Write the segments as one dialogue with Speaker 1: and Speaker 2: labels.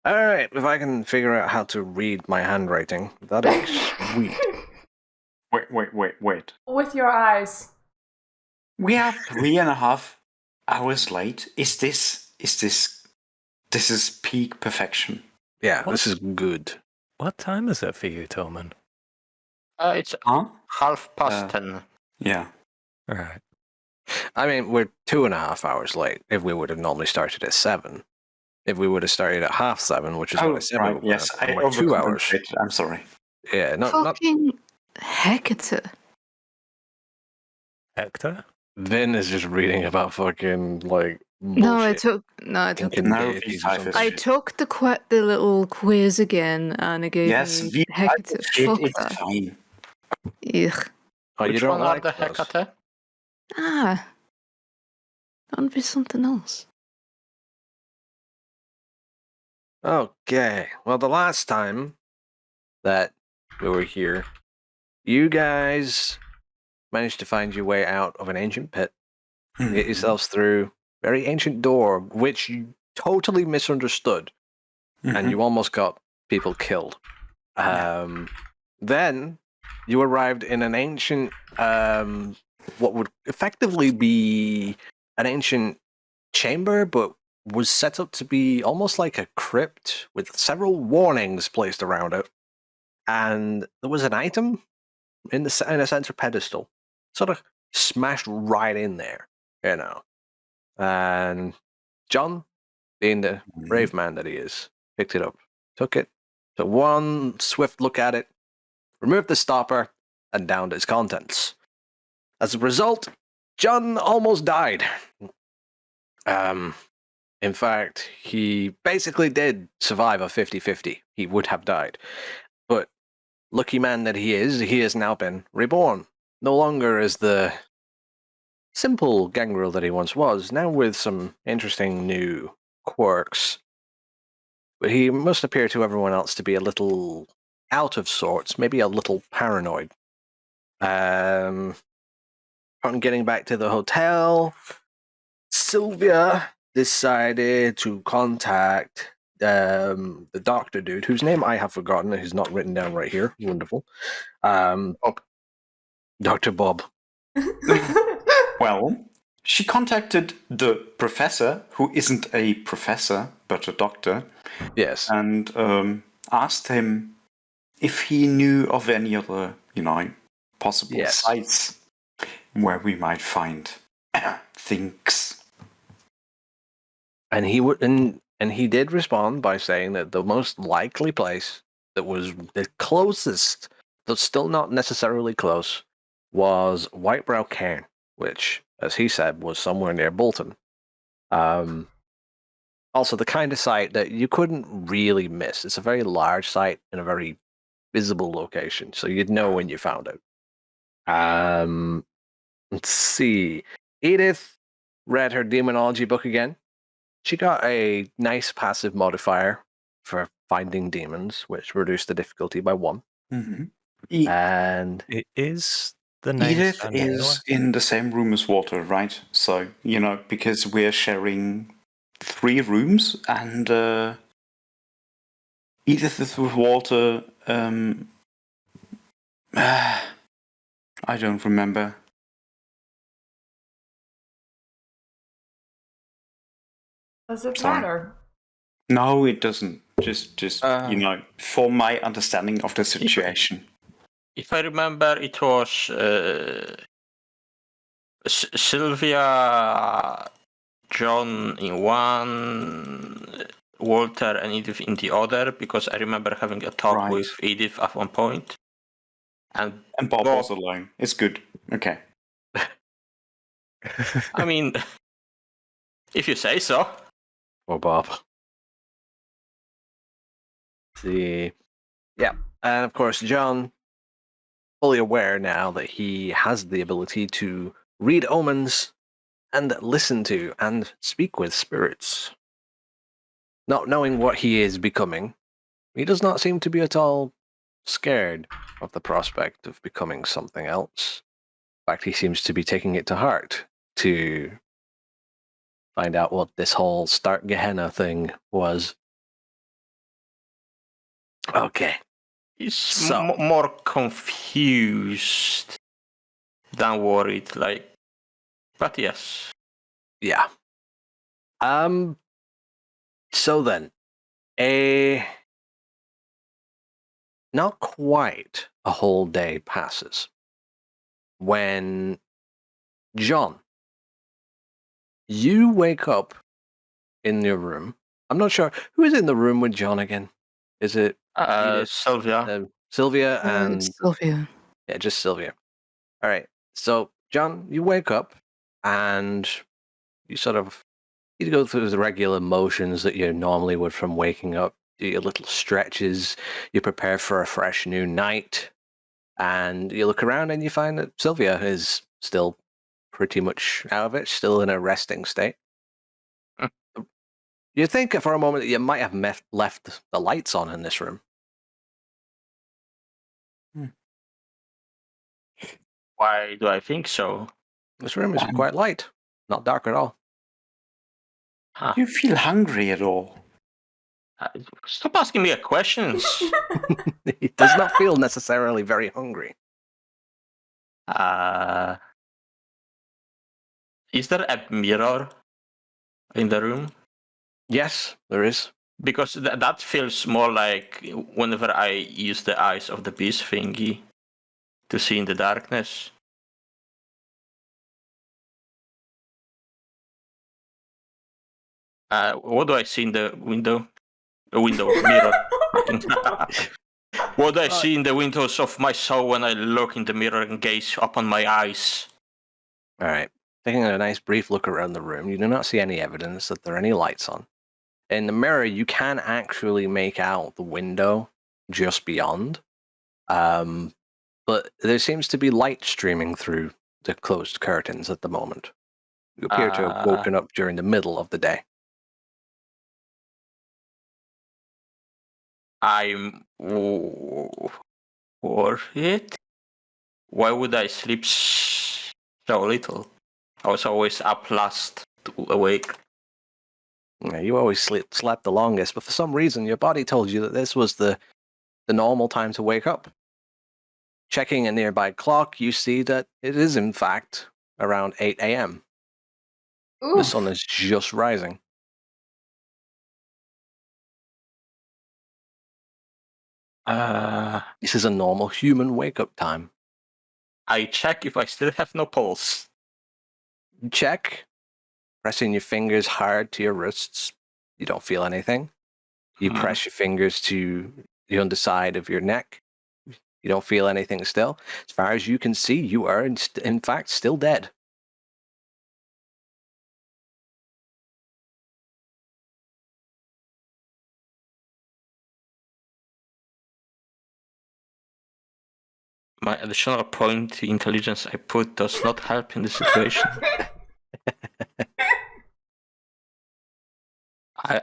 Speaker 1: All right, if I can figure out how to read my handwriting, that'd be sweet.
Speaker 2: Wait.
Speaker 3: With your eyes.
Speaker 2: We are 3.5 hours late. This is peak perfection.
Speaker 1: Yeah,
Speaker 4: What?
Speaker 1: this is good.
Speaker 4: What time is it for you, Tillman?
Speaker 5: It's
Speaker 2: Huh?
Speaker 5: 10:30.
Speaker 2: Yeah.
Speaker 4: All right.
Speaker 1: I mean, we're 2.5 hours late if we would have normally started at 7. If we would have started at 6:30, which is what I said we were
Speaker 2: Yes, I
Speaker 1: we're 2 hours.
Speaker 2: overcompensated. I'm sorry.
Speaker 1: Yeah, not
Speaker 6: Fucking Hecate.
Speaker 4: Hector?
Speaker 1: Vin is just reading about fucking like
Speaker 6: No, I
Speaker 1: bullshit.
Speaker 6: took
Speaker 1: Thinking
Speaker 2: No,
Speaker 1: deities
Speaker 2: V5
Speaker 1: or
Speaker 2: is
Speaker 1: something.
Speaker 6: I
Speaker 2: shit.
Speaker 6: took the little quiz again, and it gave
Speaker 2: Yes,
Speaker 6: me
Speaker 2: V5
Speaker 6: Hecate.
Speaker 2: is shit.
Speaker 6: Fuck
Speaker 2: It's
Speaker 6: that.
Speaker 2: fine.
Speaker 6: Ugh.
Speaker 1: Oh, you
Speaker 5: Which
Speaker 1: don't
Speaker 5: one are
Speaker 1: like
Speaker 5: the
Speaker 1: those?
Speaker 5: Hecate?
Speaker 6: Ah, that'd be something else.
Speaker 1: Okay. Well, the last time that we were here, you guys managed to find your way out of an ancient pit, get yourselves through a very ancient door, which you totally misunderstood, and you almost got people killed. Then you arrived in an ancient, what would effectively be an ancient chamber, but was set up to be almost like a crypt with several warnings placed around it. And there was an item in a center pedestal, sort of smashed right in there, you know. And John, being the brave man that he is, picked it up, took it, took one swift look at it, removed the stopper, and downed its contents. As a result, John almost died. In fact, he basically did survive a 50-50. He would have died. But lucky man that he has now been reborn. No longer as the simple gangrel that he once was, now with some interesting new quirks. But he must appear to everyone else to be a little out of sorts, maybe a little paranoid. Upon getting back to the hotel, Sylvia decided to contact the doctor dude, whose name I have forgotten, who's not written down right here. Wonderful.
Speaker 5: Bob.
Speaker 1: Dr. Bob.
Speaker 2: Well, she contacted the professor, who isn't a professor, but a doctor.
Speaker 1: Yes.
Speaker 2: And asked him if he knew of any other, possible sites where we might find things.
Speaker 1: And he would, and he did respond by saying that the most likely place that was the closest, though still not necessarily close, was Whitebrow Cairn, which, as he said, was somewhere near Bolton. Also, the kind of site that you couldn't really miss. It's a very large site in a very visible location, so you'd know when you found it. Let's see. Edith read her demonology book again. She got a nice passive modifier for finding demons, which reduced the difficulty by 1.
Speaker 2: Mm-hmm.
Speaker 1: And
Speaker 4: it is the name
Speaker 2: Edith is in the same room as Walter, right? So, because we're sharing 3 rooms, and Edith is with Walter. I don't remember.
Speaker 3: Does it matter?
Speaker 2: No, it doesn't. Just for my understanding of the situation.
Speaker 5: If I remember, it was Sylvia, John in one, Walter and Edith in the other, because I remember having a talk with Edith at one point. And
Speaker 2: Bob was alone. It's good. Okay.
Speaker 5: I mean, if you say so.
Speaker 1: Or Bob. See. Yeah. And of course, John, fully aware now that he has the ability to read omens and listen to and speak with spirits. Not knowing what he is becoming, he does not seem to be at all scared of the prospect of becoming something else. In fact, he seems to be taking it to heart to find out what this whole Stark Gehenna thing was. Okay.
Speaker 5: He's more confused than worried, like. But yes.
Speaker 1: Yeah. So then, not quite a whole day passes when John, you wake up in your room. I'm not sure who is in the room with John again. Is it Edith,
Speaker 5: Sylvia?
Speaker 1: Sylvia, and
Speaker 6: Sylvia.
Speaker 1: yeah, just Sylvia. All right. So John, you wake up and you sort of you go through the regular motions that you normally would from waking up. Do your little stretches. You prepare for a fresh new night, and you look around and you find that Sylvia is still pretty much out of it, still in a resting state. You think for a moment that you might have left the lights on in this room.
Speaker 5: Why do I think so?
Speaker 1: This room is quite light, not dark at all.
Speaker 5: Huh.
Speaker 2: Do you feel hungry at all?
Speaker 5: Stop asking me questions.
Speaker 1: He does not feel necessarily very hungry.
Speaker 5: Is there a mirror in the room?
Speaker 1: Yes, there is.
Speaker 5: Because that feels more like whenever I use the eyes of the beast thingy to see in the darkness. What do I see in the window? A window, mirror. What do I see in the windows of my soul when I look in the mirror and gaze upon my eyes?
Speaker 1: All right. Taking a nice brief look around the room, you do not see any evidence that there are any lights on. In the mirror, you can actually make out the window just beyond. But there seems to be light streaming through the closed curtains at the moment. You appear to have woken up during the middle of the day.
Speaker 5: I'm worried. Why would I sleep so little? I was always up last to awake.
Speaker 1: Yeah, you always slept the longest, but for some reason your body told you that this was the normal time to wake up. Checking a nearby clock, you see that it is in fact around 8 a.m. The sun is just rising. This is a normal human wake-up time.
Speaker 5: I check if I still have no pulse.
Speaker 1: You check, pressing your fingers hard to your wrists. You don't feel anything. You press your fingers to the underside of your neck. You don't feel anything still. As far as you can see, you are in fact still dead.
Speaker 5: My additional point to intelligence I put does not help in this situation.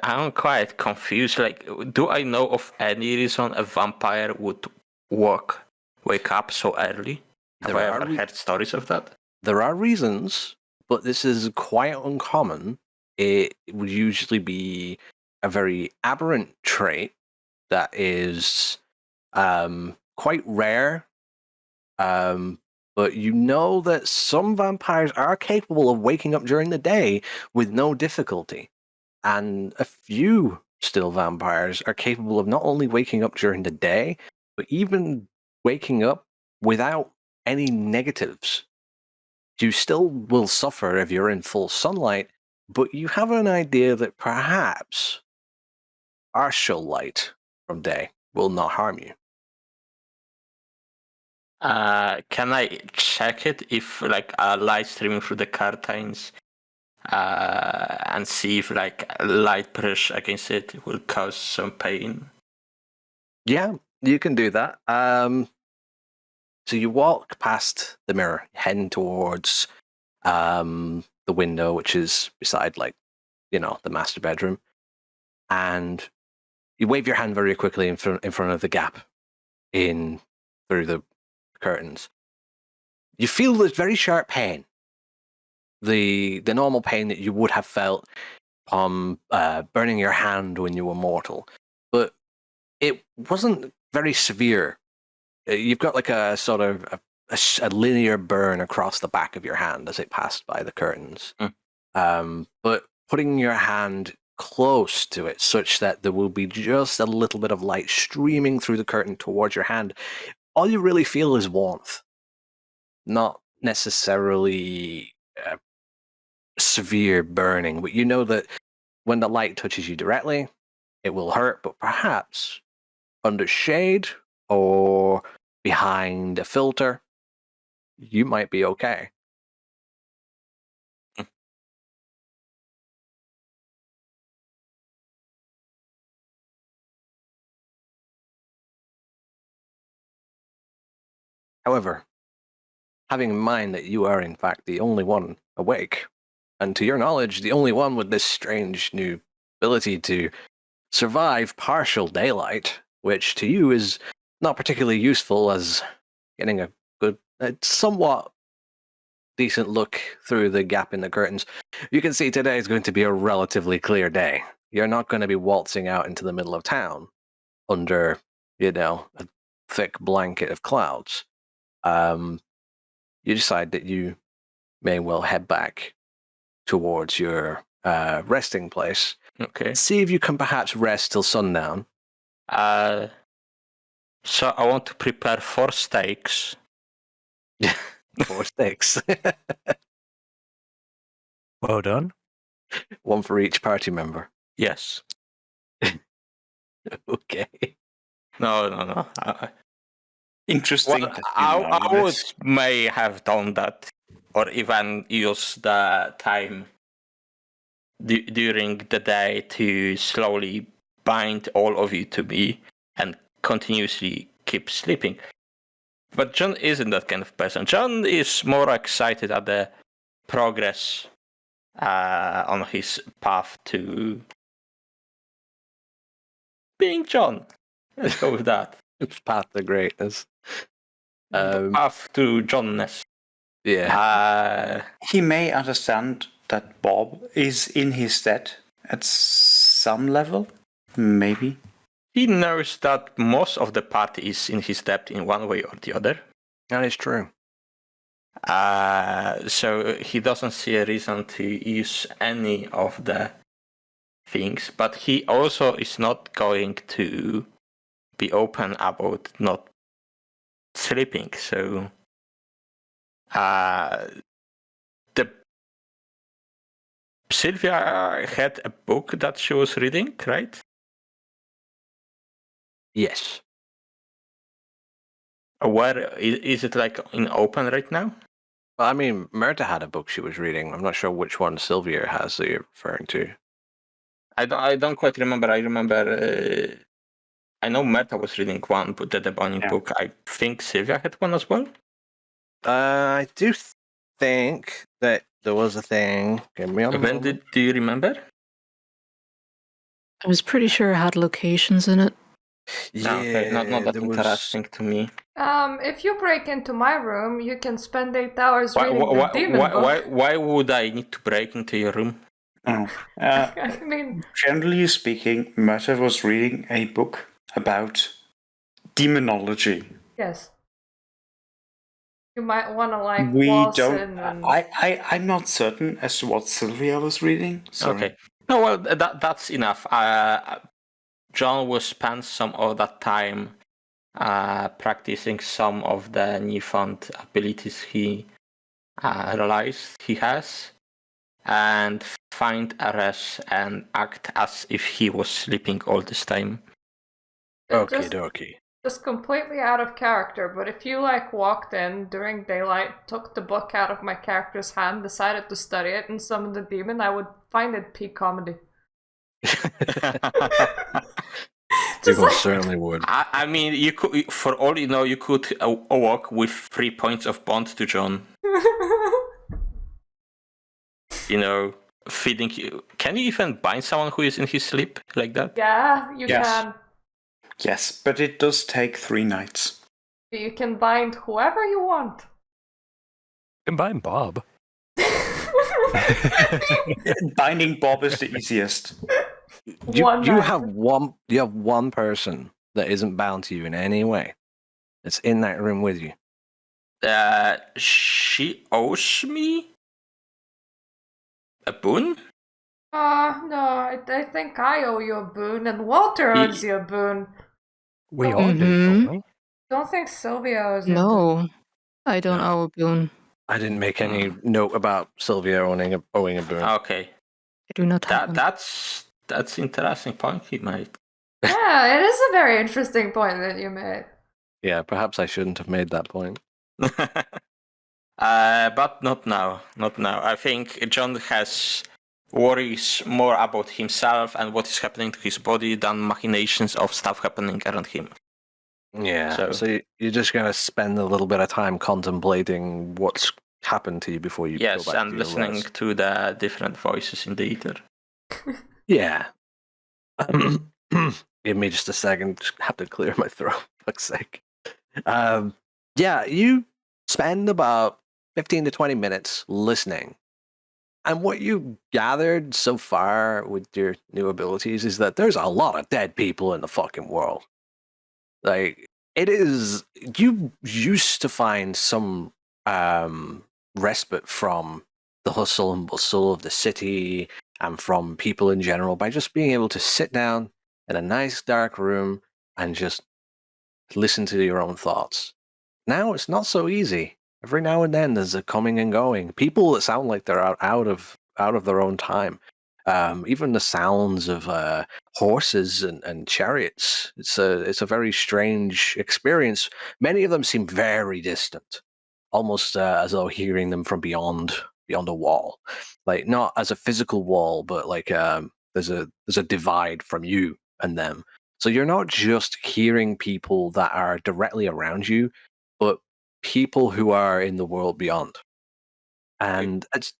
Speaker 5: I'm quite confused. Like, do I know of any reason a vampire would wake up so early? Have I ever heard stories of that?
Speaker 1: There are reasons, but this is quite uncommon. It would usually be a very aberrant trait that is quite rare. But you know that some vampires are capable of waking up during the day with no difficulty. And a few still vampires are capable of not only waking up during the day, but even waking up without any negatives. You still will suffer if you're in full sunlight, but you have an idea that perhaps partial light from day will not harm you.
Speaker 5: Can I check it if like a light streaming through the curtains and see if like light push against it will cause some pain?
Speaker 1: Yeah, you can do that. So you walk past the mirror, heading towards the window, which is beside, like, the master bedroom, and you wave your hand very quickly in front of the gap in through the curtains. You feel this very sharp pain, the normal pain that you would have felt from burning your hand when you were mortal, but it wasn't very severe. You've got like a sort of a linear burn across the back of your hand as it passed by the curtains. But putting your hand close to it such that there will be just a little bit of light streaming through the curtain towards your hand, all you really feel is warmth. Not necessarily severe burning, but you know that when the light touches you directly, it will hurt, but perhaps under shade or behind a filter, you might be okay. However, having in mind that you are in fact the only one awake, and to your knowledge, the only one with this strange new ability to survive partial daylight, which to you is not particularly useful as getting a good, somewhat decent look through the gap in the curtains. You can see today is going to be a relatively clear day. You're not going to be waltzing out into the middle of town under, a thick blanket of clouds. You decide that you may well head back towards your resting place.
Speaker 5: Okay.
Speaker 1: See if you can perhaps rest till sundown.
Speaker 5: So I want to prepare 4 steaks.
Speaker 1: 4 steaks.
Speaker 4: Well done.
Speaker 1: 1 for each party member.
Speaker 5: Yes.
Speaker 1: Okay.
Speaker 5: No.
Speaker 2: Interesting.
Speaker 5: Well,
Speaker 2: that you
Speaker 5: I
Speaker 2: know
Speaker 5: would
Speaker 2: this.
Speaker 5: may have done that, or even use the time during the day to slowly bind all of you to me and continuously keep sleeping. But John isn't that kind of person. John is more excited at the progress on his path to being John. Let's go with that.
Speaker 1: It's path to greatness.
Speaker 5: Path to Johnness.
Speaker 1: Yeah.
Speaker 2: He may understand that Bob is in his debt at some level, maybe.
Speaker 5: He knows that most of the party is in his debt in one way or the other.
Speaker 1: That is true.
Speaker 5: So he doesn't see a reason to use any of the things, but he also is not going to be open about not sleeping. So the Sylvia had a book that she was reading, right?
Speaker 1: Yes.
Speaker 5: Where is it, like in open right now?
Speaker 1: Well, I mean, Myrta had a book she was reading. I'm not sure which one Sylvia has that you're referring to.
Speaker 5: I don't quite remember. I remember. I know Myrta was reading one, but the Bunny book. I think Sylvia had one as well.
Speaker 1: I do think that there was a thing. Give me a moment.
Speaker 5: Do you remember?
Speaker 6: I was pretty sure it had locations in it.
Speaker 1: Yeah,
Speaker 5: okay. Not that interesting to me.
Speaker 3: If you break into my room, you can spend 8 hours reading the demon book.
Speaker 5: Why would I need to break into your room?
Speaker 2: Oh.
Speaker 3: I mean,
Speaker 2: generally speaking, Myrta was reading a book about demonology.
Speaker 3: Yes. You might want to
Speaker 2: We
Speaker 3: waltz
Speaker 2: don't.
Speaker 3: in and...
Speaker 2: I'm not certain as to what Sylvia was reading. Sorry.
Speaker 5: Okay. No, well, that's enough. John will spend some of that time practicing some of the newfound abilities he realized he has, and find a rest and act as if he was sleeping all this time.
Speaker 1: Okie dokie.
Speaker 3: Just completely out of character, but if you walked in during daylight, took the book out of my character's hand, decided to study it, and summoned the demon, I would find it peak comedy.
Speaker 1: You certainly would.
Speaker 5: I mean, you could, for all you know, you could walk with 3 points of bond to John. Feeding you. Can you even bind someone who is in his sleep like that?
Speaker 3: Yeah, you can.
Speaker 2: Yes, but it does take 3 nights.
Speaker 3: You can bind whoever you want.
Speaker 4: You can bind Bob.
Speaker 2: Binding Bob is the easiest.
Speaker 1: You have one person that isn't bound to you in any way. It's in that room with you.
Speaker 5: She owes me a boon?
Speaker 3: No, I think I owe you a boon, and Walter owes you a boon.
Speaker 4: We all do, don't we?
Speaker 3: Don't think Sylvia owes you a boon.
Speaker 6: No, I don't owe a boon.
Speaker 1: I didn't make any note about Sylvia owing a boon.
Speaker 5: Okay.
Speaker 6: I do not have one.
Speaker 5: That's interesting point he made.
Speaker 3: Yeah, it is a very interesting point that you made.
Speaker 1: Yeah, perhaps I shouldn't have made that point.
Speaker 5: But not now. Not now. I think John has worries more about himself and what is happening to his body than machinations of stuff happening around him.
Speaker 1: Yeah, so you're just going to spend a little bit of time contemplating what's happened to you before you go back
Speaker 5: and
Speaker 1: to
Speaker 5: listening
Speaker 1: your rest.
Speaker 5: to the different voices in the ether.
Speaker 1: Yeah. Give me just a second. Just have to clear my throat. Fuck's sake. Yeah, you spend about 15 to 20 minutes listening. And what you gathered so far with your new abilities is that there's a lot of dead people in the fucking world. Like, it is... You used to find some respite from the hustle and bustle of the city and from people in general by just being able to sit down in a nice dark room and just listen to your own thoughts. Now it's not so easy. Every now and then there's a coming and going. People that sound like they're out of their own time. Even the sounds of horses and chariots. It's a very strange experience. Many of them seem very distant, almost as though hearing them from beyond a wall, like not as a physical wall, but like there's a divide from you and them. So you're not just hearing people that are directly around you, but people who are in the world beyond. And as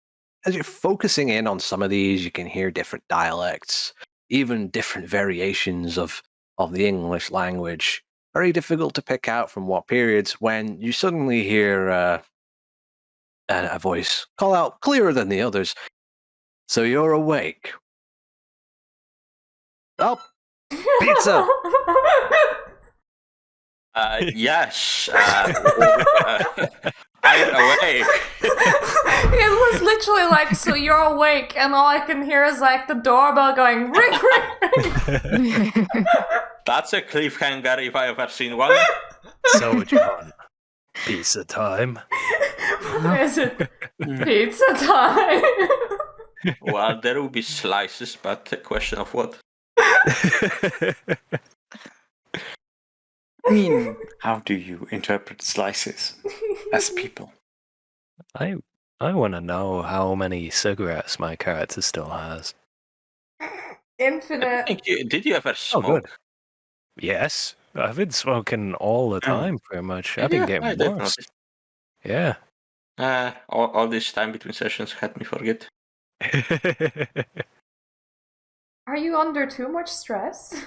Speaker 1: you're focusing in on some of these, you can hear different dialects, even different variations of the English language. Very difficult to pick out from what periods when you suddenly hear a voice call out clearer than the others. So you're awake. Oh, pizza!
Speaker 5: Yes. I'm awake.
Speaker 3: It was literally like, so you're awake, and all I can hear is like the doorbell going ring, ring, ring.
Speaker 5: That's a cliffhanger if I ever seen one.
Speaker 4: So, John, pizza time.
Speaker 3: Is it pizza time?
Speaker 5: Well, there will be slices, but a question of what?
Speaker 2: I mean, how do you interpret slices as people?
Speaker 4: I want to know how many cigarettes my character still has.
Speaker 3: Infinite.
Speaker 5: Did you ever smoke?
Speaker 4: Oh, good. Yes, I've been smoking all the time, pretty much. I've been
Speaker 5: I
Speaker 4: getting
Speaker 5: did
Speaker 4: worse.
Speaker 5: notice.
Speaker 4: Yeah.
Speaker 5: All this time between sessions had me forget.
Speaker 3: Are you under too much stress?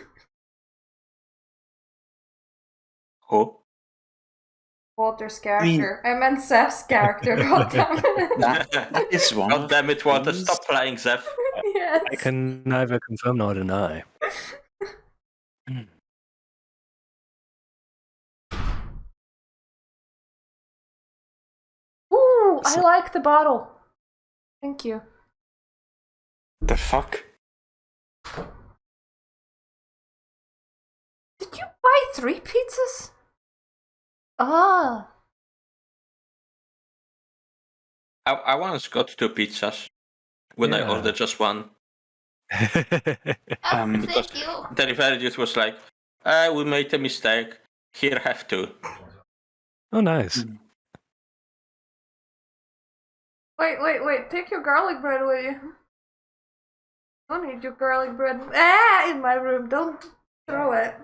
Speaker 5: Who?
Speaker 3: Walter's character. I meant Seth's character, goddammit.
Speaker 2: That is one.
Speaker 5: God damn it, Walter, stop playing Zeph.
Speaker 3: Yes.
Speaker 4: I can neither confirm nor deny.
Speaker 3: Ooh, I like the bottle. Thank you.
Speaker 2: The fuck?
Speaker 3: Did you buy 3 pizzas? Ah.
Speaker 5: I once got 2 pizzas when I ordered just one. Because
Speaker 3: Thank you.
Speaker 5: the delivery dude was like, we made a mistake. Here, have 2.
Speaker 4: Oh, nice.
Speaker 3: Wait. Take your garlic bread with you. Don't need your garlic bread in my room. Don't throw it.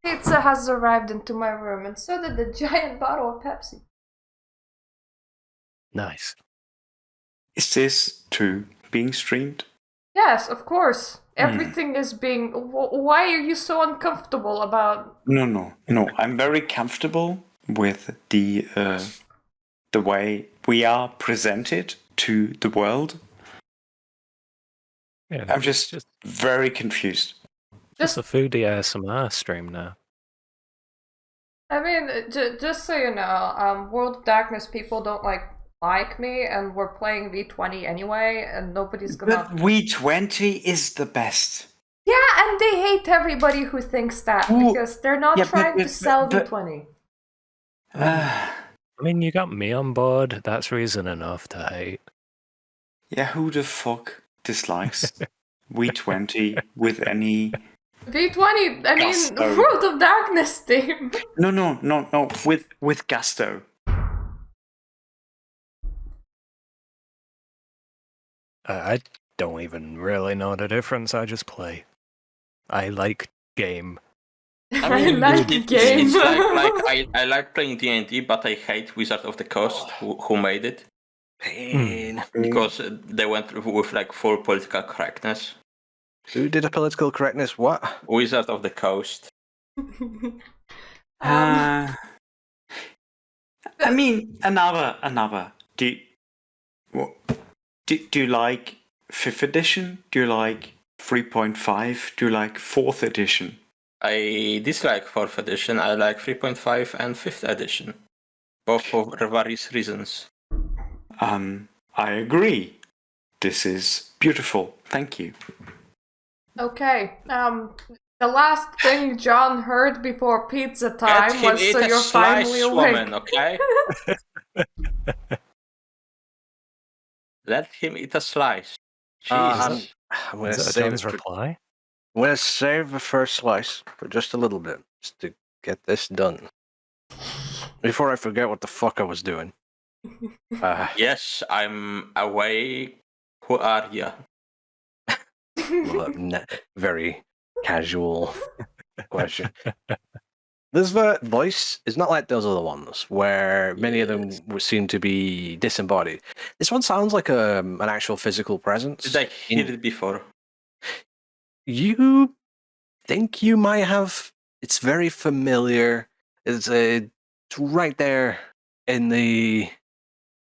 Speaker 3: Pizza has arrived into my room, and so did the giant bottle of Pepsi.
Speaker 4: Nice.
Speaker 2: Is this too being streamed?
Speaker 3: Yes, of course. Everything is being... Why are you so uncomfortable about...
Speaker 2: No. I'm very comfortable with the way we are presented to the world.
Speaker 4: Yeah,
Speaker 2: I'm just very confused.
Speaker 4: just a foodie ASMR stream now.
Speaker 3: I mean, just so you know, World of Darkness people don't like me, and we're playing V20 anyway, and nobody's gonna.
Speaker 2: But V20 is the best.
Speaker 3: Yeah, and they hate everybody who thinks that because they're not trying to sell V20.
Speaker 2: I
Speaker 4: mean, you got me on board. That's reason enough to hate.
Speaker 2: Yeah, who the fuck dislikes V20 with any...
Speaker 3: V20, I mean,
Speaker 2: Gusto.
Speaker 3: World of Darkness team.
Speaker 2: No, with gusto.
Speaker 4: I don't even really know the difference. I just play. I like game.
Speaker 3: I like the game.
Speaker 5: It's like I like playing D&D, but I hate Wizard of the Coast, who made it.
Speaker 1: Pain.
Speaker 5: Because they went with like full political correctness.
Speaker 1: Who did a political correctness? What?
Speaker 5: Wizard of the Coast.
Speaker 2: I mean, another. Do you like 5th edition? Do you like 3.5? Do you like 4th edition?
Speaker 5: I dislike 4th edition. I like 3.5 and 5th edition. Both for various reasons.
Speaker 2: I agree. This is beautiful. Thank you.
Speaker 3: Okay. The last thing John heard before pizza time was so you're finally awake.
Speaker 5: Woman, okay? Let him eat a slice. Jesus.
Speaker 1: I'm going to
Speaker 4: Is that
Speaker 1: save
Speaker 4: John's reply?
Speaker 1: I'm going to save the first slice for just a little bit, just to get this done. Before I forget what the fuck I was doing.
Speaker 5: Yes, I'm awake. Who are you?
Speaker 1: Very casual question. This voice is not like those other ones, where many of them seem to be disembodied. This one sounds like an actual physical presence.
Speaker 5: Did I hear it before?
Speaker 1: You think you might have. It's very familiar. It's right there in the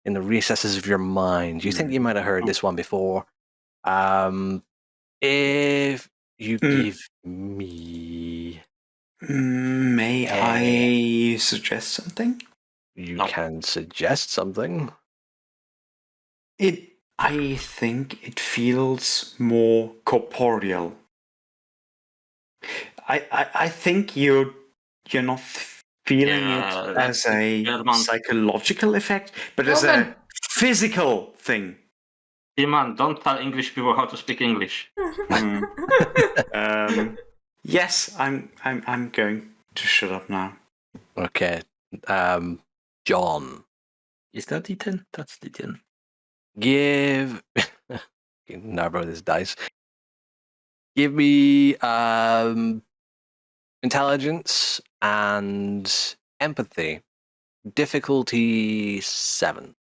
Speaker 1: recesses of your mind. You think you might have heard this one before. If you give me...
Speaker 2: May I suggest something?
Speaker 1: You can suggest something.
Speaker 2: I think it feels more corporeal. I think you're not feeling it as a psychological effect, but as a physical thing.
Speaker 5: Iman, don't tell English people how to speak English.
Speaker 2: Yes, I'm going to shut up now.
Speaker 1: Okay. John.
Speaker 5: Is that D10? That's D10.
Speaker 1: Give... narrow this dice. Give me intelligence and empathy. Difficulty 7.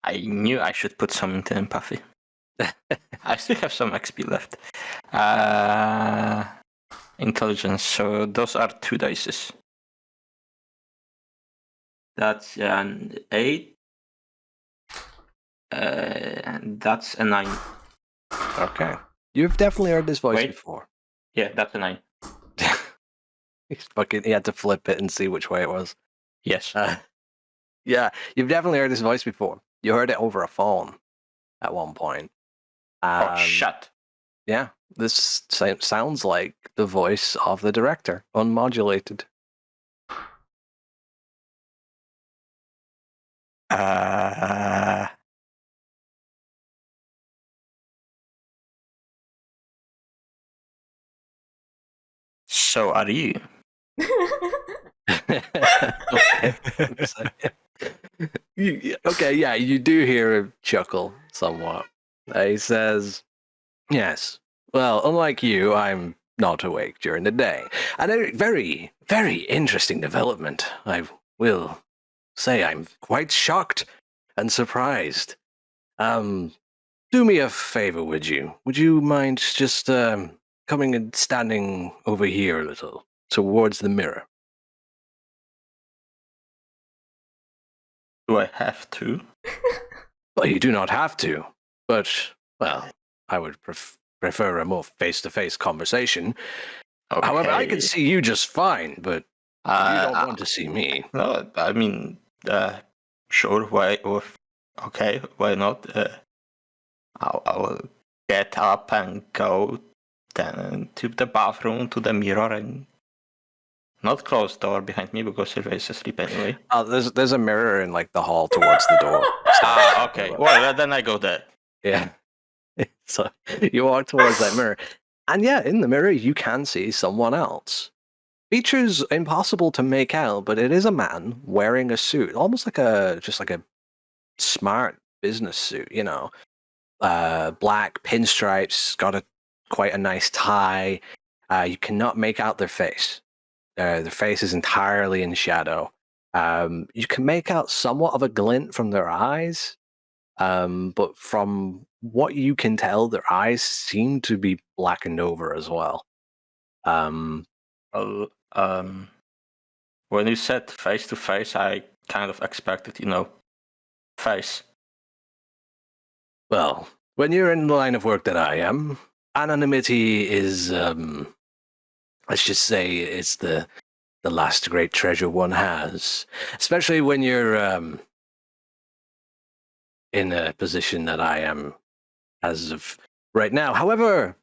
Speaker 5: I knew I should put some into empathy. I still have some XP left. Intelligence, so those are 2 dices. That's an 8. That's a 9.
Speaker 1: Okay. You've definitely heard this voice before.
Speaker 5: Yeah, that's a 9.
Speaker 1: He had to flip it and see which way it was.
Speaker 5: Yes.
Speaker 1: Yeah, you've definitely heard this voice before. You heard it over a phone at one point.
Speaker 5: Shut.
Speaker 1: Yeah, this sounds like the voice of the director, unmodulated.
Speaker 5: So are you?
Speaker 1: Okay, yeah, you do hear him chuckle somewhat. He says, yes, well, unlike you, I'm not awake during the day. And a very, very interesting development. I will say I'm quite shocked and surprised. Do me a favor, would you? Would you mind just coming and standing over here a little, towards the mirror?
Speaker 5: Do I have to?
Speaker 1: Well, you do not have to, but, well, I would prefer a more face-to-face conversation.
Speaker 5: Okay.
Speaker 1: However, I can see you just fine, but you don't want to see me.
Speaker 5: No, I mean, sure. Why? Okay, why not? I'll get up and go then to the bathroom, to the mirror, and not close the door behind me because Sylvia is asleep anyway.
Speaker 1: There's a mirror in like the hall towards the door.
Speaker 5: Okay. Well, then I go there.
Speaker 1: Yeah. So you walk towards that mirror, and yeah, in the mirror you can see someone else. Features impossible to make out, but it is a man wearing a suit, almost like a smart business suit, you know. Black pinstripes, got quite a nice tie. You cannot make out their face. Their face is entirely in shadow. You can make out somewhat of a glint from their eyes, but from what you can tell, their eyes seem to be blackened over as well.
Speaker 5: When you said face to face, I kind of expected, face.
Speaker 1: Well, when you're in the line of work that I am, anonymity is, let's just say, it's the last great treasure one has, especially when you're in a position that I am as of right now. However,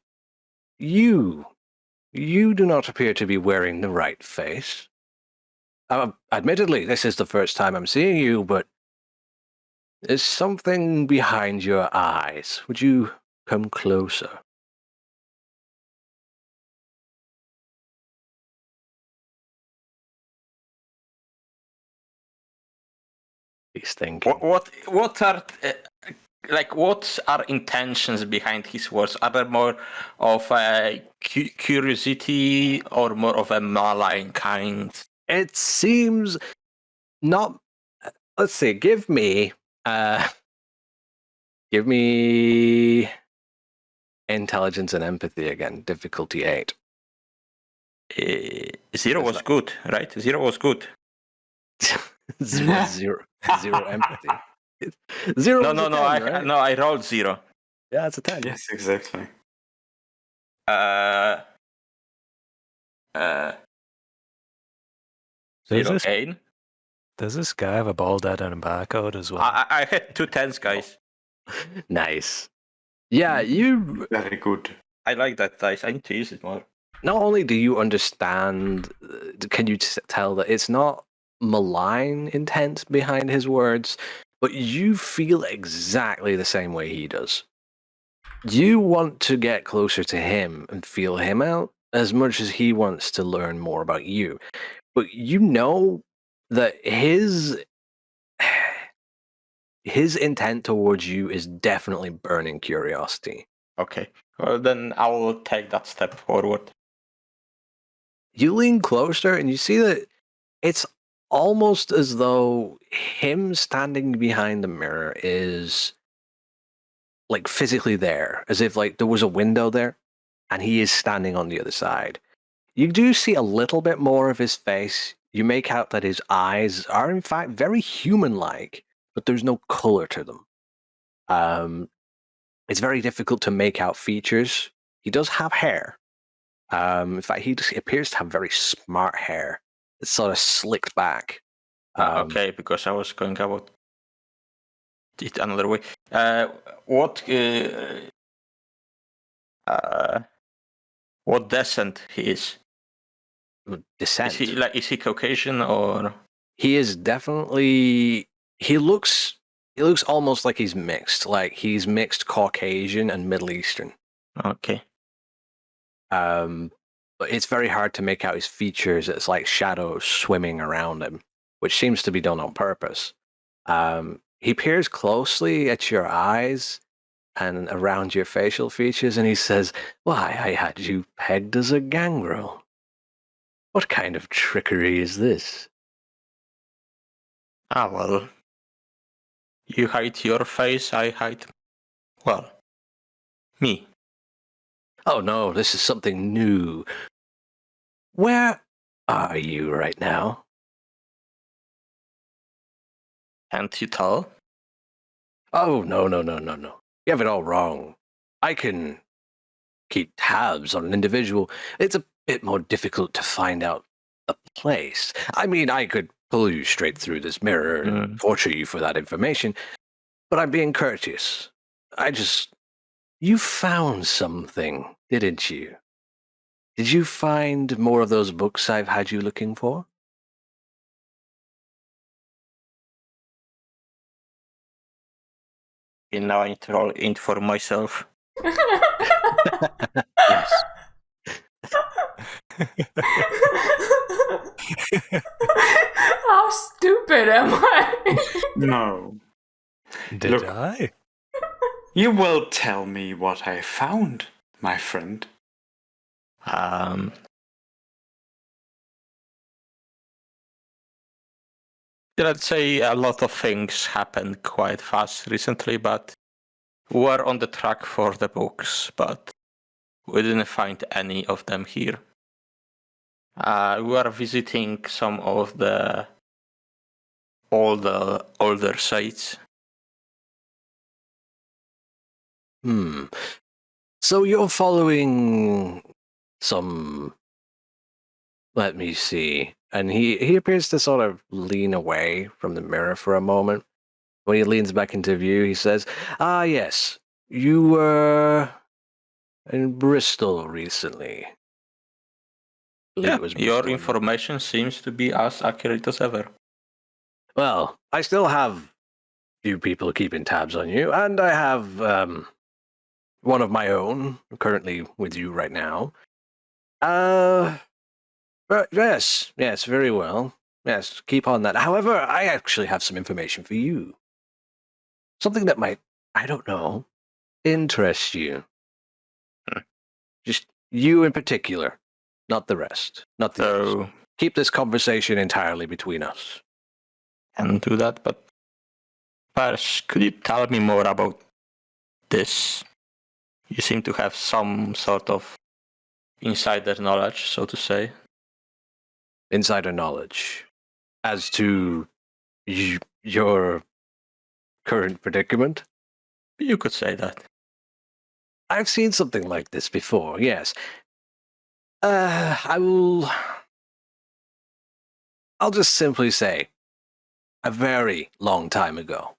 Speaker 1: you do not appear to be wearing the right face. Admittedly, this is the first time I'm seeing you, but there's something behind your eyes. Would you come closer? He's thinking.
Speaker 5: What are what are intentions behind his words? Are there more of a curiosity or more of a malign kind?
Speaker 1: It seems not. Let's see. Give me intelligence and empathy again. Difficulty 8.
Speaker 5: 0 was good, right? 0 was good.
Speaker 1: zero empathy. 0.
Speaker 5: No.
Speaker 1: 10, right?
Speaker 5: I rolled 0.
Speaker 1: Yeah, it's a 10.
Speaker 2: Yes, exactly.
Speaker 4: Does
Speaker 5: 0
Speaker 4: this guy have a bald head and a barcode as well?
Speaker 5: I had 2 10s, guys.
Speaker 1: Nice. Yeah, you.
Speaker 2: Very good.
Speaker 5: I like that dice. I need to use it more.
Speaker 1: Not only do you understand, can you tell that it's not malign intent behind his words, but you feel exactly the same way he does. You want to get closer to him and feel him out as much as he wants to learn more about you. But you know that his intent towards you is definitely burning curiosity.
Speaker 5: Okay. Well, then I will take that step forward.
Speaker 1: You lean closer and you see that it's almost as though him standing behind the mirror is like physically there, as if like there was a window there and he is standing on the other side. You do see a little bit more of his face. You make out that his eyes are in fact very human-like, but there's no color to them. It's very difficult to make out features. He does have hair. In fact, he appears to have very smart hair. It's sort of slicked back.
Speaker 5: Okay, because I was going about it another way. What descent he is?
Speaker 1: Descent.
Speaker 5: Is he Caucasian or?
Speaker 1: He is definitely. He looks almost like he's mixed. Like he's mixed Caucasian and Middle Eastern.
Speaker 5: Okay.
Speaker 1: But it's very hard to make out his features. It's like shadows swimming around him, which seems to be done on purpose. He peers closely at your eyes and around your facial features, and he says, "Why, I had you pegged as a gangrel. What kind of trickery is this?"
Speaker 5: Well, you hide your face, I hide, well, me.
Speaker 1: Oh no, this is something new. Where are you right now?
Speaker 5: Can't you tell?
Speaker 1: Oh, no. You have it all wrong. I can keep tabs on an individual. It's a bit more difficult to find out the place. I mean, I could pull you straight through this mirror and torture you for that information, but I'm being courteous. You found something, didn't you? Did you find more of those books I've had you looking for?
Speaker 5: And now I need to roll in for myself.
Speaker 1: Yes.
Speaker 3: How stupid am I?
Speaker 2: No.
Speaker 4: Did
Speaker 2: Look.
Speaker 4: I?
Speaker 2: You will tell me what I found, my friend.
Speaker 5: Let's say a lot of things happened quite fast recently, but we're on the track for the books, but we didn't find any of them here. We are visiting some of the older sites.
Speaker 1: So you're following some... Let me see. And he appears to sort of lean away from the mirror for a moment. When he leans back into view, he says, "Ah, yes, you were in Bristol recently." I believe
Speaker 5: Yeah,
Speaker 1: it was
Speaker 5: your
Speaker 1: Bristol.
Speaker 5: information seems to be as accurate as ever.
Speaker 1: Well, I still have few people keeping tabs on you, and I have one of my own currently with you right now. But yes, very well. Yes, keep on that. However, I actually have some information for you. Something that might, I don't know, interest you. Just you in particular, not the rest, not the others.
Speaker 5: So,
Speaker 1: Keep this conversation entirely between us.
Speaker 5: can do that, but first, could you tell me more about this? You seem to have some sort of insider knowledge, so to say.
Speaker 1: Insider knowledge as to your current predicament?
Speaker 5: You could say that.
Speaker 1: I've seen something like this before, yes. I'll just simply say, a very long time ago.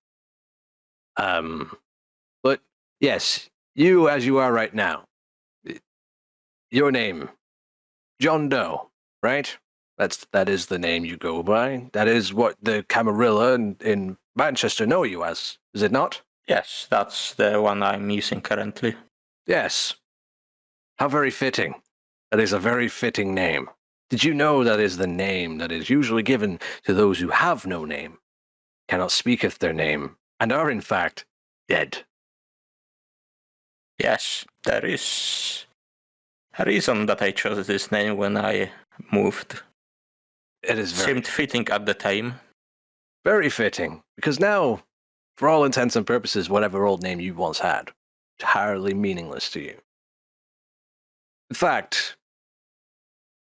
Speaker 1: But yes, you as you are right now, your name, John Doe, right? That is the name you go by. That is what the Camarilla in Manchester know you as, is it not?
Speaker 5: Yes, that's the one I'm using currently.
Speaker 1: Yes. How very fitting. That is a very fitting name. Did you know that is the name that is usually given to those who have no name, cannot speaketh their name, and are in fact dead?
Speaker 5: Yes, there is a reason that I chose this name when I moved.
Speaker 1: It is
Speaker 5: Seemed fitting at the time.
Speaker 1: very fitting, because now, for all intents and purposes, whatever old name you once had, entirely meaningless to you. In fact,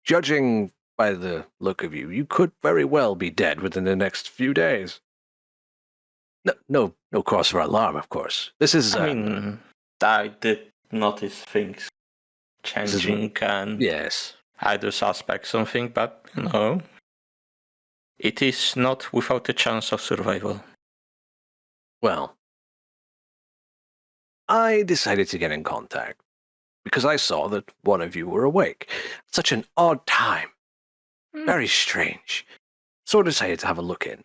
Speaker 1: judging by the look of you, you could very well be dead within the next few days. No cause for alarm, of course. This is...
Speaker 5: I mean, I did notice things changing and
Speaker 1: yes.
Speaker 5: I do suspect something, but, it is not without a chance of survival.
Speaker 1: Well, I decided to get in contact because I saw that one of you were awake. Such an odd time. Very strange. So I decided to have a look in.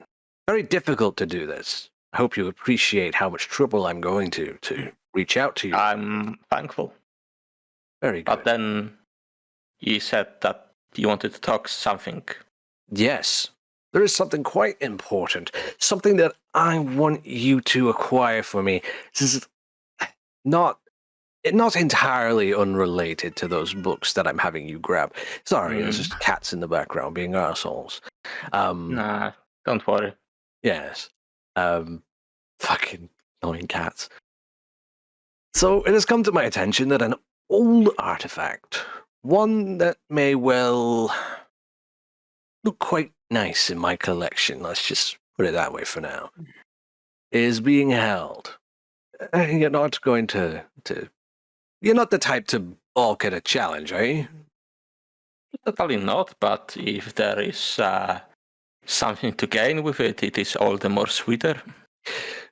Speaker 1: Very difficult to do this. I hope you appreciate how much trouble I'm going to reach out to you.
Speaker 5: I'm thankful.
Speaker 1: Very good.
Speaker 5: But then you said that you wanted to talk something.
Speaker 1: Yes. There is something quite important. Something that I want you to acquire for me. This is not entirely unrelated to those books that I'm having you grab. Sorry, there's just cats in the background being arseholes.
Speaker 5: Nah, don't worry.
Speaker 1: Yes. Fucking annoying cats. So it has come to my attention that an old artifact, one that may well look quite nice in my collection, let's just put it that way for now, is being held. You're not going to You're not the type to balk at a challenge, are you?
Speaker 5: Totally not, but if there is something to gain with it, it is all the more sweeter.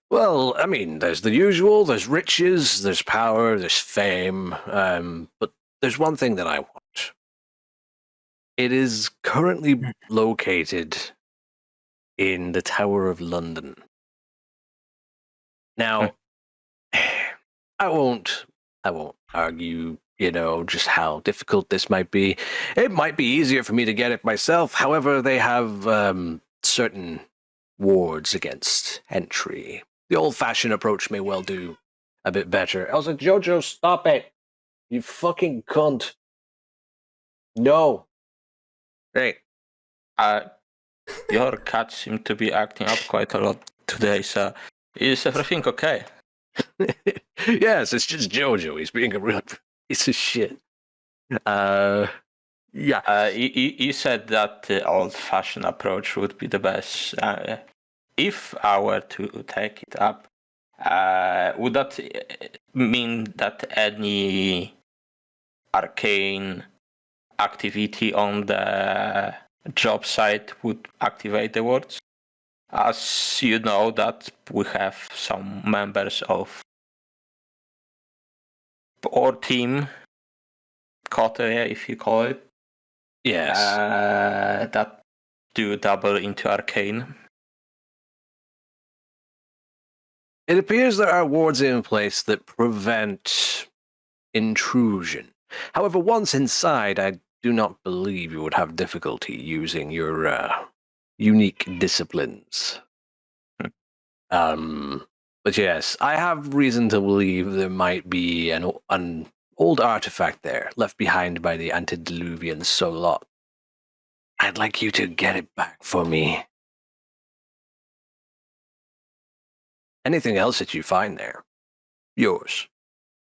Speaker 1: Well, I mean, there's the usual, there's riches, there's power, there's fame, but there's one thing that I want. It is currently located in the Tower of London. Now, I won't argue, just how difficult this might be. It might be easier for me to get it myself. However, they have certain wards against entry. The old-fashioned approach may well do a bit better. I was like, Jojo, stop it. You fucking cunt. No. Right.
Speaker 5: Your cat seemed to be acting up quite a lot today, so is everything okay?
Speaker 1: Yes, it's just Jojo. He's being a real piece of shit. Yeah.
Speaker 5: You said that the old-fashioned approach would be the best. If I were to take it up, would that mean that any arcane activity on the job site would activate the wards? As you know that we have some members of our team, Coterie, if you call it,
Speaker 1: Yes.
Speaker 5: that do double into arcane.
Speaker 1: It appears there are wards in place that prevent intrusion. However, once inside, I do not believe you would have difficulty using your unique disciplines. But yes, I have reason to believe there might be an old artifact there, left behind by the antediluvian Solot. I'd like you to get it back for me. Anything else that you find there, yours.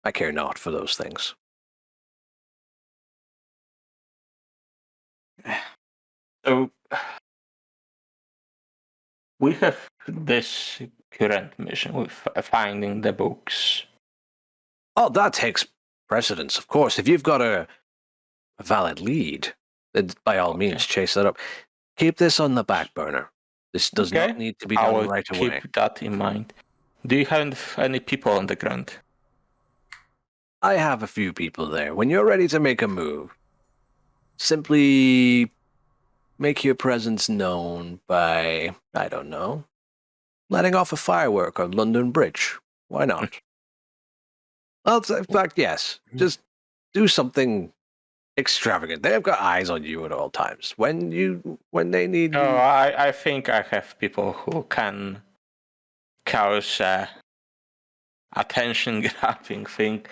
Speaker 1: I care not for those things.
Speaker 5: So we have this current mission with finding the books.
Speaker 1: Oh, that takes precedence, of course. If you've got a valid lead, then by all means chase that up. Keep this on the back burner. This does not need to be done right away.
Speaker 5: I will keep that in mind. Do you have any people on the ground?
Speaker 1: I have a few people there. When you're ready to make a move, simply make your presence known by, I don't know, letting off a firework on London Bridge. Why not? Well, in fact, yes. Just do something extravagant. They've got eyes on you at all times. When they need.
Speaker 5: No, I think I have people who can cause attention-grabbing thing.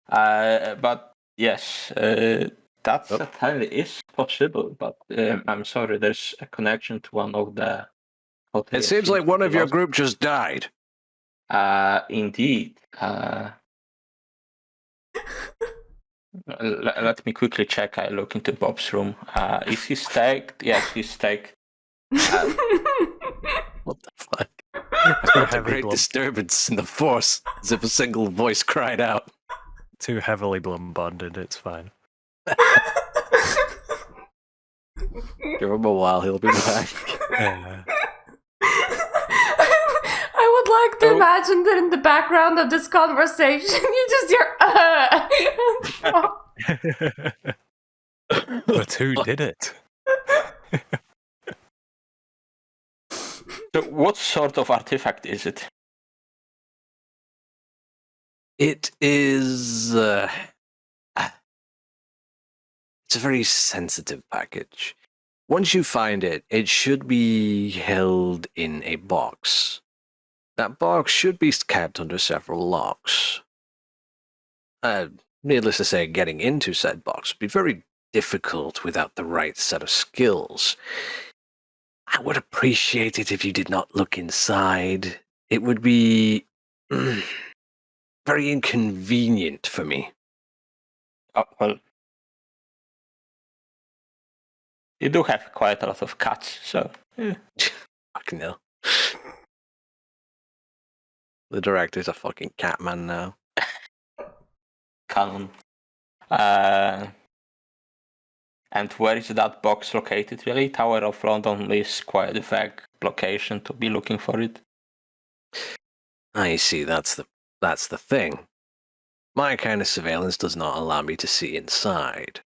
Speaker 5: But yes, that certainly is possible. But I'm sorry, there's a connection to one of the.
Speaker 1: It seems like one of your group just died.
Speaker 5: Indeed. Let me quickly check. I look into Bob's room. Is he staked? Yes, he's staked.
Speaker 1: What the fuck? I felt a great disturbance in the force, as if a single voice cried out.
Speaker 4: Too heavily blood-bonded, it's fine.
Speaker 1: Give him a while, he'll be back.
Speaker 4: Yeah.
Speaker 3: I would like to imagine that in the background of this conversation, you just hear.
Speaker 4: But who did it?
Speaker 5: So what sort of artifact is it?
Speaker 1: It is. It's a very sensitive package. Once you find it, it should be held in a box. That box should be kept under several locks. Needless to say, getting into said box would be very difficult without the right set of skills. I would appreciate it if you did not look inside. It would be very inconvenient for me.
Speaker 5: Oh, well, you do have quite a lot of cats, so. Yeah.
Speaker 1: Fucking hell. The director's a fucking cat man now.
Speaker 5: canon. And where is that box located, really? Tower of London is quite a vague location to be looking for it.
Speaker 1: I see, that's the thing. My kind of surveillance does not allow me to see inside.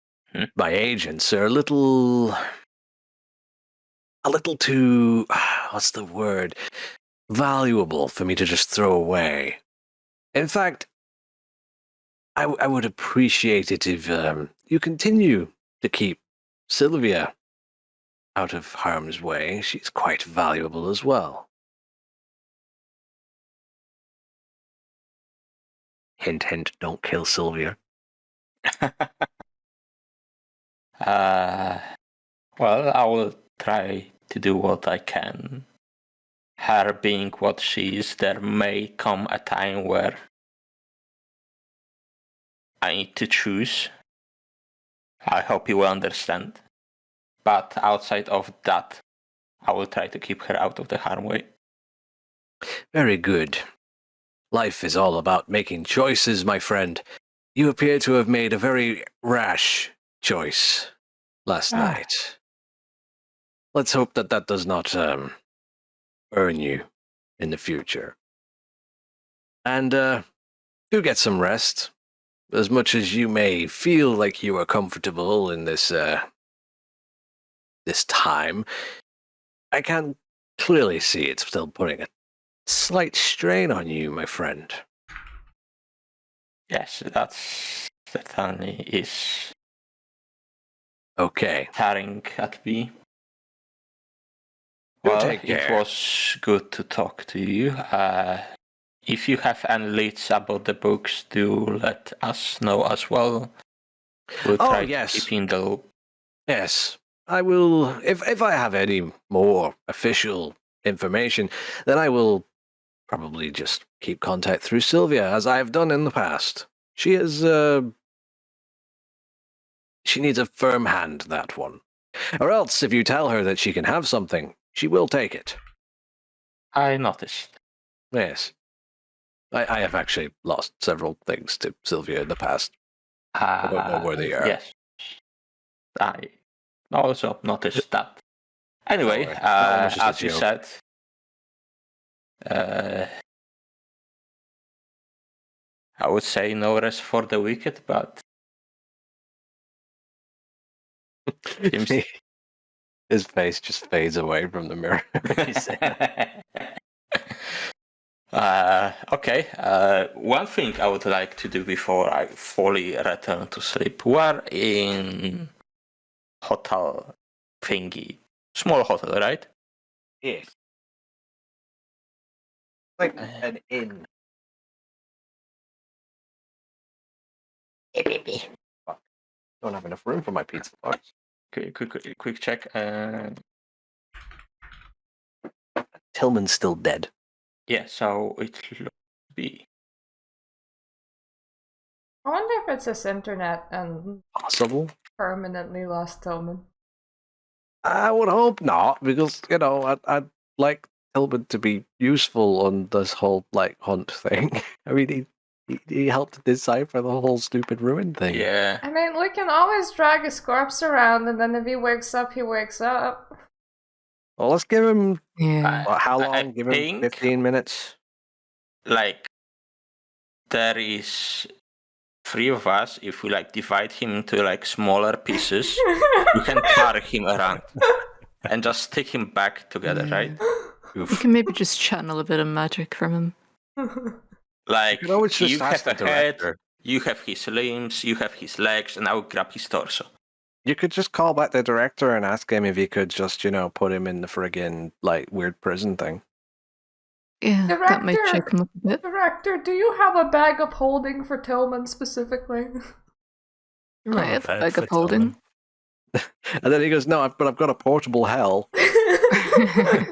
Speaker 1: My agents are a little too, what's the word, valuable for me to just throw away. In fact, I would appreciate it if you continue to keep Sylvia out of harm's way. She's quite valuable as well. Hint, hint, don't kill Sylvia.
Speaker 5: Well, I will try to do what I can. Her being what she is, there may come a time where I need to choose. I hope you will understand. But outside of that, I will try to keep her out of the harm way.
Speaker 1: Very good. Life is all about making choices, my friend. You appear to have made a very rash choice last night. Let's hope that does not earn you in the future. And do get some rest. As much as you may feel like you are comfortable in this time, I can clearly see it's still putting a slight strain on you, my friend.
Speaker 5: Yes, that's certainly is
Speaker 1: Okay.
Speaker 5: tearing at me.
Speaker 1: Do
Speaker 5: Well,
Speaker 1: take
Speaker 5: it
Speaker 1: care.
Speaker 5: was good to talk to you. If you have any leads about the books, do let us know as well. We'll try to keep in the loop.
Speaker 1: Yes, I will. If I have any more official information, then I will probably just keep contact through Sylvia, as I have done in the past. She is, she needs a firm hand, that one. Or else, if you tell her that she can have something, she will take it.
Speaker 5: I noticed.
Speaker 1: Yes. I have actually lost several things to Sylvia in the past. I don't know where they are.
Speaker 5: Yes. I also noticed that. Anyway, as you said, I would say no rest for the wicked, but
Speaker 1: his face just fades away from the mirror.
Speaker 5: Okay. One thing I would like to do before I fully return to sleep. We're in hotel thingy, small hotel, right?
Speaker 1: Yes. Like an inn. Fuck. Don't have enough room for my pizza box.
Speaker 5: Okay, quick check.
Speaker 1: Tillman's still dead.
Speaker 5: Yeah, so it looks to be.
Speaker 3: I wonder if it's his internet and
Speaker 1: Possible.
Speaker 3: permanently lost Tillman.
Speaker 1: I would hope not, because I'd like Tillman to be useful on this whole hunt thing. I mean, he helped decipher the whole stupid ruin thing.
Speaker 5: Yeah.
Speaker 3: I mean, we can always drag his corpse around, and then if he wakes up, he wakes up.
Speaker 1: Well, let's give him.
Speaker 6: Yeah.
Speaker 1: How long?
Speaker 5: I
Speaker 1: Give him
Speaker 5: think,
Speaker 1: 15 minutes.
Speaker 5: Like, there is 3 of us. If we divide him into smaller pieces, you can carry him around and just stick him back together, right?
Speaker 6: You can maybe just channel a bit of magic from him.
Speaker 5: You have a head, you have his limbs, you have his legs, and I will grab his torso.
Speaker 1: You could just call back the director and ask him if he could just, put him in the friggin' weird prison thing.
Speaker 6: Yeah, that might shake him up a bit.
Speaker 3: Director, do you have a bag of holding for Tillman specifically?
Speaker 6: I have a bag of holding.
Speaker 1: And then he goes, no, but I've got a portable hell.
Speaker 3: I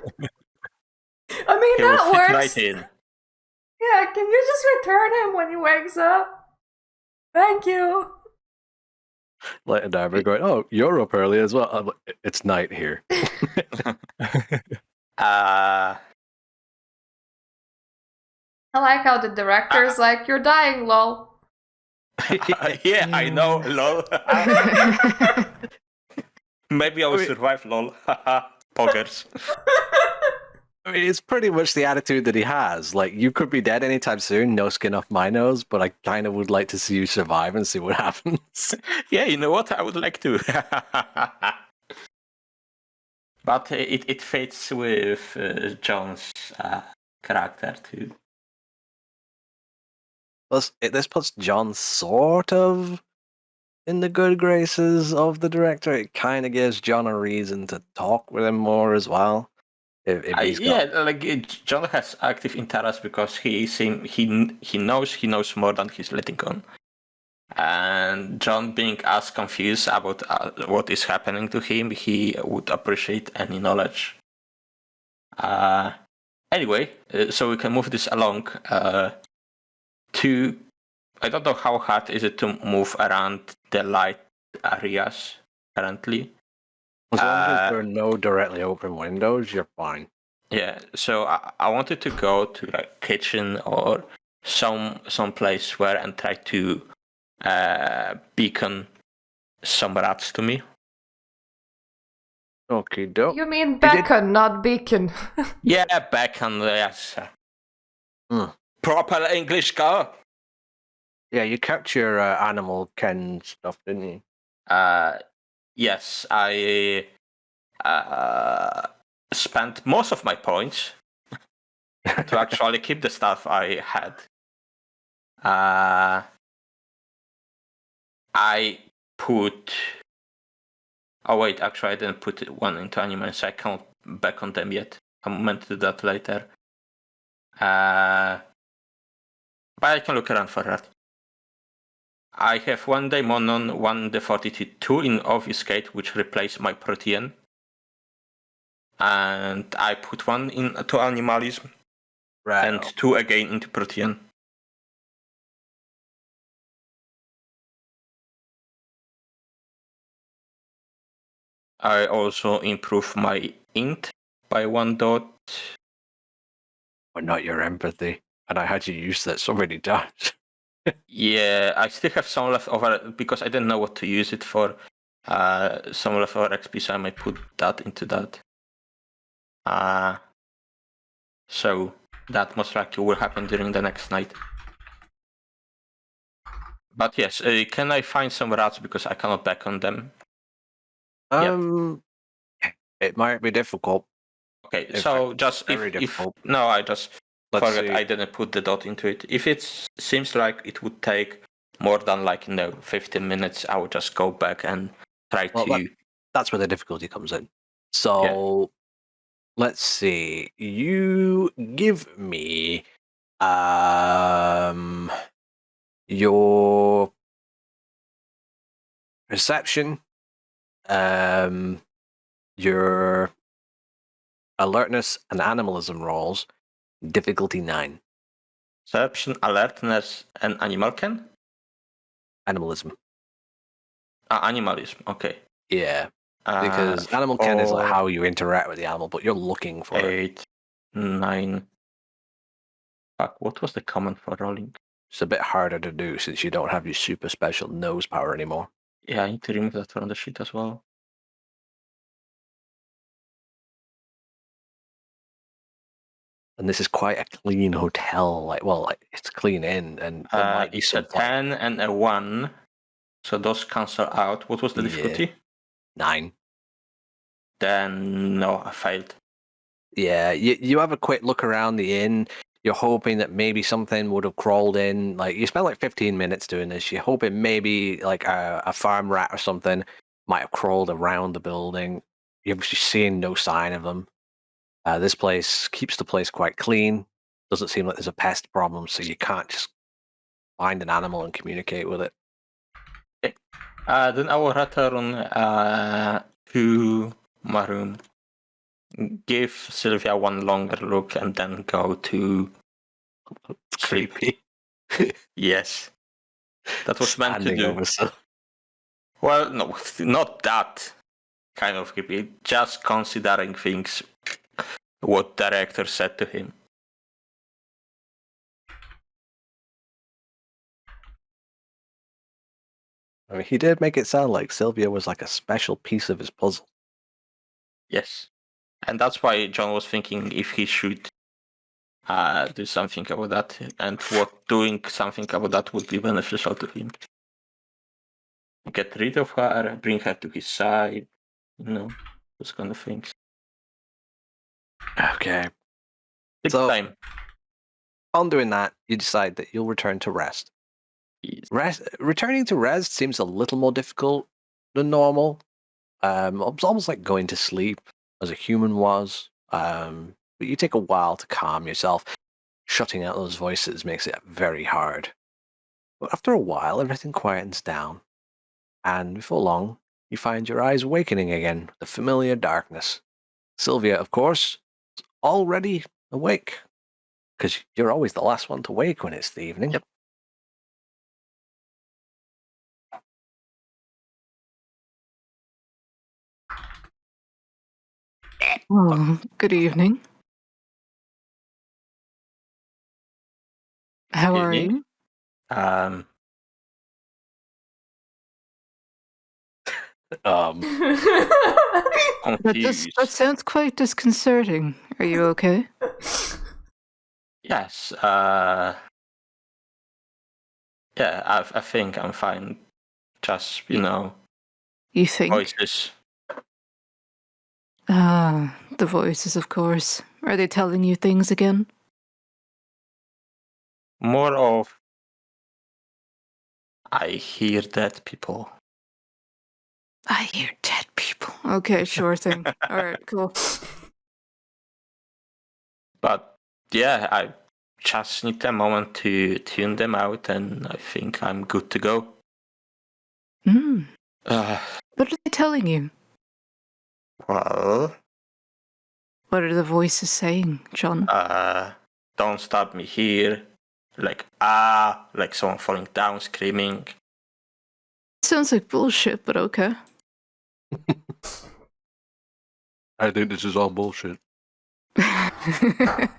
Speaker 3: mean, that works.
Speaker 5: Right in.
Speaker 3: Yeah, can you just return him when he wakes up? Thank you.
Speaker 1: Later down, we're going, oh, you're up early as well. Like, it's night here.
Speaker 3: I like how the director's like, you're dying, lol.
Speaker 5: Yeah, I know, lol. Maybe I will survive, lol. Poggers.
Speaker 1: I mean, it's pretty much the attitude that he has. Like, you could be dead anytime soon, no skin off my nose, but I kind of would like to see you survive and see what happens.
Speaker 5: Yeah, you know what? I would like to. But it fits with John's character too.
Speaker 1: Plus, this puts John sort of in the good graces of the director. It kind of gives John a reason to talk with him more as well. If he's got...
Speaker 5: John has active interest because he knows more than he's letting on. And John being as confused about what is happening to him, he would appreciate any knowledge. Anyway, so we can move this along to... I don't know how hard is it to move around the light areas currently.
Speaker 1: As long as there are no directly open windows, you're fine.
Speaker 5: Yeah, so I wanted to go to like kitchen or some place where and try to beacon some rats to me.
Speaker 1: Okay, dope.
Speaker 3: You mean beacon, not beacon.
Speaker 5: Yeah, beacon, yes.
Speaker 1: Hmm.
Speaker 5: Proper English, go.
Speaker 1: Yeah, you kept your animal Ken stuff, didn't you?
Speaker 5: Yes, I spent most of my points to actually keep the stuff I had. I put... Oh wait, actually I didn't put one into animals, so I can't back on them yet. I'm meant to do that later. But I can look around for that. I have one Daemonon, one D42 in Obfuscate, which replace my Protean. And I put one into Animalism.
Speaker 1: Right.
Speaker 5: And 2 again into Protean. I also improve my int by 1 dot.
Speaker 1: But not your empathy. And I had to use that so many times.
Speaker 5: Yeah, I still have some left over because I didn't know what to use it for. Some leftover XP, so I might put that into that. So that most likely will happen during the next night. But yes, can I find some rats because I cannot back on them?
Speaker 1: It might be difficult.
Speaker 5: Okay, so just if no, I just forgot I didn't put the dot into it. If it seems like it would take more than 15 minutes, I would just go back and try to.
Speaker 1: That's where the difficulty comes in. So let's see. You give me your perception, your alertness and animalism rolls, difficulty 9.
Speaker 5: Perception, alertness, and animal can?
Speaker 1: Animalism.
Speaker 5: Animalism, okay.
Speaker 1: Yeah. Because animal can is like how you interact with the animal, but you're looking for
Speaker 5: 8, 9. Fuck, what was the common for rolling?
Speaker 1: It's a bit harder to do since you don't have your super special nose power anymore.
Speaker 5: Yeah, I need to remove that from the sheet as well.
Speaker 1: And this is quite a clean hotel. It's clean in, and there might be
Speaker 5: it's a 10 and a 1, so those cancel out. What was the difficulty?
Speaker 1: 9.
Speaker 5: Then no, I failed.
Speaker 1: Yeah, you have a quick look around the inn. You're hoping that maybe something would have crawled in. Like, you spent 15 minutes doing this. You're hoping maybe a farm rat or something might have crawled around the building. You're just seeing no sign of them. This place keeps the place quite clean. Doesn't seem like there's a pest problem, so you can't just find an animal and communicate with it.
Speaker 5: Okay. Then I will return to my room. Give Sylvia one longer look and then go to sleep.
Speaker 1: Creepy.
Speaker 5: Yes. That was meant to do. Well, no, not that kind of creepy. Just considering things, what director said to him.
Speaker 1: I mean, he did make it sound like Sylvia was like a special piece of his puzzle.
Speaker 5: Yes. And that's why John was thinking if he should do something about that, and what doing something about that would be beneficial to him. Get rid of her, bring her to his side, those kind of things.
Speaker 1: Okay.
Speaker 5: Take
Speaker 1: So,
Speaker 5: time.
Speaker 1: on doing that, you decide that you'll return to rest.
Speaker 5: Yes.
Speaker 1: Returning to rest seems a little more difficult than normal. It's almost like going to sleep, as a human was. But you take a while to calm yourself. Shutting out those voices makes it very hard. But after a while, everything quietens down. And before long, you find your eyes awakening again, the familiar darkness. Sylvia, of course, is already awake. Because you're always the last one to wake when it's the evening.
Speaker 5: Yep.
Speaker 6: Oh, good evening. How are
Speaker 5: Evening.
Speaker 6: you?
Speaker 5: Confused.
Speaker 6: That sounds quite disconcerting. Are you okay?
Speaker 5: Yes. Yeah, I think I'm fine. Just,
Speaker 6: You think?
Speaker 5: voices.
Speaker 6: The voices, of course. Are they telling you things again?
Speaker 5: More of I hear dead people.
Speaker 6: I hear dead people. Okay, sure thing. All right, cool.
Speaker 5: But yeah, I just need a moment to tune them out, and I think I'm good to go.
Speaker 6: Hmm.
Speaker 5: Uh,
Speaker 6: What are they telling you?
Speaker 5: well,
Speaker 6: What are the voices saying, John?
Speaker 5: don't stop me here. Like someone falling down, screaming.
Speaker 6: Sounds like bullshit, but okay.
Speaker 1: I think this is all bullshit.
Speaker 5: I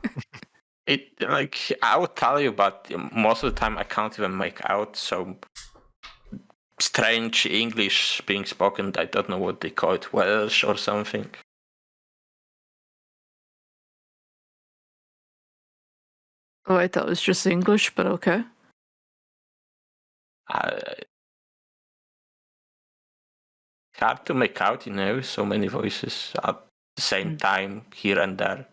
Speaker 5: would tell you, but most of the time I can't even make out some strange English being spoken. I don't know what they call it, Welsh or something.
Speaker 6: Oh, I thought it was just English, but okay.
Speaker 5: Hard to make out, so many voices at the same time here and there.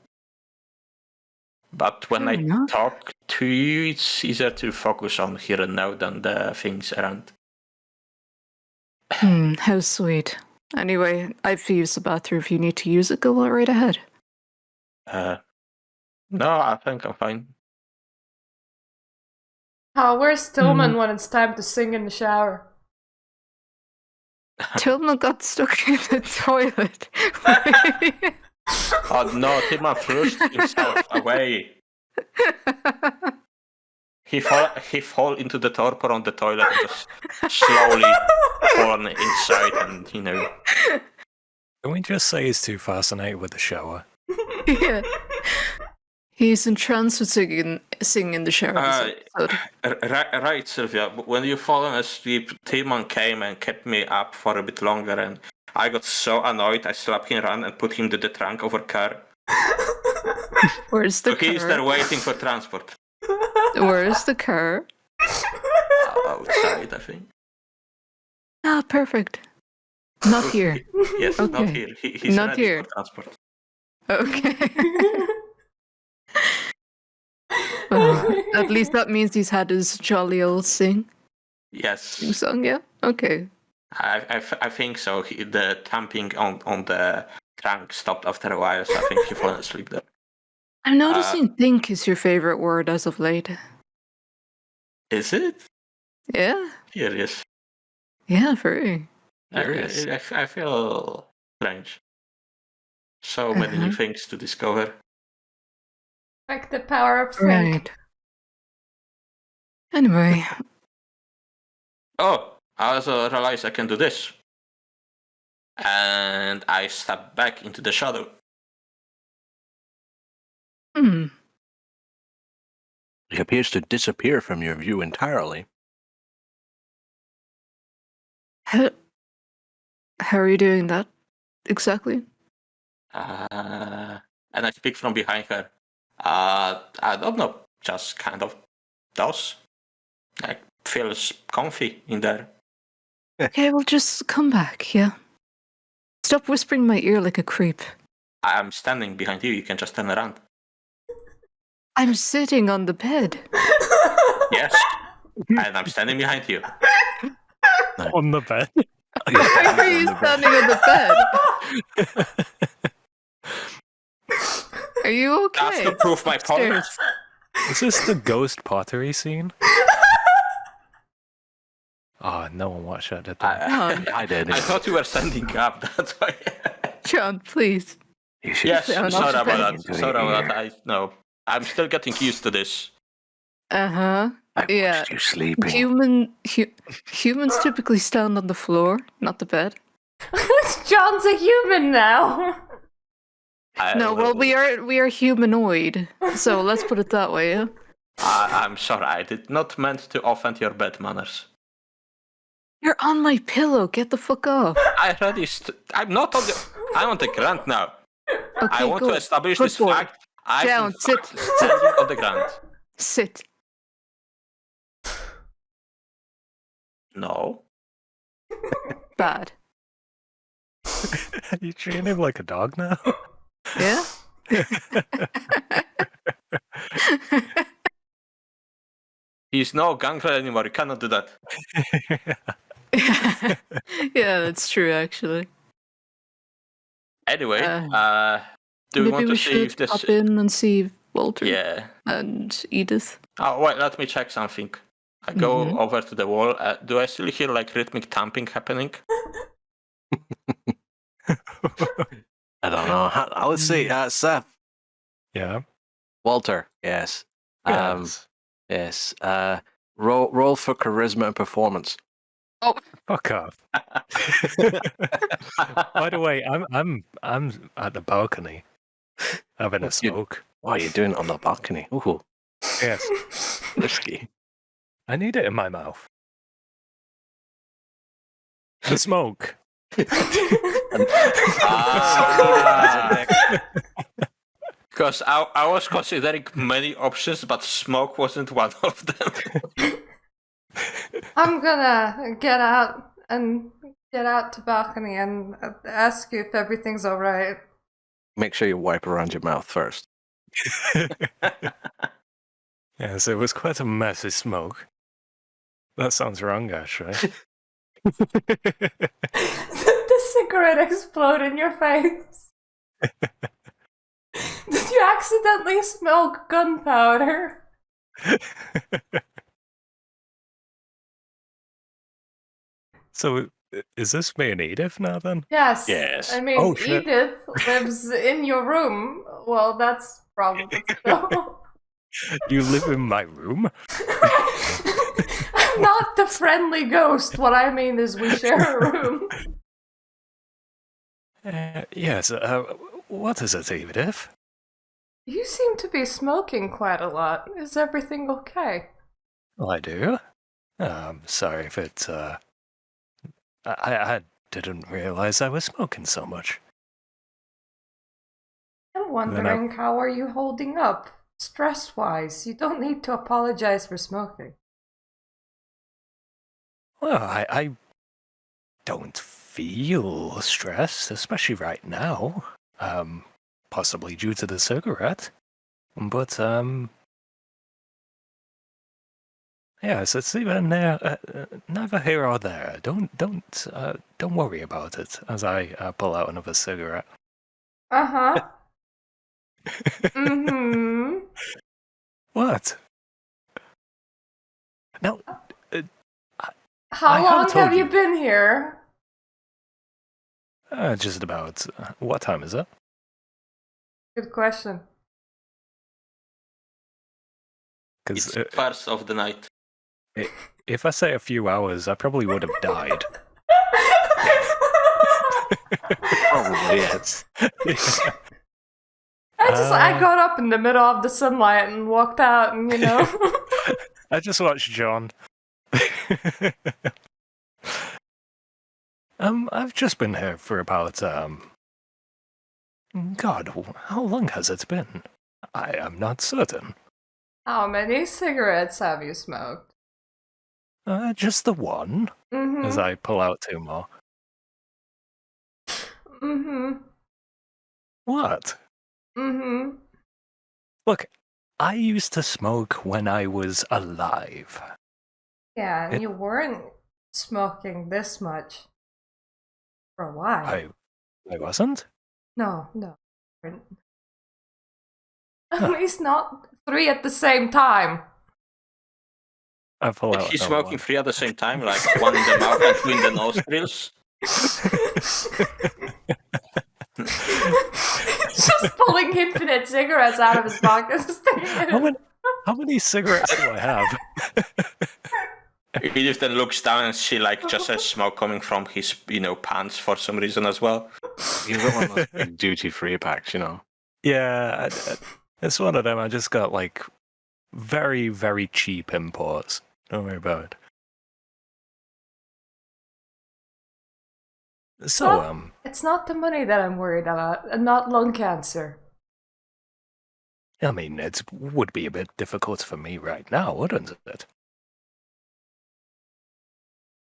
Speaker 5: But when
Speaker 6: Fair
Speaker 5: I
Speaker 6: enough.
Speaker 5: talk to you, it's easier to focus on here and now than the things around.
Speaker 6: How sweet. Anyway, I've used the bathroom. If you need to use it, go right ahead.
Speaker 5: No, I think I'm fine.
Speaker 3: Where's Tillman when it's time to sing in the shower?
Speaker 6: Tillman got stuck in the toilet.
Speaker 5: Oh no, Tillman flushed himself away. He fall into the torpor on the toilet and just slowly fallen inside, and
Speaker 4: Can we just say he's too fascinated with the shower?
Speaker 6: Yeah. He's entranced with singing in the shower.
Speaker 5: Right, Sylvia. When you fallen asleep, Tillman came and kept me up for a bit longer, and I got so annoyed I slapped him around and put him to the trunk of our car.
Speaker 6: Where's the
Speaker 5: So
Speaker 6: car?
Speaker 5: he's there waiting for transport.
Speaker 6: Where's the car?
Speaker 5: Outside, I think.
Speaker 6: Ah, perfect. Not here.
Speaker 5: Yes,
Speaker 6: Okay.
Speaker 5: not here. He's
Speaker 6: Not
Speaker 5: ready
Speaker 6: here.
Speaker 5: for transport.
Speaker 6: Okay. At least that means he's had his jolly old sing
Speaker 5: Yes.
Speaker 6: song, yeah? Okay.
Speaker 5: I think so. The tamping on the trunk stopped after a while, so I think he fell asleep there.
Speaker 6: I'm noticing think is your favorite word as of late.
Speaker 5: Is it?
Speaker 6: Yeah.
Speaker 5: Curious.
Speaker 6: Yeah, very.
Speaker 5: I feel strange. So many new things to discover.
Speaker 3: Like the power of think.
Speaker 6: Right. Anyway.
Speaker 5: Oh, I also realized I can do this. And I step back into the shadow.
Speaker 1: He appears to disappear from your view entirely.
Speaker 6: How are you doing that exactly?
Speaker 5: And I speak from behind her. I don't know, just kind of does. Like, feels comfy in there.
Speaker 6: Okay, well, just come back, yeah? Stop whispering in my ear like a creep.
Speaker 5: I'm standing behind you, you can just turn around.
Speaker 6: I'm sitting on the bed.
Speaker 5: Yes, and I'm standing behind you.
Speaker 4: On the bed.
Speaker 6: Why are you standing on the bed? Are you okay?
Speaker 5: That's to prove my point.
Speaker 6: Upstairs.
Speaker 4: Is this the ghost pottery scene? Oh, no one watched that, did they?
Speaker 1: I did.
Speaker 5: I thought you were standing up, that's why.
Speaker 6: John, please.
Speaker 1: You should
Speaker 5: Yes,
Speaker 6: Yeah,
Speaker 5: I'm
Speaker 6: not
Speaker 5: sorry about
Speaker 1: into
Speaker 5: that. Sorry
Speaker 1: the
Speaker 5: about
Speaker 1: ear.
Speaker 5: that. I'm still getting used to this.
Speaker 6: Uh-huh.
Speaker 1: I
Speaker 6: Yeah.
Speaker 1: watched you sleeping.
Speaker 6: Humans typically stand on the floor, not the bed.
Speaker 3: John's a human now.
Speaker 6: No, well, we are humanoid, so let's put it that way, yeah?
Speaker 5: I'm sorry, I did not meant to offend your bed manners.
Speaker 6: You're on my pillow, get the fuck off.
Speaker 5: I'm not on the... I'm on the ground now.
Speaker 6: Okay,
Speaker 5: I want to establish
Speaker 6: Good
Speaker 5: this
Speaker 6: boy.
Speaker 5: fact. I'm
Speaker 6: Down,
Speaker 5: in fact
Speaker 6: sit.
Speaker 5: standing on the ground.
Speaker 6: Sit.
Speaker 5: No.
Speaker 6: Bad.
Speaker 4: You treating him like a dog now?
Speaker 6: Yeah?
Speaker 5: He's no gangrel anymore, you cannot do that.
Speaker 6: Yeah, that's true, actually.
Speaker 5: Anyway, do we want
Speaker 6: Maybe
Speaker 5: to
Speaker 6: we
Speaker 5: see
Speaker 6: should
Speaker 5: if this...
Speaker 6: pop in and see Walter
Speaker 5: Yeah.
Speaker 6: and Edith.
Speaker 5: Oh, wait, let me check something. I go over to the wall. Do I still hear like rhythmic tamping happening?
Speaker 1: I don't know. Let's see. Seth.
Speaker 4: Yeah.
Speaker 1: Walter. Yes.
Speaker 4: Yes.
Speaker 1: Yes. Roll for charisma and performance.
Speaker 6: Oh,
Speaker 4: Fuck off. By the way, I'm at the balcony having a smoke.
Speaker 1: What are you doing on the balcony? Ooh,
Speaker 4: Yes.
Speaker 1: risky.
Speaker 4: I need it in my mouth. The smoke.
Speaker 5: Because I was considering many options, but smoke wasn't one of them.
Speaker 3: I'm gonna get out to balcony and ask you if everything's alright.
Speaker 1: Make sure you wipe around your mouth first.
Speaker 4: Yes, it was quite a messy smoke. That sounds wrong, actually.
Speaker 3: The cigarette explode in your face. Did you accidentally smell gunpowder?
Speaker 4: So, is this me and Edith now, then?
Speaker 3: Yes.
Speaker 1: Yes.
Speaker 3: I mean,
Speaker 4: Oh, shit.
Speaker 3: Edith lives in your room. Well, that's probably so.
Speaker 4: You live in my room?
Speaker 3: I'm not the friendly ghost. What I mean is we share a room.
Speaker 4: Yes, what is it, Edith?
Speaker 3: You seem to be smoking quite a lot. Is everything okay?
Speaker 4: Well, I do. Sorry if it, I didn't realize I was smoking so much.
Speaker 3: I'm wondering, how are you holding up? Stress-wise, you don't need to apologize for smoking.
Speaker 4: Well, I don't feel stressed, especially right now. Possibly due to the cigarette. But, yes, it's even neither here or there. Don't worry about it. As I pull out another cigarette.
Speaker 3: Uh-huh. Mm-hmm.
Speaker 4: What? No.
Speaker 3: How
Speaker 4: I have
Speaker 3: long
Speaker 4: told
Speaker 3: have you
Speaker 4: you.
Speaker 3: been here?
Speaker 4: Just about. What time is it?
Speaker 3: Good question.
Speaker 4: Because
Speaker 5: It's first of the night.
Speaker 4: if I say a few hours, I probably would have died.
Speaker 1: Probably yes.
Speaker 3: I got up in the middle of the sunlight and walked out, and
Speaker 4: I just watched John. I've just been here for about, God, how long has it been? I am not certain.
Speaker 3: How many cigarettes have you smoked?
Speaker 4: Just the one, as I pull out 2 more. What? Look, I used to smoke when I was alive.
Speaker 3: Yeah, and you weren't smoking this much for a while.
Speaker 4: I wasn't?
Speaker 3: No. At least not 3 at the same time.
Speaker 4: I pull out
Speaker 5: He's
Speaker 4: another
Speaker 5: smoking
Speaker 4: one.
Speaker 5: 3 at the same time, like one in the mouth and 2 in the nostrils.
Speaker 3: Just pulling infinite cigarettes out of his pocket.
Speaker 4: How many cigarettes do I have?
Speaker 5: Edith then looks down and she like just has smoke coming from his, pants for some reason as well.
Speaker 1: He's got one of those big duty-free packs,
Speaker 4: Yeah, it's one of them. I just got like very, very cheap imports. Don't worry about it. So,
Speaker 3: it's not the money that I'm worried about, and not lung cancer.
Speaker 4: I mean, it would be a bit difficult for me right now, wouldn't it?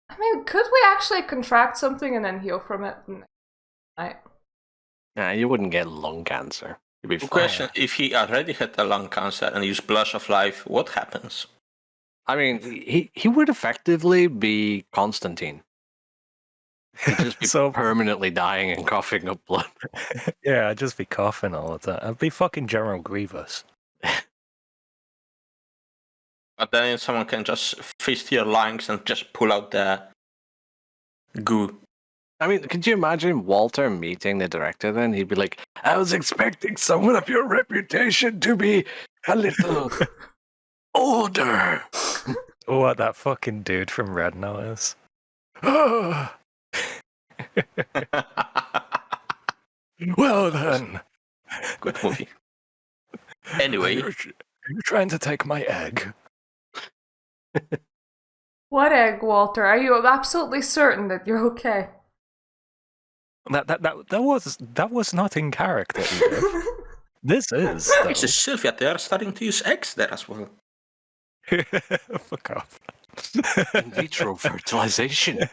Speaker 3: I mean, could we actually contract something and then heal from it?
Speaker 1: Nah, you wouldn't get lung cancer. You'd be fine.
Speaker 5: Question: if he already had a lung cancer and used Blush of Life, what happens?
Speaker 1: I mean, he would effectively be Constantine. He'd just be permanently dying and coughing up blood.
Speaker 4: Yeah, I'd just be coughing all the time. I'd be fucking General Grievous.
Speaker 5: But then someone can just fist your lungs and just pull out the goo.
Speaker 1: I mean, could you imagine Walter meeting the director then? He'd be like, I was expecting someone of your reputation to be a little older.
Speaker 4: What that fucking dude from Red Notice? Well then.
Speaker 5: Good movie. Anyway.
Speaker 4: Are you trying to take my egg?
Speaker 3: What egg, Walter? Are you absolutely certain that you're okay?
Speaker 4: That was not in character, Edith. This is.
Speaker 5: This is Sylvia. They are starting to use eggs there as well.
Speaker 4: Fuck off.
Speaker 1: In vitro fertilization.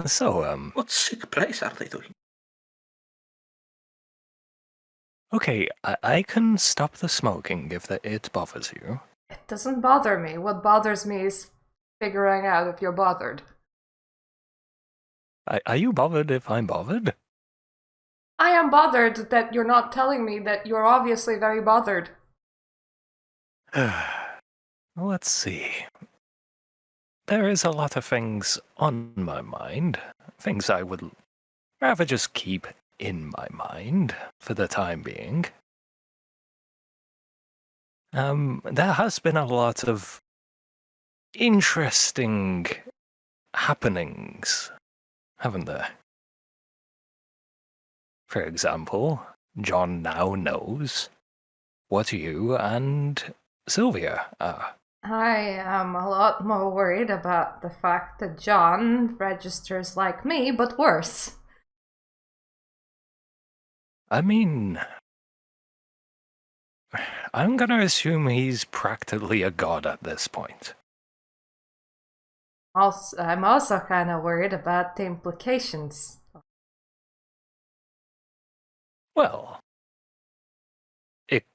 Speaker 4: So,
Speaker 5: what sick place are they doing?
Speaker 4: Okay, I can stop the smoking if it bothers you.
Speaker 3: It doesn't bother me. What bothers me is figuring out if you're bothered.
Speaker 4: Are you bothered if I'm bothered?
Speaker 3: I am bothered that you're not telling me that you're obviously very bothered.
Speaker 4: Let's see. There is a lot of things on my mind. Things I would rather just keep in my mind for the time being. There has been a lot of interesting happenings, haven't there? For example, John now knows what you and Sylvia are.
Speaker 3: I am a lot more worried about the fact that John registers like me, but worse.
Speaker 4: I mean, I'm gonna assume he's practically a god at this point.
Speaker 3: I'm also kind of worried about the implications.
Speaker 4: Well, it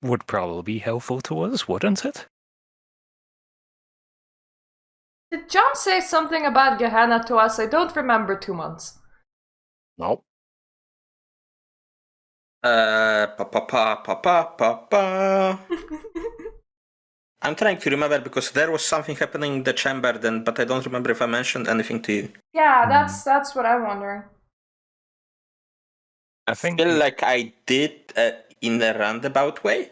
Speaker 4: would probably be helpful to us, wouldn't it?
Speaker 3: Did John say something about Gehenna to us? I don't remember 2 months.
Speaker 1: Nope.
Speaker 5: I'm trying to remember because there was something happening in the chamber then, but I don't remember if I mentioned anything to you.
Speaker 3: Yeah, that's what I'm wondering.
Speaker 4: I think
Speaker 5: feel like I did in a roundabout way.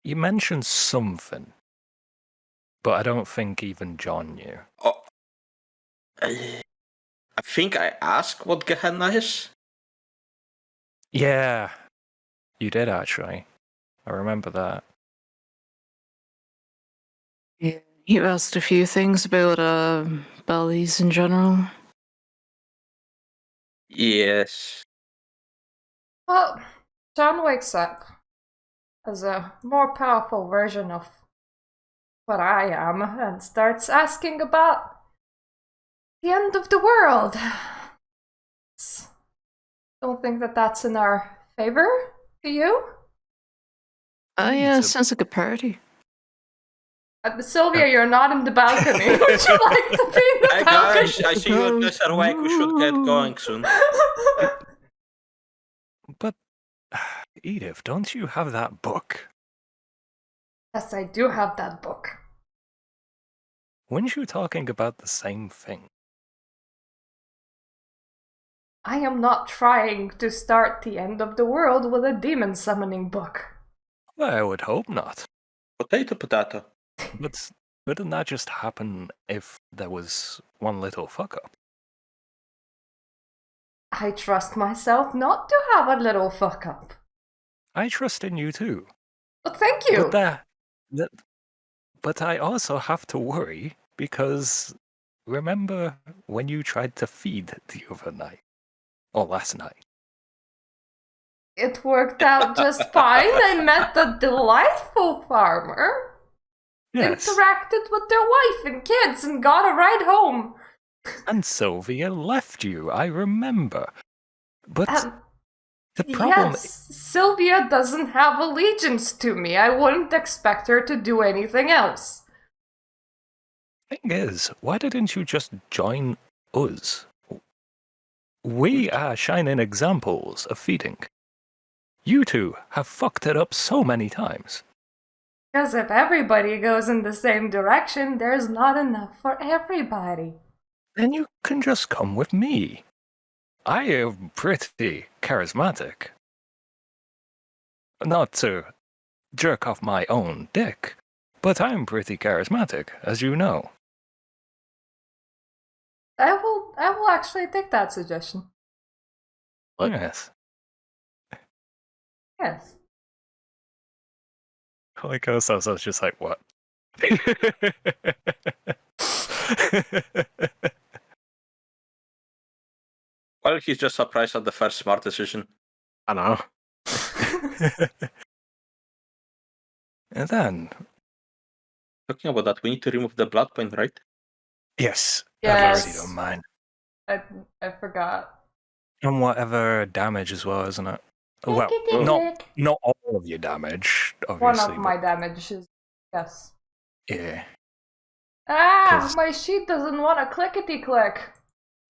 Speaker 4: You mentioned something, but I don't think even John knew.
Speaker 5: Oh, I think I asked what Gehenna is.
Speaker 4: Yeah, you did actually. I remember that.
Speaker 6: You asked a few things about bellies in general.
Speaker 5: Yes.
Speaker 3: Well, John wakes up as a more powerful version of what I am and starts asking about the end of the world. Don't think that that's in our favor, do you?
Speaker 6: Yeah, sounds like a party.
Speaker 3: Sylvia, you're not in the balcony. Would you like to be in the
Speaker 5: Hey
Speaker 3: balcony?
Speaker 5: guys, I see you guys are awake. We should get going soon.
Speaker 4: But, Edith, don't you have that book?
Speaker 3: Yes, I do have that book.
Speaker 4: Weren't you talking about the same thing?
Speaker 3: I am not trying to start the end of the world with a demon summoning book.
Speaker 4: Well, I would hope not.
Speaker 5: Potato, potato.
Speaker 4: But wouldn't that just happen if there was one little fuck up?
Speaker 3: I trust myself not to have a little fuck up.
Speaker 4: I trust in you too.
Speaker 3: But thank you.
Speaker 4: But I also have to worry because remember when you tried to feed the other night? Or last night?
Speaker 3: It worked out just fine. I met a delightful farmer.
Speaker 4: Yes.
Speaker 3: Interacted with their wife and kids and got a ride home.
Speaker 4: And Sylvia left you, I remember. But the problem...
Speaker 3: Yes, Sylvia doesn't have allegiance to me. I wouldn't expect her to do anything else.
Speaker 4: Thing is, why didn't you just join us? We are shining examples of feeding. You two have fucked it up so many times.
Speaker 3: Because if everybody goes in the same direction, there's not enough for everybody.
Speaker 4: Then you can just come with me. I am pretty charismatic. Not to jerk off my own dick, but I'm pretty charismatic, as you know.
Speaker 3: I will actually take that suggestion.
Speaker 1: What?
Speaker 4: Yes.
Speaker 3: Yes.
Speaker 4: Like I was just like, what?
Speaker 5: Well, he's just surprised at the first smart decision.
Speaker 1: I know.
Speaker 4: And then...
Speaker 5: Talking about that, we need to remove the blood point, right?
Speaker 4: Yes.
Speaker 3: Yes.
Speaker 4: If you don't mind.
Speaker 3: I forgot.
Speaker 4: And whatever damage as well, isn't it? Well, not all of your damage, obviously.
Speaker 3: One of my damages, yes.
Speaker 4: Yeah.
Speaker 3: Ah, my sheet doesn't want to clickety-click.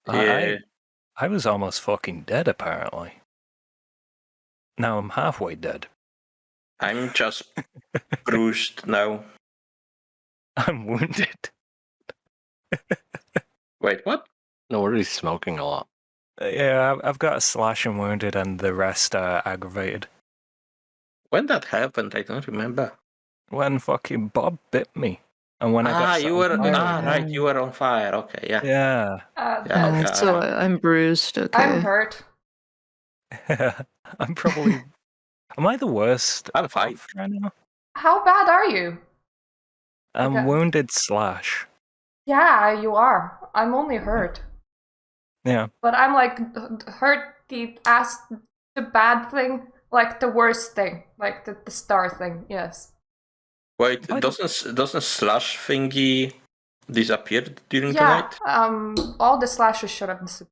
Speaker 5: Yeah.
Speaker 4: I was almost fucking dead, apparently. Now I'm halfway dead.
Speaker 5: I'm just bruised now.
Speaker 4: I'm wounded.
Speaker 5: Wait, what?
Speaker 1: No, we're really smoking a lot.
Speaker 4: Yeah, I've got a slash and wounded, and the rest are aggravated.
Speaker 5: When that happened, I don't remember.
Speaker 4: When fucking Bob bit me. And when I got
Speaker 5: you were
Speaker 4: fire.
Speaker 5: right. You were on fire. Okay, yeah.
Speaker 4: Yeah.
Speaker 5: Yeah, okay.
Speaker 6: So I'm bruised. Okay.
Speaker 3: I'm hurt.
Speaker 4: I'm probably... Am I the worst?
Speaker 5: I'm fine.
Speaker 4: Right now?
Speaker 3: How bad are you?
Speaker 4: I'm
Speaker 3: Okay.
Speaker 4: wounded slash.
Speaker 3: Yeah, you are. I'm only hurt.
Speaker 4: Yeah.
Speaker 3: But I'm like hurt the bad thing, like the worst thing, like the star thing. Yes.
Speaker 5: Wait, doesn't slash thingy disappear during the
Speaker 3: Yeah.
Speaker 5: night?
Speaker 3: All the slashes should have disappeared.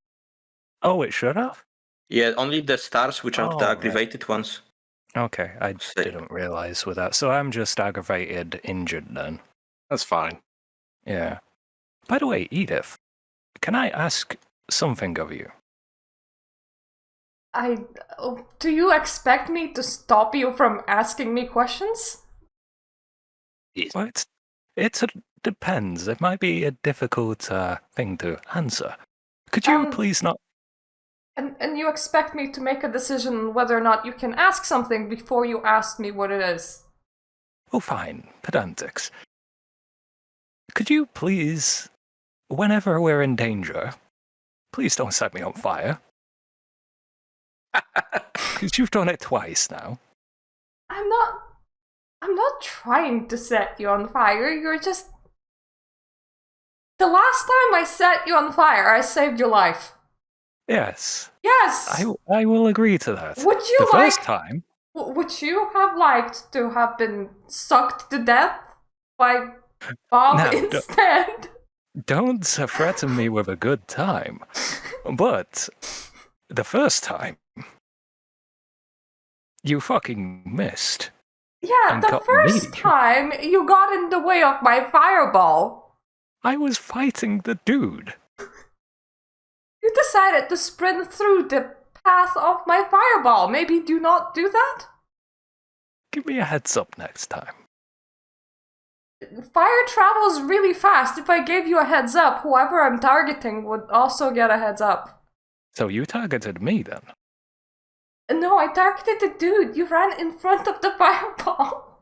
Speaker 4: Oh, it should have?
Speaker 5: Yeah, only the stars, which are the
Speaker 4: right.
Speaker 5: aggravated ones.
Speaker 4: Okay, I didn't realise with that. So I'm just aggravated, injured then.
Speaker 1: That's fine.
Speaker 4: Yeah. By the way, Edith, can I ask something of you?
Speaker 3: Do you expect me to stop you from asking me questions?
Speaker 4: Well, it depends. It might be a difficult thing to answer. Could you please not...
Speaker 3: And you expect me to make a decision whether or not you can ask something before you ask me what it is?
Speaker 4: Oh, fine. Pedantics. Could you please, whenever we're in danger, please don't set me on fire? Because you've done it twice now.
Speaker 3: I'm not trying to set you on fire. You're just The last time I set you on fire, I saved your life.
Speaker 4: Yes.
Speaker 3: Yes!
Speaker 4: I will agree to that.
Speaker 3: Would you
Speaker 4: the first time?
Speaker 3: Would you have liked to have been sucked to death by Bob
Speaker 4: Now,
Speaker 3: instead?
Speaker 4: Don't threaten me with a good time. But the first time, you fucking missed.
Speaker 3: Yeah,
Speaker 4: and
Speaker 3: the
Speaker 4: got
Speaker 3: first
Speaker 4: me.
Speaker 3: time you got in the way of my fireball.
Speaker 4: I was fighting the dude.
Speaker 3: You decided to sprint through the path of my fireball. Maybe do not do that?
Speaker 4: Give me a heads up next time.
Speaker 3: Fire travels really fast. If I gave you a heads up, whoever I'm targeting would also get a heads up.
Speaker 4: So you targeted me then?
Speaker 3: No, I targeted the dude. You ran in front of the fireball.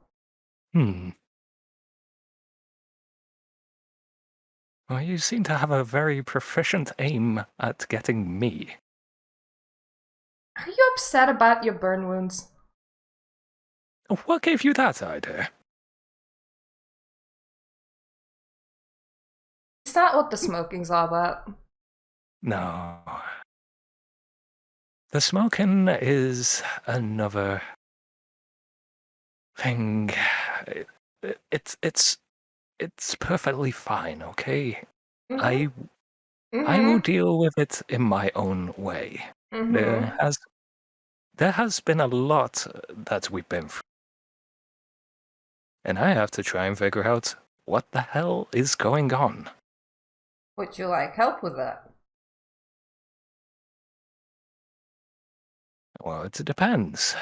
Speaker 4: Well, you seem to have a very proficient aim at getting me.
Speaker 3: Are you upset about your burn wounds?
Speaker 4: What gave you that idea?
Speaker 3: Is that what the smoking's all about?
Speaker 4: No. The smoking is another thing. It's perfectly fine, okay?
Speaker 3: Mm-hmm.
Speaker 4: I will deal with it in my own way.
Speaker 3: Mm-hmm.
Speaker 4: There has been a lot that we've been through. And I have to try and figure out what the hell is going on.
Speaker 3: Would you like help with that?
Speaker 4: Well, it depends.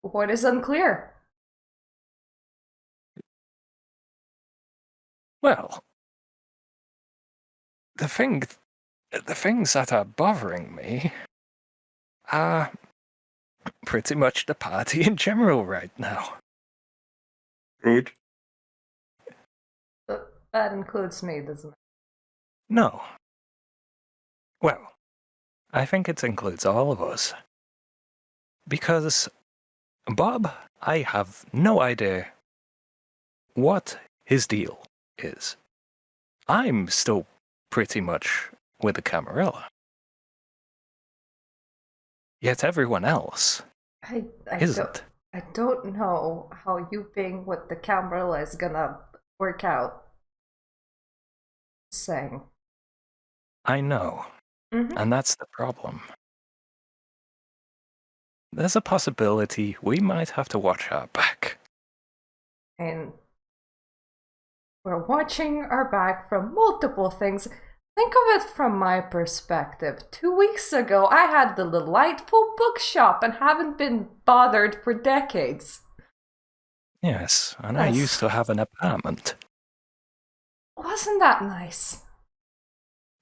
Speaker 3: What is unclear?
Speaker 4: Well, the things that are bothering me are pretty much the party in general right now.
Speaker 2: Good.
Speaker 3: That includes me, doesn't it?
Speaker 4: No. Well, I think it includes all of us. Because Bob, I have no idea what his deal is. I'm still pretty much with the Camarilla. Yet everyone else isn't.
Speaker 3: I don't know how you being with the Camarilla is gonna work out. Saying.
Speaker 4: I know.
Speaker 3: Mm-hmm.
Speaker 4: And that's the problem. There's a possibility we might have to watch our back.
Speaker 3: And we're watching our back from multiple things. Think of it from my perspective. 2 weeks ago, I had the delightful bookshop and haven't been bothered for decades.
Speaker 4: Yes, and I used to have an apartment.
Speaker 3: Wasn't that nice?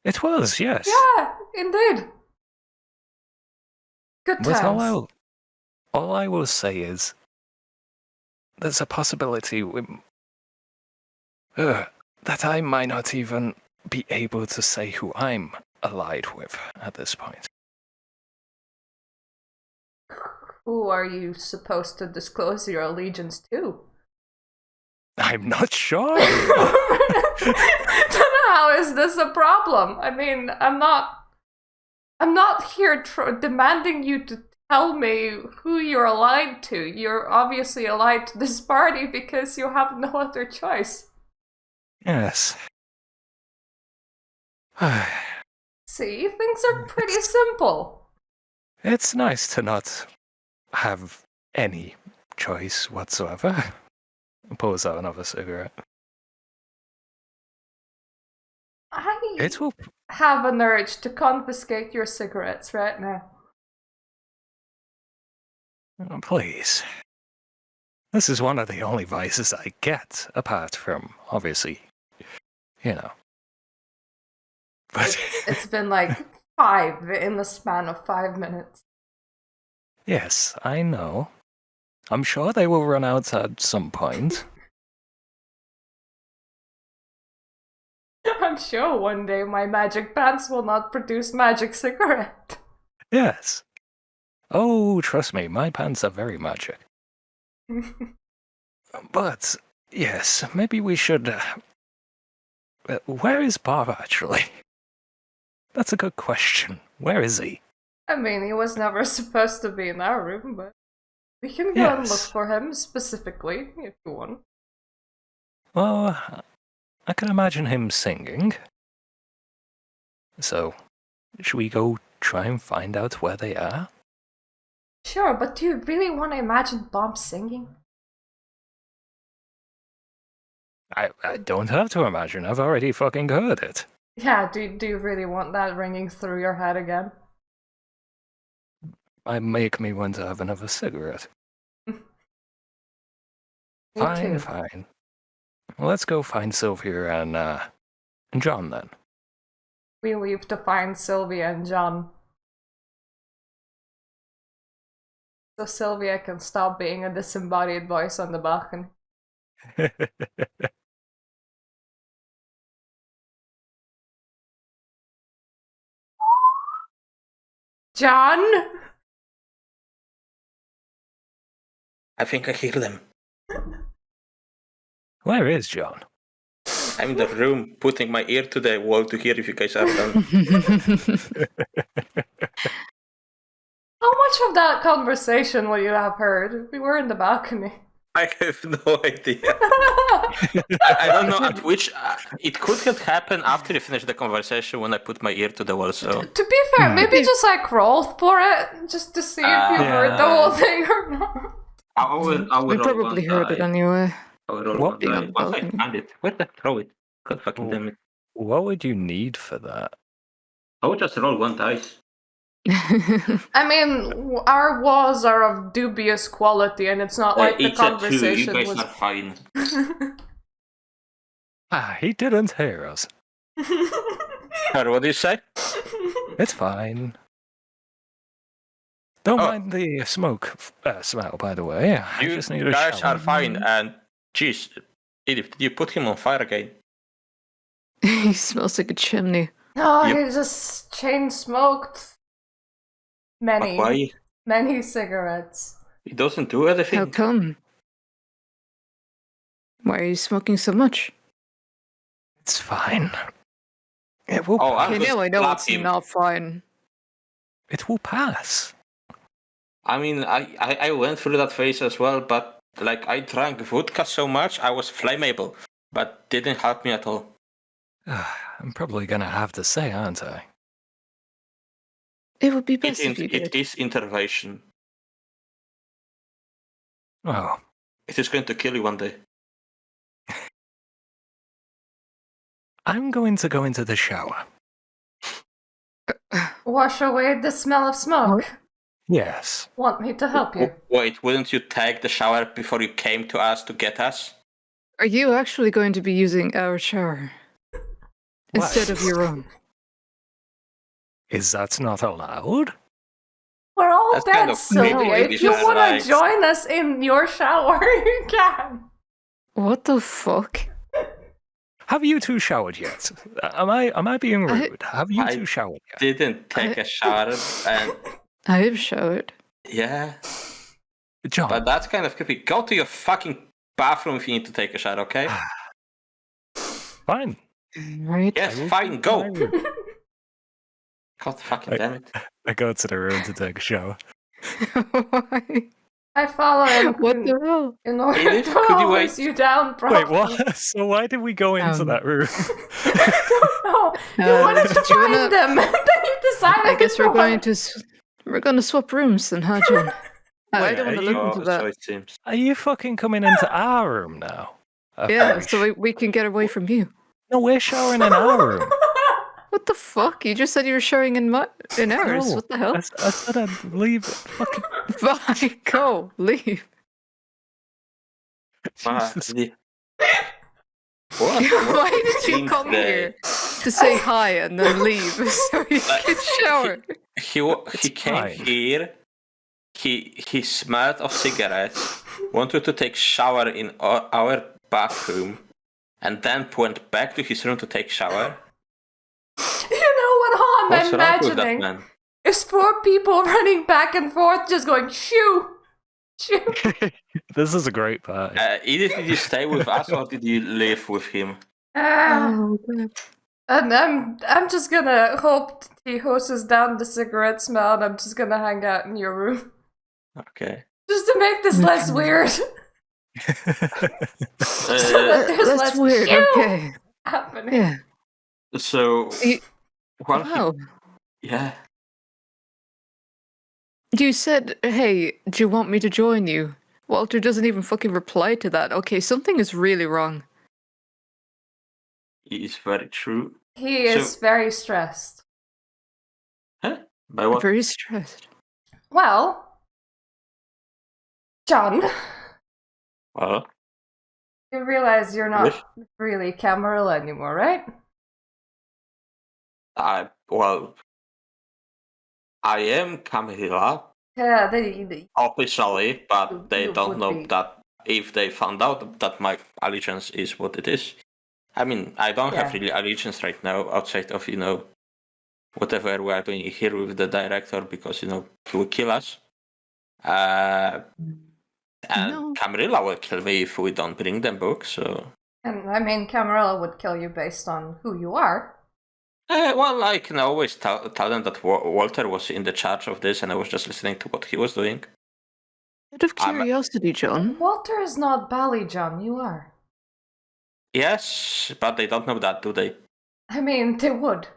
Speaker 4: It was, yes.
Speaker 3: Yeah, indeed. Good
Speaker 4: But
Speaker 3: times.
Speaker 4: all I will say is, there's a possibility that I might not even be able to say who I'm allied with at this point.
Speaker 3: Who are you supposed to disclose your allegiance to?
Speaker 4: I'm not sure.
Speaker 3: How is this a problem? I mean, I'm not here demanding you to tell me who you're allied to. You're obviously allied to this party because you have no other choice.
Speaker 4: Yes.
Speaker 3: See, things are pretty simple.
Speaker 4: It's nice to not have any choice whatsoever. Pulls out another cigarette.
Speaker 3: I have an urge to confiscate your cigarettes right now.
Speaker 4: Oh, please. This is one of the only vices I get, apart from, obviously, you know. But
Speaker 3: It's been like 5 in the span of 5 minutes.
Speaker 4: yes, I know. I'm sure they will run out at some point.
Speaker 3: I'm sure one day my magic pants will not produce magic cigarette.
Speaker 4: Yes. Oh, trust me, my pants are very magic. But Yes, maybe we should... where is Bob, actually? That's a good question. Where is he?
Speaker 3: I mean, he was never supposed to be in our room, but we can go and look
Speaker 4: Yes.
Speaker 3: for him specifically if you want.
Speaker 4: Well, I can imagine him singing. So, should we go try and find out where they are?
Speaker 3: Sure, but do you really want to imagine Bob singing?
Speaker 4: I don't have to imagine. I've already fucking heard it.
Speaker 3: Yeah, do you really want that ringing through your head again?
Speaker 4: Might make me want to have another cigarette.
Speaker 3: Me
Speaker 4: Fine,
Speaker 3: too.
Speaker 4: fine. Well, let's go find Sylvia and John then.
Speaker 3: We leave to find Sylvia and John. So Sylvia can stop being a disembodied voice on the balcony. John?
Speaker 5: I think I hear them.
Speaker 4: Where is John?
Speaker 5: I'm in the room, putting my ear to the wall to hear if you guys are done.
Speaker 3: How much of that conversation would you have heard? We were in the balcony.
Speaker 5: I have no idea. I don't know at which... it could have happened after you finished the conversation when I put my ear to the wall, so...
Speaker 3: To be fair, maybe just like roll for it, just to see if you heard the whole thing or not.
Speaker 5: I will
Speaker 6: We probably heard it anyway.
Speaker 5: I will roll
Speaker 4: What?
Speaker 5: one die. Once I find it. Where the throw it? God fucking damn it.
Speaker 4: What would you need for that?
Speaker 5: I would just roll one dice.
Speaker 3: I mean, our walls are of dubious quality, and it's not like the
Speaker 5: It's a 2, you
Speaker 3: conversation
Speaker 5: guys
Speaker 3: was.
Speaker 5: are fine.
Speaker 4: He didn't hear us.
Speaker 5: Sorry, what do you say?
Speaker 4: It's fine. Don't mind the smoke smell, by the way. I
Speaker 5: You
Speaker 4: just need a
Speaker 5: guys
Speaker 4: shower.
Speaker 5: are fine, and... Jeez, Edith, did you put him on fire again?
Speaker 6: He smells like a chimney.
Speaker 3: No,
Speaker 5: Yep.
Speaker 3: he just chain smoked
Speaker 5: But why?
Speaker 3: many cigarettes.
Speaker 5: He doesn't do anything.
Speaker 6: How come? Why are you smoking so much?
Speaker 4: It's fine. It will.
Speaker 5: Oh,
Speaker 6: Okay, now I know it's not fine.
Speaker 4: It will pass.
Speaker 5: I mean, I went through that phase as well, but like I drank vodka so much I was flammable, but didn't help me at all.
Speaker 4: I'm probably gonna have to say, aren't I?
Speaker 6: It would be best if you
Speaker 5: It
Speaker 6: did.
Speaker 5: is intervention.
Speaker 4: Oh,
Speaker 5: It is going to kill you one day.
Speaker 4: I'm going to go into the shower.
Speaker 3: Wash away the smell of smoke.
Speaker 4: Yes.
Speaker 3: Want me to help you?
Speaker 5: Wait, wouldn't you take the shower before you came to us to get us?
Speaker 6: Are you actually going to be using our shower instead of your own?
Speaker 4: Is that not allowed?
Speaker 3: We're all
Speaker 5: That's
Speaker 3: dead,
Speaker 5: kind of
Speaker 3: Sylvia.
Speaker 5: creepy,
Speaker 3: If you
Speaker 5: because,
Speaker 3: want
Speaker 5: like-
Speaker 3: to join us in your shower, you can.
Speaker 6: What the fuck?
Speaker 4: Have you two showered yet? Am I being rude? Have you
Speaker 5: I
Speaker 4: two showered yet?
Speaker 5: Didn't take a shower, and
Speaker 6: I've showered.
Speaker 5: yeah,
Speaker 4: John,
Speaker 5: but that's kind of creepy. Go to your fucking bathroom if you need to take a shower, okay?
Speaker 4: fine.
Speaker 6: Right?
Speaker 5: Yes,
Speaker 4: I will
Speaker 5: fine,
Speaker 4: keep
Speaker 5: go.
Speaker 4: my room.
Speaker 5: God fucking damn it.
Speaker 4: I go to the room to take a shower.
Speaker 6: Why?
Speaker 3: I follow him
Speaker 6: What the hell?
Speaker 3: in order
Speaker 5: Edith,
Speaker 3: to
Speaker 5: could you
Speaker 3: hose
Speaker 5: wait?
Speaker 3: you down, bro.
Speaker 4: Wait, what? So why did we go into that room?
Speaker 3: No, you wanted to
Speaker 6: do you
Speaker 3: find
Speaker 6: wanna-
Speaker 3: them, and then you decided.
Speaker 6: I guess we're
Speaker 3: to
Speaker 6: going to we're going to swap rooms then, huh, John? I
Speaker 4: Wait,
Speaker 6: don't want to
Speaker 4: are
Speaker 6: look
Speaker 4: you-
Speaker 6: into
Speaker 5: So
Speaker 6: that.
Speaker 5: it seems.
Speaker 4: Are you fucking coming into our room now?
Speaker 6: Yeah, so we can get away from you.
Speaker 4: No, we're showering in our room.
Speaker 6: What the fuck? You just said you were showering in ours.
Speaker 4: No,
Speaker 6: What the hell?
Speaker 4: I said I'd leave it. Fucking
Speaker 6: Fine, go, leave.
Speaker 4: Jesus.
Speaker 5: What?
Speaker 6: Why did you
Speaker 5: Seems
Speaker 6: come
Speaker 5: that
Speaker 6: here to say hi and then leave so you can shower?
Speaker 5: He came
Speaker 4: fine.
Speaker 5: here. He smelled of cigarettes. Wanted to take shower in our bathroom, and then went back to his room to take shower.
Speaker 3: You know what I'm
Speaker 5: What's wrong with that
Speaker 3: imagining
Speaker 5: man?
Speaker 3: is 4 people running back and forth, just going shoo,
Speaker 4: This is a great party.
Speaker 5: Edith, did you stay with us or did you live with him?
Speaker 6: God.
Speaker 3: I'm just gonna hope he hoses down the cigarette smell, and I'm just gonna hang out in your room.
Speaker 5: Okay.
Speaker 3: Just to make this less weird. So that there's
Speaker 6: That's
Speaker 3: less
Speaker 6: weird.
Speaker 3: chew
Speaker 6: Okay.
Speaker 3: happening.
Speaker 6: Yeah.
Speaker 5: So, well,
Speaker 6: Wow.
Speaker 5: yeah.
Speaker 6: You said, hey, do you want me to join you? Walter doesn't even fucking reply to that. Okay, something is really wrong.
Speaker 5: It is very true.
Speaker 3: He is very stressed.
Speaker 5: Huh? By what?
Speaker 6: Very stressed.
Speaker 3: Well, John,
Speaker 5: Well,
Speaker 3: you realize you're
Speaker 5: Yes.
Speaker 3: not really Camarilla anymore, right?
Speaker 5: I am Camilla
Speaker 3: Yeah,
Speaker 5: officially, but they
Speaker 3: you
Speaker 5: don't
Speaker 3: would
Speaker 5: know
Speaker 3: be.
Speaker 5: that if they found out that my allegiance is what it is. I mean, I don't have
Speaker 3: Yeah.
Speaker 5: really allegiance right now outside of, whatever we are doing here with the director because, he will kill us. And
Speaker 6: No.
Speaker 5: Camarilla will kill me if we don't bring them books, so...
Speaker 3: And I mean, Camarilla would kill you based on who you are.
Speaker 5: Well, I can always tell them that Walter was in the charge of this and I was just listening to what he was doing.
Speaker 6: Out of curiosity, John.
Speaker 3: Walter is not Bally John, you are.
Speaker 5: Yes, but they don't know that, do they?
Speaker 3: I mean, they would.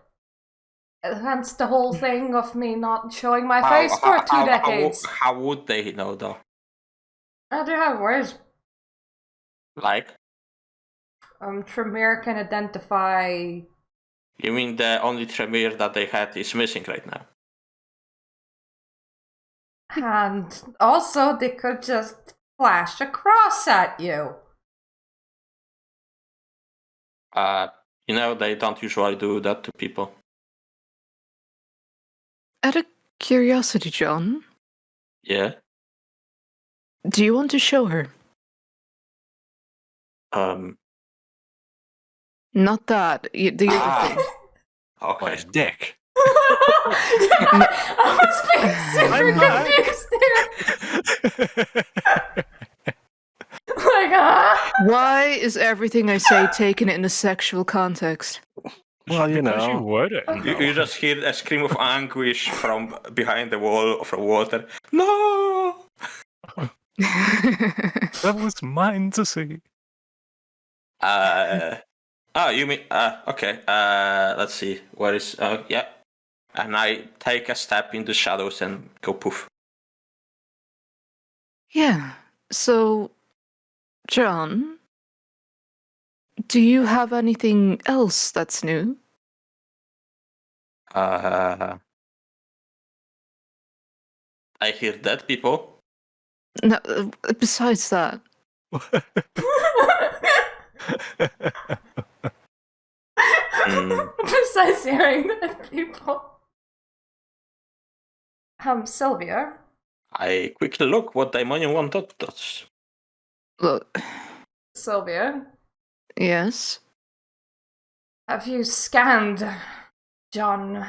Speaker 3: Hence the whole thing of me not showing my
Speaker 5: How-
Speaker 3: face for
Speaker 5: how-
Speaker 3: 2
Speaker 5: how-
Speaker 3: decades.
Speaker 5: How would they know, though?
Speaker 3: I do have words.
Speaker 5: Like?
Speaker 3: Tremere can identify.
Speaker 5: You mean the only Tremere that they had is missing right now?
Speaker 3: And also, they could just flash a cross at you.
Speaker 5: They don't usually do that to people.
Speaker 6: Out of curiosity, John,
Speaker 5: Yeah.
Speaker 6: do you want to show her? Not that. The other thing.
Speaker 5: Okay.
Speaker 1: What, his dick?
Speaker 3: I was being super confused here. Like,
Speaker 6: Why is everything I say taken in a sexual context?
Speaker 1: Well,
Speaker 4: Because you wouldn't.
Speaker 5: You just hear a scream of anguish from behind the wall from Walter. No!
Speaker 4: That was mine to see.
Speaker 5: You mean, okay, let's see, where is, yeah. And I take a step in the shadows and go poof.
Speaker 6: Yeah. So, John, do you have anything else that's new?
Speaker 5: I hear dead people.
Speaker 6: No, besides that.
Speaker 3: Besides hearing that people. Sylvia.
Speaker 5: I quickly look what Daimonian one does.
Speaker 6: Look.
Speaker 3: Sylvia.
Speaker 6: Yes?
Speaker 3: Have you scanned John?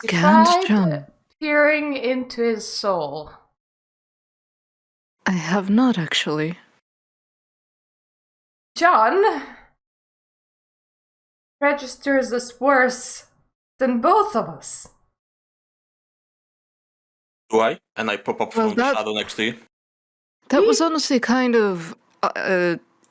Speaker 6: Scanned John?
Speaker 3: Peering into his soul.
Speaker 6: I have not, actually.
Speaker 3: John registers as worse than both of us.
Speaker 5: Do I? And I pop up
Speaker 6: Well,
Speaker 5: from the shadow next to you.
Speaker 6: That was honestly kind of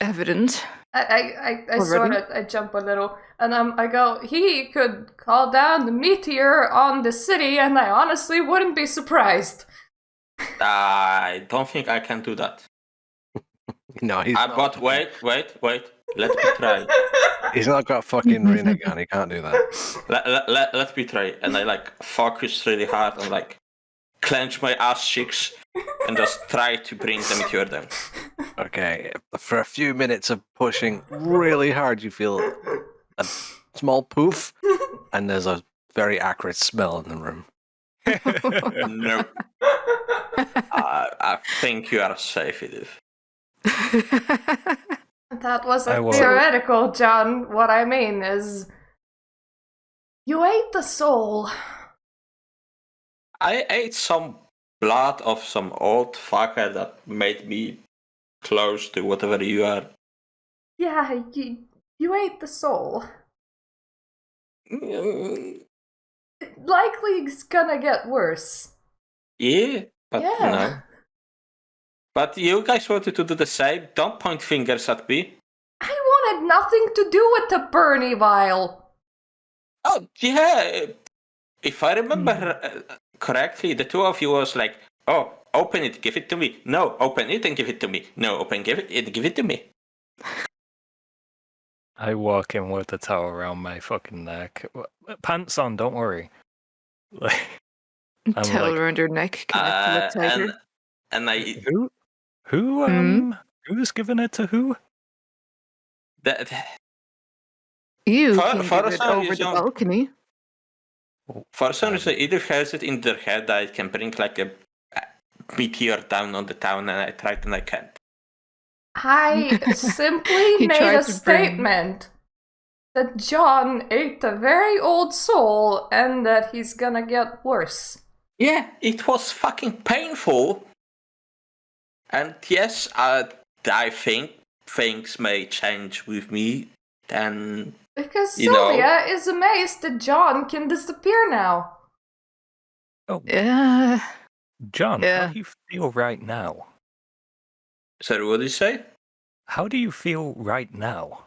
Speaker 6: evident.
Speaker 3: I jump a little, and I go, he could call down the meteor on the city, and I honestly wouldn't be surprised.
Speaker 5: I don't think I can do that.
Speaker 1: No, he's not.
Speaker 5: But wait. Let me try.
Speaker 1: He's not got fucking Rinnegan. He can't do that.
Speaker 5: Let me try. And I focus really hard and clench my ass cheeks and just try to bring the meteor down.
Speaker 1: Okay, for a few minutes of pushing really hard, you feel a small poof, and there's a very acrid smell in the room.
Speaker 5: No. I think you are safe, Edith.
Speaker 3: That wasn't theoretical, John. What I mean is, you ate the soul
Speaker 5: I ate some blood of some old fucker that made me close to whatever you are.
Speaker 3: Yeah, you ate the soul. Likely it's gonna get worse.
Speaker 5: Yeah, but
Speaker 3: Yeah.
Speaker 5: you know. But you guys wanted to do the same. Don't point fingers at me.
Speaker 3: I wanted nothing to do with the Bernie vial.
Speaker 5: Oh, yeah. If I remember correctly, the two of you was like, oh, open it, give it to me. No, open it and give it to me. No, open give it to me.
Speaker 4: I walk in with the towel around my fucking neck. Pants on, don't worry. I'm
Speaker 6: Towel
Speaker 4: like,
Speaker 6: around your neck, connect to the tiger.
Speaker 5: and I
Speaker 4: who's giving it to who?
Speaker 6: You
Speaker 5: For-
Speaker 6: can
Speaker 5: for
Speaker 6: give it
Speaker 5: some
Speaker 6: over the
Speaker 5: reason-
Speaker 6: balcony.
Speaker 5: For some reason, either has it in their head that it can bring like a meteor down on the town, and I tried and I can't.
Speaker 3: I simply
Speaker 6: He
Speaker 3: made
Speaker 6: tried
Speaker 3: a
Speaker 6: to bring-
Speaker 3: statement that John ate a very old soul and that he's gonna get worse.
Speaker 5: Yeah, it was fucking painful. And yes, I think things may change with me. And
Speaker 3: Because
Speaker 5: You know.
Speaker 3: Sylvia is amazed that John can disappear now.
Speaker 4: Oh,
Speaker 6: Yeah.
Speaker 4: John,
Speaker 6: Yeah.
Speaker 4: how do you feel right now?
Speaker 5: sorry, what did you say?
Speaker 4: How do you feel right now?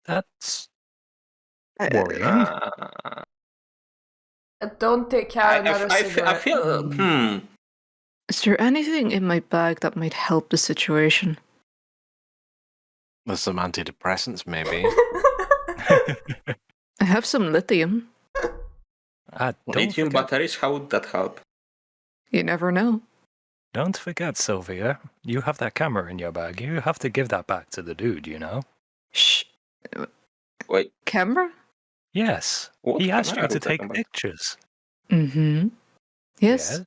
Speaker 4: That's worrying.
Speaker 3: Don't take out another
Speaker 5: I
Speaker 3: cigarette.
Speaker 5: feel.
Speaker 6: Is there anything in my bag that might help the situation?
Speaker 1: There's some antidepressants, maybe.
Speaker 6: I have some lithium.
Speaker 4: Don't
Speaker 5: Lithium
Speaker 4: forget,
Speaker 5: batteries, how would that help?
Speaker 6: You never know.
Speaker 4: don't forget, Sylvia. You have that camera in your bag. You have to give that back to the dude, you know?
Speaker 6: Shh.
Speaker 5: Wait,
Speaker 6: Camera?
Speaker 4: Yes.
Speaker 5: what
Speaker 4: He asked
Speaker 5: camera
Speaker 4: you
Speaker 5: are we
Speaker 4: to take
Speaker 5: talking about?
Speaker 4: pictures.
Speaker 6: Mm-hmm. Yes.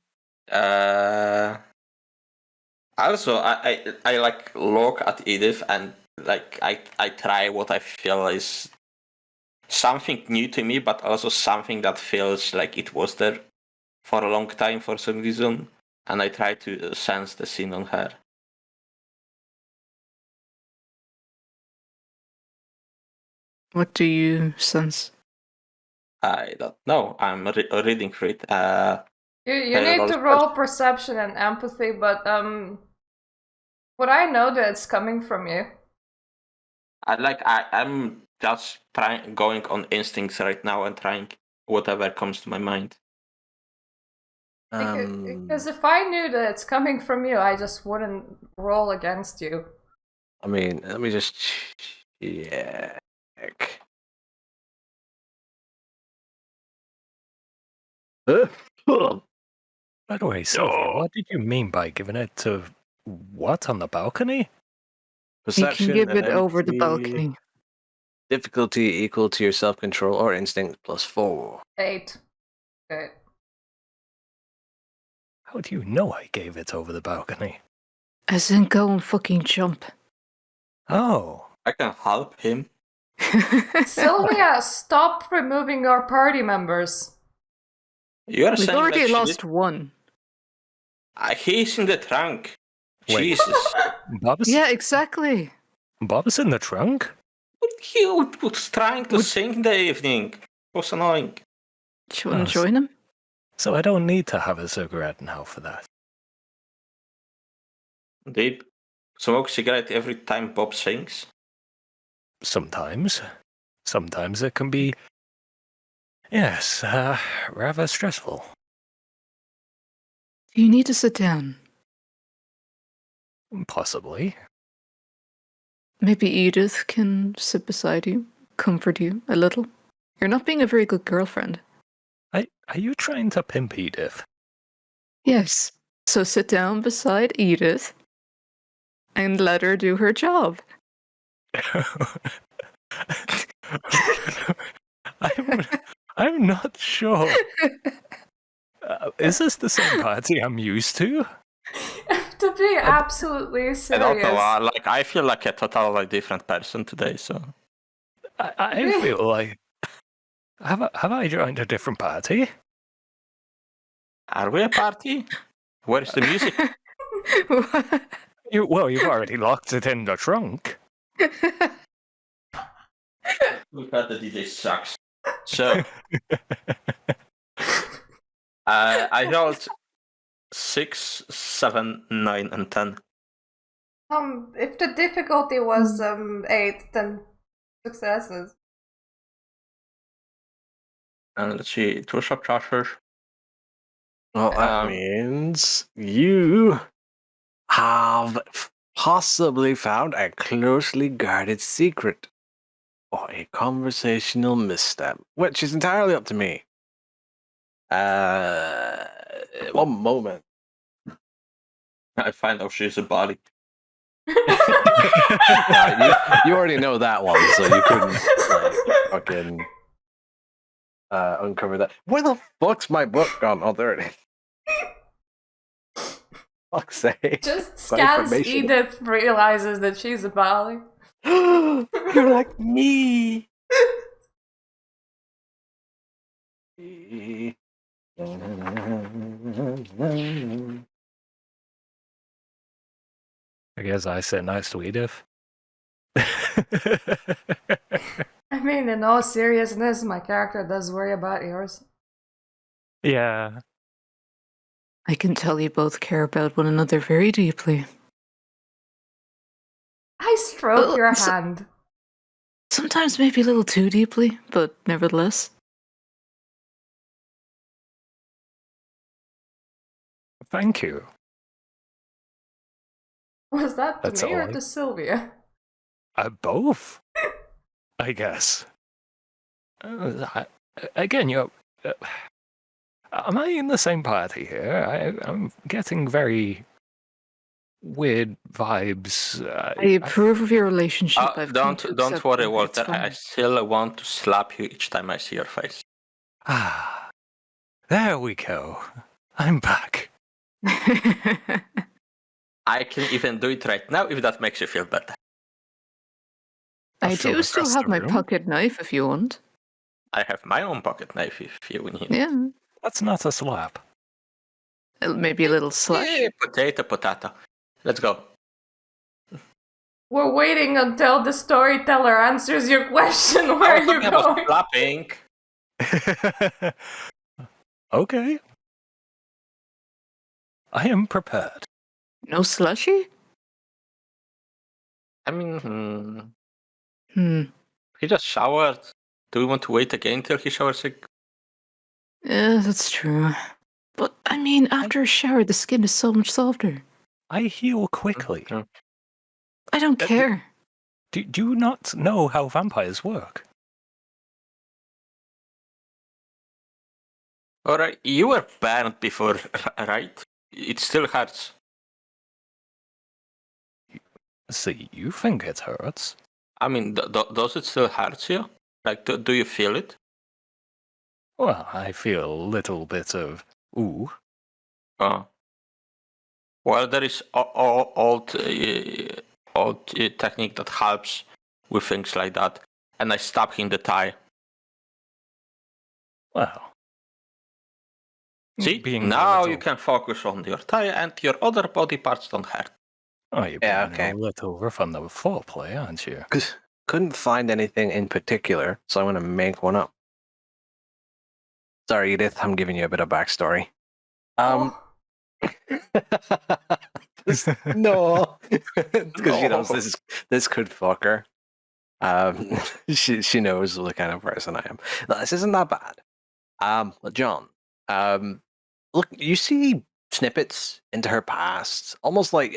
Speaker 5: Also, I like look at Edith and like I try what I feel is something new to me, but also something that feels like it was there for a long time for some reason, and I try to sense the scene on her.
Speaker 6: What do you sense?
Speaker 5: I don't know. I'm reading through it.
Speaker 3: You
Speaker 5: I
Speaker 3: need
Speaker 5: roll
Speaker 3: to roll perception and empathy, but would I know that it's coming from you?
Speaker 5: I'm just going on instincts right now and trying whatever comes to my mind.
Speaker 3: Because if I knew that it's coming from you, I just wouldn't roll against you.
Speaker 1: I mean, let me just check.
Speaker 4: By the way, Sylvia, what did you mean by giving it to what on the balcony?
Speaker 1: Perception
Speaker 6: you can give
Speaker 1: and
Speaker 6: it over the
Speaker 1: empathy.
Speaker 6: balcony.
Speaker 1: Difficulty equal to your self-control or instinct +4.
Speaker 3: 8. Okay.
Speaker 4: How do you know I gave it over the balcony?
Speaker 6: As in go and fucking jump.
Speaker 4: Oh.
Speaker 5: I can help him.
Speaker 3: Sylvia, stop removing your party members.
Speaker 5: You are
Speaker 6: We've
Speaker 5: saying
Speaker 6: already
Speaker 5: like
Speaker 6: lost one.
Speaker 5: he's in the trunk.
Speaker 4: Wait.
Speaker 5: Jesus.
Speaker 4: Bob's,
Speaker 6: Yeah, exactly.
Speaker 4: Bob's in the trunk?
Speaker 5: He was trying to sing the evening. It was annoying.
Speaker 6: Do you want
Speaker 4: Oh,
Speaker 6: to join him?
Speaker 4: So I don't need to have a cigarette now for that.
Speaker 5: They smoke cigarette every time Bob sings.
Speaker 4: Sometimes. Sometimes it can be, yes, rather stressful.
Speaker 6: You need to sit down.
Speaker 4: Possibly.
Speaker 6: Maybe Edith can sit beside you, comfort you a little. You're not being a very good girlfriend.
Speaker 4: Are you trying to pimp Edith?
Speaker 6: Yes. So sit down beside Edith and let her do her job.
Speaker 4: I'm not sure. Is this the same party I'm used to?
Speaker 3: To be absolutely
Speaker 5: And
Speaker 3: serious.
Speaker 5: also, I feel like a totally different person today. So
Speaker 4: I feel like have I joined a different party?
Speaker 5: are we a party? Where's the music?
Speaker 4: You've already locked it in the trunk.
Speaker 5: Look at the DJ sucks. So I rolled 6, 7, 9, and 10.
Speaker 3: If the difficulty was 8, then successes.
Speaker 5: And let's see, 2 shock chargers.
Speaker 1: Well, that means you have possibly found a closely guarded secret or a conversational misstep, which is entirely up to me. One moment.
Speaker 5: I find out she's a body.
Speaker 1: You already know that one, so you couldn't fucking uncover that. Where the fuck's my book gone? Oh, there it is. Fuck's sake.
Speaker 3: Just scans Edith, realizes that she's a Bali.
Speaker 1: You're like me.
Speaker 4: I guess I sit next to Edith.
Speaker 3: I mean, in all seriousness, my character does worry about yours.
Speaker 4: Yeah.
Speaker 6: I can tell you both care about one another very deeply.
Speaker 3: I stroke your hand.
Speaker 6: Sometimes maybe a little too deeply, but nevertheless.
Speaker 4: Thank you.
Speaker 3: Was that to
Speaker 4: That's
Speaker 3: me or
Speaker 4: all.
Speaker 3: to Sylvia?
Speaker 4: Both, I guess. Again, you're... am I in the same party here? I'm getting very weird vibes.
Speaker 6: I approve of your relationship.
Speaker 5: Don't worry, Walter.
Speaker 6: It's fine.
Speaker 5: I still want to slap you each time I see your face.
Speaker 4: Ah, there we go. I'm back.
Speaker 5: I can even do it right now if that makes you feel better.
Speaker 6: I do still have my pocket knife if you want.
Speaker 5: I have my own pocket knife if you need.
Speaker 6: Yeah.
Speaker 4: That's not a slap.
Speaker 6: Maybe a little slash.
Speaker 5: Yeah, potato. Let's go.
Speaker 3: We're waiting until the storyteller answers your question. Where are you going?
Speaker 5: Slapping.
Speaker 4: Okay. I am prepared.
Speaker 6: No slushy?
Speaker 5: I mean,
Speaker 6: He
Speaker 5: just showered. Do we want to wait again till he showers again?
Speaker 6: Yeah, that's true. But, I mean, after a shower, the skin is so much softer.
Speaker 4: I heal quickly.
Speaker 6: I don't care.
Speaker 4: Do you not know how vampires work?
Speaker 5: Alright, you were burned before, right? It still hurts.
Speaker 4: See, you think it hurts.
Speaker 5: I mean, does it still hurt you? Like, do you feel it?
Speaker 4: Well, I feel a little bit of ooh.
Speaker 5: Oh. Well, there is old technique that helps with things like that. And I stab him in the thigh.
Speaker 4: Well.
Speaker 5: See, now you can focus on your thigh and your other body parts don't hurt.
Speaker 4: Oh, you're being a little rough on the foreplay, aren't you?
Speaker 1: Because couldn't find anything in particular, so I'm going to make one up. Sorry, Edith, I'm giving you a bit of backstory. No, because she knows this could fuck her. She knows the kind of person I am. No, this isn't that bad. John, look, you see snippets into her past, almost like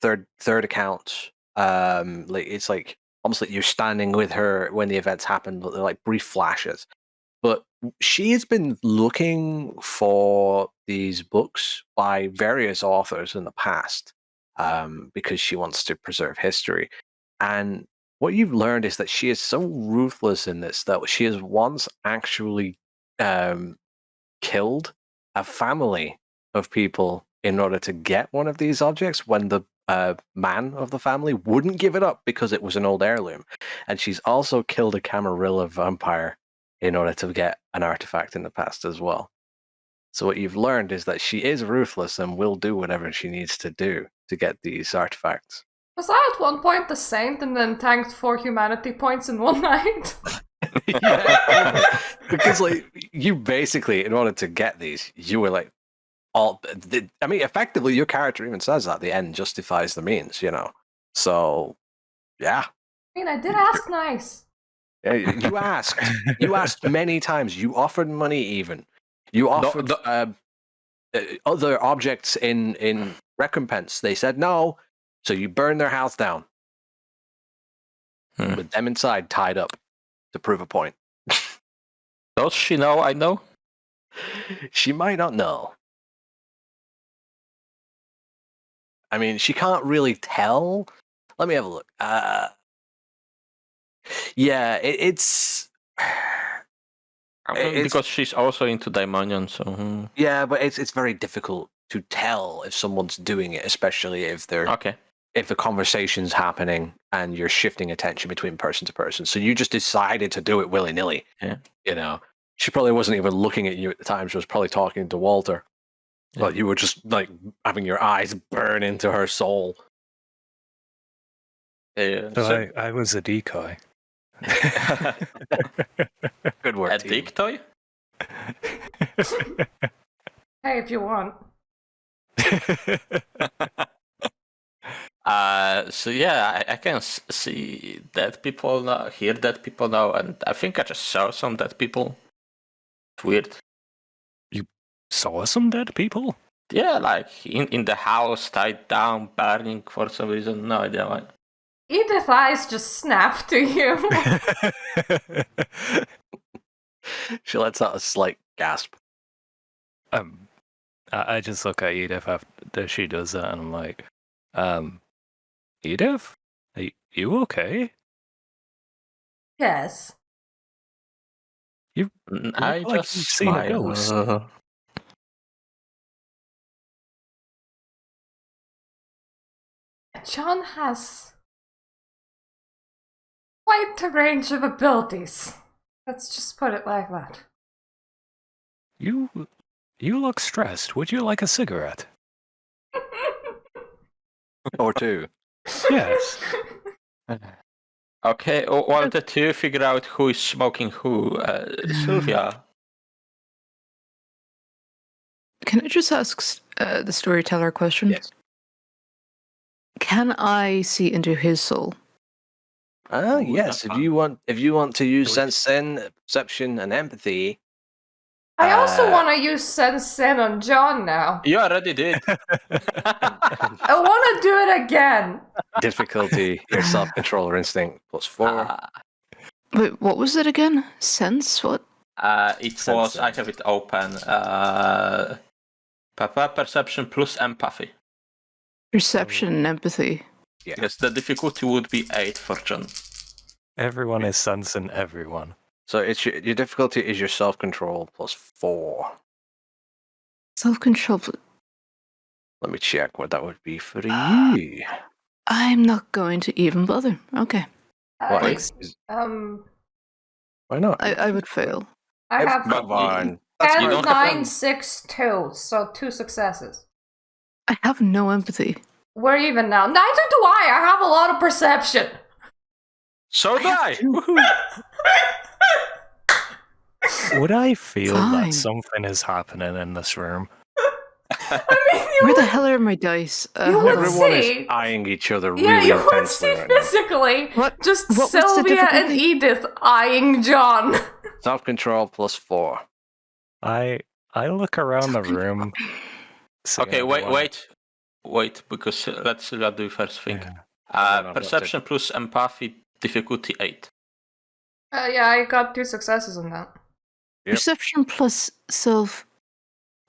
Speaker 1: third account. Like it's like almost like you're standing with her when the events happen, but they're like brief flashes. But she has been looking for these books by various authors in the past because she wants to preserve history. And what you've learned is that she is so ruthless in this that she has once actually killed a family of people in order to get one of these objects when the man of the family wouldn't give it up because it was an old heirloom. And she's also killed a Camarilla vampire in order to get an artifact in the past as well. So what you've learned is that she is ruthless and will do whatever she needs to do to get these artifacts.
Speaker 3: Was I at one point a saint and then tanked 4 humanity points in one night?
Speaker 1: Yeah, because like you basically, in order to get these, you were like effectively your character even says that the end justifies the means, you know. So yeah.
Speaker 3: I mean, I did ask nice.
Speaker 1: You asked. You asked many times. You offered money even. You offered other objects in recompense. They said no, so you burned their house down. With them inside tied up to prove a point.
Speaker 5: Does she know I know?
Speaker 1: She might not know. I mean, she can't really tell. Let me have a look. Yeah, it's...
Speaker 5: because she's also into Daimonion, so...
Speaker 1: Yeah, but it's very difficult to tell if someone's doing it, especially if they're...
Speaker 5: Okay.
Speaker 1: If a conversation's happening and you're shifting attention between person to person. So you just decided to do it willy-nilly.
Speaker 5: Yeah.
Speaker 1: You know? She probably wasn't even looking at you at the time. She was probably talking to Walter. Yeah. But you were just, like, having your eyes burn into her soul.
Speaker 5: Yeah.
Speaker 4: So I was a decoy.
Speaker 1: Good work,
Speaker 5: a
Speaker 1: team.
Speaker 5: decoy?
Speaker 3: Hey, if you want.
Speaker 5: So yeah, I can see dead people now, hear dead people now, and I think I just saw some dead people. It's weird.
Speaker 4: You saw some dead people?
Speaker 5: Yeah, like in the house, tied down, burning for some reason. No idea why.
Speaker 3: Edith's eyes just snap to you.
Speaker 1: She lets out a slight gasp.
Speaker 4: I just look at Edith after she does that, and I'm like, Edith, are you okay?
Speaker 3: Yes.
Speaker 5: I
Speaker 4: like
Speaker 5: just
Speaker 4: you've seen a ghost.
Speaker 3: John has quite a range of abilities. Let's just put it like that.
Speaker 4: You look stressed. Would you like a cigarette?
Speaker 1: Or two.
Speaker 4: Yes.
Speaker 5: Okay, while the two figure out who is smoking who, Sylvia.
Speaker 6: Can I just ask the storyteller a question?
Speaker 1: Yes.
Speaker 6: Can I see into his soul?
Speaker 1: Yes. If you want to use sense, sin, perception, and empathy.
Speaker 3: I also want to use sense sin on John now.
Speaker 5: You already did.
Speaker 3: I want to do it again.
Speaker 1: Difficulty, your self-control or instinct +4.
Speaker 6: Wait, what was it again? Sense? What?
Speaker 5: It was, I have it open. Perception plus empathy.
Speaker 6: Perception and empathy.
Speaker 1: Yeah.
Speaker 5: Yes, the difficulty would be 8 for John.
Speaker 4: Everyone is sensing everyone.
Speaker 1: So it's your difficulty is your self-control +4.
Speaker 6: Self-control.
Speaker 1: Let me check what that would be for you.
Speaker 6: I'm not going to even bother. Okay.
Speaker 1: Why not?
Speaker 6: I would fail.
Speaker 3: I have
Speaker 1: Come on.
Speaker 3: 10, 9, 6, 2, so 2 successes.
Speaker 6: I have no empathy.
Speaker 3: We're even now. Neither do I. I have a lot of perception.
Speaker 5: So do I.
Speaker 4: Would I feel
Speaker 6: Fine.
Speaker 4: that something is happening in this room?
Speaker 3: I mean,
Speaker 6: Where the hell are my dice?
Speaker 3: You would
Speaker 1: Everyone
Speaker 3: see.
Speaker 1: is eyeing each other
Speaker 3: Yeah,
Speaker 1: really
Speaker 3: you would
Speaker 1: intensely
Speaker 3: see
Speaker 1: right now.
Speaker 3: physically.
Speaker 6: What?
Speaker 3: Just
Speaker 6: What was the
Speaker 3: Sylvia and
Speaker 6: difficulty?
Speaker 3: Edith eyeing John.
Speaker 1: Self-control +4.
Speaker 4: I look around the room. seeing
Speaker 5: Okay,
Speaker 4: everyone.
Speaker 5: wait, because let's do first thing.
Speaker 4: Yeah.
Speaker 5: Perception plus empathy, difficulty 8.
Speaker 3: Yeah, I got 2 successes on that.
Speaker 1: Yep.
Speaker 6: Perception plus self.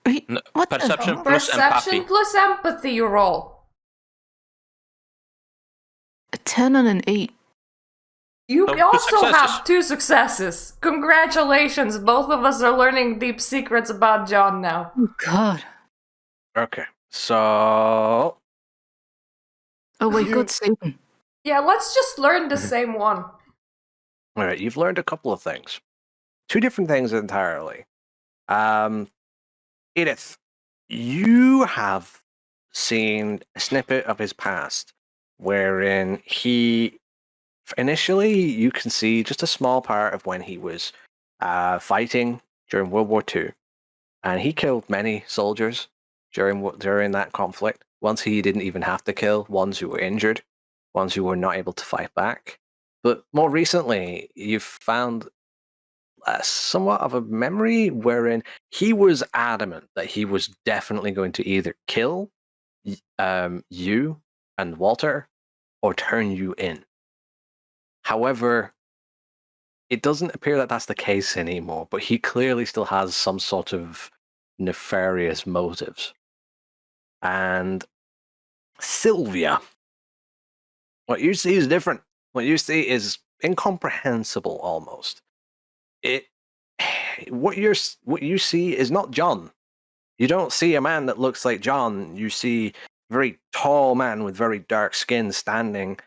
Speaker 6: Wait,
Speaker 5: No,
Speaker 6: what?
Speaker 5: perception plus
Speaker 3: Perception
Speaker 5: empathy.
Speaker 3: plus empathy you roll.
Speaker 6: A 10 and an 8.
Speaker 3: You
Speaker 5: So 2
Speaker 3: also
Speaker 5: successes.
Speaker 3: have 2 successes. Congratulations, both of us are learning deep secrets about John now.
Speaker 6: Oh God.
Speaker 1: Okay. So
Speaker 6: Oh wait,
Speaker 1: You-
Speaker 6: good Satan.
Speaker 3: Yeah, let's just learn the same one.
Speaker 1: all right, you've learned a couple of things. Two different things entirely. Edith, you have seen a snippet of his past wherein he initially you can see just a small part of when he was fighting during World War II, and he killed many soldiers during that conflict. Ones he didn't even have to kill, ones who were injured, ones who were not able to fight back. But more recently, you've found somewhat of a memory wherein he was adamant that he was definitely going to either kill you and Walter or turn you in. However, it doesn't appear that that's the case anymore, but he clearly still has some sort of nefarious motives. And Sylvia, what you see is different. What you see is incomprehensible almost. What you see is not John. You don't see a man that looks like John. You see a very tall man with very dark skin standing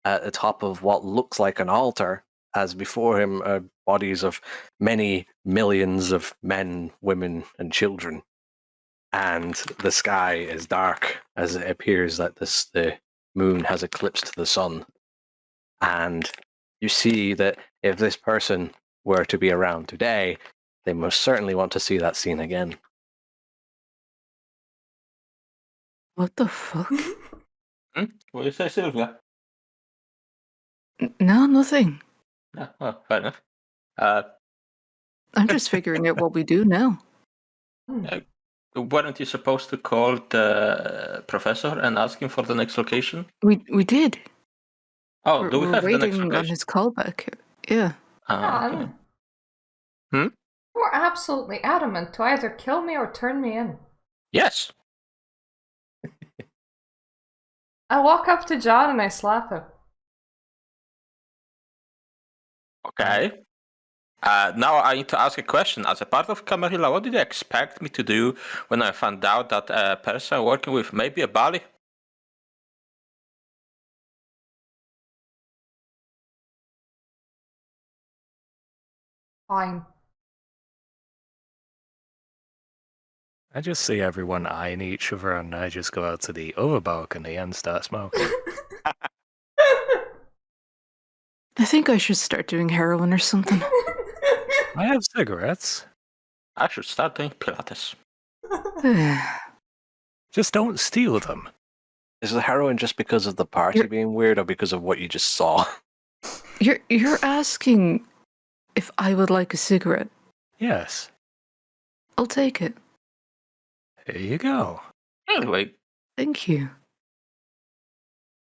Speaker 1: at the top of what looks like an altar, as before him are bodies of many millions of men, women, and children. And the sky is dark as it appears that the moon has eclipsed the sun. And you see that if this person were to be around today, they most certainly want to see that scene again.
Speaker 6: What the fuck?
Speaker 5: What do you say, Sylvia?
Speaker 6: No, nothing.
Speaker 5: No, well, fair enough.
Speaker 6: I'm just figuring out what we do now.
Speaker 5: Weren't you supposed to call the professor and ask him for the next location?
Speaker 6: We did.
Speaker 5: Oh, do we
Speaker 6: We're
Speaker 5: have the next
Speaker 6: waiting on
Speaker 5: location?
Speaker 6: his callback. Yeah.
Speaker 5: Okay.
Speaker 3: You were absolutely adamant to either kill me or turn me in.
Speaker 5: Yes.
Speaker 3: I walk up to John and I slap him.
Speaker 5: Okay. Now I need to ask a question. As a part of Camarilla, what did you expect me to do when I found out that a person I'm working with may be a Bali?
Speaker 3: Fine.
Speaker 4: I just see everyone eyeing each other, and I just go out to the other balcony and start smoking.
Speaker 6: I think I should start doing heroin or something.
Speaker 4: I have cigarettes.
Speaker 5: I should start doing Pilates.
Speaker 4: Just don't steal them.
Speaker 1: Is the heroin just because of the party being weird or because of what you just saw?
Speaker 6: You're asking if I would like a cigarette.
Speaker 4: Yes.
Speaker 6: I'll take it.
Speaker 4: Here you go.
Speaker 5: Anyway,
Speaker 6: Thank you.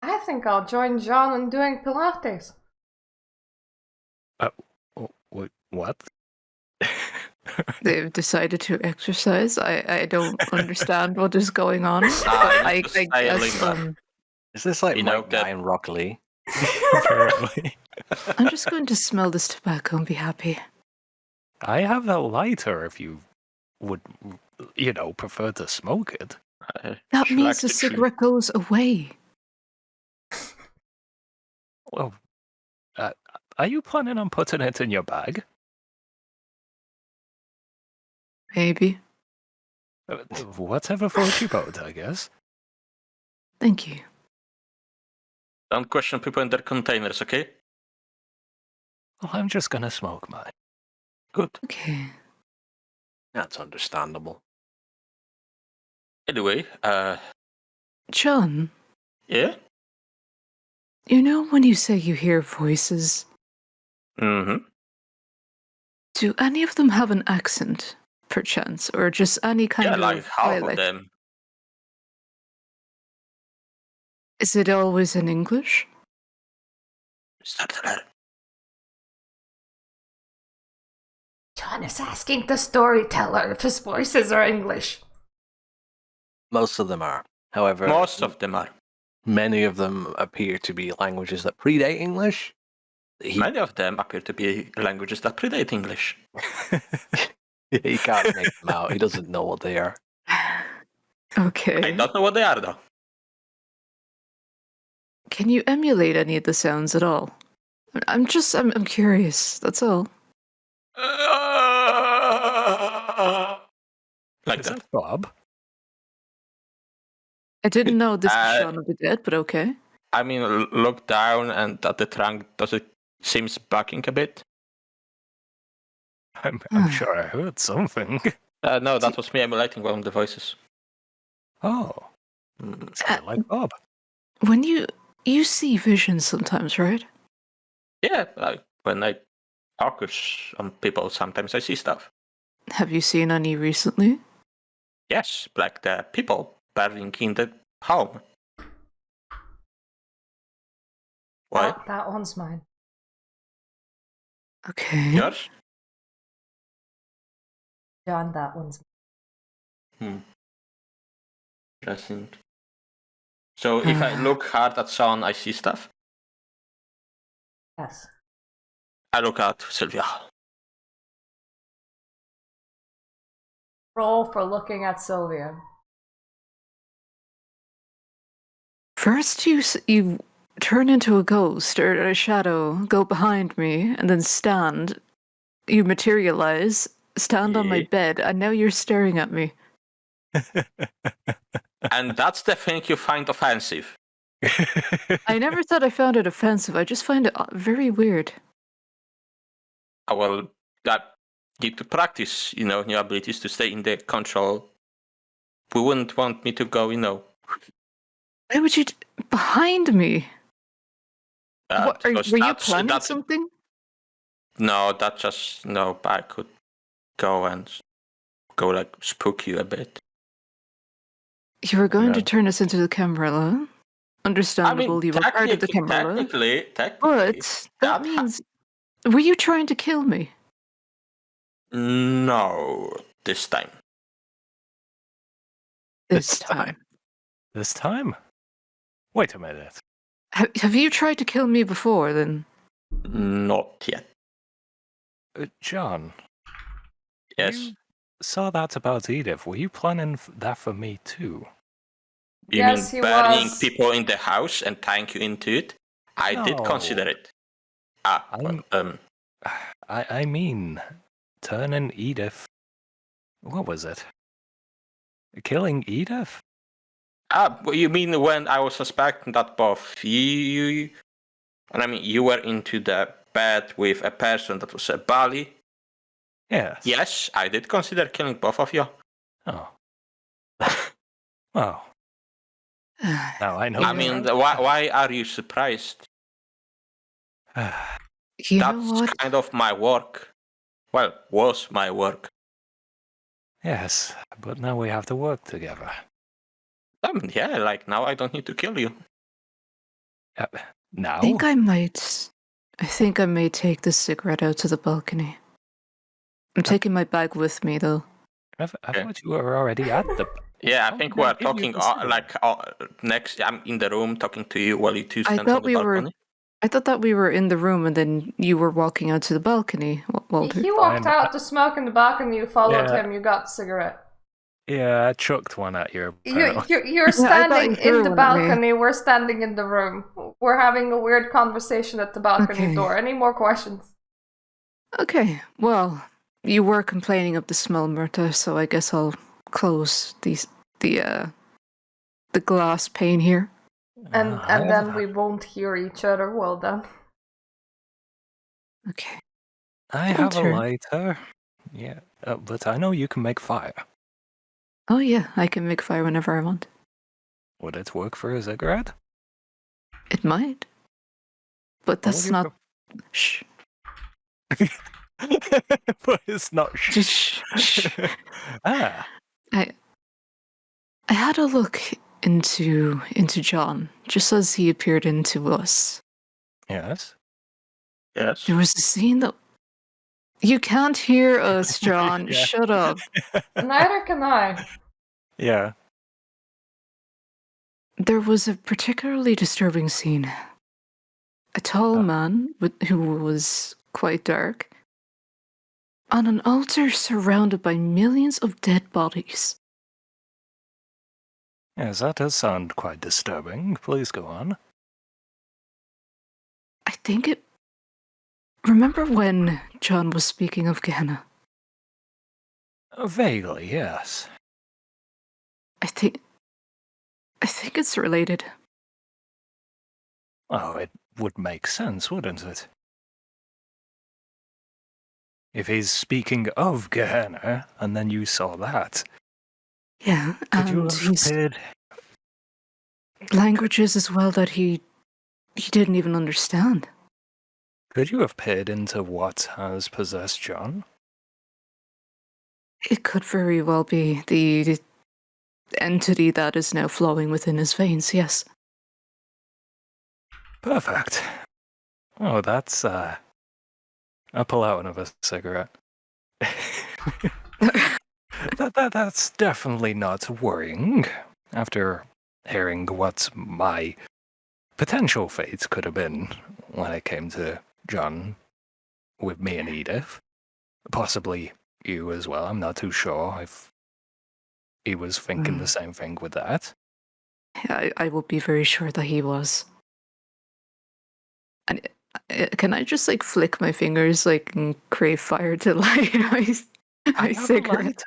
Speaker 3: I think I'll join John in doing Pilates.
Speaker 4: What?
Speaker 6: They've decided to exercise. I don't understand what is going on. But I
Speaker 5: just
Speaker 6: guess
Speaker 5: styling,
Speaker 1: Is this like
Speaker 5: You know,
Speaker 1: Mike Nye and Rock Lee?
Speaker 4: Apparently.
Speaker 6: I'm just going to smell this tobacco and be happy.
Speaker 4: I have a lighter if you would, prefer to smoke it.
Speaker 6: That
Speaker 5: she
Speaker 6: means
Speaker 5: likes
Speaker 6: the
Speaker 5: to chew.
Speaker 6: cigarette goes away.
Speaker 4: Well, are you planning on putting it in your bag?
Speaker 6: Maybe.
Speaker 4: Whatever floats your boat, I guess.
Speaker 6: Thank you.
Speaker 5: Don't question people in their containers, okay?
Speaker 4: Well, I'm just gonna smoke mine.
Speaker 5: Good.
Speaker 6: Okay.
Speaker 1: That's understandable.
Speaker 5: Anyway,
Speaker 6: John,
Speaker 5: yeah?
Speaker 6: you know when you say you hear voices,
Speaker 5: Mm-hmm.
Speaker 6: do any of them have an accent, perchance, or just any kind
Speaker 5: Yeah,
Speaker 6: of
Speaker 5: like half
Speaker 6: dialect?
Speaker 5: of them.
Speaker 6: Is it always in English?
Speaker 5: Start to learn.
Speaker 3: John is asking the storyteller if his voices are English.
Speaker 1: Most of them are. However,
Speaker 5: Most of them are.
Speaker 1: many of them appear to be languages that predate English.
Speaker 5: Many of them appear to be languages that predate English.
Speaker 1: He can't make them out. He doesn't know what they are.
Speaker 6: Okay.
Speaker 5: I don't know what they are though.
Speaker 6: Can you emulate any of the sounds at all? I'm curious. That's all.
Speaker 5: Like
Speaker 4: Is
Speaker 5: that.
Speaker 4: that Bob?
Speaker 6: I didn't know this was Shaun of the Dead, but okay.
Speaker 5: I mean, look down and at the trunk. Does it seems bucking a bit?
Speaker 4: I'm sure I heard something.
Speaker 5: No, that was me emulating one of the voices.
Speaker 4: Oh, sounded like Bob.
Speaker 6: When you see visions sometimes, right?
Speaker 5: Yeah, like when I focus on people, sometimes I see stuff.
Speaker 6: Have you seen any recently?
Speaker 5: Yes, like the people burning in the home. Why?
Speaker 3: That one's mine.
Speaker 6: Okay.
Speaker 5: Yours?
Speaker 3: John, that one's mine.
Speaker 5: Interesting. So if I look hard at Sean, I see stuff.
Speaker 3: Yes.
Speaker 5: I look at Sylvia.
Speaker 3: Roll for looking at Sylvia.
Speaker 6: First, you turn into a ghost or a shadow, go behind me, and then stand. You materialize, stand on my
Speaker 5: Yeah.
Speaker 6: bed, and now you're staring at me.
Speaker 5: And that's the thing you find offensive.
Speaker 6: I never thought I found it offensive. I just find it very weird.
Speaker 5: Well, that need to practice, new abilities to stay in the control. We wouldn't want me to go,
Speaker 6: Why would you behind me? Were you planning something?
Speaker 5: No, that just I could go and like spook you a bit.
Speaker 6: You were going to turn us into the Camarilla. Understandable,
Speaker 5: I mean,
Speaker 6: you were part of the Camarilla.
Speaker 5: Technically,
Speaker 6: but that means, were you trying to kill me?
Speaker 5: No, this time.
Speaker 6: This time.
Speaker 4: This time? Wait a minute.
Speaker 6: Have you tried to kill me before, then?
Speaker 5: Not yet.
Speaker 4: John.
Speaker 5: Yes?
Speaker 4: You saw that about Edith. Were you planning that for me too?
Speaker 5: You
Speaker 3: Yes,
Speaker 5: mean
Speaker 3: he
Speaker 5: burning
Speaker 3: was.
Speaker 5: people in the house and tying you into it? I did consider it.
Speaker 4: I mean, turning Edith. What was it? Killing Edith?
Speaker 5: You mean when I was suspecting that both you were into the bed with a person that was a bully?
Speaker 4: Yes.
Speaker 5: Yes, I did consider killing both of you.
Speaker 4: Oh. Well. Now I know.
Speaker 5: I mean, why are you surprised? That's kind of my work. Well, was my work.
Speaker 4: Yes, but now we have to work together.
Speaker 5: Yeah, like now I don't need to kill you.
Speaker 4: Now?
Speaker 6: I think I may take this cigarette out to the balcony. I'm taking my bag with me, though.
Speaker 4: I thought you were already at the...
Speaker 5: Yeah, I think we're talking next. I'm in the room talking to you while you two stand on the balcony.
Speaker 6: I thought that we were in the room and then you were walking out to the balcony, Walter.
Speaker 3: He walked out to smoke in the balcony, you followed him, you got a cigarette.
Speaker 4: Yeah, I chucked one at your...
Speaker 3: You're standing in the balcony, we're standing in the room. We're having a weird conversation at the balcony door. Any more questions?
Speaker 6: Okay, well, you were complaining of the smell, Myrta, so I guess I'll close the glass pane here.
Speaker 3: And then we won't hear each other. Well done.
Speaker 6: Okay.
Speaker 4: I have a lighter. Yeah, but I know you can make fire.
Speaker 6: Oh yeah, I can make fire whenever I want.
Speaker 4: Would it work for a cigarette?
Speaker 6: It might. But that's not... Shh.
Speaker 4: But it's not
Speaker 6: shh. I had a look into John just as he appeared into us.
Speaker 4: Yes.
Speaker 5: Yes.
Speaker 6: There was a scene that you can't hear us, John.
Speaker 4: Yeah.
Speaker 6: Shut up.
Speaker 3: Neither can I.
Speaker 4: Yeah.
Speaker 6: There was a particularly disturbing scene. A tall man who was quite dark on an altar surrounded by millions of dead bodies.
Speaker 4: Yes, that does sound quite disturbing. Please go on.
Speaker 6: I think it... Remember when John was speaking of Gehenna?
Speaker 4: Vaguely, yes.
Speaker 6: I think it's related.
Speaker 4: Oh, it would make sense, wouldn't it? If he's speaking of Gehenna, and then you saw that,
Speaker 6: Yeah,
Speaker 4: could you
Speaker 6: and
Speaker 4: have
Speaker 6: he's
Speaker 4: paid...
Speaker 6: languages as well that he didn't even understand.
Speaker 4: Could you have paid into what has possessed John?
Speaker 6: It could very well be the entity that is now flowing within his veins, yes.
Speaker 4: Perfect. Oh, that's, I'll pull out another cigarette. That's definitely not worrying. After hearing what my potential fates could have been when it came to John with me and Edith. Possibly you as well. I'm not too sure if he was thinking the same thing with that.
Speaker 6: I will be very sure that he was. And can I just flick my fingers and crave fire to light my cigarette?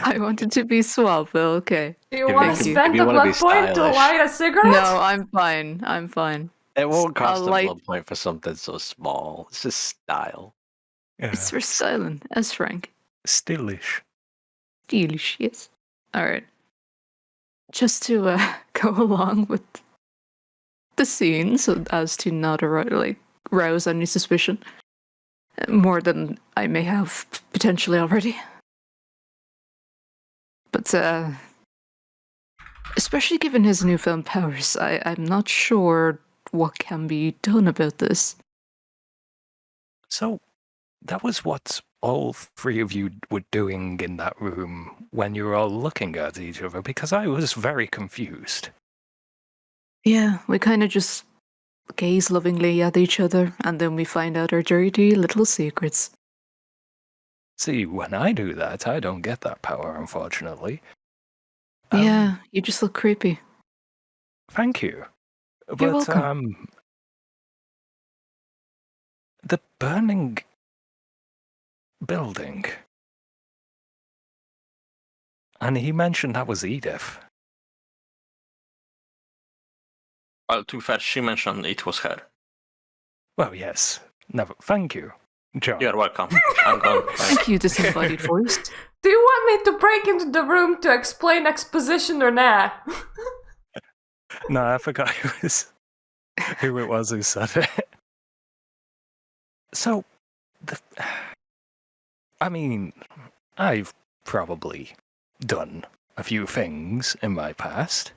Speaker 6: I want it to be suave, but okay.
Speaker 3: Do you want to
Speaker 1: Thank you.
Speaker 3: spend
Speaker 1: If you
Speaker 3: a
Speaker 1: wanna be
Speaker 3: blood point to
Speaker 1: stylish.
Speaker 3: light a cigarette?
Speaker 6: No, I'm fine.
Speaker 1: It won't cost a
Speaker 6: light-
Speaker 1: blood point for something so small. It's just style.
Speaker 6: It's for styling, as Frank.
Speaker 4: Stylish.
Speaker 6: Delicious. Alright. Just to go along with the scene, so as to not rouse any suspicion. More than I may have potentially already. But, especially given his newfound powers, I'm not sure what can be done about this.
Speaker 4: So, that was what all three of you were doing in that room when you were all looking at each other, because I was very confused.
Speaker 6: Yeah, we kind of just gaze lovingly at each other, and then we find out our dirty little secrets.
Speaker 4: See, when I do that, I don't get that power, unfortunately.
Speaker 6: Yeah, you just look creepy.
Speaker 4: Thank you.
Speaker 6: You're welcome.
Speaker 4: The burning building. And he mentioned that was Edith.
Speaker 5: Well, to be fair, she mentioned it was her.
Speaker 4: Well, yes. Never. Thank you, John.
Speaker 5: You're welcome. I'm gone. Bye.
Speaker 6: Thank you, disembodied voice.
Speaker 3: Do you want me to break into the room to explain exposition or nah?
Speaker 4: No, I forgot who it was who said it. So, I mean, I've probably done a few things in my past.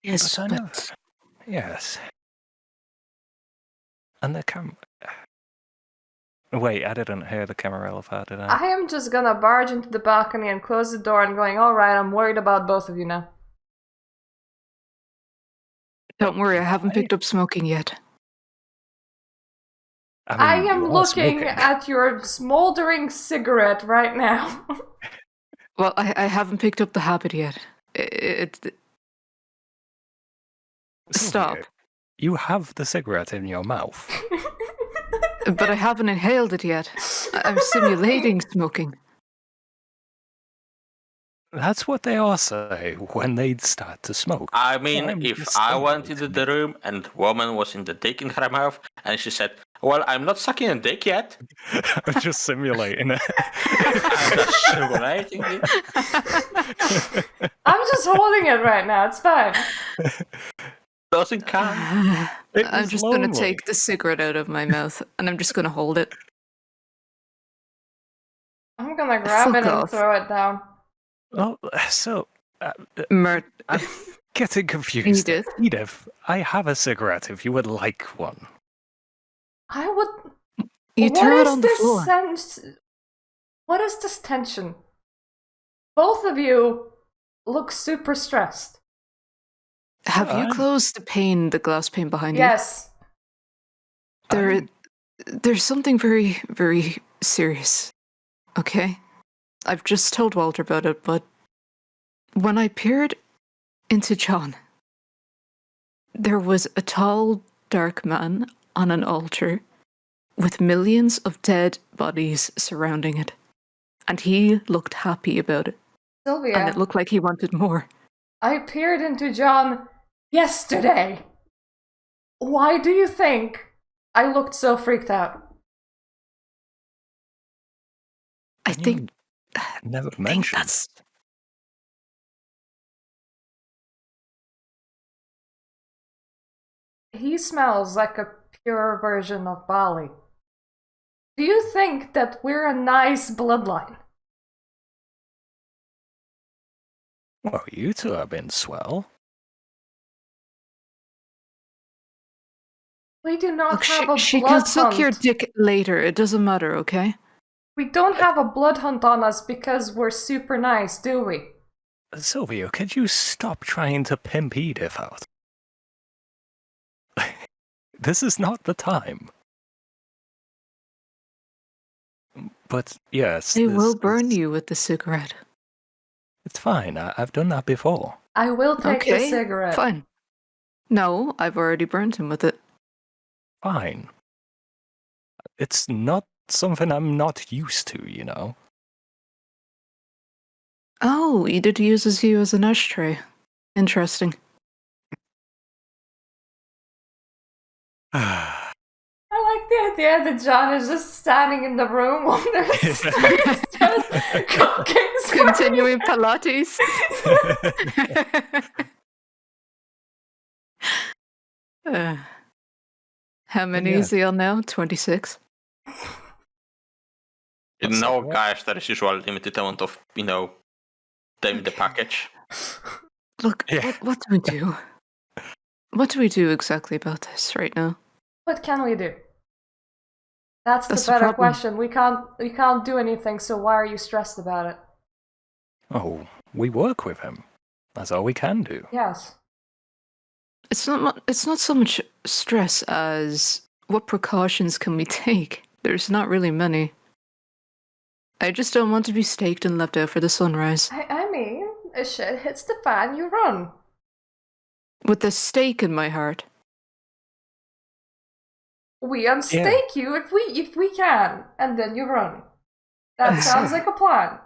Speaker 6: Yes,
Speaker 4: But I know. Yes. And the Wait, I didn't hear the Camarilla part, did I?
Speaker 3: I am just gonna barge into the balcony and close the door and going, alright, I'm worried about both of you now.
Speaker 6: Don't worry, I haven't picked up smoking yet.
Speaker 3: I
Speaker 4: mean,
Speaker 3: am
Speaker 4: you are
Speaker 3: looking
Speaker 4: smoking.
Speaker 3: at your smoldering cigarette right now.
Speaker 6: Well, I haven't picked up the habit yet. Stop.
Speaker 4: Sylvia, you have the cigarette in your mouth.
Speaker 6: But I haven't inhaled it yet. I'm simulating smoking.
Speaker 4: That's what they all say when they start to smoke.
Speaker 5: I mean,
Speaker 4: I'm
Speaker 5: if
Speaker 4: just
Speaker 5: I went into
Speaker 4: simulating.
Speaker 5: the room and woman was in the dick in her mouth and she said, well, I'm not sucking a dick yet.
Speaker 4: I'm just simulating it.
Speaker 5: I'm just simulating it.
Speaker 3: I'm just holding it right now, it's fine.
Speaker 5: Doesn't count.
Speaker 6: I'm just going to take the cigarette out of my mouth and I'm just going to hold it.
Speaker 3: I'm gonna grab
Speaker 6: Fuck
Speaker 3: it and
Speaker 6: off.
Speaker 3: throw it down.
Speaker 4: Well, so
Speaker 6: Mert.
Speaker 4: I'm getting confused.
Speaker 6: Edith,
Speaker 4: I have a cigarette if you would like one.
Speaker 3: I would.
Speaker 6: You
Speaker 3: What
Speaker 6: threw it
Speaker 3: is
Speaker 6: on the
Speaker 3: this
Speaker 6: floor.
Speaker 3: What is this tension? Both of you look super stressed.
Speaker 6: Have you closed the glass pane behind
Speaker 3: Yes.
Speaker 6: you? There's something very, very serious. Okay? I've just told Walter about it, but When I peered into John, there was a tall, dark man on an altar with millions of dead bodies surrounding it. And he looked happy about it.
Speaker 3: Sylvia,
Speaker 6: And it looked like he wanted more.
Speaker 3: I peered into John yesterday. Why do you think I looked so freaked out?
Speaker 6: I think
Speaker 4: never
Speaker 6: think
Speaker 4: mentioned.
Speaker 6: that's
Speaker 3: He smells like a pure version of Bali. Do you think that we're a nice bloodline?
Speaker 4: Well, you two have been swell.
Speaker 3: We do not
Speaker 6: Look,
Speaker 3: have a
Speaker 6: she
Speaker 3: blood
Speaker 6: can suck
Speaker 3: hunt.
Speaker 6: your dick later. It doesn't matter, okay?
Speaker 3: We don't have a blood hunt on us because we're super nice, do we?
Speaker 4: Sylvia, could you stop trying to pimp Edith out? This is not the time. But yes,
Speaker 6: I will burn you with the cigarette.
Speaker 4: It's fine. I've done that before.
Speaker 3: I will take the
Speaker 6: Okay,
Speaker 3: cigarette.
Speaker 6: fine. No, I've already burned him with it.
Speaker 4: Fine. It's not something I'm not used to, you know?
Speaker 6: Oh, Edith uses you as an ashtray. Interesting.
Speaker 3: I like the idea that John is just standing in the room while there's just cupcakes.
Speaker 6: Continuing Pilates. How many is he on now? 26?
Speaker 5: No, guys, there is usually a limited amount of, time in the package.
Speaker 6: Look, what do we do? What do we do exactly about this right now?
Speaker 3: What can we do? That's the
Speaker 6: the
Speaker 3: better
Speaker 6: problem.
Speaker 3: question. We can't do anything, so why are you stressed about it?
Speaker 4: Oh, we work with him. That's all we can do.
Speaker 3: Yes.
Speaker 6: It's not so much stress as what precautions can we take? There's not really many. I just don't want to be staked and left out for the sunrise.
Speaker 3: I mean, if shit hits the fan, you run.
Speaker 6: With a stake in my heart.
Speaker 3: We unstake you if we can, and then you run. That sounds like a plan.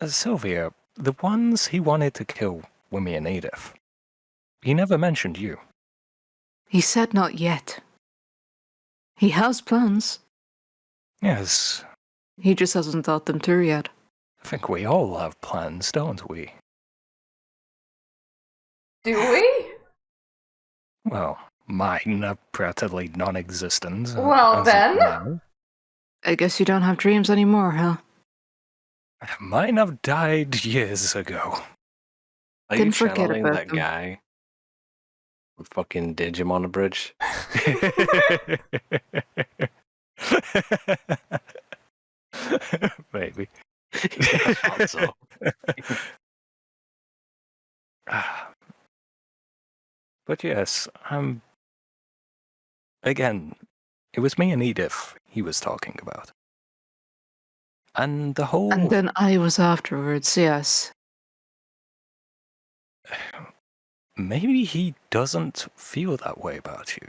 Speaker 4: Sylvia, the ones he wanted to kill were me and Edith. He never mentioned you.
Speaker 6: He said not yet. He has plans.
Speaker 4: Yes,
Speaker 6: He just hasn't thought them through yet.
Speaker 4: I think we all have plans, don't we?
Speaker 3: Do we?
Speaker 4: Well, mine are practically non-existent.
Speaker 3: Well,
Speaker 4: as of
Speaker 3: then.
Speaker 4: now.
Speaker 6: I guess you don't have dreams anymore, huh?
Speaker 4: Mine have died years ago.
Speaker 1: Are
Speaker 6: Then
Speaker 1: you
Speaker 6: forget
Speaker 1: channeling
Speaker 6: about
Speaker 1: that
Speaker 6: them.
Speaker 1: guy with fucking Digimon Bridge?
Speaker 4: Maybe.
Speaker 1: I thought so.
Speaker 4: But yes, again, it was me and Edith he was talking about. And the whole...
Speaker 6: And then I was afterwards, yes.
Speaker 4: Maybe he doesn't feel that way about you.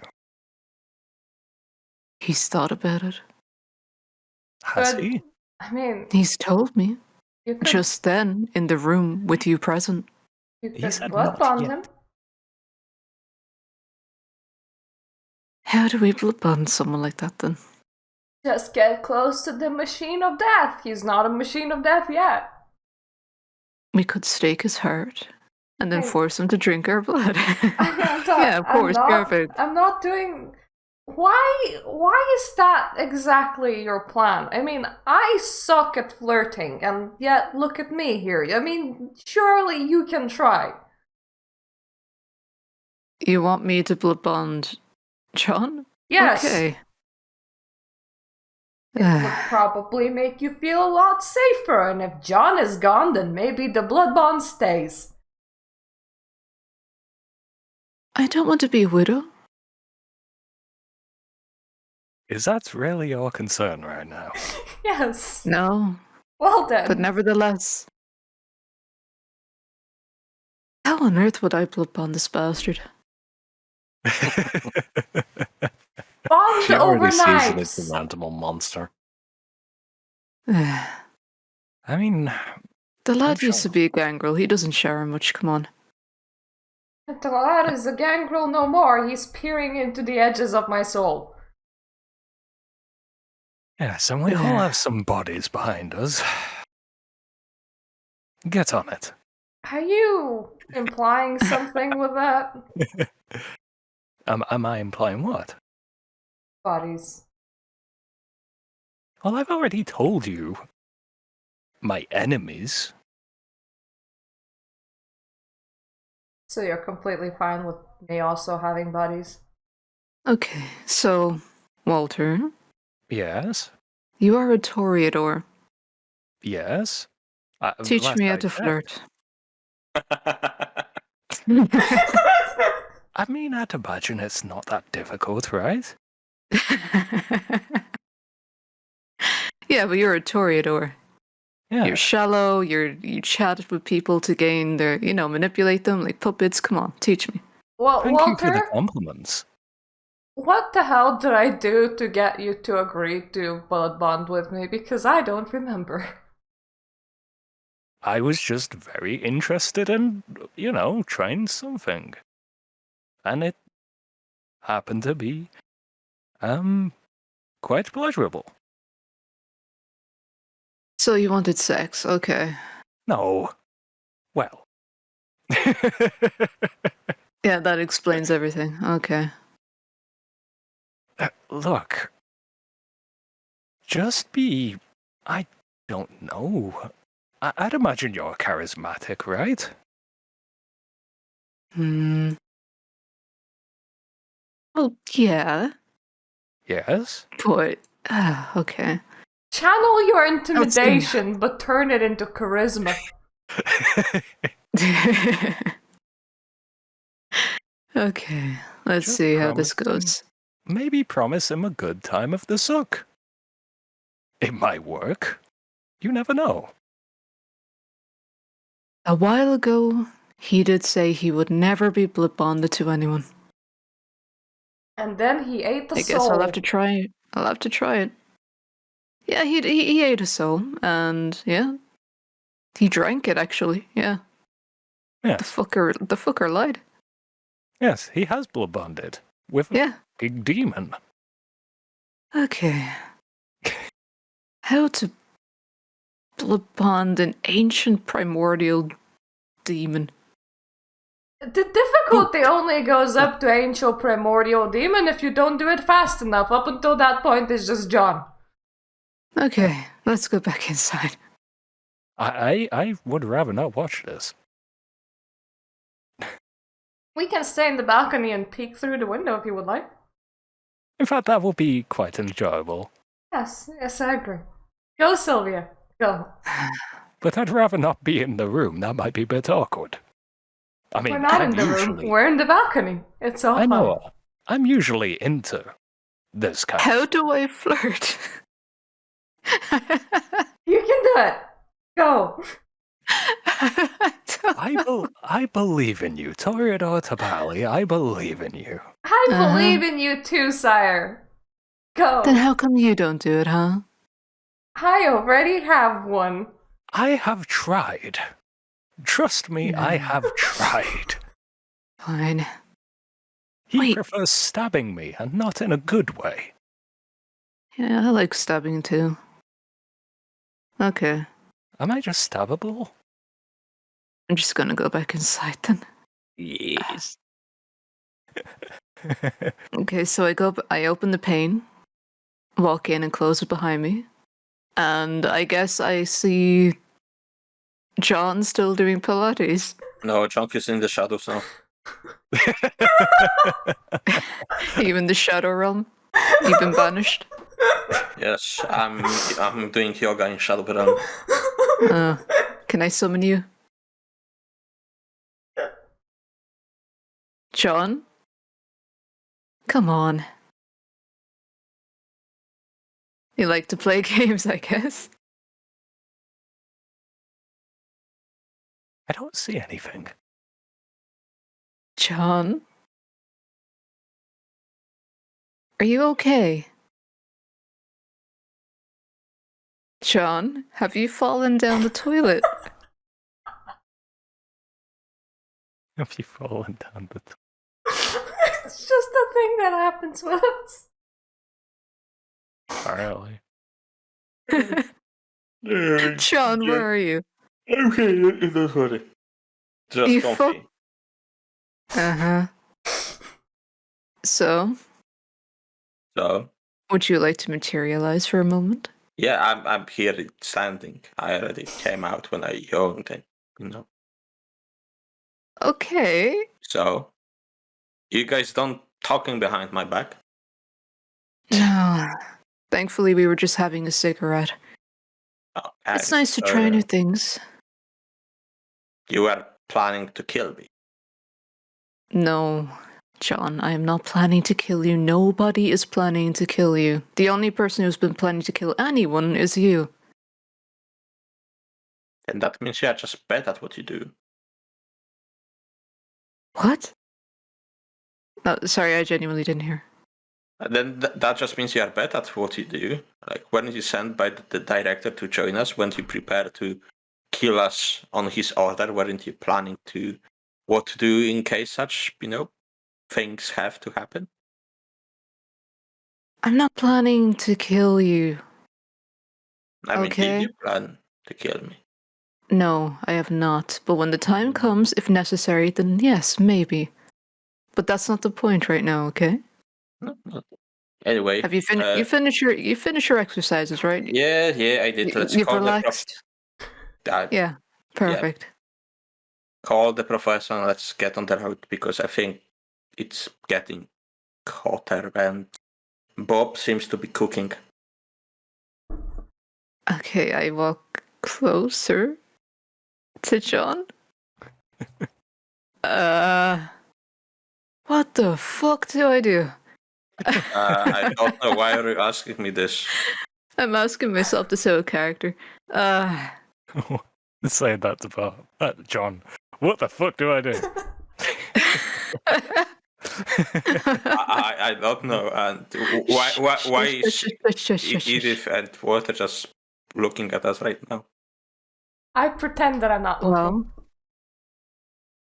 Speaker 6: He's thought about it.
Speaker 4: Has
Speaker 3: But,
Speaker 4: he?
Speaker 3: I mean,
Speaker 6: He's told me.
Speaker 3: you could,
Speaker 6: Just then, in the room with you present.
Speaker 3: you
Speaker 4: He
Speaker 3: could
Speaker 4: said
Speaker 3: blood
Speaker 4: not
Speaker 3: bond
Speaker 4: yet.
Speaker 3: him.
Speaker 6: How do we blood bond someone like that then?
Speaker 3: Just get close to the machine of death. He's not a machine of death yet.
Speaker 6: We could stake his heart and then
Speaker 3: Hey.
Speaker 6: force him to drink our blood.
Speaker 3: Yeah,
Speaker 6: of course, perfect.
Speaker 3: I'm not doing. Why is that exactly your plan? I mean, I suck at flirting, and yet look at me here. I mean, surely you can try.
Speaker 6: You want me to blood bond John?
Speaker 3: Yes.
Speaker 6: Okay.
Speaker 3: It would probably make you feel a lot safer, and if John is gone, then maybe the blood bond stays.
Speaker 6: I don't want to be a widow.
Speaker 4: Is that really your concern right now?
Speaker 3: Yes.
Speaker 6: No,
Speaker 3: Well then.
Speaker 6: but nevertheless, How on earth would I bloodbond this bastard?
Speaker 3: Bond
Speaker 1: She
Speaker 3: over
Speaker 1: already sees an
Speaker 3: knives.
Speaker 1: insurmountable monster.
Speaker 6: The
Speaker 4: I mean,
Speaker 6: lad
Speaker 4: sure.
Speaker 6: used to be a gangrel. He doesn't shower much, come on.
Speaker 3: The lad is a gangrel no more. He's peering into the edges of my soul.
Speaker 4: yes, and we all have some bodies behind us. Get on it.
Speaker 3: Are you implying something with that?
Speaker 4: Am I implying what?
Speaker 3: Bodies.
Speaker 4: Well, I've already told you. My enemies.
Speaker 3: So you're completely fine with me also having bodies?
Speaker 6: Okay, so, Walter,
Speaker 4: Yes.
Speaker 6: you are a Toreador.
Speaker 4: Yes.
Speaker 6: Teach
Speaker 4: last
Speaker 6: me how
Speaker 4: I
Speaker 6: to
Speaker 4: checked.
Speaker 6: flirt.
Speaker 4: I mean, I'd imagine it's not that difficult, right?
Speaker 6: Yeah, but you're a Toreador.
Speaker 4: Yeah.
Speaker 6: You're shallow, you chat with people to gain their, manipulate them like puppets. Come on, teach me.
Speaker 3: Well,
Speaker 4: Thank you for the
Speaker 3: Walter,
Speaker 4: compliments.
Speaker 3: what the hell did I do to get you to agree to blood bond with me? Because I don't remember.
Speaker 4: I was just very interested in, trying something. And it happened to be, quite pleasurable.
Speaker 6: So you wanted sex, okay.
Speaker 4: No. Well.
Speaker 6: Yeah, that explains everything. Okay.
Speaker 4: Look. I don't know. I'd imagine you're charismatic, right?
Speaker 6: Well, yeah,
Speaker 4: Yes?
Speaker 6: but okay.
Speaker 3: Channel your intimidation, but turn it into charisma.
Speaker 6: Okay, let's
Speaker 4: Just
Speaker 6: see how this
Speaker 4: promise
Speaker 6: goes.
Speaker 4: Maybe promise him a good time of the sook. It might work. You never know.
Speaker 6: A while ago, he did say he would never be blood bonded to anyone.
Speaker 3: And then he ate the
Speaker 6: I
Speaker 3: soul.
Speaker 6: guess I'll have to try it. I'll have to try it. Yeah, he ate a soul, and yeah, he drank it actually. Yeah.
Speaker 4: Yes.
Speaker 6: The fucker lied.
Speaker 4: Yes, he has blood bonded with a big demon.
Speaker 6: Okay. How to blood bond an ancient primordial demon?
Speaker 3: The difficulty only goes up to ancient primordial demon if you don't do it fast enough. Up until that point, it's just John.
Speaker 6: Okay, let's go back inside.
Speaker 4: I would rather not watch this.
Speaker 3: We can stay in the balcony and peek through the window if you would like.
Speaker 4: In fact, that will be quite enjoyable.
Speaker 3: Yes, I agree. Go, Sylvia. Go.
Speaker 4: But I'd rather not be in the room. That might be a bit awkward. I mean,
Speaker 3: We're not
Speaker 4: I'm
Speaker 3: in the
Speaker 4: usually...
Speaker 3: room. We're in the balcony. It's all
Speaker 4: I
Speaker 3: fine.
Speaker 4: know. I'm usually into this kind
Speaker 6: How
Speaker 4: of...
Speaker 6: do I flirt?
Speaker 3: You can do it. Go.
Speaker 4: I believe in you, Toreador Tabali. I believe in you.
Speaker 3: I believe in you too, sire. Go.
Speaker 6: Then how come you don't do it, huh?
Speaker 3: I already have one.
Speaker 4: I have tried. Trust me, I have tried.
Speaker 6: Fine.
Speaker 4: He prefers stabbing me, and not in a good way.
Speaker 6: Yeah, I like stabbing too. Okay.
Speaker 4: Am I just stabbable?
Speaker 6: I'm just gonna go back inside then.
Speaker 5: Yes.
Speaker 6: Okay, so I open the pane, walk in and close it behind me, and I guess I see John still doing Pilates.
Speaker 5: No, Chunk is in the shadows now.
Speaker 6: Even the shadow realm. You've been banished.
Speaker 5: Yes, I'm doing yoga in Shadow Realm.
Speaker 6: Can I summon you? John? Come on. You like to play games, I guess.
Speaker 4: I don't see anything.
Speaker 6: John? Are you okay? John, have you fallen down the toilet?
Speaker 4: Have you fallen down the
Speaker 3: It's just a thing that happens with us.
Speaker 4: Apparently.
Speaker 6: John, where are you?
Speaker 5: Okay, don't worry. Just
Speaker 6: You
Speaker 5: comfy.
Speaker 6: Uh-huh. So,
Speaker 5: So,
Speaker 6: would you like to materialize for a moment?
Speaker 5: yeah, I'm here standing. I already came out when I yawned, and
Speaker 6: Okay.
Speaker 5: So, you guys don't talking behind my back.
Speaker 6: No. Thankfully, we were just having a cigarette.
Speaker 5: Okay,
Speaker 6: It's nice to try new things.
Speaker 5: You were planning to kill me.
Speaker 6: No, John, I am not planning to kill you. Nobody is planning to kill you. The only person who's been planning to kill anyone is you.
Speaker 5: And that means you are just bad at what you do.
Speaker 6: What? No, sorry, I genuinely didn't hear.
Speaker 5: Then that just means you are bad at what you do. Like, weren't you sent by the director to join us? Weren't you prepared to kill us on his order? Weren't you planning to what to do in case such, things have to happen?
Speaker 6: I'm not planning to kill you.
Speaker 5: I mean,
Speaker 6: Okay.
Speaker 5: did you plan to kill me?
Speaker 6: No, I have not. But when the time comes, if necessary, then yes, maybe. But that's not the point right now, okay?
Speaker 5: No. Anyway,
Speaker 6: Have you you finish your exercises, right?
Speaker 5: Yeah, I did. Let's
Speaker 6: You've
Speaker 5: call
Speaker 6: relaxed. Yeah, perfect.
Speaker 5: Call the professor and let's get on the road because I think it's getting hotter and Bob seems to be cooking.
Speaker 6: Okay, I walk closer to John. What the fuck do I do?
Speaker 5: I don't know why are you asking me this.
Speaker 6: I'm asking myself to show a character.
Speaker 4: Say that to Bob. John. What the fuck do I do?
Speaker 5: I don't know. And why is Edith and Walter just looking at us right now?
Speaker 3: I pretend that I'm not looking.
Speaker 6: Well,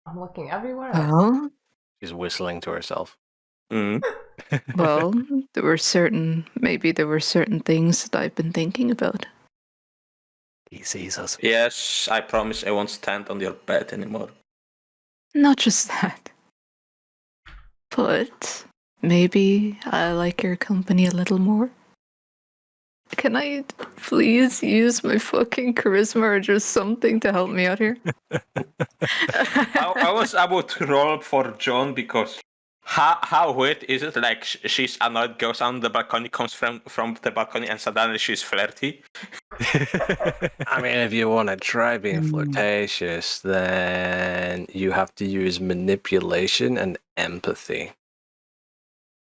Speaker 3: I'm looking everywhere else.
Speaker 1: She's whistling to herself.
Speaker 6: Well, there were certain things that I've been thinking about.
Speaker 4: He sees us.
Speaker 5: Yes, I promise I won't stand on your bed anymore.
Speaker 6: Not just that. But maybe I like your company a little more. Can I please use my fucking charisma or just something to help me out here?
Speaker 5: I was about to roll for John because how weird is it? Like she's annoyed, goes on the balcony, comes from the balcony, and suddenly she's flirty.
Speaker 1: I mean, if you want to try being flirtatious, then you have to use manipulation and empathy.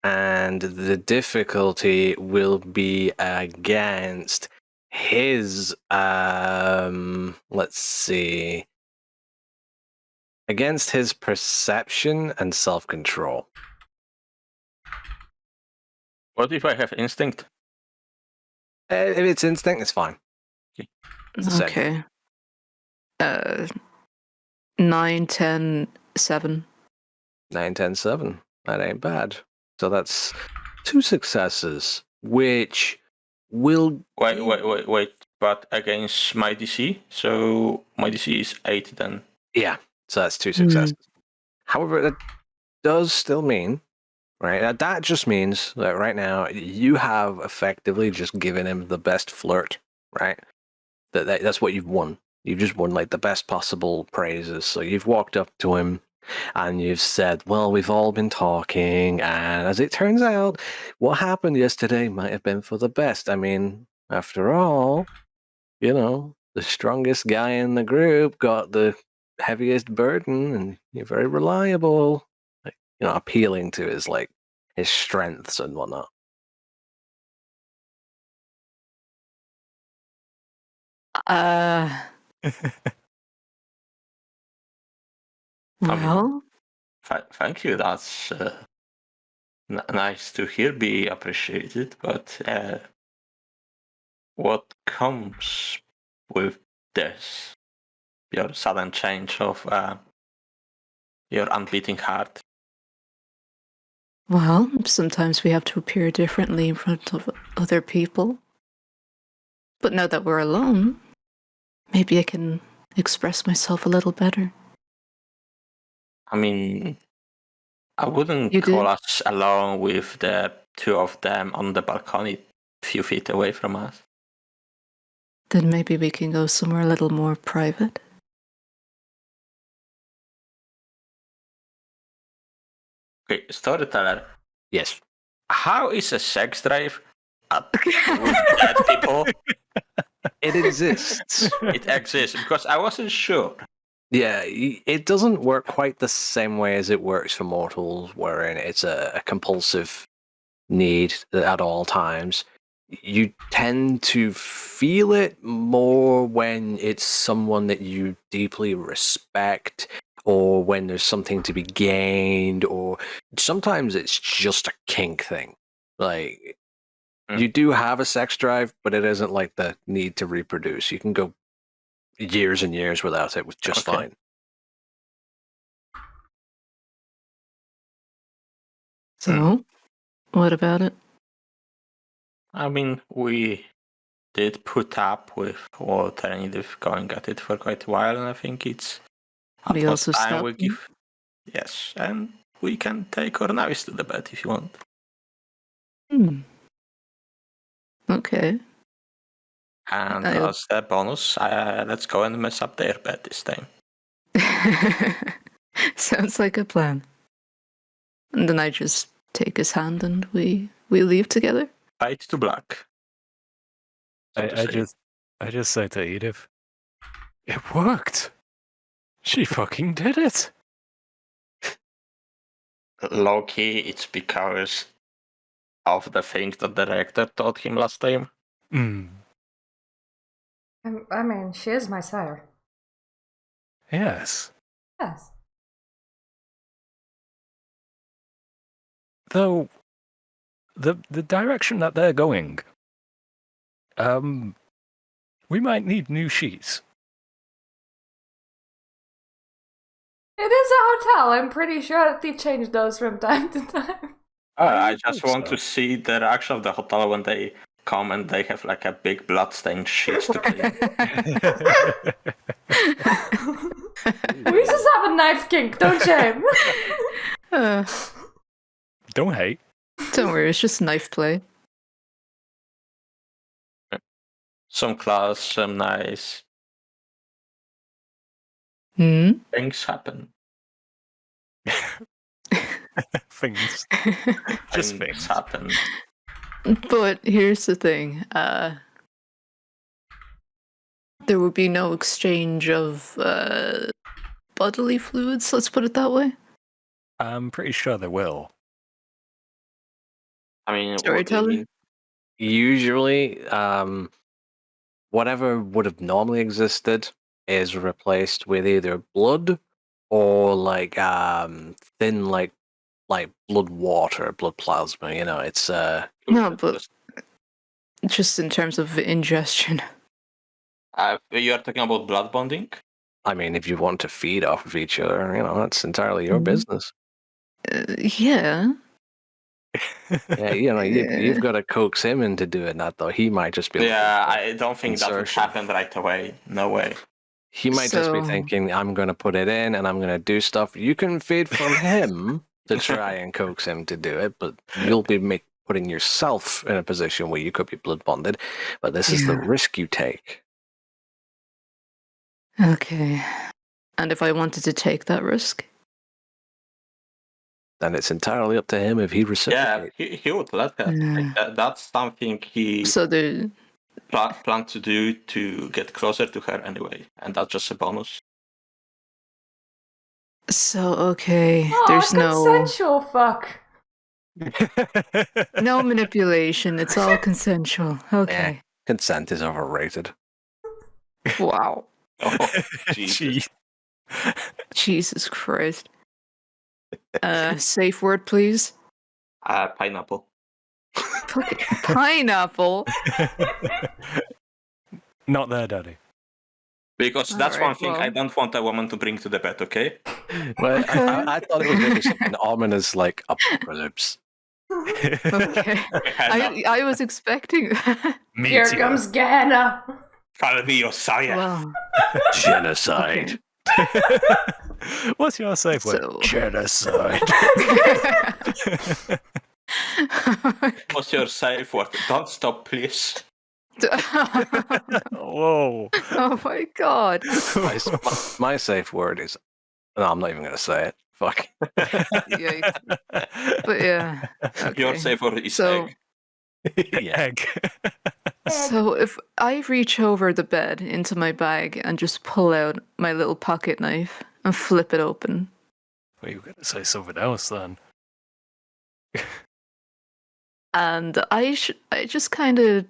Speaker 1: And the difficulty will be against his, let's see, against his perception and self-control.
Speaker 5: What if I have instinct?
Speaker 1: If it's instinct, it's fine.
Speaker 6: Okay. 9, 10, 7.
Speaker 1: 9, 10, 7. That ain't bad. So that's 2 successes, which will...
Speaker 5: Wait. But against my DC? So my DC is 8 then.
Speaker 1: Yeah, so that's 2 successes. However, that does still mean, right? That just means that right now you have effectively just given him the best flirt, right? That's what you've won. You've just won like the best possible praises. So you've walked up to him and you've said, well, we've all been talking, and as it turns out, what happened yesterday might have been for the best. I mean, after all, the strongest guy in the group got the heaviest burden, and you're very reliable. Like, appealing to his strengths and whatnot.
Speaker 6: Well,
Speaker 5: Thank you. That's nice to hear. Be appreciated. But what comes with this? Your sudden change of your unbeating heart.
Speaker 6: Well, sometimes we have to appear differently in front of other people. But now that we're alone, maybe I can express myself a little better.
Speaker 5: I mean, I wouldn't
Speaker 6: You
Speaker 5: call
Speaker 6: did?
Speaker 5: us alone with the two of them on the balcony a few feet away from us.
Speaker 6: Then maybe we can go somewhere a little more private.
Speaker 5: Okay, storyteller.
Speaker 1: Yes.
Speaker 5: How is a sex drive with dead people?
Speaker 1: It exists.
Speaker 5: It exists because I wasn't sure.
Speaker 1: Yeah, it doesn't work quite the same way as it works for mortals, wherein it's a compulsive need at all times. You tend to feel it more when it's someone that you deeply respect, or when there's something to be gained, or sometimes it's just a kink thing. Like, you do have a sex drive, but it isn't like the need to reproduce. You can go years and years without it, just
Speaker 5: Okay.
Speaker 1: fine.
Speaker 6: So, what about it?
Speaker 5: I mean, we did put up with alternative going at it for quite a while, and I think it's
Speaker 6: We
Speaker 5: almost
Speaker 6: also
Speaker 5: time we
Speaker 6: stopped.
Speaker 5: give. Yes, and we can take our knives to the bed if you want.
Speaker 6: Okay.
Speaker 5: And
Speaker 6: I'll-
Speaker 5: as the bonus, let's go and mess up their bed this time.
Speaker 6: Sounds like a plan. And then I just take his hand and we leave together.
Speaker 5: Fade to black. So to
Speaker 4: I
Speaker 5: say.
Speaker 4: just say to Edith, it worked. She fucking did it.
Speaker 5: Low-key, it's because of the things that the director taught him last time.
Speaker 3: I mean, she is my sire.
Speaker 4: Yes.
Speaker 3: Yes.
Speaker 4: Though the direction that they're going, we might need new sheets.
Speaker 3: It is a hotel. I'm pretty sure that they change those from time to time.
Speaker 5: I just
Speaker 4: hope
Speaker 5: want
Speaker 4: so.
Speaker 5: to see the reaction of the hotel when they come and they have like a big bloodstained sheets to clean.
Speaker 3: We just have a knife kink, don't shame.
Speaker 4: Don't hate.
Speaker 6: Don't worry, it's just knife play.
Speaker 5: Some class, some nice
Speaker 6: Hmm?
Speaker 5: things happen.
Speaker 4: Things. Just things.
Speaker 5: Happen.
Speaker 6: But here's the thing. There would be no exchange of bodily fluids, let's put it that way.
Speaker 4: I'm pretty sure they will.
Speaker 5: I mean, what do you
Speaker 6: Storyteller?
Speaker 5: mean?
Speaker 1: Usually, whatever would have normally existed is replaced with either blood or like thin like blood water, blood plasma. You know, it's
Speaker 6: No, but just in terms of ingestion.
Speaker 5: You are talking about blood bonding?
Speaker 1: I mean, if you want to feed off of each other, you know, that's entirely your business.
Speaker 6: Yeah.
Speaker 1: Yeah, you know, you've got to coax him into doing that, though. He might just be.
Speaker 5: Yeah, I don't think that would
Speaker 1: insertion.
Speaker 5: happen right away. No way.
Speaker 1: He might just be
Speaker 6: So-
Speaker 1: thinking, I'm going to put it in and I'm going to do stuff. You can feed from him to try and coax him to do it, but you'll be putting yourself in a position where you could be blood bonded. But this is the
Speaker 6: Yeah.
Speaker 1: risk you take.
Speaker 6: Okay. And if I wanted to take that risk?
Speaker 1: Then it's entirely up to him if he
Speaker 5: Yeah,
Speaker 1: reciprocates.
Speaker 5: he would let her. Like, that's something he
Speaker 6: So the
Speaker 5: planned to do to get closer to her anyway, and that's just a bonus.
Speaker 6: okay. There's no
Speaker 3: Consensual fuck.
Speaker 6: no manipulation. It's all consensual. Okay.
Speaker 1: Consent is overrated.
Speaker 6: Wow.
Speaker 5: Oh, Jesus.
Speaker 4: Gee.
Speaker 6: Jesus Christ. Safe word, please.
Speaker 5: Pineapple.
Speaker 6: Pineapple.
Speaker 4: Not there, Daddy.
Speaker 5: Because that's
Speaker 6: Alright,
Speaker 5: one thing I don't want a woman to bring to the bed, okay?
Speaker 1: Well,
Speaker 6: Okay.
Speaker 1: I thought it was going to be something ominous like apocalypse.
Speaker 6: Okay. I was expecting that.
Speaker 3: Here comes Gehenna.
Speaker 5: Follow me, Josiah.
Speaker 6: Well,
Speaker 1: Genocide.
Speaker 4: What's your safe word?
Speaker 6: So-
Speaker 1: Genocide.
Speaker 5: What's your safe word? Don't stop, please.
Speaker 4: Whoa.
Speaker 6: Oh my god.
Speaker 1: My safe word is. No, I'm not even going to say it. Fuck.
Speaker 6: Yikes. But yeah.
Speaker 5: Your
Speaker 6: Okay.
Speaker 5: safe word is
Speaker 6: So,
Speaker 5: egg.
Speaker 1: Yeah.
Speaker 4: Egg.
Speaker 6: so if I reach over the bed into my bag and just pull out my little pocket knife and flip it open,
Speaker 4: Well, you were going to say something else then.
Speaker 6: and I just kind of,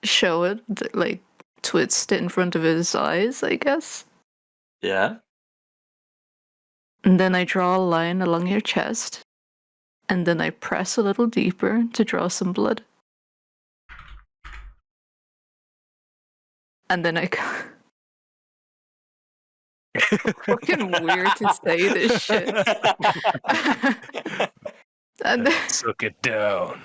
Speaker 6: show it, like twist it in front of his eyes, I guess.
Speaker 5: Yeah?
Speaker 6: And then I draw a line along your chest, and then I press a little deeper to draw some blood. And then I fucking weird to say this shit. And then,
Speaker 4: Suck it down.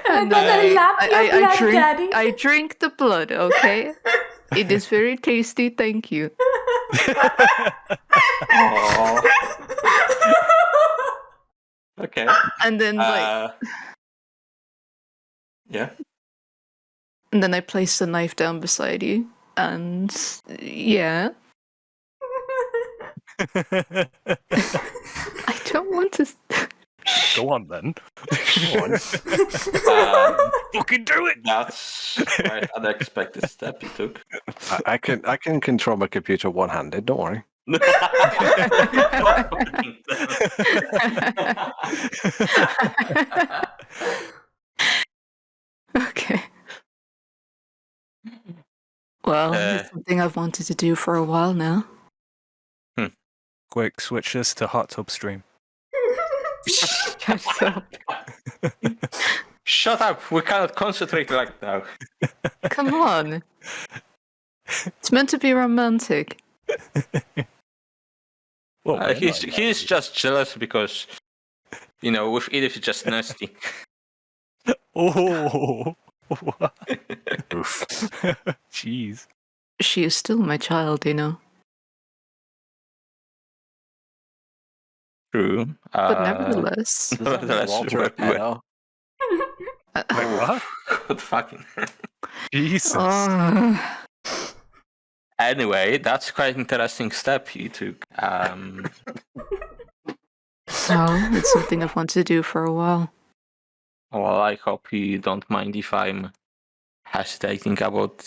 Speaker 3: And then I lap your blood,
Speaker 6: drink,
Speaker 3: Daddy.
Speaker 6: I drink the blood, okay? It is very tasty, thank you.
Speaker 5: Aw. Okay.
Speaker 6: And then
Speaker 5: Yeah.
Speaker 6: and then I place the knife down beside you, and yeah, I don't want to.
Speaker 4: Go on then.
Speaker 1: Go on.
Speaker 4: Fucking do it.
Speaker 5: That's quite an unexpected step you took.
Speaker 1: I can control my computer one-handed. Don't worry.
Speaker 6: Okay. Well, it's something I've wanted to do for a while now.
Speaker 4: Quick, switch this to hot tub stream.
Speaker 6: Shut up.
Speaker 5: Shut up! We cannot concentrate like now.
Speaker 6: Come on. It's meant to be romantic.
Speaker 4: Well,
Speaker 5: He's just jealous because, with Edith it's just nasty.
Speaker 4: Oh. Jeez.
Speaker 6: She is still my child,
Speaker 5: True.
Speaker 6: But nevertheless.
Speaker 5: Nevertheless,
Speaker 1: Walter a pedo.
Speaker 4: Wait, what?
Speaker 5: Good fucking.
Speaker 4: Jesus.
Speaker 5: Anyway, that's quite an interesting step you took.
Speaker 6: Well, it's something I've wanted to do for a while.
Speaker 5: Well, I hope you don't mind if I'm hesitating about,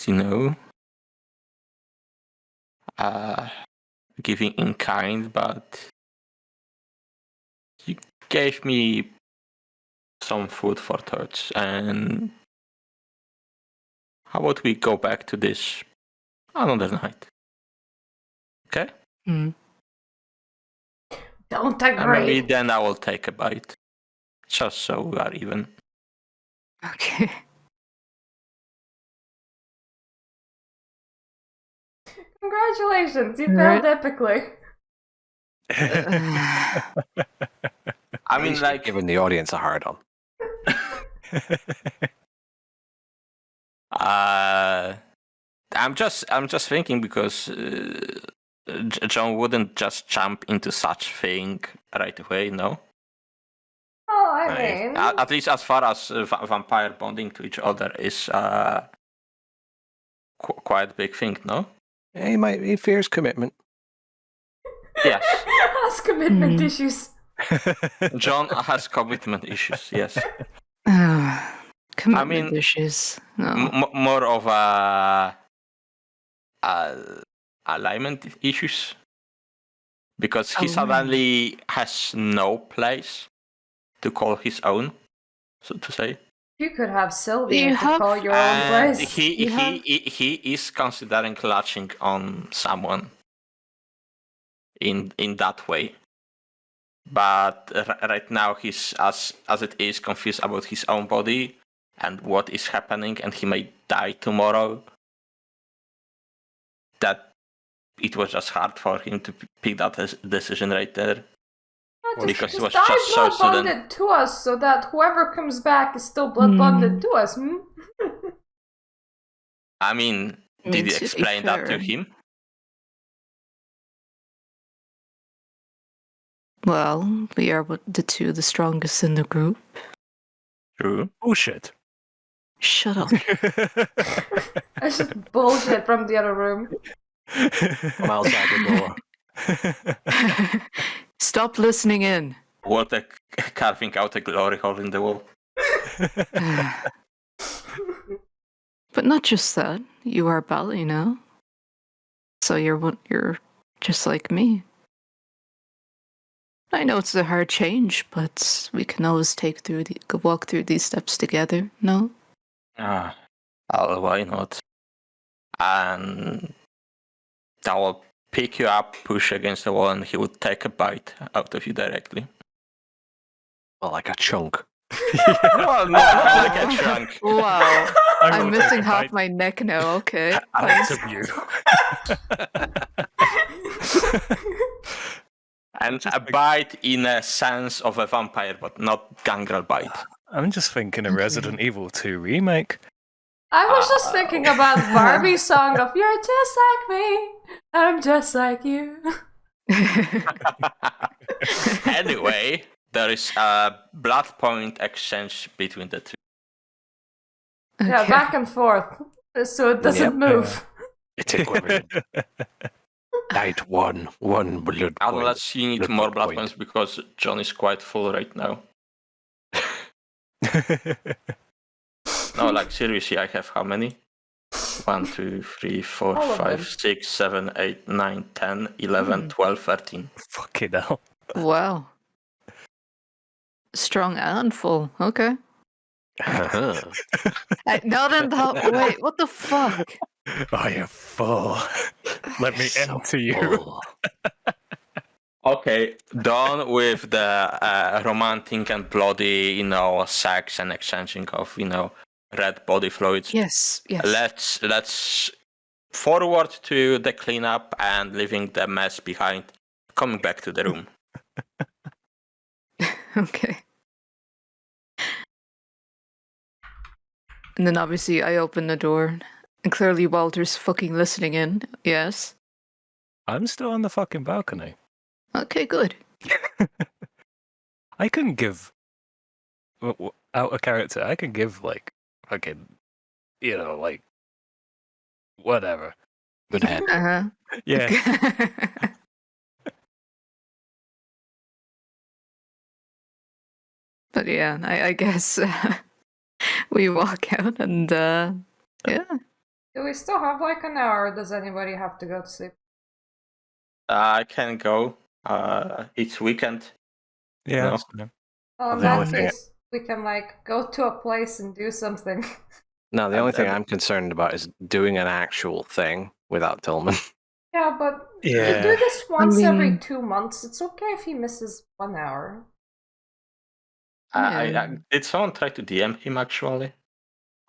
Speaker 5: giving in kind, but you gave me some food for thoughts, and how about we go back to this another night? Okay?
Speaker 3: Don't
Speaker 5: And maybe
Speaker 3: agree.
Speaker 5: then I will take a bite, just so we are even.
Speaker 6: Okay.
Speaker 3: Congratulations, you
Speaker 6: Right.
Speaker 3: failed epically.
Speaker 5: I mean, like,
Speaker 1: Giving the audience a hard on.
Speaker 5: I'm just thinking because John wouldn't just jump into such thing right away, no?
Speaker 3: Oh, I mean,
Speaker 5: At least as far as vampire bonding to each other is quite a big thing, no?
Speaker 1: Yeah, he fears commitment.
Speaker 5: Yes.
Speaker 3: has commitment issues.
Speaker 5: John has commitment issues, yes.
Speaker 6: Commitment issues. No.
Speaker 5: More of alignment issues. Because he suddenly has no place to call his own, so to say.
Speaker 3: You could have Sylvia
Speaker 6: You
Speaker 3: to
Speaker 6: have-
Speaker 3: call your own place.
Speaker 5: He is considering latching on someone in that way. but right now he's as it is confused about his own body and what is happening, and he may die tomorrow. That it was just hard for him to pick that decision right there. Because it was
Speaker 3: die
Speaker 5: just so
Speaker 3: blood
Speaker 5: sudden.
Speaker 3: bonded to us so that whoever comes back is still blood bonded to us.
Speaker 5: I mean, did you explain that to him?
Speaker 6: Well, we are the strongest in the group.
Speaker 5: True.
Speaker 4: Bullshit.
Speaker 6: Shut up.
Speaker 3: That's just bullshit from the other room.
Speaker 1: I'm outside the door.
Speaker 6: Stop listening in.
Speaker 5: What carving out a glory hole in the wall.
Speaker 6: But not just that. You are Bali now. So you're just like me. I know it's a hard change, but we can always walk through these steps together, no?
Speaker 5: Why not? And I will pick you up, push against the wall, and he would take a bite out of you directly.
Speaker 1: Well, like a chunk.
Speaker 5: Well, no, not like a chunk.
Speaker 6: Wow. I'm
Speaker 4: will take
Speaker 6: missing
Speaker 4: a
Speaker 6: half
Speaker 4: bite
Speaker 6: my neck now, okay.
Speaker 4: out of you.
Speaker 5: And a bite in a sense of a vampire, but not gangrel bite.
Speaker 4: I'm just thinking a
Speaker 6: Okay.
Speaker 4: Resident Evil 2 remake.
Speaker 3: I was just thinking about Barbie's song of "You're just like me, I'm just like you."
Speaker 5: Anyway, there is a blood point exchange between the two.
Speaker 3: Yeah,
Speaker 6: Okay.
Speaker 3: back and forth, so it doesn't
Speaker 1: Yep.
Speaker 3: move.
Speaker 1: It's equivalent. Night one blood point.
Speaker 5: Unless you need more blood
Speaker 1: point.
Speaker 5: points because John is quite full right now. No, like seriously, I have how many? 1, 2, 3, 4,
Speaker 3: All of
Speaker 5: 5,
Speaker 3: them.
Speaker 5: 6, 7, 8, 9, 10, 11, 12, 13.
Speaker 4: Fucking hell.
Speaker 6: Wow. Strong and full. Okay. Not in that. Wait, what the fuck?
Speaker 4: Oh, you fool. Let me
Speaker 1: So
Speaker 4: enter you.
Speaker 1: full.
Speaker 5: Okay, done with the romantic and bloody, sex and exchanging of, red body fluids.
Speaker 6: Yes.
Speaker 5: Let's forward to the cleanup and leaving the mess behind. Coming back to the room.
Speaker 6: Okay. And then obviously I open the door, and clearly Walter's fucking listening in. Yes.
Speaker 4: I'm still on the fucking balcony.
Speaker 6: Okay, good.
Speaker 4: I can give out of character. I can give like fucking, like whatever.
Speaker 1: Good head.
Speaker 6: Uh-huh.
Speaker 4: Yeah.
Speaker 6: But yeah, I guess we walk out and yeah.
Speaker 3: Do we still have like an hour, or does anybody have to go to sleep?
Speaker 5: I can go. It's weekend.
Speaker 4: Yeah.
Speaker 5: No.
Speaker 4: that's fine.
Speaker 3: Well, in
Speaker 1: The only
Speaker 3: that
Speaker 1: thing-
Speaker 3: case, we can like go to a place and do something.
Speaker 1: No, the only thing
Speaker 5: And-
Speaker 1: I'm concerned about is doing an actual thing without Tillman.
Speaker 3: Yeah, but we
Speaker 4: Yeah.
Speaker 3: do this once every
Speaker 6: mean-
Speaker 3: 2 months. It's okay if he misses 1 hour.
Speaker 6: Yeah.
Speaker 5: Did someone try to DM him actually?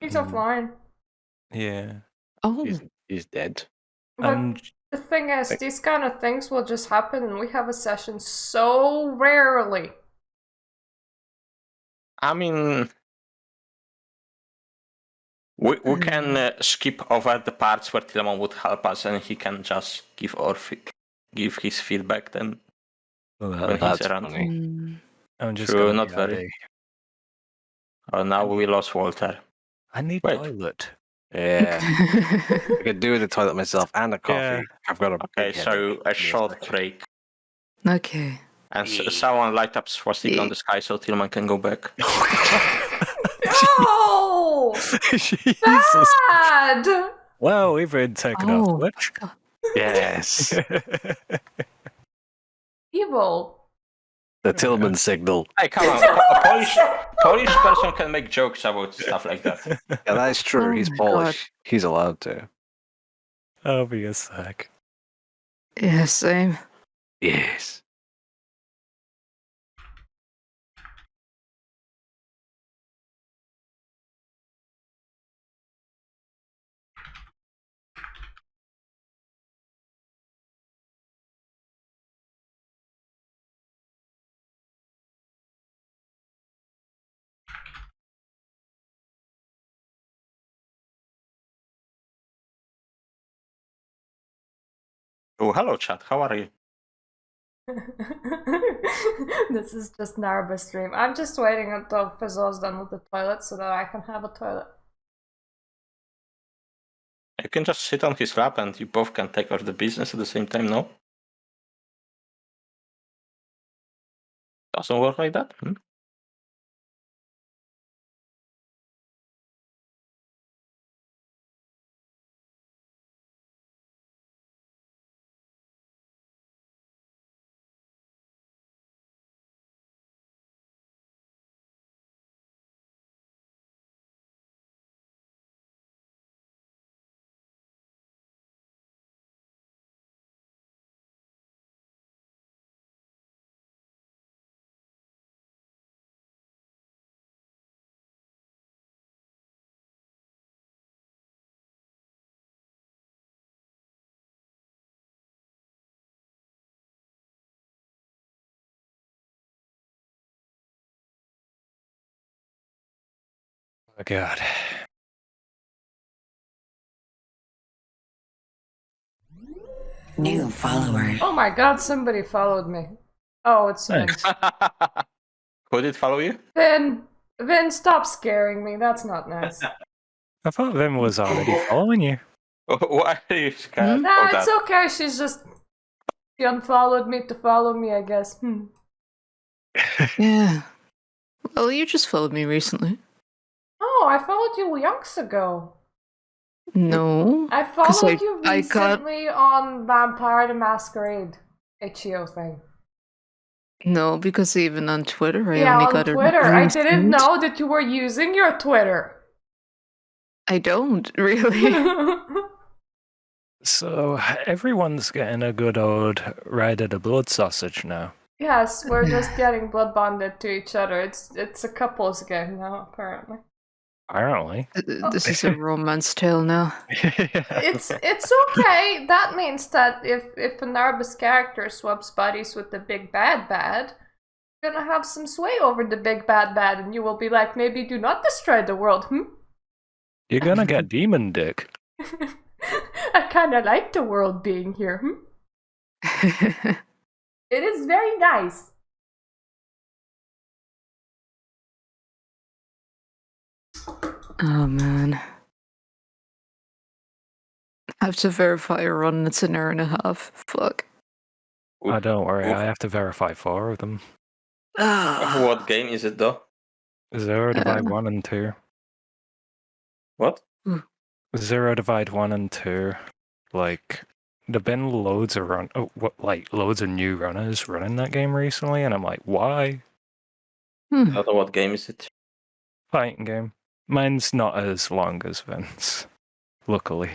Speaker 3: He's
Speaker 4: Mm.
Speaker 3: offline.
Speaker 4: Yeah.
Speaker 6: Oh,
Speaker 1: He's dead.
Speaker 3: But
Speaker 4: And
Speaker 3: the thing is, these kind of things will just happen, and we have a session so rarely.
Speaker 5: I mean, we can skip over the parts where Tilamon would help us, and he can just give his feedback then.
Speaker 4: well,
Speaker 5: When
Speaker 1: That's
Speaker 5: he's around.
Speaker 1: funny.
Speaker 4: I'm just
Speaker 5: True,
Speaker 4: gonna
Speaker 5: not
Speaker 4: be
Speaker 5: very.
Speaker 4: handy.
Speaker 5: Now we lost Walter.
Speaker 4: I need
Speaker 5: Wait.
Speaker 4: toilet.
Speaker 1: Yeah. I could do with the toilet myself and a coffee.
Speaker 4: Yeah.
Speaker 1: I've got a
Speaker 5: Okay,
Speaker 1: big
Speaker 5: so
Speaker 1: headache.
Speaker 5: a short break.
Speaker 6: okay.
Speaker 5: And someone light up swastika on the sky so Tillman can go back.
Speaker 3: No!
Speaker 4: Jesus.
Speaker 3: Bad!
Speaker 4: Well, we've been taken off
Speaker 6: Oh,
Speaker 4: Twitch.
Speaker 6: God.
Speaker 1: Yes.
Speaker 3: Evil.
Speaker 1: The Tillman signal.
Speaker 5: Hey, come on. A Polish person can make jokes about stuff like that.
Speaker 1: Yeah, that is true.
Speaker 6: Oh
Speaker 1: He's
Speaker 6: my
Speaker 1: Polish. He's allowed to.
Speaker 4: I'll be a sec.
Speaker 6: Yeah, same.
Speaker 1: Yes.
Speaker 5: Oh, hello, chat. How are you?
Speaker 3: This is just Narba's stream. I'm just waiting until Fizzle's done with the toilet so that I can have a toilet.
Speaker 5: You can just sit on his lap and you both can take over the business at the same time, no? Doesn't work like that?
Speaker 4: Oh, God.
Speaker 7: New follower.
Speaker 3: Oh my god, somebody followed me. Oh, it's Vin.
Speaker 4: Thanks.
Speaker 5: Who did follow you?
Speaker 3: Vin, stop scaring me. That's not nice.
Speaker 4: I thought Vim was already following you.
Speaker 5: Why are you scared
Speaker 3: Nah,
Speaker 5: of
Speaker 3: it's
Speaker 5: that?
Speaker 3: okay. She unfollowed me to follow me, I guess.
Speaker 6: Yeah. Well, you just followed me recently.
Speaker 3: Oh, I followed you yonks ago.
Speaker 6: No.
Speaker 3: I
Speaker 6: 'Cause
Speaker 3: followed you
Speaker 6: I got-
Speaker 3: recently on Vampire the Masquerade HEO thing.
Speaker 6: No, because even on Twitter, I
Speaker 3: Yeah,
Speaker 6: only
Speaker 3: on
Speaker 6: got
Speaker 3: Twitter.
Speaker 6: a
Speaker 3: I didn't
Speaker 6: recent-
Speaker 3: know that you were using your Twitter.
Speaker 6: I don't, really.
Speaker 4: So everyone's getting a good old ride of the blood sausage now.
Speaker 3: Yes, we're just getting blood bonded to each other. It's a couples game now, apparently.
Speaker 4: Apparently.
Speaker 6: This is a romance tale now.
Speaker 3: It's okay. That means that if a Narbus character swaps bodies with the big bad, you're gonna have some sway over the big bad, and you will be like, maybe do not destroy the world,
Speaker 4: You're gonna get demon dick.
Speaker 3: I kinda like the world being here, It is very nice.
Speaker 6: Oh man. I have to verify a run, it's an hour and a half. Fuck.
Speaker 4: Oh, don't worry,
Speaker 5: Oof.
Speaker 4: I have to verify 4 of them.
Speaker 5: What game is it though?
Speaker 4: 0 divide 1 and 2.
Speaker 5: What?
Speaker 4: 0 divide 1 and 2. Like, there've been loads of loads of new runners running that game recently, and I'm like, why?
Speaker 5: I don't know what game is it.
Speaker 4: Fighting game. Mine's not as long as Vince, luckily.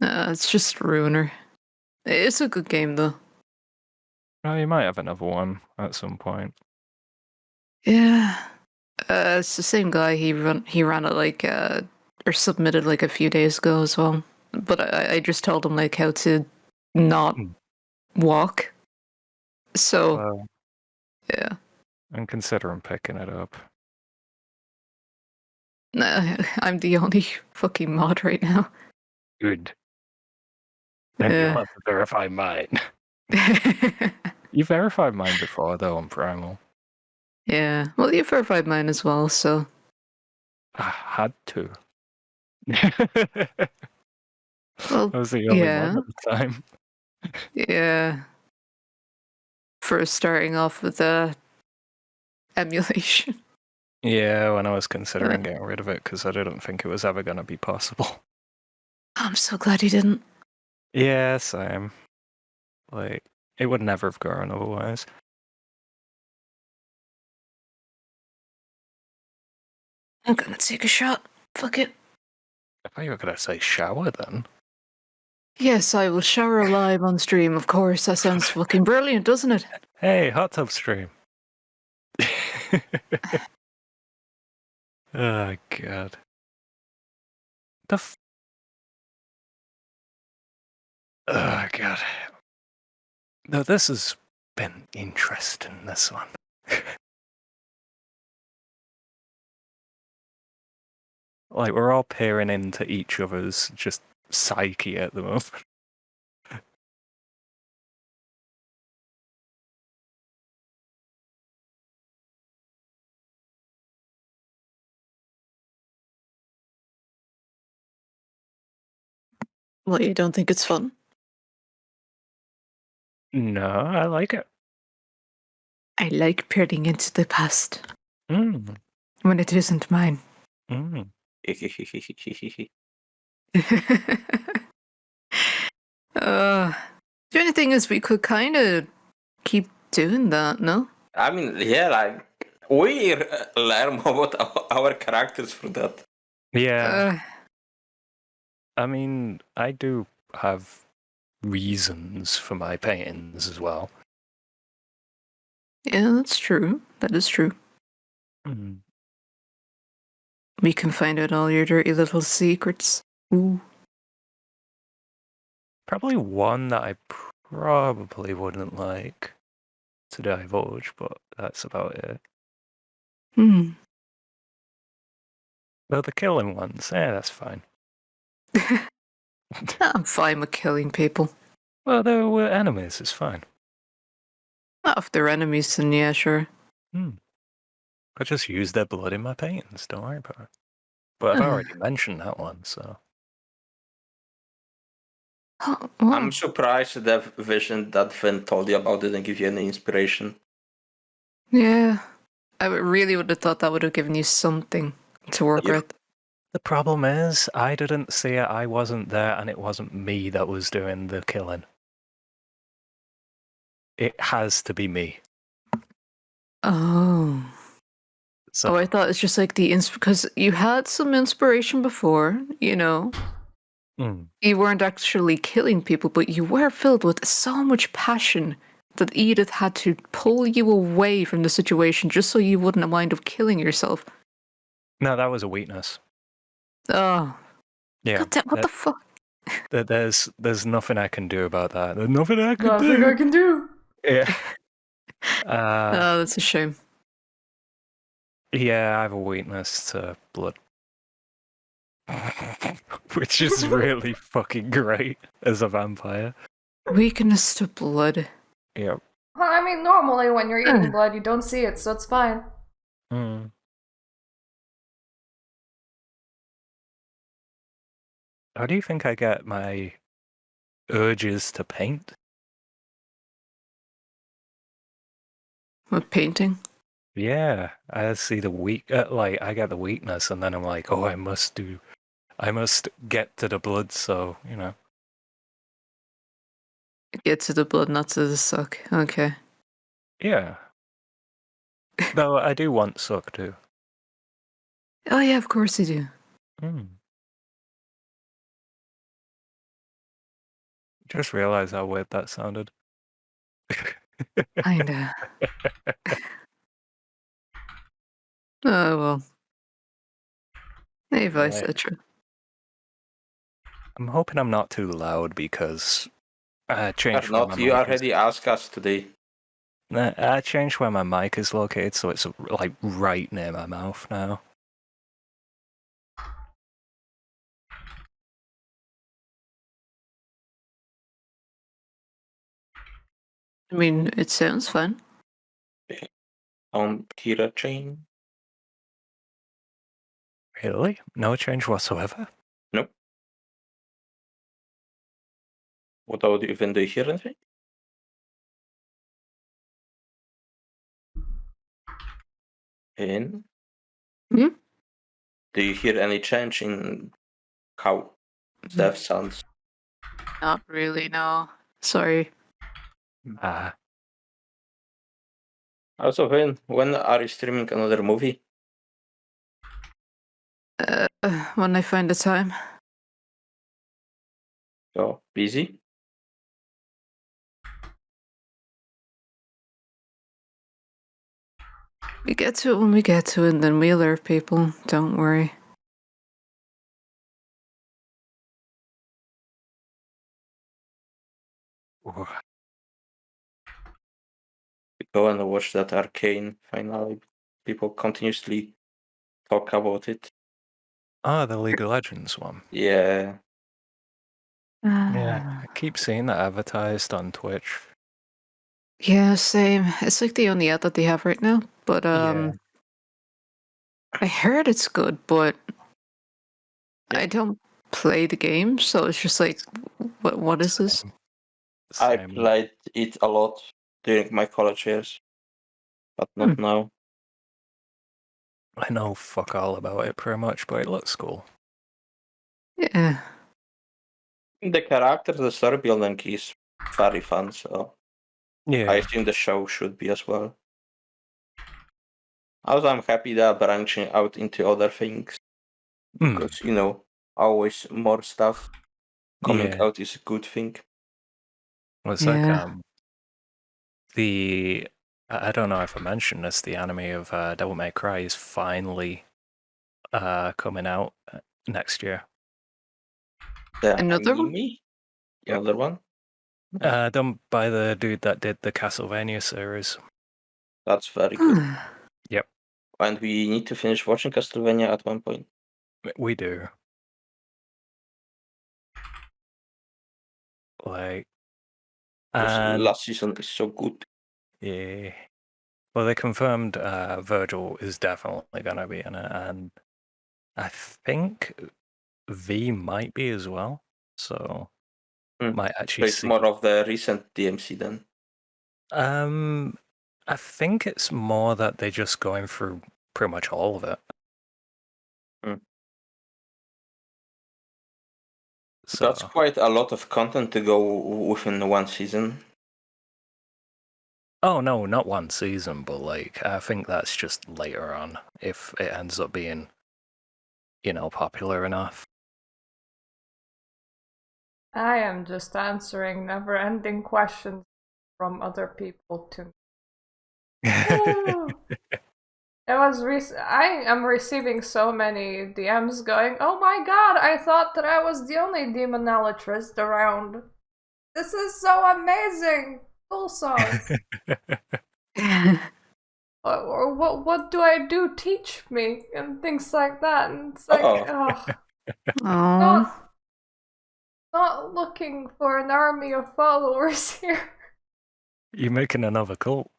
Speaker 6: It's just Ruiner. It's a good game though.
Speaker 4: Oh, you might have another one at some point.
Speaker 6: Yeah. It's the same guy. He ran it like or submitted like a few days ago as well. But I just told him like how to not walk. So yeah.
Speaker 4: I'm considering picking it up.
Speaker 6: Nah, I'm the only fucking mod right now.
Speaker 4: Good. Then you'll have to verify mine. You verified mine before though on Primal.
Speaker 6: Yeah. Well, you verified mine as well, so
Speaker 4: I had to.
Speaker 6: well,
Speaker 4: I was the only
Speaker 6: yeah.
Speaker 4: one at the time.
Speaker 6: Yeah. For starting off with the emulation.
Speaker 4: Yeah, when I was considering getting rid of it because I didn't think it was ever going to be possible.
Speaker 6: I'm so glad you didn't.
Speaker 4: Yeah, same. Like, it would never have grown otherwise.
Speaker 6: I'm gonna take a shot. Fuck it.
Speaker 4: I thought you were going to say shower then.
Speaker 6: Yes, I will shower live on stream, of course. That sounds fucking brilliant, doesn't it?
Speaker 4: Hey, hot tub stream. Oh, God. Oh, God. No, this has been interesting, this one. Like, we're all peering into each other's just psyche at the moment.
Speaker 6: Well, you don't think it's fun?
Speaker 4: No, I like it.
Speaker 6: I like peering into the past
Speaker 4: Mm.
Speaker 6: when it isn't mine.
Speaker 4: Mm.
Speaker 6: The only thing is, we could kind of keep doing that, no?
Speaker 5: I mean, yeah, like we learn more about our characters for that.
Speaker 4: Yeah. I mean, I do have reasons for my paintings as well.
Speaker 6: Yeah, that's true. That is true.
Speaker 4: Mm.
Speaker 6: We can find out all your dirty little secrets. Ooh.
Speaker 4: Probably one that I probably wouldn't like to divulge, but that's about it. Though the killing ones, that's fine.
Speaker 6: I'm fine with killing people.
Speaker 4: Well, they were enemies, it's fine.
Speaker 6: Not if they're enemies, then yeah, sure.
Speaker 4: I just use their blood in my paintings, don't worry about it. But I've already mentioned that one, so.
Speaker 6: Oh,
Speaker 5: I'm surprised the vision that Finn told you about didn't give you any inspiration.
Speaker 6: Yeah. I really would have thought that would have given you something to work with.
Speaker 4: The problem is, I didn't see it, I wasn't there, and it wasn't me that was doing the killing. It has to be me.
Speaker 6: Oh.
Speaker 4: So,
Speaker 6: I thought it's just like because you had some inspiration before, you know. You weren't actually killing people, but you were filled with so much passion that Edith had to pull you away from the situation just so you wouldn't wind up killing yourself.
Speaker 4: No, that was a weakness.
Speaker 6: Oh.
Speaker 4: Yeah.
Speaker 6: God damn, what the fuck?
Speaker 4: There's nothing I can do about that. There's nothing I can
Speaker 3: Nothing
Speaker 4: do.
Speaker 3: I can do.
Speaker 4: Yeah.
Speaker 6: Oh, that's a shame.
Speaker 4: Yeah, I have a weakness to blood. Which is really fucking great as a vampire.
Speaker 6: Weakness to blood.
Speaker 4: Yep.
Speaker 3: Well, I mean, normally when you're eating blood, you don't see it, so it's fine.
Speaker 4: Mm. How do you think I get my urges to paint?
Speaker 6: With painting?
Speaker 4: Yeah, I see the I get the weakness, and then I'm like, oh, I must get to the blood, so, you know.
Speaker 6: Get to the blood, not to the suck. Okay.
Speaker 4: Yeah. Though I do want suck too.
Speaker 6: Oh yeah, of course you do.
Speaker 4: Just realized how weird that sounded.
Speaker 6: Kinda. Oh well. Hey, vice versa.
Speaker 4: I'm hoping I'm not too loud because I changed where my
Speaker 5: You
Speaker 4: mic is.
Speaker 5: already asked us today.
Speaker 4: I changed where my mic is located, so it's like right near my mouth now.
Speaker 6: I mean, it sounds fun.
Speaker 5: Kira chain?
Speaker 4: Really? No change whatsoever?
Speaker 5: Nope. What about even do you hear anything? In?
Speaker 6: Hmm?
Speaker 5: Do you hear any change in how Steph sounds?
Speaker 6: Not really, no. Sorry.
Speaker 5: Also, when are you streaming another movie?
Speaker 6: When I find the time.
Speaker 5: So busy?
Speaker 6: We get to it when we get to it, and then we alert people. Don't worry.
Speaker 5: Go and watch that Arcane finale. People continuously talk about it.
Speaker 4: Ah, the League of Legends one.
Speaker 5: Yeah.
Speaker 4: Yeah, I keep seeing that advertised on Twitch.
Speaker 6: Yeah, same. It's like the only ad that they have right now. But
Speaker 4: Yeah.
Speaker 6: I heard it's good, but
Speaker 5: Yeah.
Speaker 6: I don't play the game, so it's just like, what is this?
Speaker 5: I
Speaker 4: Same.
Speaker 5: played it a lot during my college years, but not now.
Speaker 4: I know fuck all about it pretty much, but it looks cool.
Speaker 6: Yeah.
Speaker 5: The characters, the story building is very fun, so
Speaker 4: Yeah.
Speaker 5: I assume the show should be as well. Also, I'm happy they're branching out into other things because, always more stuff coming
Speaker 4: Yeah.
Speaker 5: out is a good thing.
Speaker 4: Well, it's like I don't know if I mentioned this, the anime of Devil May Cry is finally coming out next year.
Speaker 5: The
Speaker 6: Another one?
Speaker 5: anime?
Speaker 4: Yep.
Speaker 5: Another one?
Speaker 4: Done by the dude that did the Castlevania series.
Speaker 5: That's very good.
Speaker 4: Yep.
Speaker 5: And we need to finish watching Castlevania at one point.
Speaker 4: We do. Like,
Speaker 5: Because
Speaker 4: and
Speaker 5: last season is so good.
Speaker 4: yeah. Well, they confirmed Virgil is definitely gonna be in it, and I think V might be as well. So might
Speaker 5: So
Speaker 4: actually
Speaker 5: it's
Speaker 4: see.
Speaker 5: more of the recent DMC then.
Speaker 4: I think it's more that they're just going through pretty much all of it. So
Speaker 5: That's quite a lot of content to go within one season.
Speaker 4: oh no, not one season, but like I think that's just later on if it ends up being, popular enough.
Speaker 3: I am just answering never-ending questions from other people to me. Oh. I am receiving so many DMs going, "Oh my god, I thought that I was the only demonologist around. This is so amazing! Cool sauce. Or what do I do? Teach me," and things like that. And it's like,
Speaker 5: Oh.
Speaker 6: Oh.
Speaker 3: not looking for an army of followers here.
Speaker 4: You're making another cult.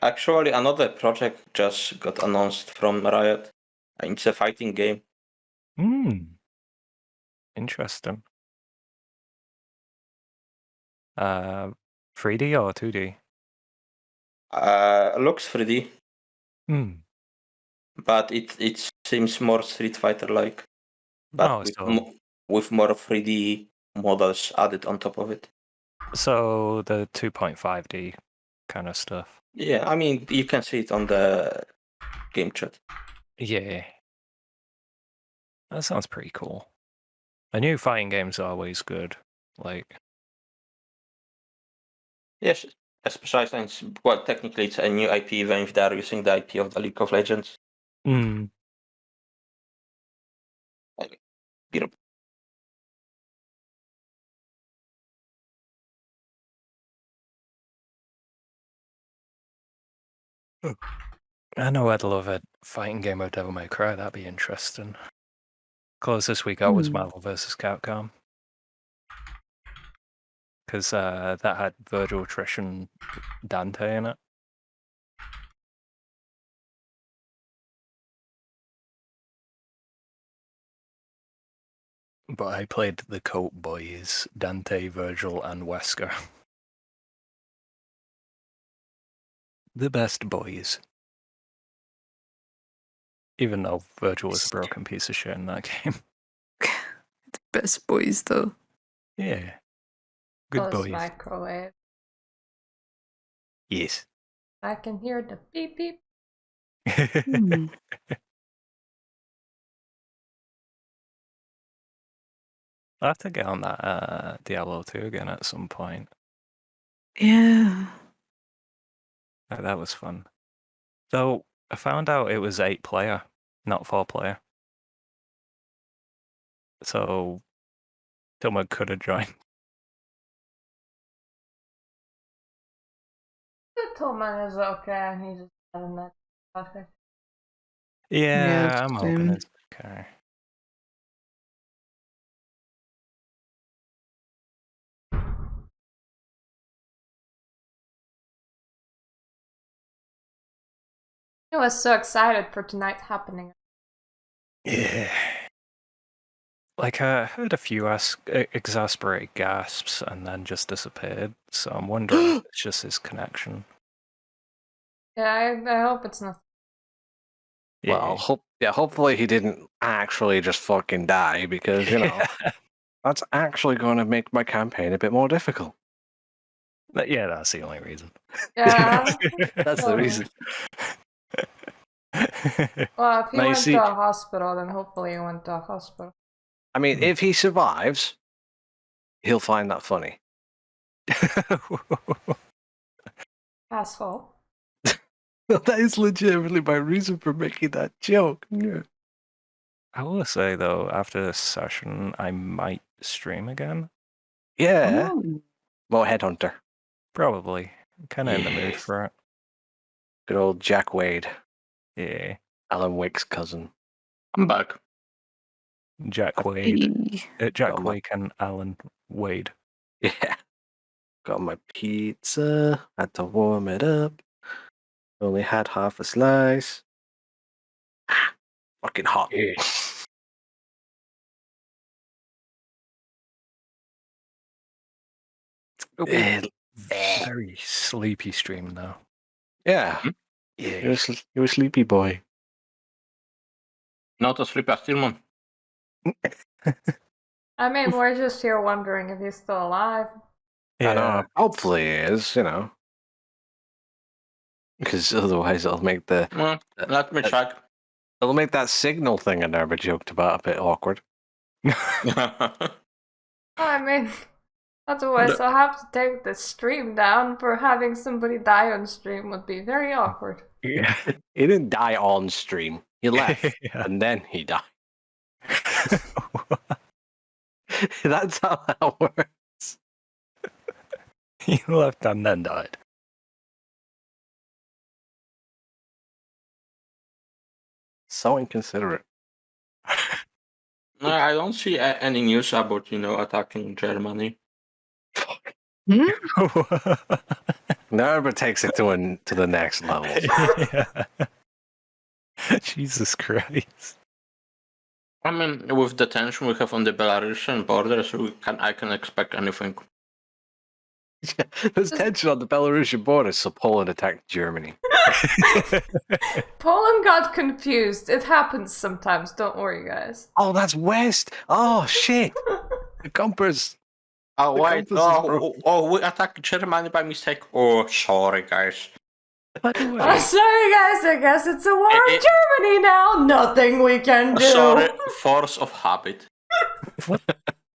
Speaker 5: Actually, another project just got announced from Riot. It's a fighting game.
Speaker 4: Interesting. 3D or 2D?
Speaker 5: Looks 3D, but it seems more Street Fighter like, but with more 3D models added on top of it.
Speaker 4: So the 2.5D kind of stuff.
Speaker 5: Yeah, I mean you can see it on the game chat.
Speaker 4: Yeah, that sounds pretty cool. I knew fighting games are always good. Like,
Speaker 5: yes, especially since technically it's a new IP, even if they're using the IP of the League of Legends.
Speaker 4: I know I'd love a fighting game of Devil May Cry. That'd be interesting. Closest we got was Marvel vs. Capcom. Because that had Virgil, Trish, and Dante in it. But I played the Coat Boys, Dante, Virgil, and Wesker. The best boys. Even though Virgil was a broken piece of shit in that game.
Speaker 6: The best boys, though.
Speaker 4: Yeah. Good
Speaker 3: Close
Speaker 4: boys.
Speaker 3: microwave.
Speaker 4: Yes.
Speaker 3: I can hear the beep beep.
Speaker 4: I'll have to get on that Diablo 2 again at some point.
Speaker 6: Yeah.
Speaker 4: That was fun. So I found out it was 8-player, not 4-player. So Tillman could have joined.
Speaker 3: Tillman is okay. He just had a nice coffee.
Speaker 4: Yeah, I'm hoping
Speaker 6: same.
Speaker 4: it's okay.
Speaker 3: He was so excited for tonight happening.
Speaker 4: Yeah. Like, I heard a few exasperated gasps and then just disappeared, so I'm wondering if it's just his connection.
Speaker 3: Yeah, I hope it's not.
Speaker 1: Well, hopefully he didn't actually just fucking die, because, that's actually going to make my campaign a bit more difficult.
Speaker 4: Yeah, that's the only reason.
Speaker 3: Yeah.
Speaker 1: That's the reason.
Speaker 3: Well, if he
Speaker 1: Now, you
Speaker 3: went
Speaker 1: see-
Speaker 3: to a hospital, then hopefully he went to a hospital.
Speaker 1: I mean, if he survives, he'll find that funny.
Speaker 3: Asshole.
Speaker 1: That is legitimately my reason for making that joke. Yeah.
Speaker 4: I will say, though, after this session, I might stream again.
Speaker 1: Yeah.
Speaker 6: Oh.
Speaker 1: Well, Headhunter.
Speaker 4: Probably. Kind of in the mood
Speaker 1: Yes.
Speaker 4: for it.
Speaker 1: Good old Jack Wade.
Speaker 4: Yeah.
Speaker 1: Alan Wake's cousin.
Speaker 5: I'm back.
Speaker 4: Jack Wade. Jack
Speaker 1: Oh, my-
Speaker 4: Wake and Alan Wade.
Speaker 1: Yeah. Got my pizza. Had to warm it up. Only had half a slice. Fucking hot.
Speaker 4: Yeah.
Speaker 1: Eh,
Speaker 4: Very sleepy stream, though.
Speaker 1: Yeah.
Speaker 5: Hmm?
Speaker 1: You're a sleepy boy.
Speaker 5: Not a sleepy Stillman.
Speaker 3: I mean, we're just here wondering if he's still alive.
Speaker 1: I know. Hopefully he is, because otherwise it'll make
Speaker 5: Let me check.
Speaker 1: it'll make that signal thing I never joked about a bit awkward.
Speaker 3: I mean, otherwise I'll have to take the stream down for having somebody die on stream would be very awkward.
Speaker 4: Yeah.
Speaker 1: He didn't die on stream. He left,
Speaker 4: Yeah.
Speaker 1: and then he died. That's how that works.
Speaker 4: He left and then died.
Speaker 1: So inconsiderate.
Speaker 5: No, I don't see any news about, attacking Germany.
Speaker 6: Hmm?
Speaker 1: Never takes it to the next level.
Speaker 4: Yeah. Jesus Christ.
Speaker 5: I mean, with the tension we have on the Belarusian border, so I can expect anything.
Speaker 1: There's tension on the Belarusian border, so Poland attacked Germany.
Speaker 3: Poland got confused. It happens sometimes, don't worry, guys.
Speaker 1: Oh, that's west. Oh shit. The compass.
Speaker 5: Oh,
Speaker 1: The
Speaker 5: wait,
Speaker 1: compass is broken.
Speaker 5: we attacked Germany by mistake. Oh, sorry, guys.
Speaker 4: By the
Speaker 3: Oh,
Speaker 4: way,
Speaker 3: sorry, guys. I guess it's a war in
Speaker 5: It-
Speaker 3: Germany now. Nothing we can do.
Speaker 5: Sorry, force of habit.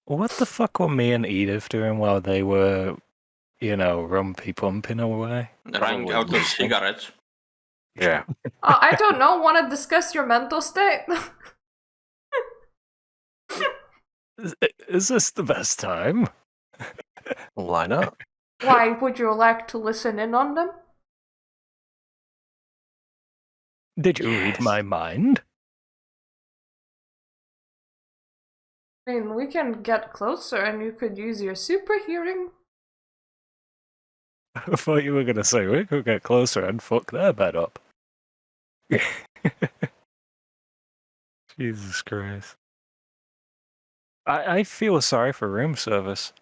Speaker 4: what the fuck were me and Edith doing while they were, rumpy pumping away?
Speaker 5: Running out of cigarettes.
Speaker 1: Yeah.
Speaker 3: I don't know. Want to discuss your mental state?
Speaker 4: Is this the best time?
Speaker 1: Why not?
Speaker 3: Why would you like to listen in on them?
Speaker 4: Did you read
Speaker 1: Yes.
Speaker 4: my mind?
Speaker 3: I mean, we can get closer and you could use your super hearing.
Speaker 4: I thought you were going to say we could get closer and fuck their bed up. Jesus Christ. I feel sorry for room service.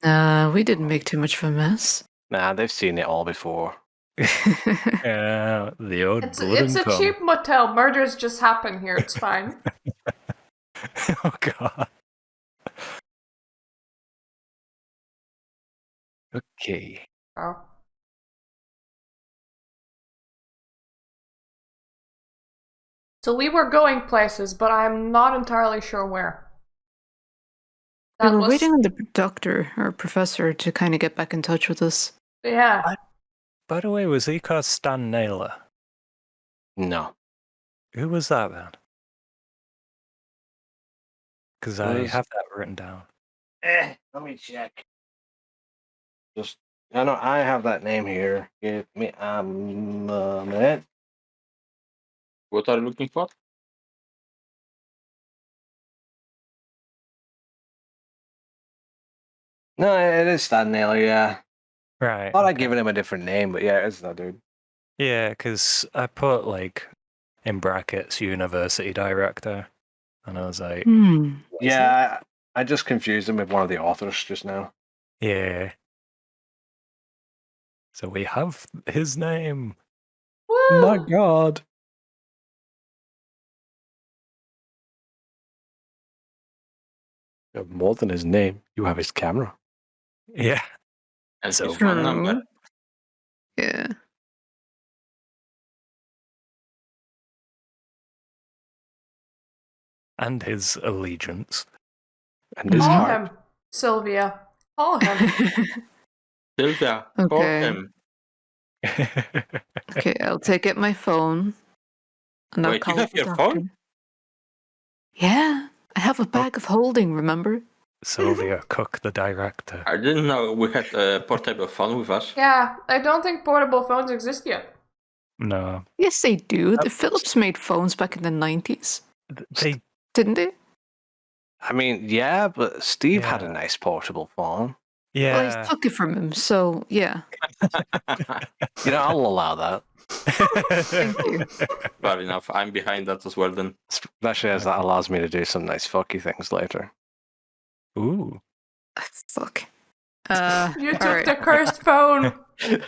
Speaker 6: We didn't make too much of a mess.
Speaker 1: Nah, they've seen it all before.
Speaker 4: Yeah, the old
Speaker 3: It's
Speaker 4: blood and
Speaker 3: a
Speaker 4: cum.
Speaker 3: cheap motel. Murders just happen here. It's fine.
Speaker 4: Oh god. Okay.
Speaker 3: Oh. So we were going places, but I'm not entirely sure where.
Speaker 6: We
Speaker 3: That
Speaker 6: were
Speaker 3: was
Speaker 6: waiting on the doctor or professor to kind of get back in touch with us.
Speaker 3: yeah.
Speaker 4: By the way, was he called Stan Naylor?
Speaker 1: No.
Speaker 4: Who was that then? Because I
Speaker 1: Was-
Speaker 4: have that written down.
Speaker 1: Let me check. I know I have that name here. Give me a minute.
Speaker 5: What are you looking for?
Speaker 1: No, it is Stan Naylor, yeah.
Speaker 4: Right.
Speaker 1: Thought I'd
Speaker 4: okay.
Speaker 1: given him a different name, but yeah, it's that dude.
Speaker 4: Yeah, because I put like in brackets university director, and I was like,
Speaker 6: Hmm.
Speaker 1: Yeah, I just confused him with one of the authors just now.
Speaker 4: yeah. So we have his name.
Speaker 3: Woo!
Speaker 4: My God.
Speaker 1: You have more than his name. You have his camera.
Speaker 4: Yeah.
Speaker 5: And
Speaker 4: So
Speaker 5: his phone number.
Speaker 6: Yeah.
Speaker 4: And his allegiance.
Speaker 1: And his
Speaker 3: Call
Speaker 1: heart.
Speaker 3: him, Sylvia. Call him.
Speaker 5: Sylvia, call
Speaker 6: Okay.
Speaker 5: him.
Speaker 6: Okay, I'll take out my phone and I'll
Speaker 5: Wait, you
Speaker 6: call
Speaker 5: have
Speaker 6: the
Speaker 5: your
Speaker 6: doctor.
Speaker 5: phone?
Speaker 6: Yeah, I have a bag of holding, remember?
Speaker 4: Sylvia Cook, the director.
Speaker 5: I didn't know we had a portable phone with us.
Speaker 3: Yeah, I don't think portable phones exist yet.
Speaker 4: No.
Speaker 6: Yes, they do. The Philips made phones back in the 90s.
Speaker 4: They
Speaker 6: Didn't they?
Speaker 1: I mean, yeah, but Steve had a
Speaker 4: Yeah.
Speaker 1: nice portable phone.
Speaker 6: Well, I
Speaker 4: Yeah.
Speaker 6: took it from him, so yeah.
Speaker 1: You know, I'll allow that.
Speaker 6: Thank you.
Speaker 5: Fair enough. I'm behind that as well then.
Speaker 1: Especially as that allows me to do some nice fucky things later.
Speaker 4: Ooh.
Speaker 6: Fuck.
Speaker 3: You took
Speaker 6: alright.
Speaker 3: the cursed phone.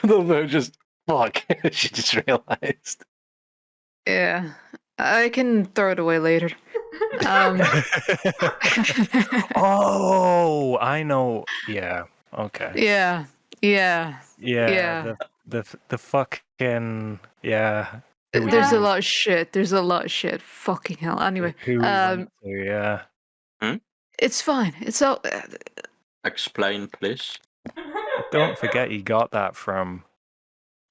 Speaker 1: No, just fuck. She just realized.
Speaker 6: Yeah. I can throw it away later.
Speaker 4: Oh, I know. Yeah. Okay.
Speaker 6: Yeah.
Speaker 4: Yeah.
Speaker 6: Yeah.
Speaker 4: The fucking yeah. Who we
Speaker 6: There's a
Speaker 3: Yeah.
Speaker 6: lot of shit. There's a lot of shit. Fucking hell. Anyway,
Speaker 4: Who we went to, yeah.
Speaker 6: it's fine. It's all.
Speaker 5: Explain, please.
Speaker 4: Don't forget you got that from,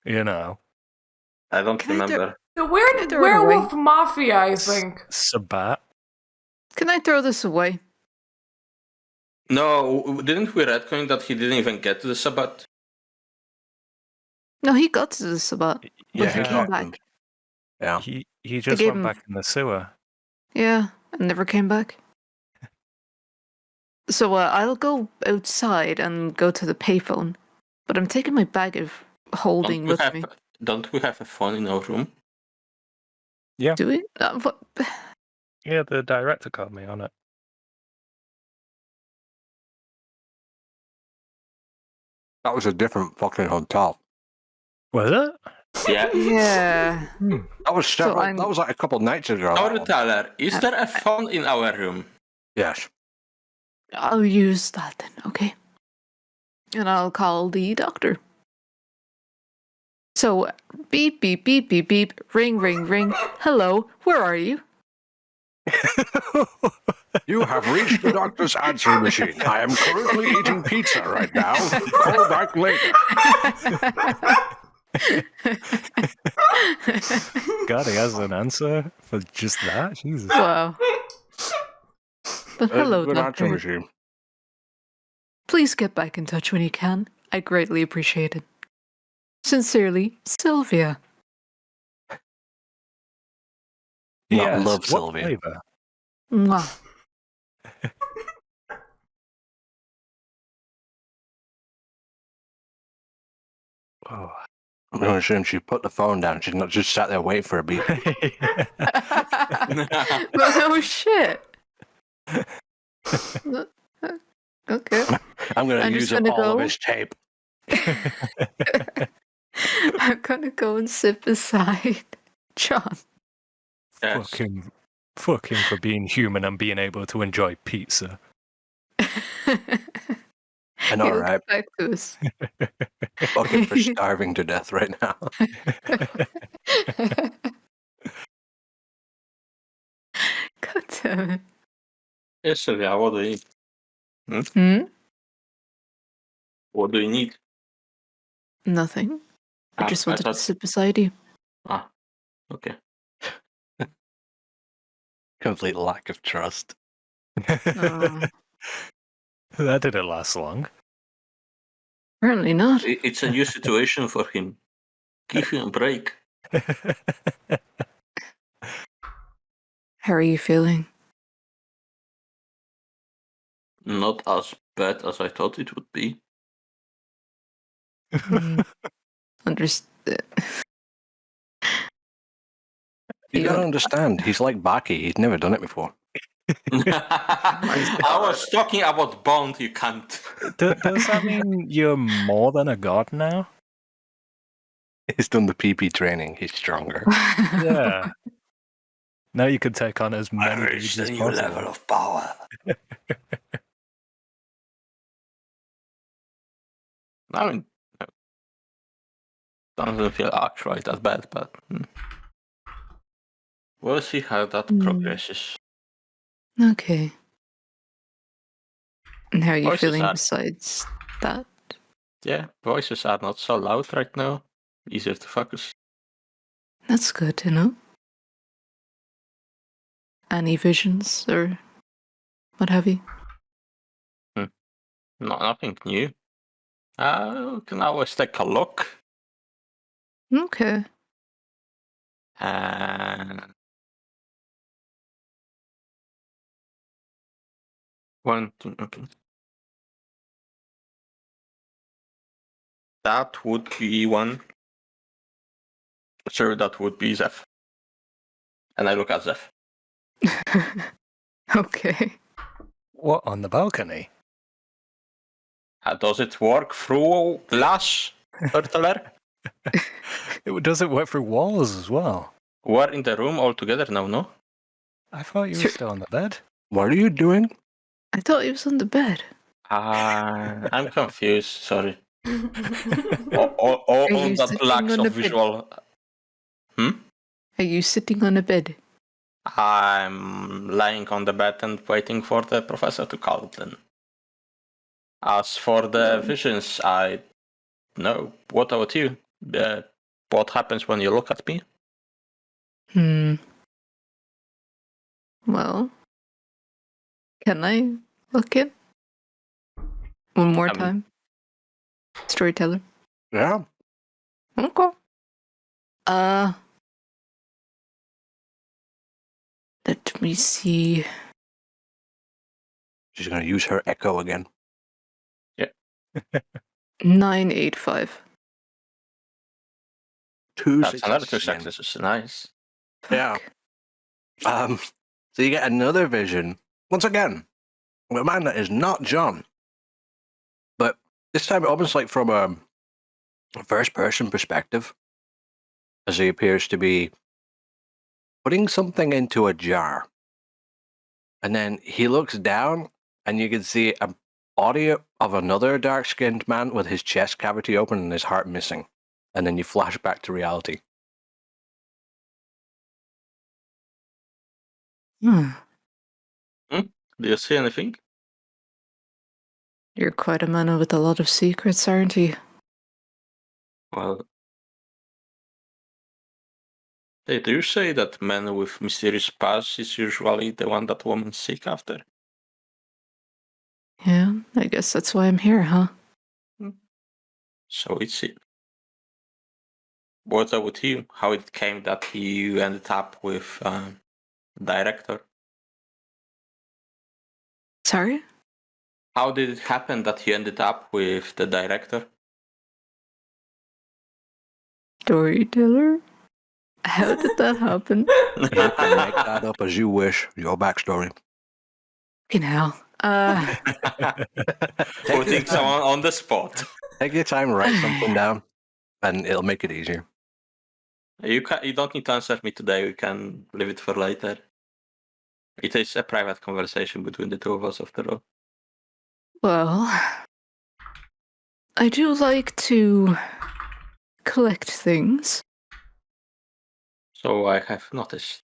Speaker 4: you know,
Speaker 5: I don't
Speaker 6: Can I
Speaker 5: remember.
Speaker 3: The weird
Speaker 6: throw it away?
Speaker 3: werewolf mafia, I think.
Speaker 4: Sabat.
Speaker 6: Can I throw this away?
Speaker 5: No, didn't we retcon that he didn't even get to the Sabbath?
Speaker 6: No, he got to the Sabbat.
Speaker 1: Yeah,
Speaker 6: he
Speaker 1: he
Speaker 6: came
Speaker 1: got
Speaker 6: back.
Speaker 1: them. Yeah.
Speaker 4: He just
Speaker 6: gave
Speaker 4: went
Speaker 6: him-
Speaker 4: back in the sewer.
Speaker 6: Yeah, and never came back. So I'll go outside and go to the payphone, but I'm taking my bag of holding with me.
Speaker 5: Don't we have a phone in our room?
Speaker 6: Do we? What?
Speaker 4: Yeah, the director called me on it.
Speaker 1: That was a different fucking hotel.
Speaker 4: Was it?
Speaker 5: Yeah.
Speaker 6: Yeah.
Speaker 1: That was several.
Speaker 6: I'm-
Speaker 1: That was like a couple nights ago. that one.
Speaker 5: Storyteller, is there a phone in our room?
Speaker 1: Yes.
Speaker 6: I'll use that then, okay? And I'll call the doctor. So, beep, beep, beep, beep, beep, ring, ring, ring. Hello, where are you?
Speaker 1: You have reached the doctor's answering machine. I am currently eating pizza right now. Call back later.
Speaker 4: God, he has an answer for just that? Jesus.
Speaker 6: Wow. But hello,
Speaker 1: Good answering
Speaker 6: doctor.
Speaker 1: machine.
Speaker 6: Please get back in touch when you can. I greatly appreciate it. Sincerely, Sylvia.
Speaker 1: Not love
Speaker 4: what
Speaker 1: Sylvia.
Speaker 4: flavor?
Speaker 6: Mwah.
Speaker 4: Oh.
Speaker 1: I'm going to assume she put the phone down. She's not just sat there waiting for a beep.
Speaker 6: Oh shit. Okay.
Speaker 1: I'm going to
Speaker 6: I'm
Speaker 1: use
Speaker 6: just
Speaker 1: up
Speaker 6: gonna
Speaker 1: all of
Speaker 6: go.
Speaker 1: his tape.
Speaker 6: I'm gonna go and sit beside John.
Speaker 5: Yes.
Speaker 4: Fuck him for being human and being able to enjoy pizza.
Speaker 1: I know,
Speaker 6: He'll
Speaker 1: right?
Speaker 6: get back to us.
Speaker 1: Fuck him for starving to death right now.
Speaker 6: God damn it.
Speaker 5: Yes, Sylvia, what do you need?
Speaker 6: Hmm?
Speaker 5: What do you need?
Speaker 6: Nothing. I just wanted to
Speaker 5: thought...
Speaker 6: sit beside you.
Speaker 5: Ah, okay.
Speaker 1: Complete lack of trust.
Speaker 6: Oh,
Speaker 4: That didn't last long.
Speaker 6: apparently not.
Speaker 5: It's a new situation for him. Give him a break.
Speaker 6: How are you feeling?
Speaker 5: Not as bad as I thought it would be.
Speaker 6: Understood.
Speaker 1: You gotta understand, he's like Baki. He's never done it before.
Speaker 5: I was talking about Bond, you can't.
Speaker 4: Does that mean you're more than a god now?
Speaker 1: He's done the PP training. He's stronger.
Speaker 4: Yeah. Now you can take on as many
Speaker 2: I
Speaker 4: dudes
Speaker 2: reached a
Speaker 4: as
Speaker 2: new
Speaker 4: possible.
Speaker 2: level of power.
Speaker 5: I mean, doesn't feel actually that bad, but we'll see how that progresses.
Speaker 6: Okay. And how are you
Speaker 5: Voices
Speaker 6: feeling
Speaker 5: are-
Speaker 6: besides that?
Speaker 5: Yeah, voices are not so loud right now. Easier to focus.
Speaker 6: That's good to know. Any visions or what have you?
Speaker 5: Nothing new. We can always take a look.
Speaker 6: Okay.
Speaker 5: And okay. That would be one. Sure, that would be Zeph. And I look at Zeph.
Speaker 6: Okay.
Speaker 4: What, on the balcony?
Speaker 5: Does it work through glass, Turtler?
Speaker 4: Does it work through walls as well?
Speaker 5: We're in the room all together now, no?
Speaker 4: I thought you were still on the bed.
Speaker 1: What are you doing?
Speaker 6: I thought he was on the bed.
Speaker 5: I'm confused, sorry.
Speaker 6: Are
Speaker 5: All
Speaker 6: you
Speaker 5: that
Speaker 6: sitting
Speaker 5: lacks
Speaker 6: on
Speaker 5: of
Speaker 6: a bed?
Speaker 5: visual.
Speaker 6: Are you sitting on a bed?
Speaker 5: I'm lying on the bed and waiting for the professor to call then. As for the visions, I know. What about you? What happens when you look at me?
Speaker 6: Well, can I look in? One more time. Storyteller.
Speaker 1: Yeah.
Speaker 6: Okay. Let me see.
Speaker 1: She's gonna use her echo again.
Speaker 6: 985.
Speaker 5: That's another 2
Speaker 1: again.
Speaker 5: successes. Nice.
Speaker 1: Yeah.
Speaker 6: Fuck.
Speaker 1: So you get another vision. Once again, a man that is not John. But this time it opens like from a first-person perspective. As he appears to be putting something into a jar. And then he looks down and you can see a body of another dark-skinned man with his chest cavity open and his heart missing. And then you flash back to reality.
Speaker 6: Hmm.
Speaker 5: Do you see anything?
Speaker 6: You're quite a man with a lot of secrets, aren't you?
Speaker 5: Well, they do say that men with mysterious past is usually the one that women seek after.
Speaker 6: Yeah, I guess that's why I'm here, huh?
Speaker 5: So it's it. What about you? How it came that you ended up with director?
Speaker 6: Sorry?
Speaker 5: How did it happen that you ended up with the director?
Speaker 6: Storyteller? How did that happen?
Speaker 1: You can make that up as you wish. Your backstory.
Speaker 6: Fucking hell.
Speaker 5: Putting someone on the spot.
Speaker 1: Take your time, write something down, and it'll make it easier.
Speaker 5: You don't need to answer me today. We can leave it for later. It is a private conversation between the two of us, after all.
Speaker 6: Well, I do like to collect things.
Speaker 5: So I have noticed.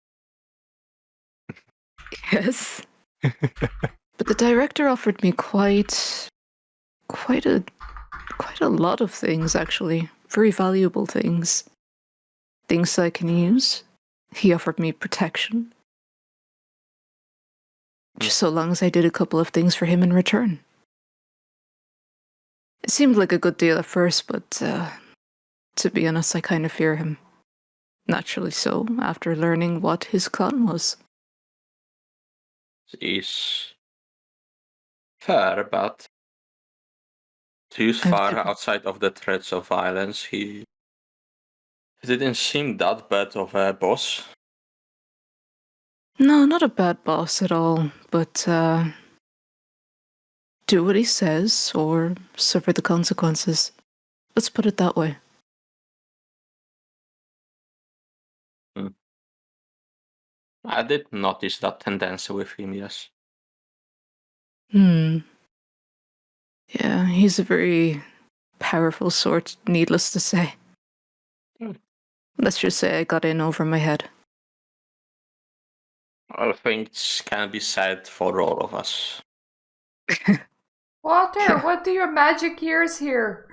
Speaker 6: Yes. But the director offered me quite a lot of things, actually. Very valuable things. Things I can use. He offered me protection. Just so long as I did a couple of things for him in return. It seemed like a good deal at first, but to be honest, I kind of fear him. Naturally so, after learning what his clan was.
Speaker 5: Is fair, but too far outside of the threats of violence, he didn't seem that bad of a boss.
Speaker 6: No, not a bad boss at all, but do what he says or suffer the consequences. Let's put it that way.
Speaker 5: I did notice that tendency with him, yes.
Speaker 6: Yeah, he's a very powerful sort, needless to say. Let's just say I got in over my head.
Speaker 5: All things can be said for all of us.
Speaker 3: Walter, what do your magic ears hear?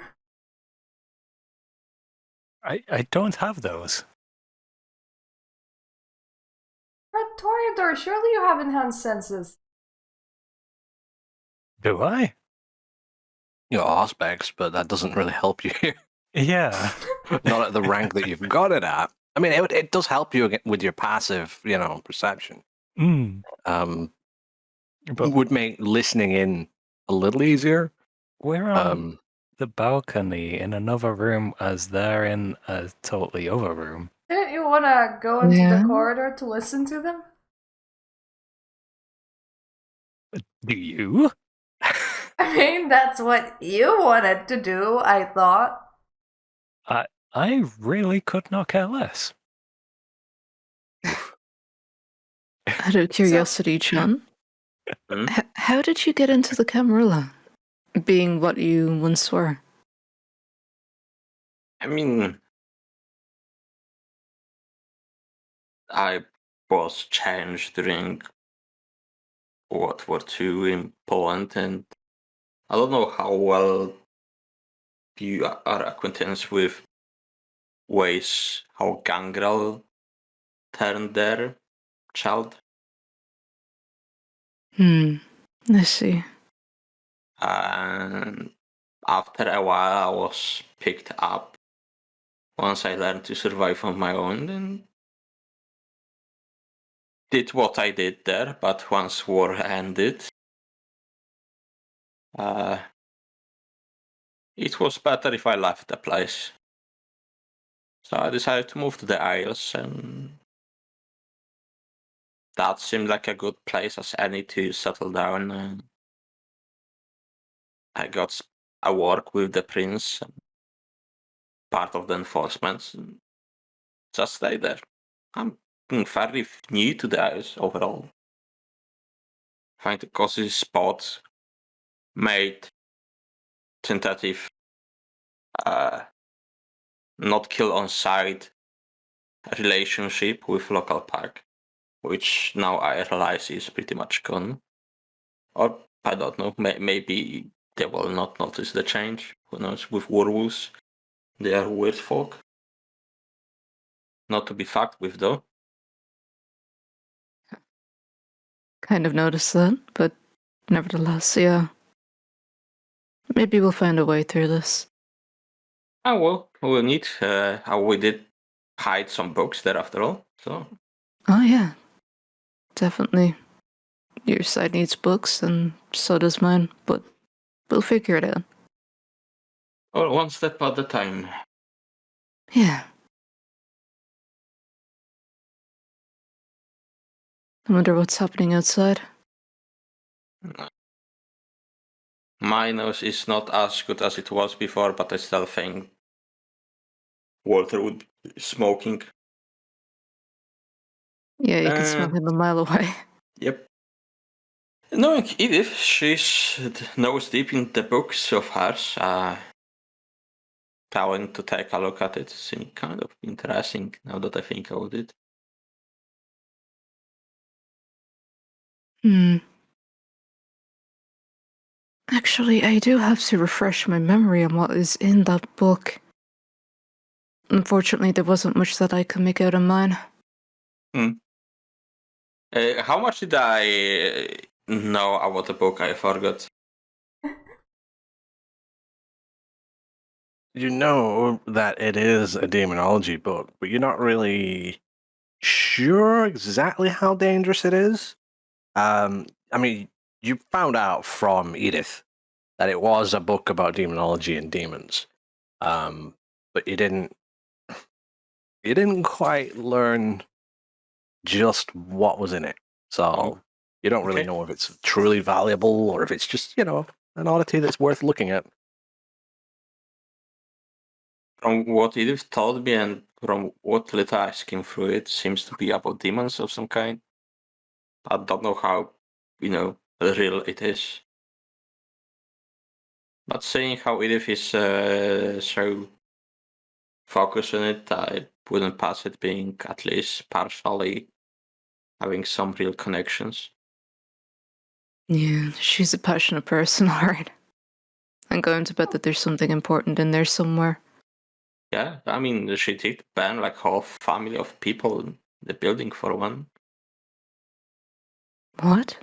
Speaker 4: I don't have those.
Speaker 3: Red Toreador, surely you have enhanced senses.
Speaker 4: Do I?
Speaker 1: Your aspects, but that doesn't really help you here.
Speaker 4: Yeah.
Speaker 1: Not at the rank that you've got it at. I mean, it does help you with your passive, perception.
Speaker 4: But
Speaker 1: Would make listening in a little easier.
Speaker 4: we're on the balcony in another room as they're in a totally other room.
Speaker 3: Didn't you want to go into
Speaker 6: Yeah.
Speaker 3: the corridor to listen to them?
Speaker 4: Do you?
Speaker 3: I mean, that's what you wanted to do, I thought.
Speaker 4: I really could not care less.
Speaker 6: Out of curiosity, John, how did you get into the Camarilla, being what you once were?
Speaker 5: I mean, I was changed during World War II in Poland, and I don't know how well you are acquainted with ways how Gangrel turned their child.
Speaker 6: I see.
Speaker 5: And after a while, I was picked up once I learned to survive on my own and did what I did there. But once war ended, it was better if I left the place. So I decided to move to the Isles, and that seemed like a good place as any to settle down. And I got a work with the prince, and part of the enforcement, and just stay there. I'm fairly new to the Isles overall. Find a cozy spot, made tentative, not kill on sight relationship with local park, which now I realize is pretty much gone. Or I don't know, maybe they will not notice the change. Who knows? With werewolves, they are weird folk. Not to be fucked with, though.
Speaker 6: Kind of noticed that, but nevertheless, yeah. Maybe we'll find a way through this.
Speaker 5: Oh well, we'll need. We did hide some books there after all, so.
Speaker 6: Oh, yeah. Definitely. Your side needs books, and so does mine, but we'll figure it out.
Speaker 5: Well, one step at a time.
Speaker 6: Yeah. I wonder what's happening outside.
Speaker 5: My nose is not as good as it was before, but I still think Walter would be smoking.
Speaker 6: Yeah, you can smell him a mile away.
Speaker 5: Yep. Knowing Edith, she's nose deep in the books of hers. Going to take a look at it seems kind of interesting now that I think about it.
Speaker 6: Actually, I do have to refresh my memory on what is in that book. Unfortunately, there wasn't much that I could make out of mine.
Speaker 5: How much did I know about the book? I forgot.
Speaker 1: You know that it is a demonology book, but you're not really sure exactly how dangerous it is. I mean, you found out from Edith that it was a book about demonology and demons, but you didn't quite learn just what was in it. So you don't really
Speaker 5: Okay.
Speaker 1: know if it's truly valuable or if it's just, an oddity that's worth looking at.
Speaker 5: From what Edith told me and from what little I skimmed through it, seems to be about demons of some kind. I don't know how, real it is. But seeing how Edith is so focused on it, I wouldn't pass it being at least partially having some real connections.
Speaker 6: Yeah, she's a passionate person, alright. I'm going to bet that there's something important in there somewhere.
Speaker 5: Yeah, I mean, she did ban like whole family of people in the building for one.
Speaker 6: What?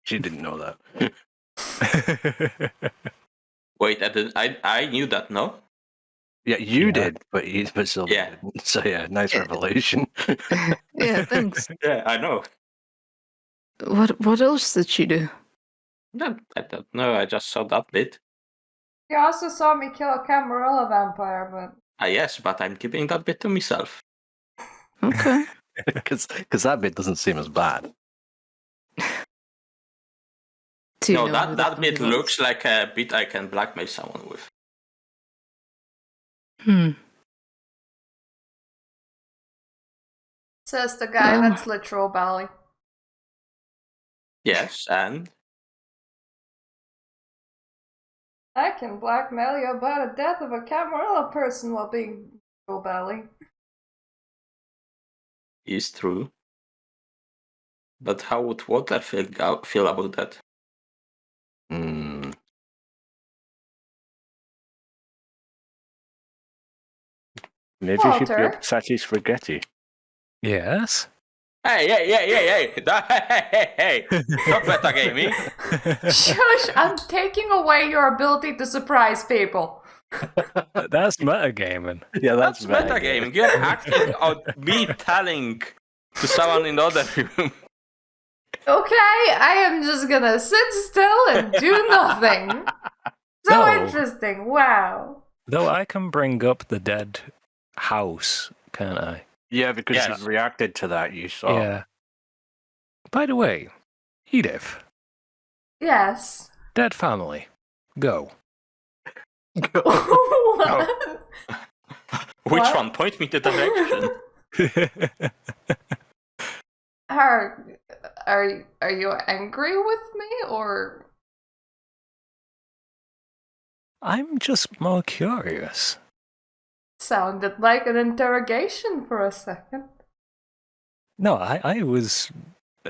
Speaker 1: She didn't know that.
Speaker 5: Wait, I knew that, no?
Speaker 1: Yeah, you
Speaker 4: Yeah.
Speaker 1: did, but Sylvia didn't. So yeah, nice revelation.
Speaker 6: Yeah, thanks.
Speaker 5: Yeah, I know.
Speaker 6: What else did she do?
Speaker 5: No, I don't know, I just saw that bit.
Speaker 3: You also saw me kill a Camarilla vampire, but
Speaker 5: Yes, but I'm keeping that bit to myself.
Speaker 6: Okay.
Speaker 1: Because that bit doesn't seem as bad.
Speaker 6: Do you
Speaker 5: No,
Speaker 6: know who
Speaker 5: that bit
Speaker 6: was?
Speaker 5: looks like a bit I can blackmail someone with.
Speaker 3: says the guy that's literal Bally.
Speaker 5: Yes, and
Speaker 3: I can blackmail you about the death of a Camarilla person while being literal Bally.
Speaker 5: is true. But how would Walter feel about that?
Speaker 1: Maybe she'd be
Speaker 3: Walter?
Speaker 1: upset he's spaghetti.
Speaker 4: Yes?
Speaker 5: Hey! Hey! Stop metagaming!
Speaker 3: Shush! I'm taking away your ability to surprise people.
Speaker 4: That's metagaming.
Speaker 1: Yeah,
Speaker 5: That's metagaming. You're acting out me telling to someone in the other room.
Speaker 3: Okay, I am just gonna sit still and do nothing. So
Speaker 4: No.
Speaker 3: interesting, wow.
Speaker 4: Though I can bring up the dead house, can't I?
Speaker 1: Yeah, because
Speaker 5: Yes.
Speaker 1: you reacted to that, you saw.
Speaker 4: Yeah. By the way, Edith,
Speaker 3: Yes.
Speaker 4: dead family, go.
Speaker 3: What?
Speaker 5: Which
Speaker 3: What?
Speaker 5: one? Point me the direction.
Speaker 3: Are you angry with me, or?
Speaker 4: I'm just more curious.
Speaker 3: Sounded like an interrogation for a second.
Speaker 4: No, I was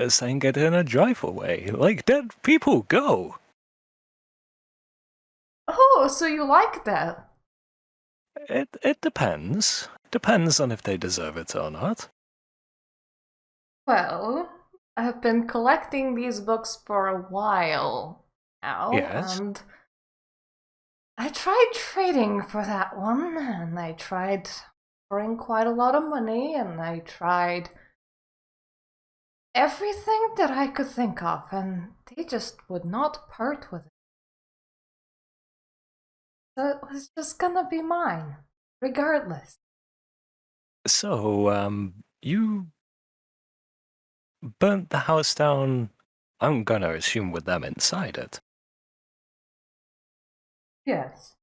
Speaker 4: saying it in a joyful way. Like, dead people, go.
Speaker 3: Oh, so you like that?
Speaker 4: It depends. Depends on if they deserve it or not.
Speaker 3: Well, I've been collecting these books for a while now,
Speaker 4: Yes.
Speaker 3: and I tried trading for that one, and I tried offering quite a lot of money, and I tried everything that I could think of, and they just would not part with it. So it was just gonna be mine, regardless.
Speaker 4: So, you burnt the house down, I'm gonna assume with them inside it.
Speaker 3: Yes.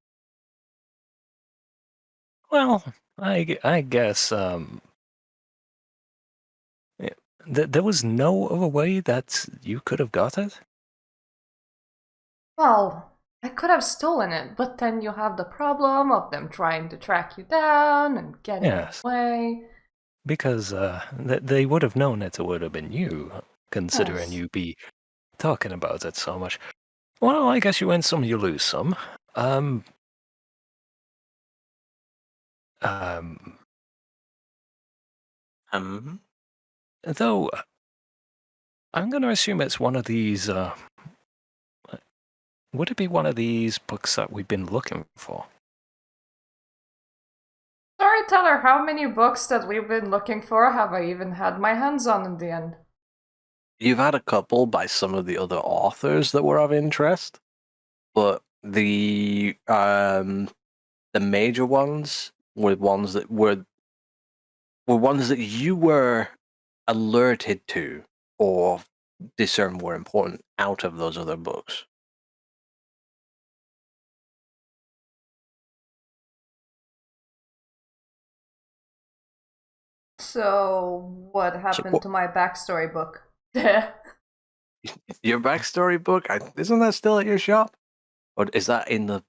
Speaker 4: Well, I guess, there was no other way that you could have got it?
Speaker 3: Well, I could have stolen it, but then you have the problem of them trying to track you down and getting away.
Speaker 4: Because they would have known it would have been you, considering
Speaker 3: Yes.
Speaker 4: you be talking about it so much. Well, I guess you win some, you lose some. Though, I'm going to assume it's one of these. Would it be one of these books that we've been looking for?
Speaker 3: Storyteller, how many books that we've been looking for have I even had my hands on in the end?
Speaker 1: You've had a couple by some of the other authors that were of interest, but the major ones were ones that were were ones that you were alerted to or discerned were important out of those other books?
Speaker 3: So, what happened to my backstory book?
Speaker 1: Your backstory book? Isn't that still at your shop? Or is that in the...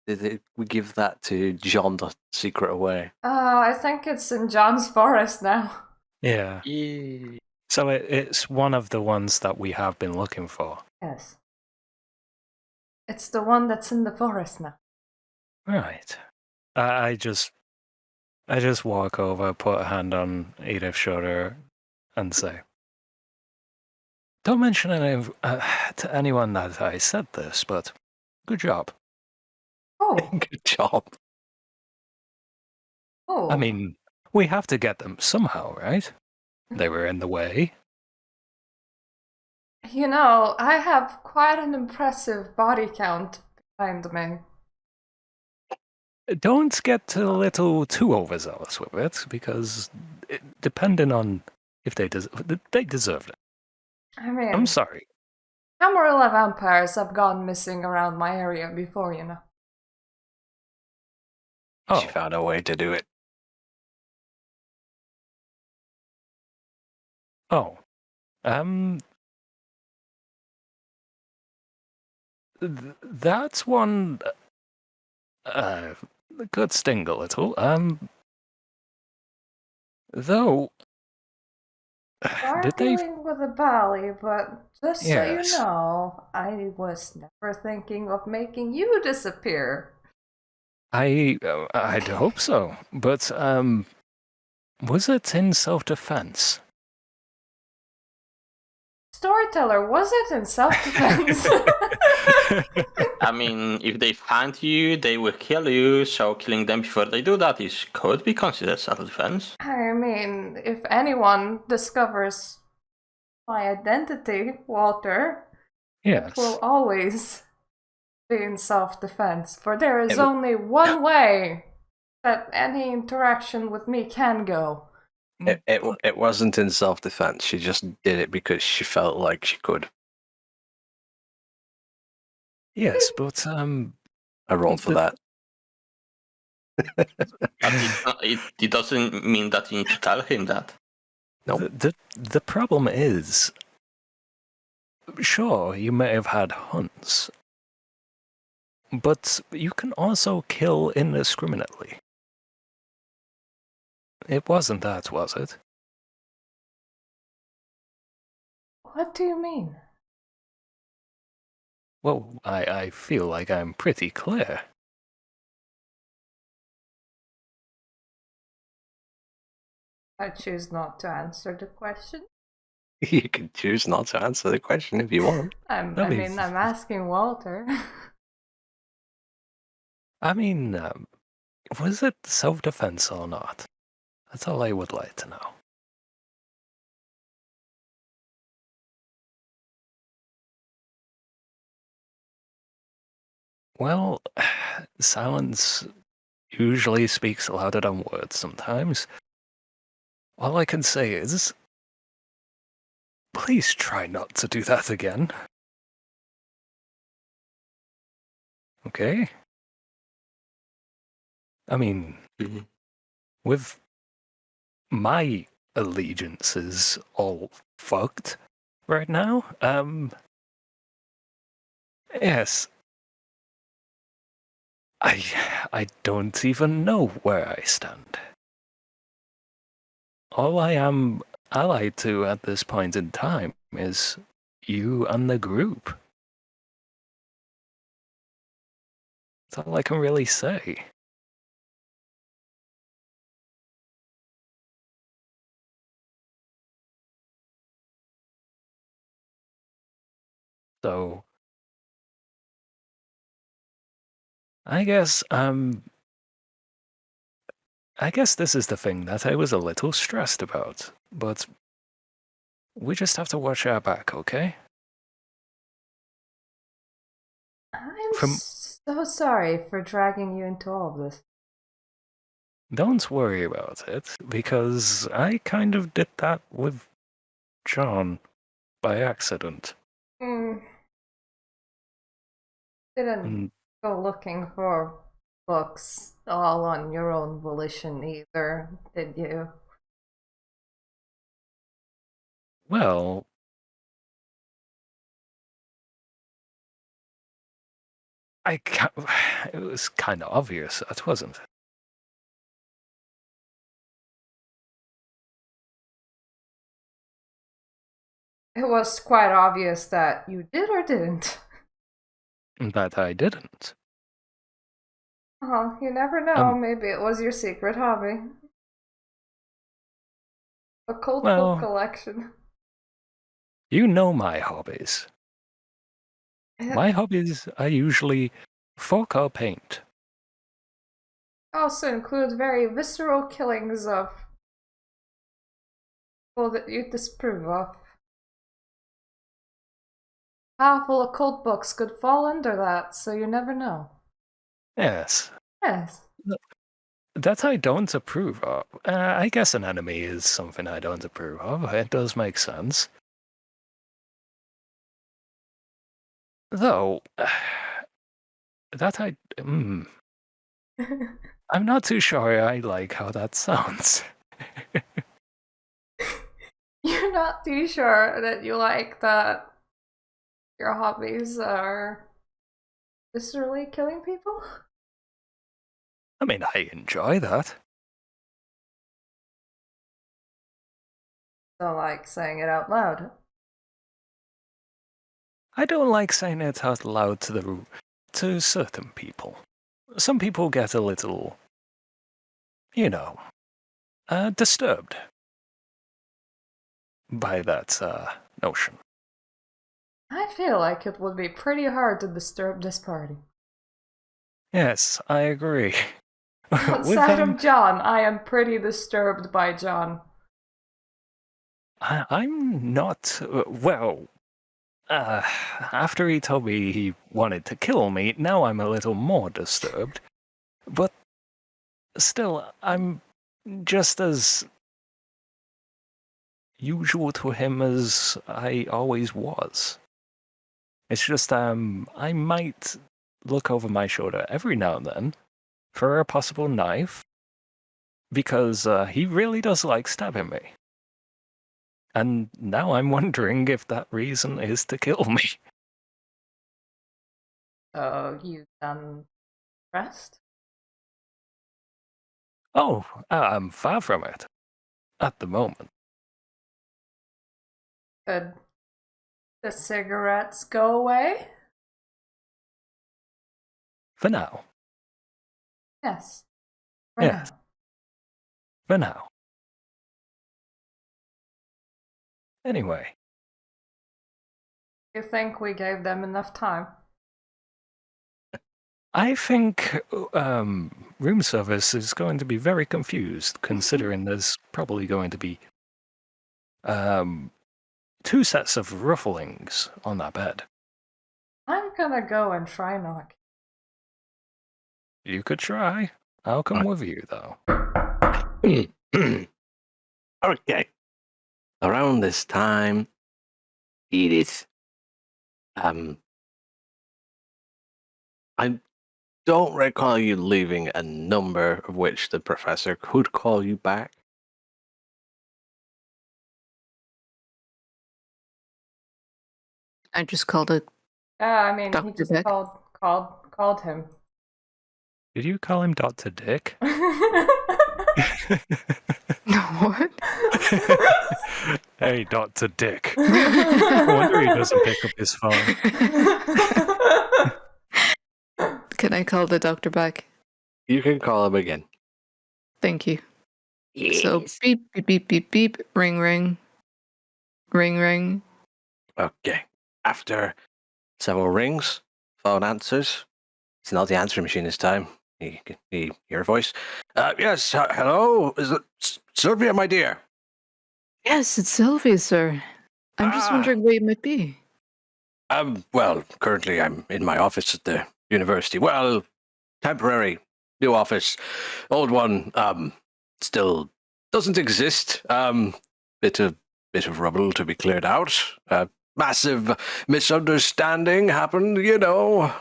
Speaker 1: Did we give that to John to secret away?
Speaker 3: I think it's in John's forest now.
Speaker 4: Yeah. So it's one of the ones that we have been looking for.
Speaker 3: Yes. It's the one that's in the forest now.
Speaker 4: Right. I just walk over, put a hand on Edith's shoulder, and say, "Don't mention to anyone that I said this, but good job."
Speaker 3: Oh.
Speaker 1: Good job.
Speaker 3: Oh.
Speaker 4: I mean, we have to get them somehow, right? They were in the way.
Speaker 3: You know, I have quite an impressive body count behind me.
Speaker 4: Don't get a little too overzealous with it, because depending on if they deserve it.
Speaker 3: I mean,
Speaker 4: I'm sorry.
Speaker 3: Camarilla vampires have gone missing around my area before, you know.
Speaker 1: She found a way to do it.
Speaker 4: Oh. That's one could sting a little. Though did they
Speaker 3: Arguing with a bally, but just
Speaker 4: Yes.
Speaker 3: so you know, I was never thinking of making you disappear.
Speaker 4: I'd hope so. But was it in self-defense?
Speaker 3: Storyteller, was it in self-defense?
Speaker 5: I mean, if they find you, they will kill you, so killing them before they do that could be considered self-defense.
Speaker 3: I mean, if anyone discovers my identity, Walter,
Speaker 4: Yes.
Speaker 3: it will always be in self-defense, for there is only one way that any interaction with me can go.
Speaker 1: It wasn't in self-defense. She just did it because she felt like she could.
Speaker 4: Yes, but
Speaker 1: I rolled for that.
Speaker 5: But it doesn't mean that you need to tell him that.
Speaker 1: Nope.
Speaker 4: The problem is, sure, you may have had hunts, but you can also kill indiscriminately. It wasn't that, was it?
Speaker 3: What do you mean?
Speaker 4: Well, I feel like I'm pretty clear.
Speaker 3: I choose not to answer the question.
Speaker 1: You can choose not to answer the question if you want.
Speaker 3: I'm asking Walter.
Speaker 4: I mean, was it self-defense or not? That's all I would like to know. Well, silence usually speaks louder than words sometimes. All I can say is, please try not to do that again. Okay? I mean, with my allegiances all fucked right now, yes. I don't even know where I stand. All I am allied to at this point in time is you and the group. That's all I can really say. So, I guess this is the thing that I was a little stressed about, but we just have to watch our back, okay?
Speaker 3: I'm so sorry for dragging you into all of this.
Speaker 4: Don't worry about it, because I kind of did that with John by accident.
Speaker 3: Didn't
Speaker 4: And,
Speaker 3: go looking for books all on your own volition either, did you?
Speaker 4: well, it was kind of obvious, that wasn't it?
Speaker 3: It was quite obvious that you did or didn't.
Speaker 4: That I didn't.
Speaker 3: Oh, you never know. Maybe it was your secret hobby. A cult book collection.
Speaker 4: You know my hobbies. My hobbies are usually folk or paint.
Speaker 3: Also includes very visceral killings of people that you disapprove of. Powerful occult books could fall under that, so you never know.
Speaker 4: Yes.
Speaker 3: Yes.
Speaker 4: That I don't approve of. I guess an enemy is something I don't approve of. It does make sense. Though, that I'm not too sure I like how that sounds.
Speaker 3: You're not too sure that you like that your hobbies are viscerally killing people?
Speaker 4: I mean, I enjoy that.
Speaker 3: Don't like saying it out loud.
Speaker 4: I don't like saying it out loud to certain people. Some people get a little, disturbed by that notion.
Speaker 3: I feel like it would be pretty hard to disturb this party.
Speaker 4: Yes, I agree.
Speaker 3: Outside of John, I am pretty disturbed by John.
Speaker 4: I'm not. After he told me he wanted to kill me, now I'm a little more disturbed. But still, I'm just as usual to him as I always was. It's just I might look over my shoulder every now and then for a possible knife, because he really does like stabbing me. And now I'm wondering if that reason is to kill me.
Speaker 3: So you done rest?
Speaker 4: Oh, I'm far from it. At the moment.
Speaker 3: Could the cigarettes go away?
Speaker 4: For now.
Speaker 3: Yes.
Speaker 4: Yes. For now. Anyway.
Speaker 3: You think we gave them enough time?
Speaker 4: I think room service is going to be very confused, considering there's probably going to be 2 sets of rufflings on that bed.
Speaker 3: I'm gonna go and try knock.
Speaker 4: You could try. I'll come with you, though.
Speaker 1: Okay. Around this time, Edith, I don't recall you leaving a number of which the professor could call you back.
Speaker 6: I just called it.
Speaker 3: I mean,
Speaker 6: Dr.
Speaker 3: he just
Speaker 6: Dick.
Speaker 3: called him.
Speaker 4: Did you call him Dr. Dick?
Speaker 6: What?
Speaker 4: Hey, Dr. Dick. I wonder he doesn't pick up his phone.
Speaker 6: Can I call the doctor back?
Speaker 1: You can call him again.
Speaker 6: Thank you.
Speaker 1: Yes.
Speaker 6: So beep, beep, beep, beep, beep, ring, ring. Ring, ring.
Speaker 1: Okay. After several rings, phone answers. It's not the answering machine this time. You hear a voice. Yes, hello? Is it Sylvia, my dear?
Speaker 6: Yes, it's Sylvia, sir. I'm just wondering where you might be.
Speaker 1: Well, currently I'm in my office at the university. Well, temporary new office. Old one, still doesn't exist. Bit of rubble to be cleared out. Massive misunderstanding happened, you know.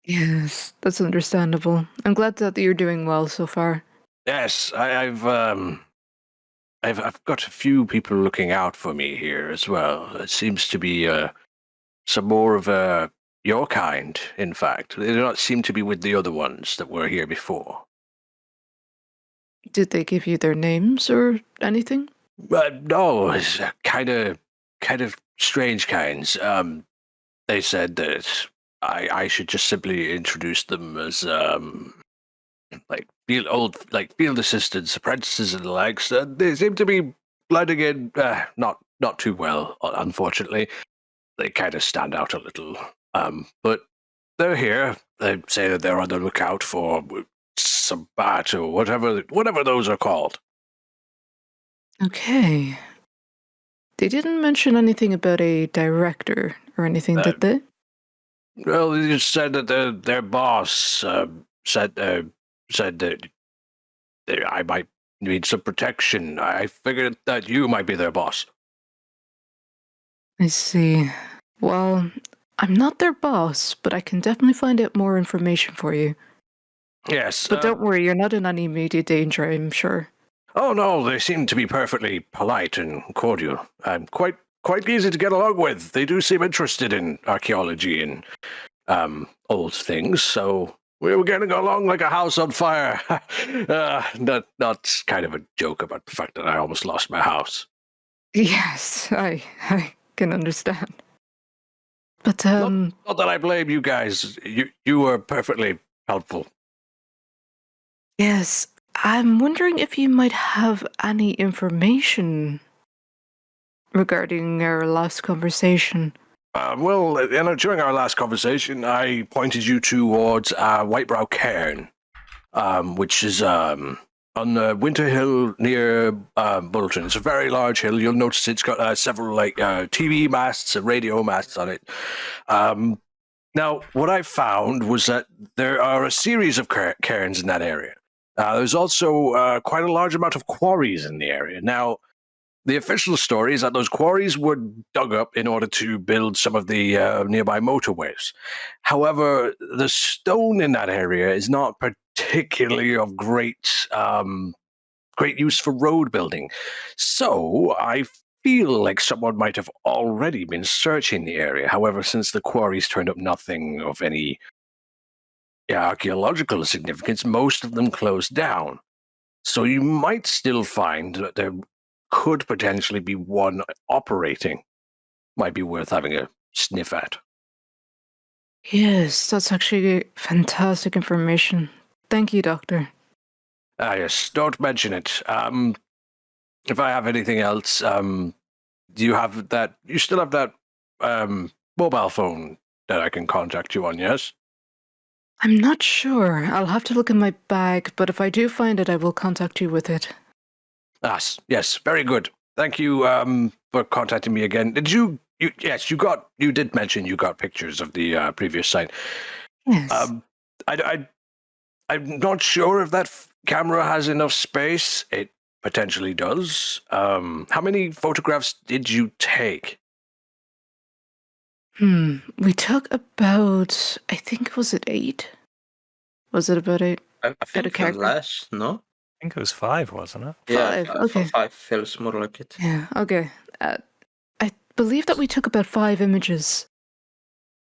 Speaker 6: Yes, that's understandable. I'm glad that you're doing well so far.
Speaker 1: Yes, I've got a few people looking out for me here as well. It seems to be some more of your kind, in fact. They do not seem to be with the other ones that were here before.
Speaker 6: Did they give you their names or anything?
Speaker 1: No, it's kind of strange kinds. They said that I should just simply introduce them as like field assistants, apprentices, and the likes. They seem to be blending in not too well, unfortunately. They kind of stand out a little. But they're here. They say that they're on the lookout for some bat or whatever those are called.
Speaker 6: Okay. They didn't mention anything about a director or anything, did they?
Speaker 1: Well, they just said that their boss said that I might need some protection. I figured that you might be their boss.
Speaker 6: I see. Well, I'm not their boss, but I can definitely find out more information for you.
Speaker 1: Yes.
Speaker 6: But don't worry, you're not in any immediate danger, I'm sure.
Speaker 1: Oh no, they seem to be perfectly polite and cordial. Quite easy to get along with. They do seem interested in archaeology and old things, so we were getting along like a house on fire. That's kind of a joke about the fact that I almost lost my house.
Speaker 6: Yes, I can understand. But
Speaker 1: Not that I blame you guys. You were perfectly helpful.
Speaker 6: yes, I'm wondering if you might have any information regarding our last conversation.
Speaker 1: Well, during our last conversation, I pointed you towards Whitebrow Cairn, which is on the Winter Hill near Bolton. It's a very large hill. You'll notice it's got several TV masts and radio masts on it. Now, what I found was that there are a series of cairns in that area. There's also quite a large amount of quarries in the area. Now, the official story is that those quarries were dug up in order to build some of the nearby motorways. However, the stone in that area is not particularly of great use for road building. So I feel like someone might have already been searching the area. However, since the quarries turned up nothing of any archaeological significance, most of them closed down. So you might still find that there could potentially be one operating. Might be worth having a sniff at.
Speaker 6: Yes, that's actually fantastic information. Thank you, Doctor.
Speaker 1: Yes, don't mention it. If I have anything else, do you have that? You still have that mobile phone that I can contact you on, yes?
Speaker 6: I'm not sure. I'll have to look in my bag, but if I do find it, I will contact you with it.
Speaker 1: Yes, very good. Thank you for contacting me again. Did you did mention you got pictures of the previous site.
Speaker 6: Yes.
Speaker 1: I'm not sure if that camera has enough space. It potentially does. How many photographs did you take?
Speaker 6: We took about, I think, was it 8? Was it about 8?
Speaker 5: I think less, no?
Speaker 4: I think it was 5, wasn't it?
Speaker 6: 5, okay.
Speaker 5: 5 feels more like it.
Speaker 6: Yeah, okay. I believe that we took about 5 images.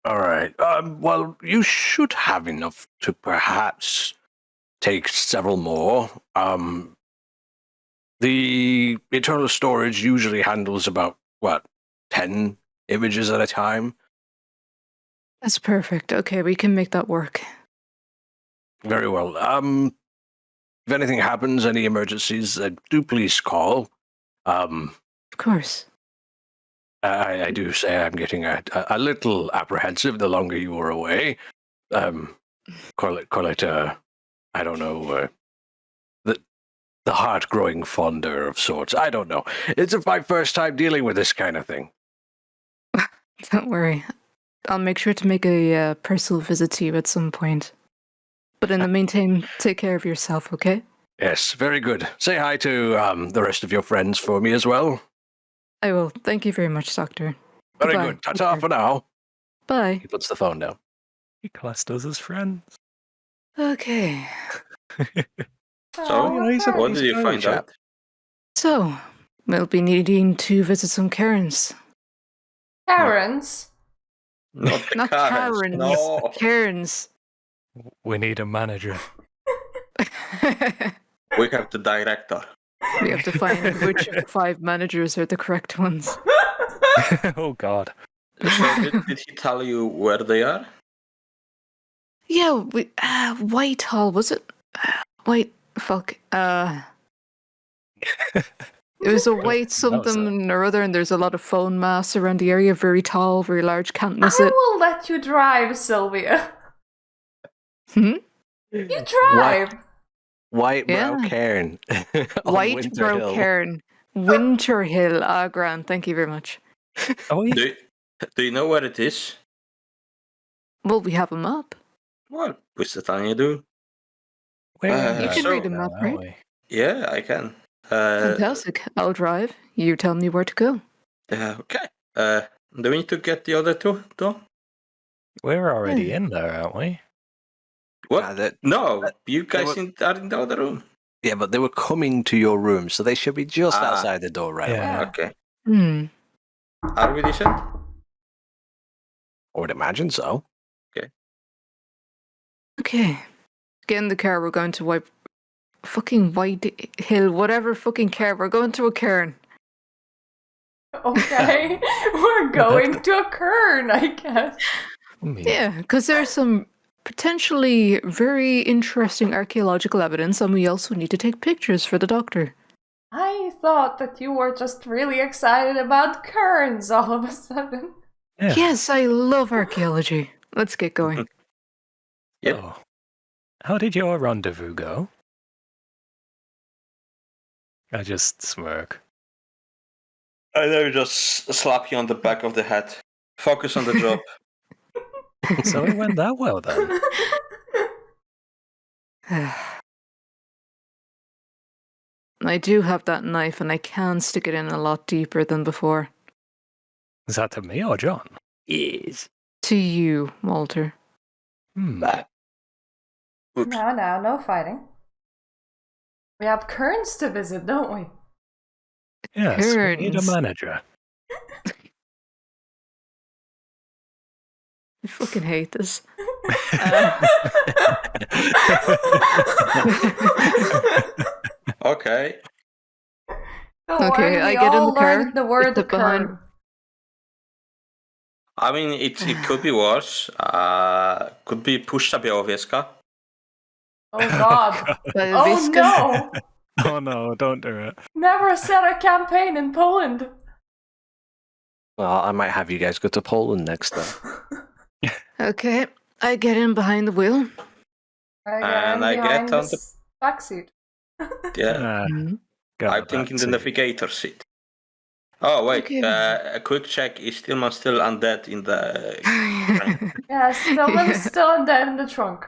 Speaker 1: All right. Well, you should have enough to perhaps take several more. The internal storage usually handles about, 10 images at a time?
Speaker 6: That's perfect. Okay, we can make that work.
Speaker 1: Very well. If anything happens, any emergencies, do please call.
Speaker 6: Of course.
Speaker 1: I do say I'm getting a little apprehensive the longer you were away. Call it I don't know, the heart growing fonder of sorts. I don't know. It's my first time dealing with this kind of thing.
Speaker 6: Don't worry. I'll make sure to make a personal visit to you at some point. But in the meantime, take care of yourself, okay?
Speaker 1: Yes, very good. Say hi to the rest of your friends for me as well.
Speaker 6: I will. Thank you very much, Doctor.
Speaker 1: Very
Speaker 6: Goodbye.
Speaker 1: good. Ta-ta for now.
Speaker 6: Bye.
Speaker 1: He puts the phone down.
Speaker 4: He classed us as friends.
Speaker 6: Okay.
Speaker 5: So,
Speaker 1: he's a-
Speaker 5: what
Speaker 1: he's
Speaker 5: did
Speaker 1: a
Speaker 5: you
Speaker 1: friendly
Speaker 5: find
Speaker 1: chap.
Speaker 5: out?
Speaker 6: So, we'll be needing to visit some Karens.
Speaker 3: Karens?
Speaker 5: Not the
Speaker 6: Not
Speaker 5: Karens.
Speaker 6: Karens.
Speaker 5: No.
Speaker 6: Karens.
Speaker 4: We need a manager.
Speaker 5: We have the director.
Speaker 6: We have to find which of the 5 managers are the correct ones.
Speaker 4: Oh God.
Speaker 5: So, did he tell you where they are?
Speaker 6: Yeah, Whitehall, was it? Fuck. It was a white
Speaker 4: That was
Speaker 6: something or other, and there's a lot of phone masts around the area. Very tall, very large. Can't miss
Speaker 3: I
Speaker 6: it.
Speaker 3: will let you drive, Sylvia.
Speaker 6: Hmm?
Speaker 3: You drive.
Speaker 1: White brow
Speaker 6: Yeah.
Speaker 1: Cairn. on
Speaker 6: White
Speaker 1: Winter
Speaker 6: Brow
Speaker 1: Hill.
Speaker 6: Cairn. Winter Hill. Ah, grand. Thank you very much.
Speaker 4: Oh, yeah.
Speaker 5: Do you know where it is?
Speaker 6: Well, we have a map.
Speaker 5: Well, which the time you do.
Speaker 4: We're
Speaker 6: You can
Speaker 5: so-
Speaker 6: read a map,
Speaker 4: aren't
Speaker 6: right?
Speaker 4: we?
Speaker 5: Yeah, I can.
Speaker 6: Fantastic. I'll drive. You tell me where to go.
Speaker 5: Okay. Do we need to get the other two, though?
Speaker 4: We're already in there, aren't we?
Speaker 5: What?
Speaker 1: that-
Speaker 5: No, you guys
Speaker 1: were-
Speaker 5: are in the other room.
Speaker 1: Yeah, but they were coming to your room, so they should be just
Speaker 5: Ah.
Speaker 1: outside the door right away.
Speaker 4: Yeah.
Speaker 5: Okay.
Speaker 6: Hmm.
Speaker 5: Are we decent?
Speaker 1: I would imagine so.
Speaker 6: Okay. Get in the car. We're going to White Hill. Whatever fucking car. We're going to a cairn.
Speaker 3: Okay. We're going to a Kern, I guess.
Speaker 4: I mean,
Speaker 6: Yeah, because there's some potentially very interesting archaeological evidence, and we also need to take pictures for the doctor.
Speaker 3: I thought that you were just really excited about Kerns all of a sudden.
Speaker 4: yeah.
Speaker 6: Yes, I love archaeology. Let's get going.
Speaker 5: Yep.
Speaker 4: Oh. How did your rendezvous go? I just smirk.
Speaker 5: I know, just slap you on the back of the head. Focus on the job.
Speaker 4: So it went that well then.
Speaker 6: I do have that knife, and I can stick it in a lot deeper than before.
Speaker 4: Is that to me or John?
Speaker 1: Yes.
Speaker 6: To you, Walter.
Speaker 4: Hmm.
Speaker 5: Oops.
Speaker 3: No fighting. We have Kerns to visit, don't we?
Speaker 4: Yes, we need a
Speaker 6: Kearns.
Speaker 4: manager.
Speaker 6: I fucking hate this.
Speaker 5: Okay.
Speaker 3: Don't
Speaker 6: Okay,
Speaker 3: worry,
Speaker 6: I
Speaker 3: we
Speaker 6: get in
Speaker 3: all
Speaker 6: the car,
Speaker 3: learned the word
Speaker 6: get behind-
Speaker 3: Kern.
Speaker 5: I mean, it could be worse. Could be puszcza Białowieska.
Speaker 3: Oh god. Oh
Speaker 6: Visca.
Speaker 3: no!
Speaker 4: Oh no, don't do it.
Speaker 3: Never set a campaign in Poland.
Speaker 1: Well, I might have you guys go to Poland next time.
Speaker 6: Okay, I get in behind the wheel.
Speaker 5: And I get on the-
Speaker 3: backseat.
Speaker 5: Yeah.
Speaker 4: Got
Speaker 5: I
Speaker 4: the
Speaker 5: think in the
Speaker 4: backseat.
Speaker 5: navigator seat. Oh, wait.
Speaker 6: Okay.
Speaker 5: A quick check. Is Stillman still undead in the...
Speaker 3: Yeah, Stillman's still undead in the trunk.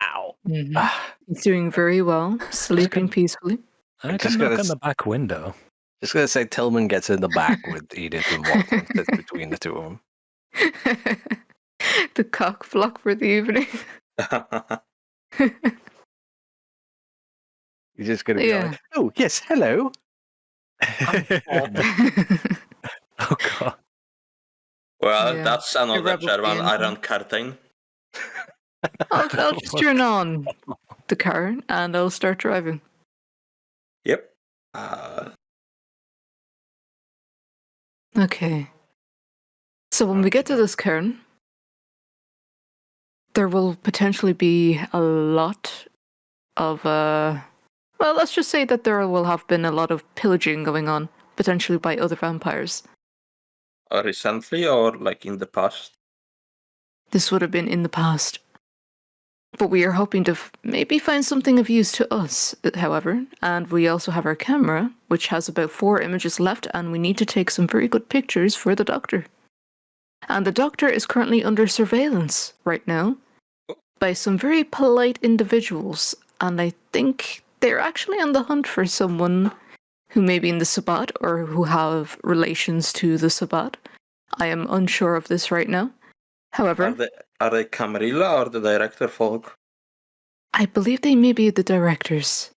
Speaker 1: Ow.
Speaker 6: Mhm.
Speaker 1: Ah,
Speaker 6: He's doing very well, sleeping peacefully.
Speaker 4: I
Speaker 1: Just
Speaker 4: can
Speaker 1: gotta
Speaker 4: knock on
Speaker 1: s-
Speaker 4: the back window.
Speaker 1: just gonna say Tillman gets in the back with Edith and Walter sits between the two of them.
Speaker 6: The cock block for the evening.
Speaker 1: You're just gonna be
Speaker 6: Yeah.
Speaker 1: like, oh yes, hello.
Speaker 4: Oh god.
Speaker 5: Well,
Speaker 6: Yeah.
Speaker 5: that's
Speaker 6: A
Speaker 5: another
Speaker 6: rebel
Speaker 5: German
Speaker 6: being-
Speaker 5: iron curtain.
Speaker 6: I'll just turn on the car and I'll start driving.
Speaker 5: Yep.
Speaker 6: Okay. So when we get to this cairn, there will potentially be a lot of well, let's just say that there will have been a lot of pillaging going on, potentially by other vampires.
Speaker 5: Recently or like in the past?
Speaker 6: This would have been in the past. But we are hoping to maybe find something of use to us, however. And we also have our camera, which has about 4 images left, and we need to take some very good pictures for the doctor. And the doctor is currently under surveillance right now. by some very polite individuals, and I think they're actually on the hunt for someone who may be in the Sabbat or who have relations to the Sabbat. I am unsure of this right now. However,
Speaker 5: Are they Camarilla or the director folk?
Speaker 6: I believe they may be the directors.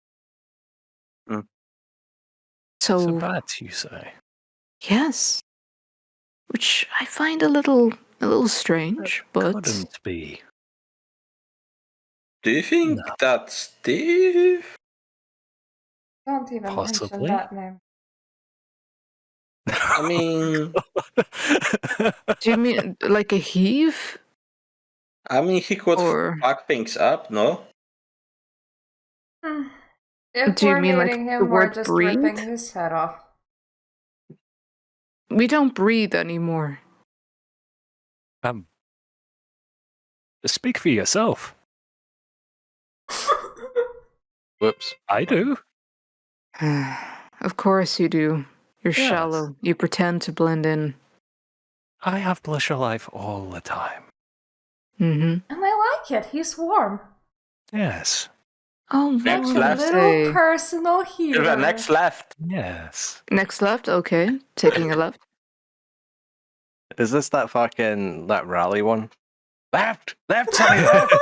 Speaker 6: So,
Speaker 4: Sabbat, you say?
Speaker 6: yes. Which I find a little strange, but
Speaker 4: Couldn't be.
Speaker 5: Do you think
Speaker 4: No.
Speaker 5: that's Steve?
Speaker 3: Don't even
Speaker 4: Possibly.
Speaker 3: mention that name.
Speaker 5: I mean,
Speaker 6: do you mean like a heave?
Speaker 5: he could
Speaker 6: Or
Speaker 5: fuck things up, no?
Speaker 3: If
Speaker 6: do you
Speaker 3: we're
Speaker 6: mean like
Speaker 3: meeting
Speaker 6: the
Speaker 3: him, we're
Speaker 6: word
Speaker 3: just
Speaker 6: breathe?
Speaker 3: ripping his head off.
Speaker 6: We don't breathe anymore.
Speaker 4: Speak for yourself.
Speaker 1: Whoops.
Speaker 4: I do.
Speaker 6: Of course you do. You're
Speaker 4: Yes.
Speaker 6: shallow. You pretend to blend in.
Speaker 4: I have blush alive all the time.
Speaker 6: Mm-hmm.
Speaker 3: And I like it. He's warm.
Speaker 4: Yes.
Speaker 6: Oh,
Speaker 5: Next
Speaker 3: Like a
Speaker 5: left.
Speaker 3: little personal heater.
Speaker 5: Sylvia, next left.
Speaker 4: Yes.
Speaker 6: Next left, okay. Taking a left.
Speaker 1: Is this that rally one? Left, Sammy, left.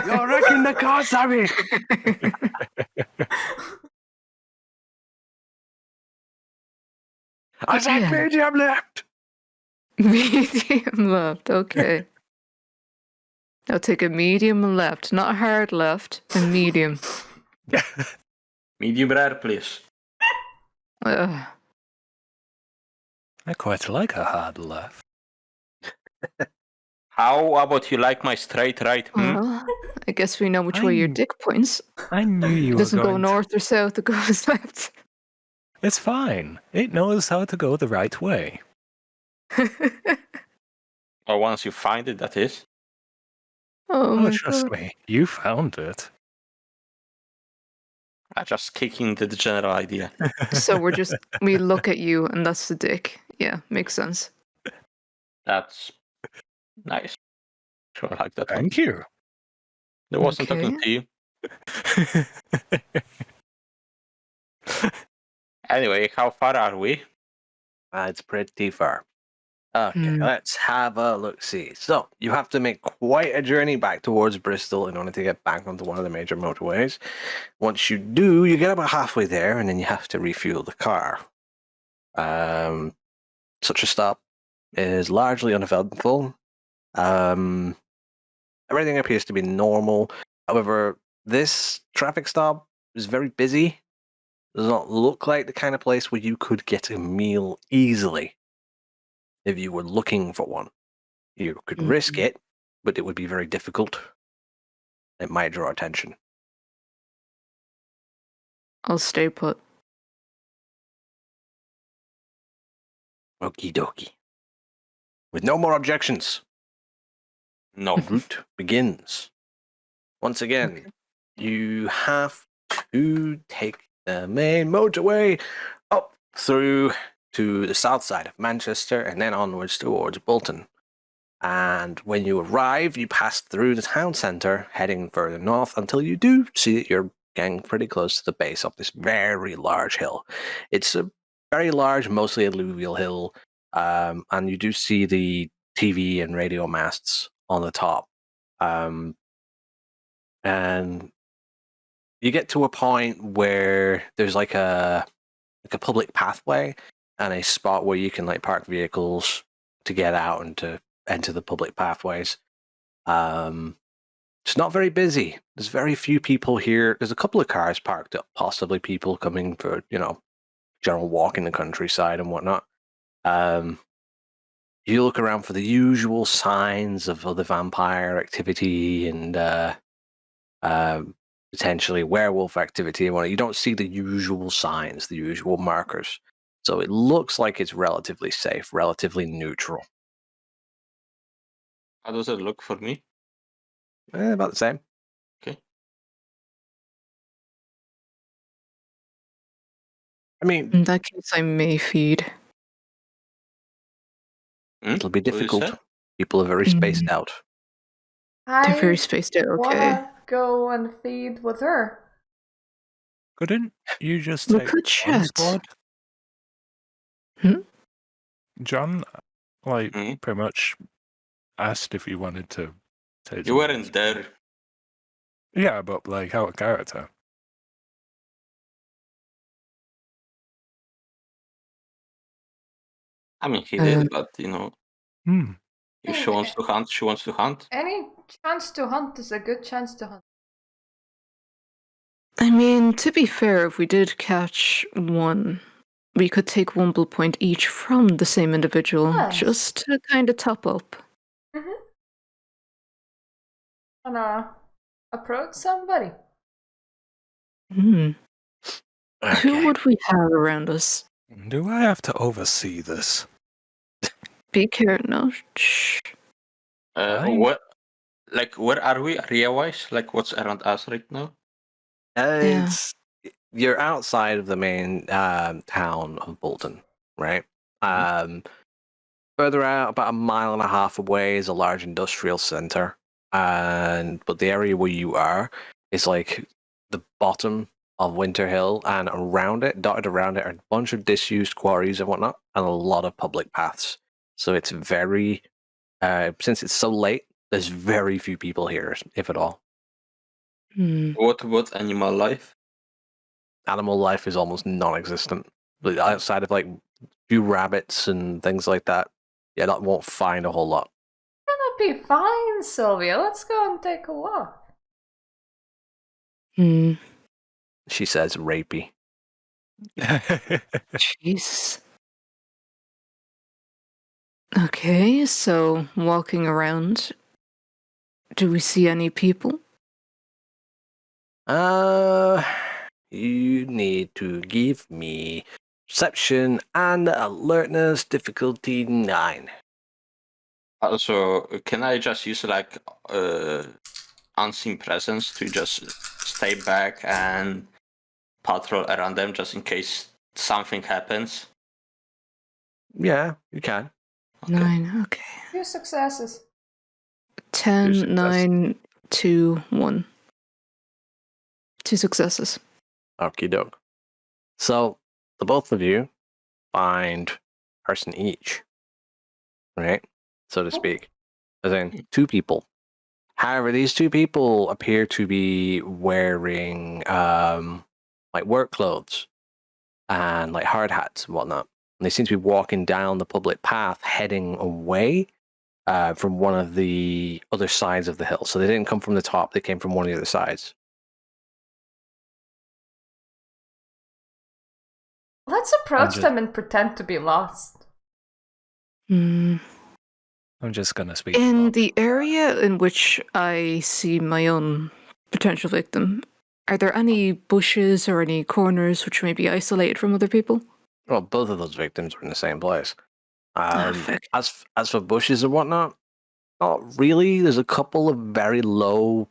Speaker 1: You're wrecking the car, Sammy. I said
Speaker 6: Yeah.
Speaker 1: medium left.
Speaker 6: Medium left, okay. I'll take a medium left, not a hard left, a medium.
Speaker 5: Medium rare, please.
Speaker 6: Ugh.
Speaker 4: I quite like a hard left.
Speaker 5: How about you like my straight right?
Speaker 6: Well, I guess we know which way your dick points.
Speaker 4: I knew you
Speaker 6: It
Speaker 4: were
Speaker 6: doesn't go
Speaker 4: going
Speaker 6: north or south, it goes left.
Speaker 4: It's fine. It knows how to go the right way.
Speaker 5: Or once you find it, that is.
Speaker 6: Oh
Speaker 4: Oh,
Speaker 6: my
Speaker 4: trust
Speaker 6: god.
Speaker 4: me. You found it.
Speaker 5: I'm just kicking the general idea.
Speaker 6: So we look at you and that's the dick. Yeah, makes sense.
Speaker 5: That's nice. Sure, I like that one.
Speaker 4: Thank you.
Speaker 5: I wasn't talking to you. Anyway, how far are we?
Speaker 1: It's pretty far. Okay,
Speaker 6: Hmm.
Speaker 1: let's have a look-see. So, you have to make quite a journey back towards Bristol in order to get back onto one of the major motorways. Once you do, you get about halfway there, and then you have to refuel the car. Such a stop is largely uneventful. Everything appears to be normal. However, this traffic stop is very busy. Does not look like the kind of place where you could get a meal easily if you were looking for one. You could risk it, but it would be very difficult. It might draw attention.
Speaker 6: I'll stay put.
Speaker 1: Okie dokie. With no more objections,
Speaker 5: No.
Speaker 1: the route begins. Once again, you have to take the main motorway up through to the south side of Manchester and then onwards towards Bolton. And when you arrive, you pass through the town centre, heading further north until you do see that you're getting pretty close to the base of this very large hill. It's a very large, mostly alluvial hill, and you do see the TV and radio masts on the top. And you get to a point where there's like a public pathway and a spot where you can like park vehicles to get out and to enter the public pathways. It's not very busy. There's very few people here. There's a couple of cars parked up, possibly people coming for, general walk in the countryside and whatnot. You look around for the usual signs of other vampire activity and potentially werewolf activity and whatnot. You don't see the usual signs, the usual markers. So it looks like it's relatively safe, relatively neutral.
Speaker 5: How does it look for me?
Speaker 1: About the same.
Speaker 5: Okay.
Speaker 1: I mean,
Speaker 6: In that case, I may feed.
Speaker 1: it'll be
Speaker 5: What did you
Speaker 1: difficult.
Speaker 5: say?
Speaker 1: People are very spaced out.
Speaker 6: They're very
Speaker 3: I
Speaker 6: spaced out, okay.
Speaker 3: wanna go and feed with her.
Speaker 4: Couldn't you just
Speaker 6: We
Speaker 4: take
Speaker 6: could
Speaker 4: one
Speaker 6: chat.
Speaker 4: squad?
Speaker 6: Hmm?
Speaker 4: John, like,
Speaker 5: Hmm?
Speaker 4: pretty much asked if you wanted to take
Speaker 5: You
Speaker 4: someone
Speaker 5: weren't
Speaker 4: else.
Speaker 5: there.
Speaker 4: Yeah, but like out of character.
Speaker 5: I mean, he
Speaker 6: Uh,
Speaker 5: did, but you know,
Speaker 4: Hmm.
Speaker 5: if she wants to hunt, she wants to hunt.
Speaker 3: Any chance to hunt is a good chance to hunt.
Speaker 6: I mean, to be fair, if we did catch one, we could take 1 blood point each from the same individual,
Speaker 3: Yes.
Speaker 6: just to kind of top up.
Speaker 3: Mm-hmm. Wanna approach somebody?
Speaker 6: Hmm.
Speaker 1: Okay.
Speaker 6: Who would we have around us?
Speaker 4: Do I have to oversee this?
Speaker 6: Be careful. No. Shh.
Speaker 4: Fine.
Speaker 5: What? Like, where are we area-wise? Like, what's around us right now?
Speaker 1: It's you're outside of the main town of Bolton, right? Further out, about 1.5 miles away, is a large industrial center, but the area where you are is like the bottom of Winter Hill, and around it, dotted around it, are a bunch of disused quarries and whatnot, and a lot of public paths. So it's very, since it's so late, there's very few people here, if at all.
Speaker 6: Hmm.
Speaker 5: What about animal life?
Speaker 1: Animal life is almost non-existent. But outside of like a few rabbits and things like that, yeah, that won't find a whole lot.
Speaker 3: Gonna be fine, Sylvia. Let's go and take a walk.
Speaker 6: Hmm.
Speaker 1: She says rapey.
Speaker 6: Jeez. Okay, so walking around, do we see any people?
Speaker 1: You need to give me perception and alertness difficulty 9.
Speaker 5: Also, can I just use like unseen presence to just stay back and patrol around them just in case something happens?
Speaker 1: Yeah, you can.
Speaker 5: Okay.
Speaker 6: 9, okay.
Speaker 3: 2 successes.
Speaker 6: 10,
Speaker 1: successes.
Speaker 6: 9, 2, 1. 2 successes.
Speaker 1: Okie doke. So, the both of you find person each, right? So to speak. As in, 2 people. However, these 2 people appear to be wearing like work clothes and like hard hats and whatnot. And they seem to be walking down the public path, heading away from one of the other sides of the hill. So they didn't come from the top; they came from one of the other sides.
Speaker 3: Let's approach them and pretend to be lost.
Speaker 6: Hmm.
Speaker 4: I'm just gonna speak. to
Speaker 6: In
Speaker 4: Bob.
Speaker 6: the area in which I see my own potential victim, are there any bushes or any corners which may be isolated from other people?
Speaker 1: Well, both of those victims were in the same place.
Speaker 6: Fuck.
Speaker 1: As for bushes and whatnot, not really. There's a couple of very low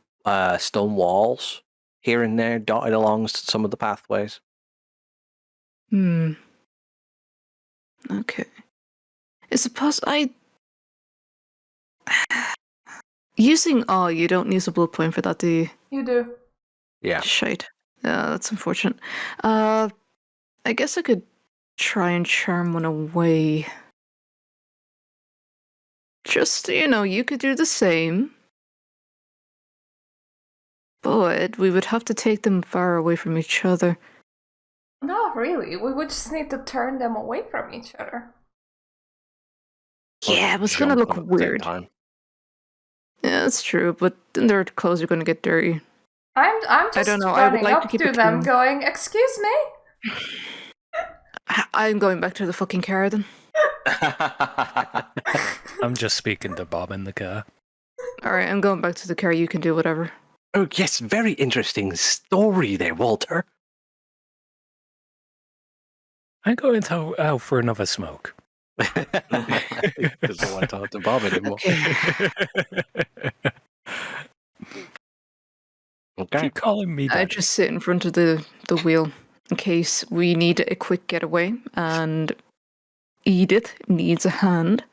Speaker 1: stone walls here and there dotted along some of the pathways.
Speaker 6: Hmm. Okay. Is it possible? Using awe, you don't use a blood point for that, do you?
Speaker 3: You do.
Speaker 1: Yeah.
Speaker 6: Shite. That's unfortunate. I guess I could try and charm one away. Just, you could do the same. But we would have to take them far away from each other.
Speaker 3: Not really. We would just need to turn them away from each other.
Speaker 6: Yeah, it was gonna
Speaker 1: Jump
Speaker 6: look
Speaker 1: them at the same
Speaker 6: weird.
Speaker 1: time.
Speaker 6: Yeah, that's true, but then their clothes are gonna get dirty.
Speaker 3: I'm just
Speaker 6: don't know, I would
Speaker 3: running
Speaker 6: like to
Speaker 3: up
Speaker 6: keep
Speaker 3: to
Speaker 6: it
Speaker 3: them
Speaker 6: clean.
Speaker 3: going, "Excuse me?"
Speaker 6: I'm going back to the fucking car then.
Speaker 4: I'm just speaking to Bob in the car.
Speaker 6: Alright, I'm going back to the car, you can do whatever.
Speaker 1: Oh, yes, very interesting story there, Walter.
Speaker 4: I'm going out for another smoke.
Speaker 1: He doesn't want to talk to Bob anymore. Okay.
Speaker 4: Keep calling me
Speaker 6: I
Speaker 4: daddy.
Speaker 6: just sit in front of the wheel in case we need a quick getaway and Edith needs a hand.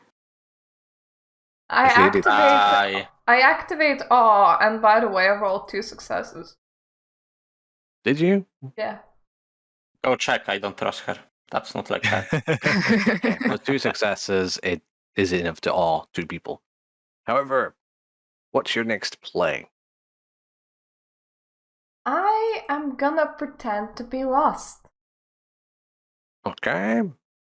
Speaker 3: I
Speaker 1: If you did-
Speaker 3: activate I activate awe, and by the way, I rolled 2 successes.
Speaker 1: Did you?
Speaker 3: Yeah.
Speaker 5: Go check. I don't trust her. That's not like that.
Speaker 1: With 2 successes, it is enough to awe 2 people. However, what's your next play?
Speaker 3: I am gonna pretend to be lost.
Speaker 1: Okay,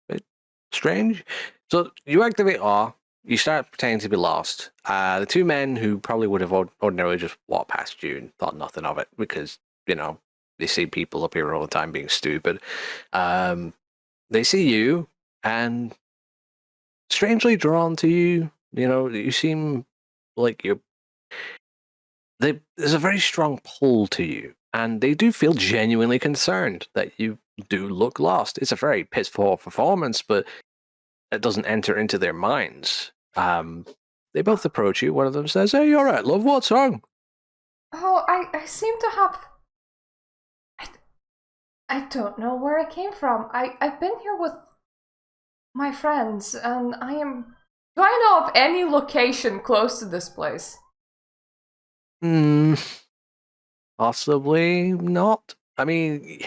Speaker 1: bit strange. So you activate awe. You start pretending to be lost. The 2 men who probably would have ordinarily just walked past you and thought nothing of it because, they see people up here all the time being stupid. They see you and strangely drawn to you. You seem like there's a very strong pull to you, and they do feel genuinely concerned that you do look lost. It's a very piss poor performance, but it doesn't enter into their minds. They both approach you. One of them says, "Hey, you all right, love? What's wrong?"
Speaker 3: Oh, I seem to have... I don't know where I came from. I've been here with my friends, and I am... Do I know of any location close to this place?
Speaker 1: Possibly not. I mean,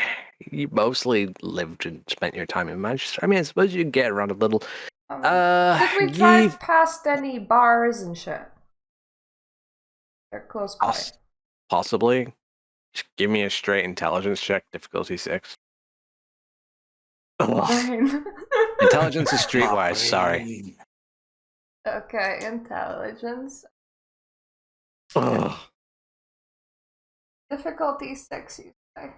Speaker 1: you mostly lived and spent your time in Manchester. I mean, I suppose you get around a little.
Speaker 3: Did we drive past any bars and shit? They're close by.
Speaker 1: Possibly. Just give me a straight intelligence check, difficulty 6.
Speaker 3: Fine.
Speaker 1: Intelligence is streetwise, sorry.
Speaker 3: Okay, intelligence.
Speaker 1: Ugh.
Speaker 3: Difficulty 6, you say?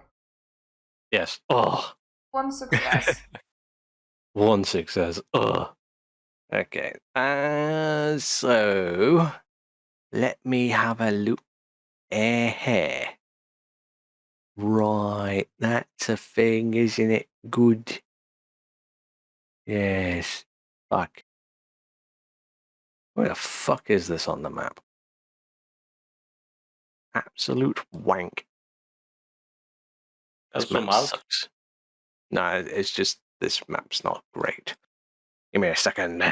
Speaker 1: Yes. Ugh.
Speaker 3: 1 success.
Speaker 1: 1 success. Ugh. Okay. So let me have a look. Right, that's a thing, isn't it? Good. Yes. Fuck. Where the fuck is this on the map? Absolute wank.
Speaker 5: That's
Speaker 1: This map
Speaker 5: zoom out.
Speaker 1: sucks. No, it's just this map's not great. Give me a second.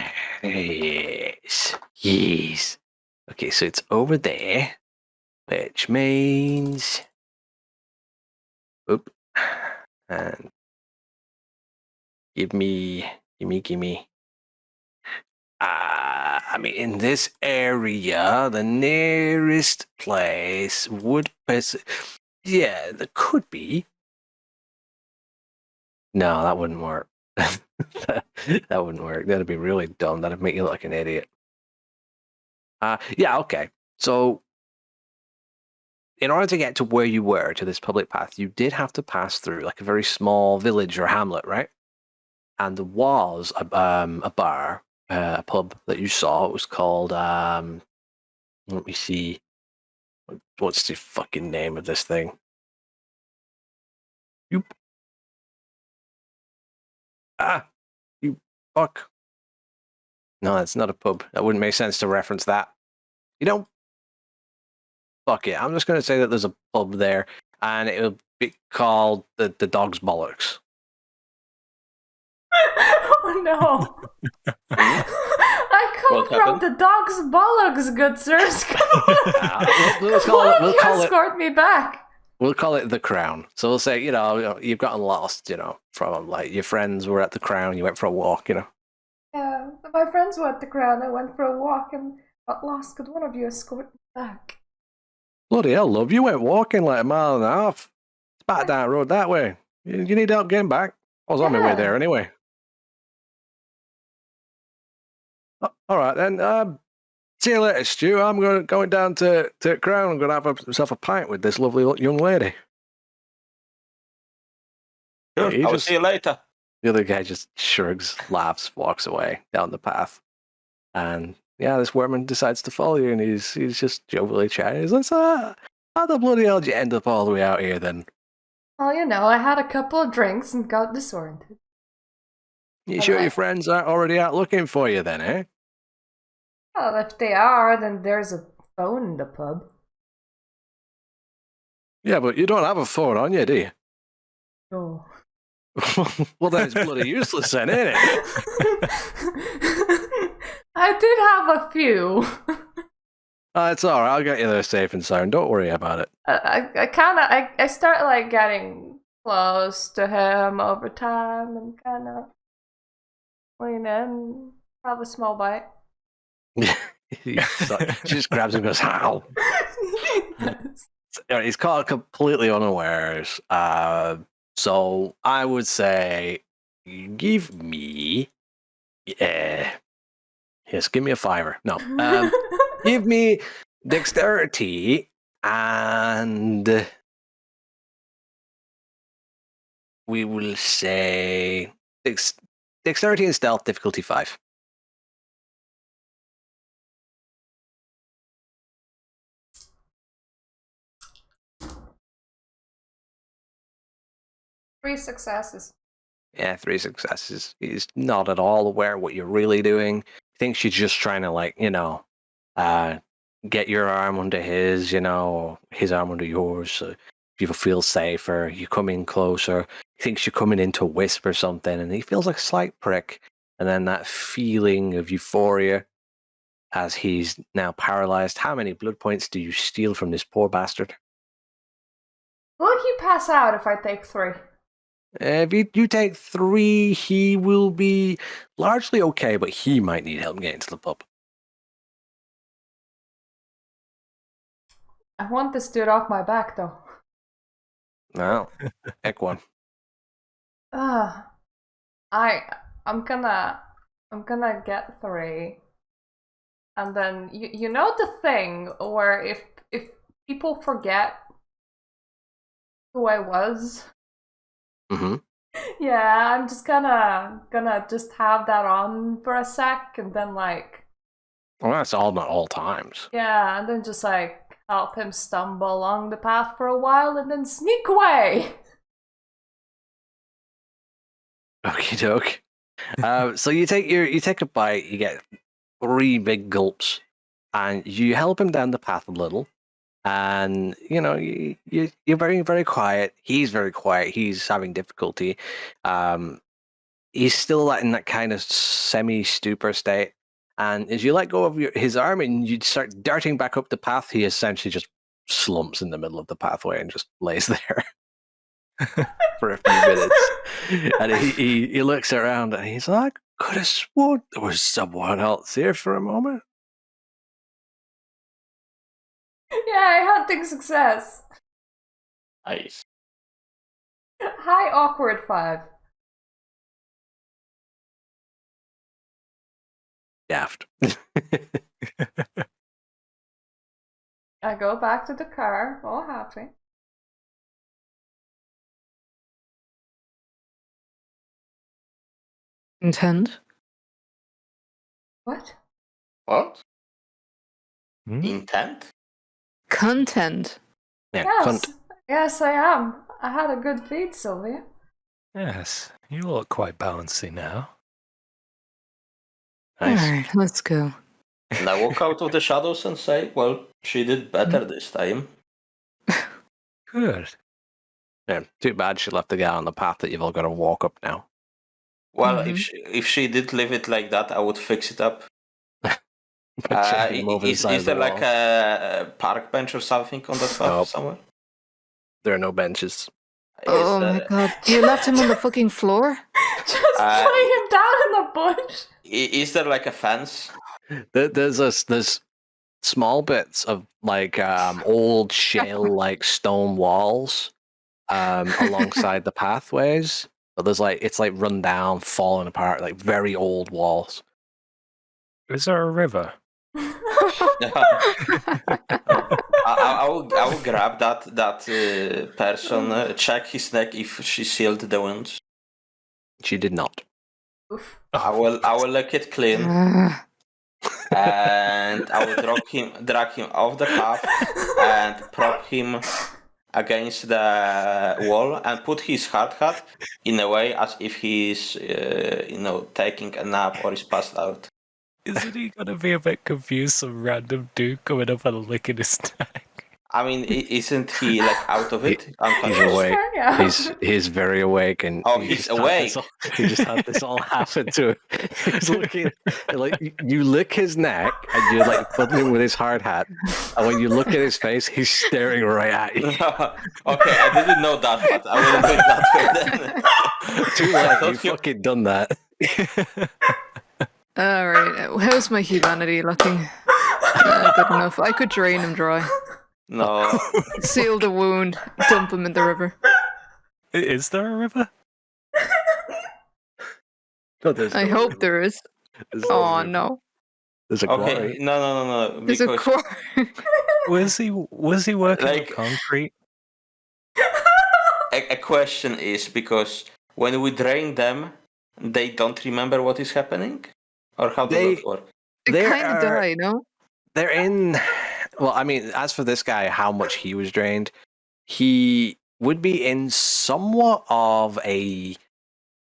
Speaker 1: Yes. Yes. Okay, so it's over there, which means... Oop. And give me. I mean, in this area, the nearest place would be... Yeah, there could be. No, that wouldn't work. that wouldn't work. That'd be really dumb. That'd make you look like an idiot. Yeah, okay. So, in order to get to where you were, to this public path, you did have to pass through like a very small village or hamlet, right? And there was a bar, a pub that you saw. It was called, let me see. What's the fucking name of this thing? You fuck. No, it's not a pub. That wouldn't make sense to reference that. Fuck it. I'm just going to say that there's a pub there, and it'll be called the Dog's Bollocks.
Speaker 3: Oh no. I come from the Dog's Bollocks, good sirs. Come on. We'll escort me back.
Speaker 1: We'll call it the Crown. So we'll say, you've gotten lost, from like your friends were at the Crown, you went for a walk,
Speaker 3: Yeah, my friends were at the Crown. I went for a walk and got lost. Could one of you escort me back?
Speaker 1: Bloody hell, love, you went walking like a mile and a half. It's back down the road that way. You need help getting back? I was on my way there anyway. All right then. See you later, Stu. I'm going down to Crown. I'm going to have myself a pint with this lovely young lady.
Speaker 5: Sure, I'll see you later.
Speaker 1: The other guy just shrugs, laughs, walks away down the path. And yeah, this workman decides to follow you, and he's just jovially chatting. He's like, how the bloody hell did you end up all the way out here then?
Speaker 3: Well, I had a couple of drinks and got disoriented.
Speaker 1: You sure your friends aren't already out looking for you then, eh?
Speaker 3: Well, if they are, then there's a phone in the pub.
Speaker 1: Yeah, but you don't have a phone on you, do you?
Speaker 3: No.
Speaker 1: Well, then it's bloody useless then, ain't it?
Speaker 3: I did have a few.
Speaker 1: It's all right. I'll get you there safe and sound. Don't worry about it.
Speaker 3: I start like getting close to him over time and kind of lean in, have a small bite.
Speaker 1: He just grabs him and goes, "How?" He's caught completely unawares. So I would say, give me, yes, give me a $5. No, give me dexterity and we will say dexterity and stealth difficulty 5.
Speaker 3: Three successes.
Speaker 1: Yeah, 3 successes. He's not at all aware what you're really doing. He thinks you're just trying to, like, get your arm under his, or his arm under yours, so you feel safer. You come in closer. He thinks you're coming in to whisper something, and he feels like a slight prick. And then that feeling of euphoria as he's now paralyzed. How many blood points do you steal from this poor bastard?
Speaker 3: Will he pass out if I take 3?
Speaker 1: If you take 3, he will be largely okay, but he might need help getting to the pub.
Speaker 3: I want this dude off my back, though.
Speaker 1: No, pick one.
Speaker 3: I'm gonna get 3, and then you know the thing where if people forget who I was.
Speaker 1: Mm-hmm.
Speaker 3: Yeah, I'm just gonna just have that on for a sec, and then like.
Speaker 1: Well, that's all at all times.
Speaker 3: Yeah, and then just like help him stumble along the path for a while, and then sneak away.
Speaker 1: Okie doke. So you take a bite. You get 3 big gulps, and you help him down the path a little. And you're very, very quiet. He's very quiet. He's having difficulty. He's still in that kind of semi-stupor state. And as you let go of his arm and you start darting back up the path, he essentially just slumps in the middle of the pathway and just lays there for a few minutes. And he looks around and he's like, "I could have sworn there was someone else here for a moment."
Speaker 3: Yay, hunting success.
Speaker 5: Nice.
Speaker 3: High awkward 5.
Speaker 1: Daft.
Speaker 3: I go back to the car, all happy.
Speaker 6: Intend?
Speaker 3: What?
Speaker 5: What?
Speaker 4: Hmm?
Speaker 5: Intent?
Speaker 6: Content.
Speaker 1: Yeah,
Speaker 3: Yes,
Speaker 1: cunt.
Speaker 3: yes, I am. I had a good feed, Sylvia.
Speaker 4: Yes, you look quite bouncy now.
Speaker 1: Nice.
Speaker 6: Alright, let's go.
Speaker 5: And I walk out of the shadows and say, well, she did better this time.
Speaker 4: Good.
Speaker 1: Yeah, too bad she left the guy on the path that you've all got to walk up now.
Speaker 5: Well,
Speaker 6: Mhm.
Speaker 5: if she did leave it like that, I would fix it up.
Speaker 1: Checking him over the side
Speaker 5: Is
Speaker 1: of the
Speaker 5: there like
Speaker 1: wall.
Speaker 5: a park bench or something on that path
Speaker 1: Nope.
Speaker 5: somewhere?
Speaker 1: There are no benches.
Speaker 6: Oh my god. You left him on the fucking floor?
Speaker 3: Just lay him down in the bush.
Speaker 5: Is there like a fence?
Speaker 1: There's small bits of like old shale like stone walls alongside the pathways. But there's it's like run down, falling apart, like very old walls.
Speaker 4: Is there a river?
Speaker 5: I will grab that person, check his neck if she sealed the wounds.
Speaker 1: She did not.
Speaker 3: Oof.
Speaker 5: I will lick it clean, and I will drag him off the path and prop him against the wall and put his hard hat in a way as if he's taking a nap or is passed out.
Speaker 4: Isn't he gonna be a bit confused, some random dude coming up and licking his neck?
Speaker 5: I mean, isn't he like out of it?
Speaker 1: He's
Speaker 5: Unconscious?
Speaker 1: awake.
Speaker 3: Yeah.
Speaker 1: He's very awake, and
Speaker 5: Oh,
Speaker 1: he
Speaker 5: he's
Speaker 1: just had
Speaker 5: awake.
Speaker 1: he just had this all happen to him. He's looking like you lick his neck, and you're like fiddling with his hard hat, and when you look at his face, he's staring right at you.
Speaker 5: Okay, I didn't know that, but I will do it that way then.
Speaker 1: Too
Speaker 5: I
Speaker 1: late.
Speaker 5: thought
Speaker 1: You fucking done that.
Speaker 6: All right. How's my humanity looking? Good enough. I could drain him dry,
Speaker 5: No.
Speaker 6: seal the wound, dump him in the river.
Speaker 4: Is there a river?
Speaker 1: No, there's
Speaker 6: I
Speaker 1: no
Speaker 6: hope
Speaker 1: river.
Speaker 6: there is.
Speaker 1: There's no
Speaker 6: Oh
Speaker 1: river.
Speaker 6: no.
Speaker 1: There's a
Speaker 5: Okay,
Speaker 1: quarry.
Speaker 5: no.
Speaker 6: There's a
Speaker 5: Because
Speaker 6: quarry.
Speaker 4: Was he working
Speaker 5: Like-
Speaker 4: with concrete?
Speaker 5: a question is because when we drain them, they don't remember what is happening? Or how does
Speaker 1: They-
Speaker 5: that work?
Speaker 6: They
Speaker 1: There
Speaker 6: kind of
Speaker 1: are-
Speaker 6: die, no?
Speaker 1: They're in. Well, I mean, as for this guy, how much he was drained, he would be in somewhat of a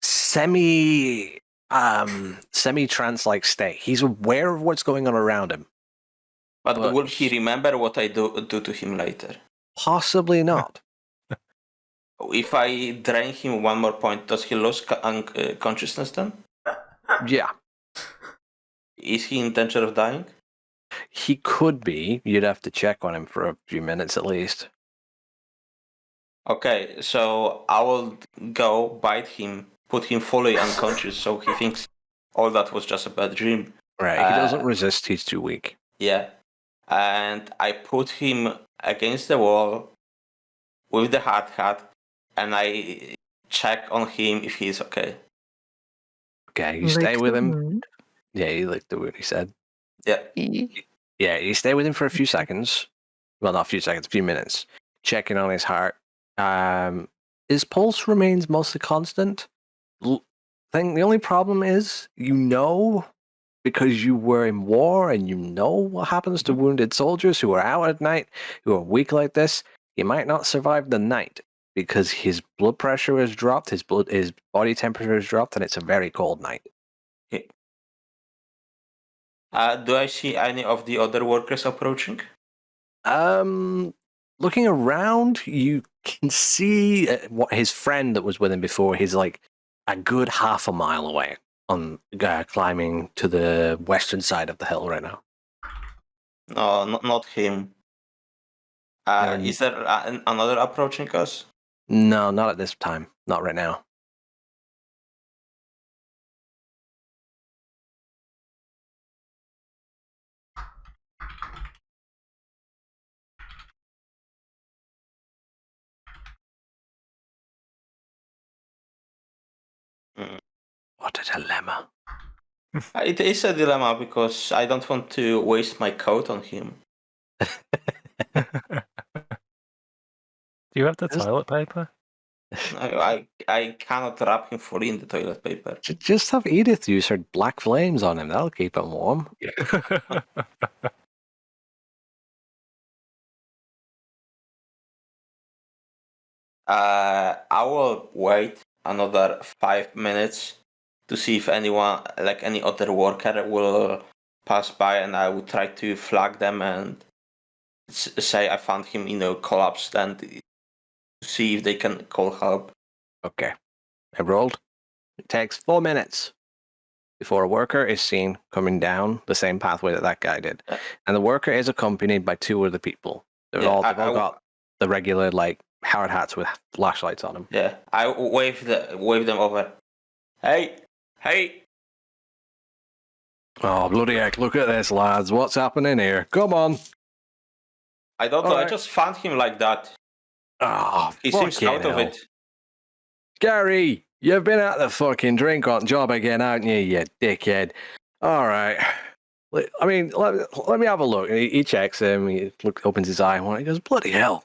Speaker 1: semi trance like state. He's aware of what's going on around him.
Speaker 5: But
Speaker 1: But-
Speaker 5: will he remember what I do to him later?
Speaker 1: Possibly not.
Speaker 5: If I drain him one more point, does he lose consciousness then?
Speaker 1: Yeah,
Speaker 5: Is he in danger of dying?
Speaker 1: he could be. You'd have to check on him for a few minutes at least.
Speaker 5: Okay, so I will go bite him, put him fully unconscious, so he thinks all that was just a bad dream.
Speaker 1: Right. He doesn't resist. He's too weak.
Speaker 5: Yeah. And I put him against the wall with the hard hat, and I check on him if he's okay.
Speaker 1: Okay, you stay
Speaker 6: Lick
Speaker 1: with
Speaker 6: the
Speaker 1: him.
Speaker 6: wound.
Speaker 1: Yeah, he licked the wound. He said.
Speaker 5: Yeah.
Speaker 1: Yeah, you stay with him for a few seconds. Well, not a few seconds, a few minutes. Checking on his heart. His pulse remains mostly constant. The only problem is, because you were in war and you know what happens to wounded soldiers who are out at night, who are weak like this. He might not survive the night because his blood pressure has dropped, his body temperature has dropped, and it's a very cold night.
Speaker 5: Do I see any of the other workers approaching?
Speaker 1: Looking around, you can see what his friend that was with him before. He's like a good half a mile away on climbing to the western side of the hill right now.
Speaker 5: No, not him. Is there another approaching us?
Speaker 1: No, not at this time. Not right now. What a dilemma.
Speaker 5: It is a dilemma because I don't want to waste my coat on him.
Speaker 4: Do you have the toilet paper?
Speaker 5: I cannot wrap him fully in the toilet paper.
Speaker 1: Just have Edith use her black flames on him. That'll keep him warm.
Speaker 5: I will wait another 5 minutes to see if anyone, like any other worker, will pass by, and I will try to flag them and say I found him, collapsed, and see if they can call help.
Speaker 1: Okay. I rolled. It takes 4 minutes before a worker is seen coming down the same pathway that guy did.
Speaker 5: Yeah.
Speaker 1: And the worker is accompanied by 2 other people. They've
Speaker 5: Yeah,
Speaker 1: all
Speaker 5: I
Speaker 1: got the regular, hard hats with flashlights on them.
Speaker 5: Yeah, I wave them over. Hey!
Speaker 1: Oh, bloody heck, look at this, lads. What's happening here? Come on.
Speaker 5: I don't know, I
Speaker 1: Alright.
Speaker 5: just found him like that.
Speaker 1: Oh,
Speaker 5: He seems out of it.
Speaker 1: Gary, you've been at the fucking drink on job again, haven't you, you dickhead? All right. I mean, let me have a look. And he checks him. He opens his eye. And he goes, bloody hell.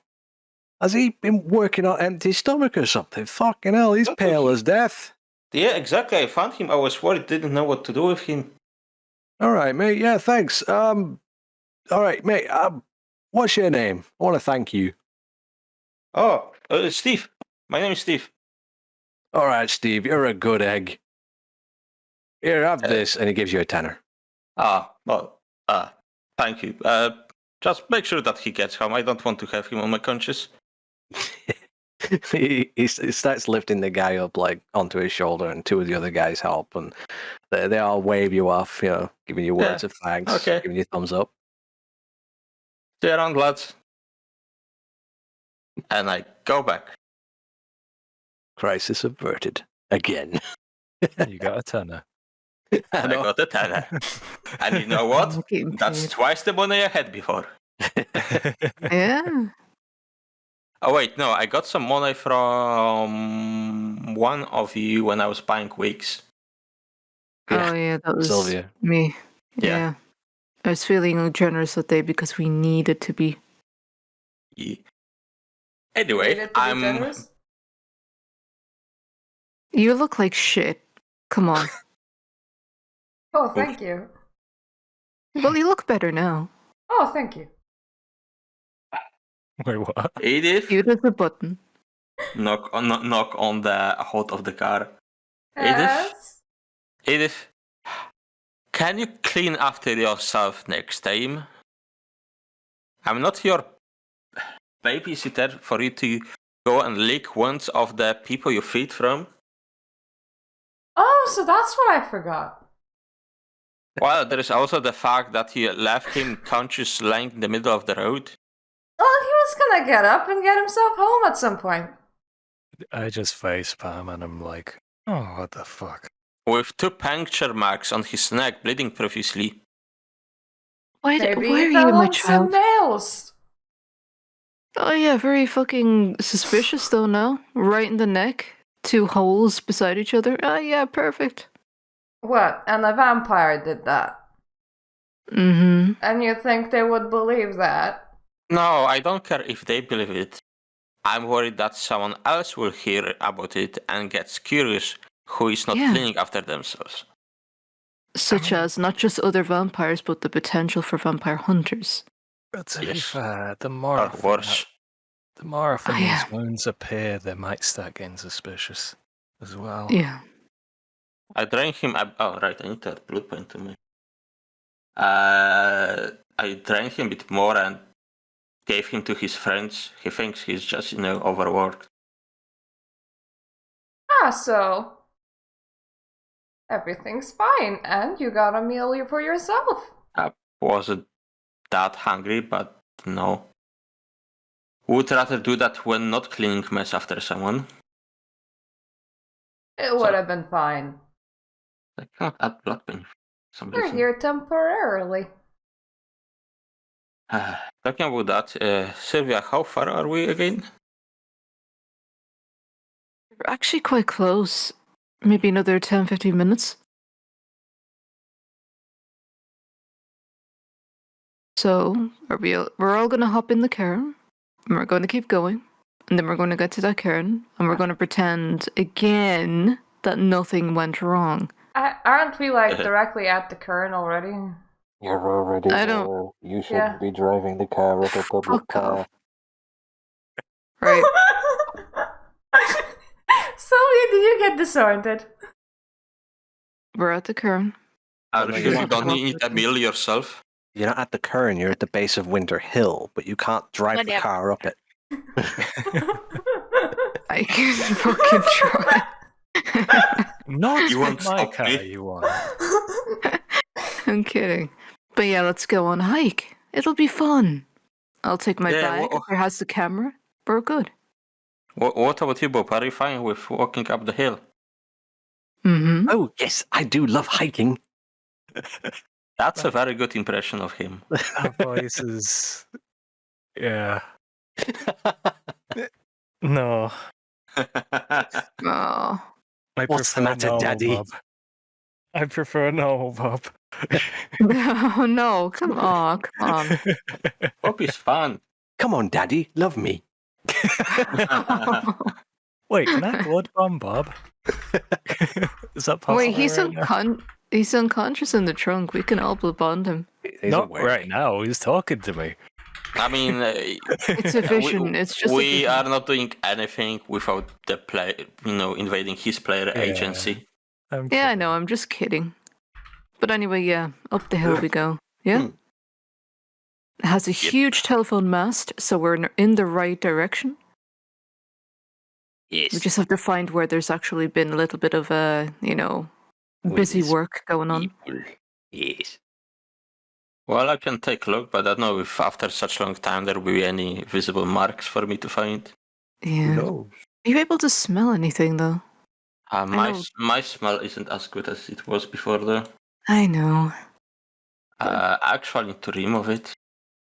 Speaker 1: Has he been working on empty stomach or something? Fucking hell, he's pale as death.
Speaker 5: Yeah, exactly. I found him. I was worried, didn't know what to do with him.
Speaker 1: All right, mate. Yeah, thanks. All right, mate. What's your name? I want to thank you.
Speaker 5: Oh, Steve. My name is Steve.
Speaker 1: All right, Steve. You're a good egg. Here, have this, and he gives you a tenner.
Speaker 5: Well, thank you. Just make sure that he gets home. I don't want to have him on my conscience.
Speaker 1: he starts lifting the guy up like onto his shoulder, and two of the other guys help, and they all wave you off, giving you words of thanks, giving you thumbs up.
Speaker 5: See you around, lads. And I go back.
Speaker 1: Crisis averted again.
Speaker 4: You got a tenner.
Speaker 5: And I got a tenner. And you know what? That's twice the money I had before.
Speaker 6: Yeah.
Speaker 5: Oh wait, no, I got some money from one of you when I was buying wigs.
Speaker 6: Oh yeah, that was
Speaker 1: Sylvia.
Speaker 6: me.
Speaker 5: Yeah.
Speaker 6: I was feeling generous that day because we needed to be.
Speaker 5: Yeah. Anyway,
Speaker 3: Needed to be generous?
Speaker 6: You look like shit. Come on.
Speaker 3: Oh, thank you.
Speaker 6: Well, you look better now.
Speaker 3: Oh, thank you.
Speaker 4: Wait, what?
Speaker 5: Edith,
Speaker 6: You did the button.
Speaker 5: knock on the hood of the car.
Speaker 3: Yes?
Speaker 5: Edith, can you clean after yourself next time? I'm not your babysitter for you to go and lick wounds of the people you feed from.
Speaker 3: Oh, so that's what I forgot.
Speaker 5: Well, there is also the fact that you left him conscious lying in the middle of the road.
Speaker 3: Well, he was gonna get up and get himself home at some point.
Speaker 4: I just facepalm and I'm like, oh, what the fuck?
Speaker 5: With 2 puncture marks on his neck, bleeding profusely.
Speaker 6: Why
Speaker 3: Maybe
Speaker 6: are
Speaker 3: he
Speaker 6: you,
Speaker 3: fell
Speaker 6: my
Speaker 3: on some
Speaker 6: child?
Speaker 3: nails.
Speaker 6: Oh yeah, very fucking suspicious though now. Right in the neck. 2 holes beside each other. Oh yeah, perfect.
Speaker 3: What? And a vampire did that.
Speaker 6: Mm-hmm.
Speaker 3: And you think they would believe that?
Speaker 5: No, I don't care if they believe it. I'm worried that someone else will hear about it and gets curious who is not cleaning after themselves.
Speaker 6: Such as not just other vampires, but the potential for vampire hunters.
Speaker 4: But to be fair, the
Speaker 5: Or
Speaker 4: more
Speaker 5: worse.
Speaker 4: often
Speaker 6: Oh, yeah.
Speaker 4: these wounds appear, they might start getting suspicious as well.
Speaker 6: Yeah.
Speaker 5: I drank him. Oh, right, I need to add blood point to me. I drank him a bit more and gave him to his friends. He thinks he's just, overworked.
Speaker 3: Ah, so everything's fine, and you got a meal for yourself.
Speaker 5: I wasn't that hungry, but no. Would rather do that when not cleaning mess after someone.
Speaker 3: It would have been fine.
Speaker 5: I can't add blood pain for some
Speaker 3: We're
Speaker 5: reason.
Speaker 3: here temporarily.
Speaker 5: Talking about that, Sylvia, how far are we again?
Speaker 6: We're actually quite close. Maybe another 10-15 minutes. So, we're all gonna hop in the car, and we're gonna keep going, and then we're gonna get to that cairn, and we're gonna pretend again that nothing went wrong.
Speaker 3: Aren't we directly at the cairn already?
Speaker 1: You're already there. You shouldn't be driving the car at a public
Speaker 6: Fuck
Speaker 1: car.
Speaker 6: off. Right.
Speaker 3: Sylvia, did you get disoriented?
Speaker 6: We're at the cairn.
Speaker 5: Are you sure you don't need a meal yourself?
Speaker 1: You're not at the cairn, you're at the base of Winter Hill, but you can't drive the car up it.
Speaker 6: I can fucking try.
Speaker 4: Not
Speaker 5: You
Speaker 4: with
Speaker 5: won't
Speaker 4: my
Speaker 5: stop
Speaker 4: car,
Speaker 5: me.
Speaker 4: you want.
Speaker 6: I'm kidding. But yeah, let's go on a hike. It'll be fun. I'll take my bag. If there has the camera, we're good.
Speaker 5: What about you, Bob? Are you fine with walking up the hill?
Speaker 6: Mm-hmm.
Speaker 1: Oh, yes, I do love hiking.
Speaker 5: That's a very good impression of him.
Speaker 4: That voice is... Yeah. No.
Speaker 6: Oh.
Speaker 1: What's the matter,
Speaker 4: normal
Speaker 1: Daddy?
Speaker 4: Bob. I prefer normal Bob.
Speaker 6: No, come on.
Speaker 5: Bob is fun.
Speaker 1: Come on, Daddy, love me.
Speaker 4: Wait, can I blood bomb Bob? Is that possible?
Speaker 6: Wait, he's
Speaker 4: right now?
Speaker 6: he's unconscious in the trunk. We can all blood bond him.
Speaker 4: Not right now. He's talking to me.
Speaker 5: I mean,
Speaker 6: It's a vision. It's just a
Speaker 5: we
Speaker 6: vision.
Speaker 5: are not doing anything without the play, invading his player agency.
Speaker 6: Yeah, I know. I'm just kidding. But anyway, yeah, up the hill we go. Yeah. It has a huge telephone mast, so we're in the right direction.
Speaker 1: Yes.
Speaker 6: We just have to find where there's actually been a little bit of busy work going on.
Speaker 1: People. Yes.
Speaker 5: Well, I can take a look, but I don't know if after such long time there will be any visible marks for me to find.
Speaker 6: Yeah.
Speaker 1: Who knows?
Speaker 6: Are you able to smell anything, though?
Speaker 5: My smell isn't as good as it was before, though.
Speaker 6: I know.
Speaker 5: I actually need to remove it.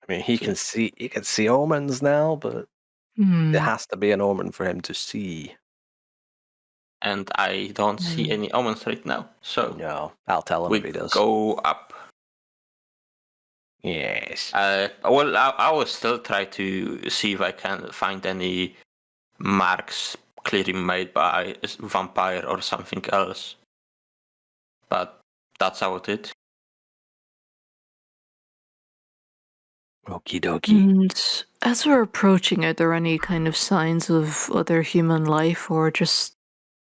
Speaker 1: I mean, he can see omens now, but there has to be an omen for him to see.
Speaker 5: And I don't see any omens right now, so
Speaker 1: No, I'll tell him if he does.
Speaker 5: Go up.
Speaker 1: Yes.
Speaker 5: Well, I will still try to see if I can find any marks clearly made by a vampire or something else. But that's about it.
Speaker 1: Okie dokie.
Speaker 6: And as we're approaching, are there any kind of signs of other human life or just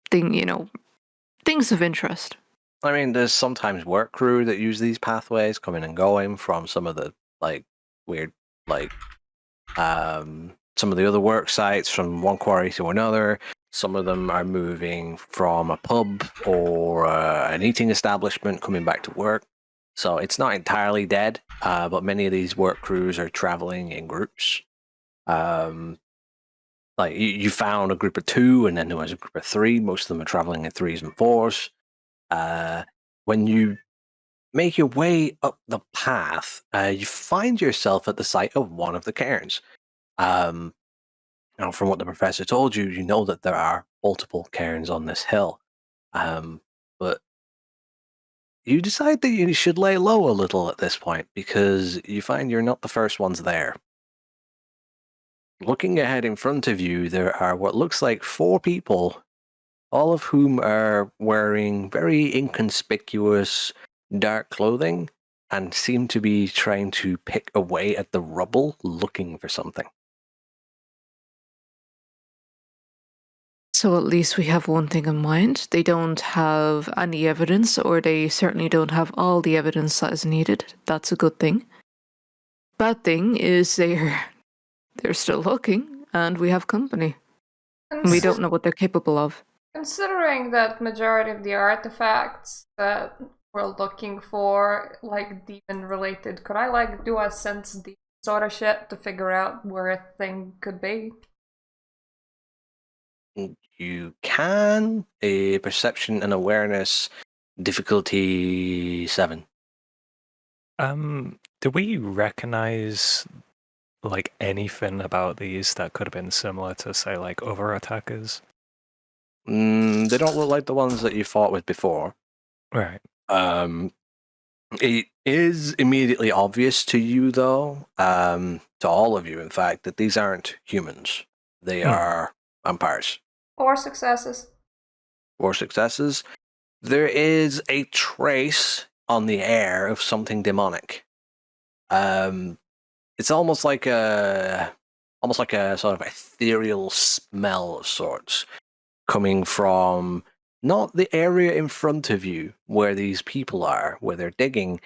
Speaker 6: things of interest?
Speaker 1: I mean, there's sometimes work crew that use these pathways coming and going from some of the weird some of the other work sites from one quarry to another. Some of them are moving from a pub or an eating establishment coming back to work. So it's not entirely dead, but many of these work crews are traveling in groups. You found a group of 2, and then there was a group of 3. Most of them are traveling in 3s and 4s. When you make your way up the path, you find yourself at the site of one of the cairns. Now, from what the professor told you, you know that there are multiple cairns on this hill. But you decide that you should lay low a little at this point, because you find you're not the first ones there. Looking ahead in front of you, there are what looks like 4 people, all of whom are wearing very inconspicuous dark clothing and seem to be trying to pick away at the rubble looking for something.
Speaker 6: So at least we have one thing in mind. They don't have any evidence, or they certainly don't have all the evidence that is needed. That's a good thing. Bad thing is they're still looking, and we have company. And we don't know what they're capable of.
Speaker 3: Considering that majority of the artifacts that we're looking for, demon-related, could I, do a sense deep sort of shit to figure out where a thing could be?
Speaker 1: You can. A perception and awareness difficulty 7.
Speaker 4: Do we recognize anything about these that could have been similar to, say, over attackers?
Speaker 1: They don't look like the ones that you fought with before.
Speaker 4: Right.
Speaker 1: It is immediately obvious to you, though, to all of you, in fact, that these aren't humans. They are vampires.
Speaker 3: 4 successes.
Speaker 1: 4 successes. There is a trace on the air of something demonic. It's almost like a sort of ethereal smell of sorts coming from not the area in front of you where these people are, where they're digging.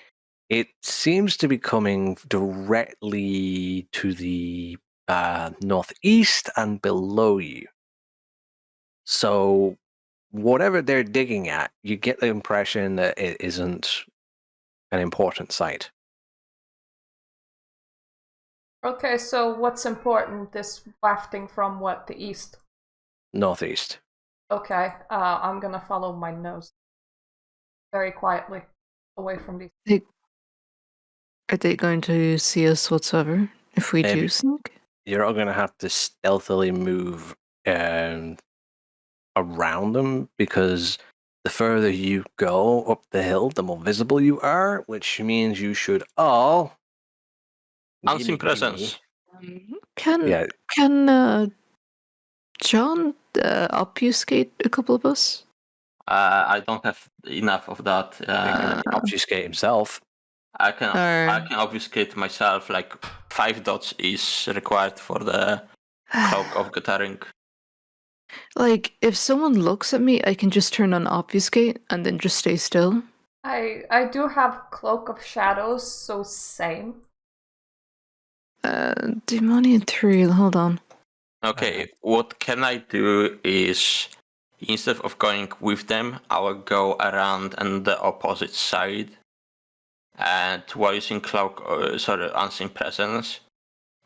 Speaker 1: It seems to be coming directly to the northeast and below you. So whatever they're digging at, you get the impression that it isn't an important site.
Speaker 3: Okay, so what's important? This wafting from what? The east?
Speaker 1: Northeast.
Speaker 3: Okay, I'm gonna follow my nose. Very quietly. Away from these.
Speaker 6: Are they going to see us whatsoever if we do sneak?
Speaker 1: You're all going to have to stealthily move around them, because the further you go up the hill, the more visible you are, which means you should all...
Speaker 5: Unseen presence.
Speaker 6: Can John obfuscate a couple of us?
Speaker 5: I don't have enough of that.
Speaker 1: He can obfuscate himself.
Speaker 5: I can obfuscate myself. 5 dots is required for the cloak of Gathering.
Speaker 6: If someone looks at me, I can just turn on obfuscate and then just stay still.
Speaker 3: I do have Cloak of Shadows, so same.
Speaker 6: Demonian 3, hold on.
Speaker 5: Okay, what can I do is, instead of going with them, I will go around on the opposite side. And while using unseen presence,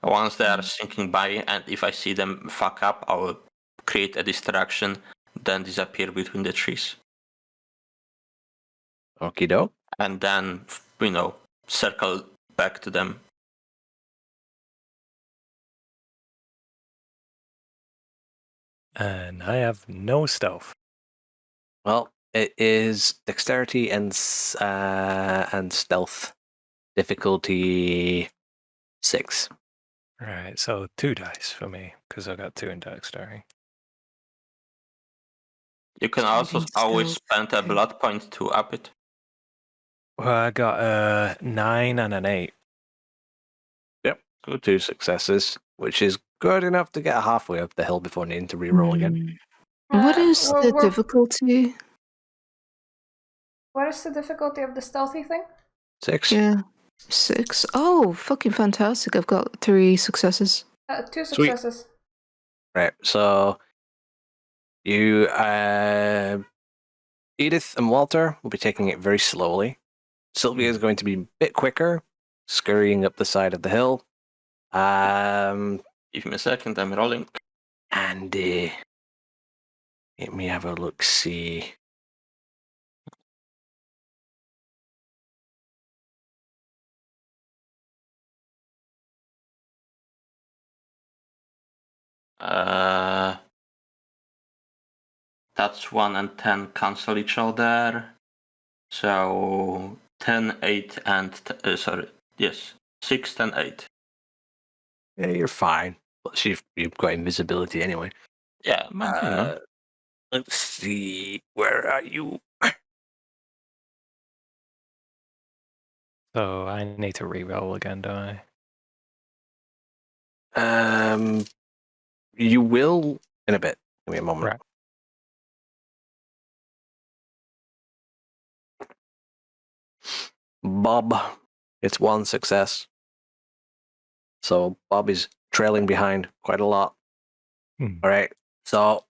Speaker 5: once they are sinking by, and if I see them fuck up, I will create a distraction, then disappear between the trees.
Speaker 1: Okie doke.
Speaker 5: And then, circle back to them.
Speaker 4: And I have no stealth.
Speaker 1: Well, it is dexterity and stealth difficulty 6.
Speaker 4: Right, so 2 dice for me, because I got 2 in dexterity.
Speaker 5: You can also
Speaker 6: Dexterity,
Speaker 5: always
Speaker 6: stealth,
Speaker 5: spend a
Speaker 6: 2.
Speaker 5: blood point to up it.
Speaker 4: Well, I got a 9 and an 8.
Speaker 1: Yep, good 2 successes, which is good enough to get halfway up the hill before needing to reroll again.
Speaker 6: What is the
Speaker 3: we're-
Speaker 6: difficulty?
Speaker 3: What is the difficulty of the stealthy thing?
Speaker 1: 6.
Speaker 6: Yeah, 6. Oh, fucking fantastic! I've got 3 successes.
Speaker 3: 2
Speaker 1: Sweet.
Speaker 3: successes.
Speaker 1: Right, so you, Edith and Walter will be taking it very slowly. Sylvia is going to be a bit quicker, scurrying up the side of the hill.
Speaker 5: Give me a second, I'm rolling.
Speaker 1: And let me have a look. See.
Speaker 5: That's 1 and 10 cancel each other. So 10, 8, and 6, 10, 8.
Speaker 1: Yeah, you're fine. But you've got invisibility anyway.
Speaker 5: Yeah,
Speaker 1: Let's see. Where are you?
Speaker 4: So I need to re-roll again, don't I?
Speaker 1: You will in a bit. Give me a moment.
Speaker 4: Right.
Speaker 1: Bob, it's 1 success. So Bob is trailing behind quite a lot. All right. So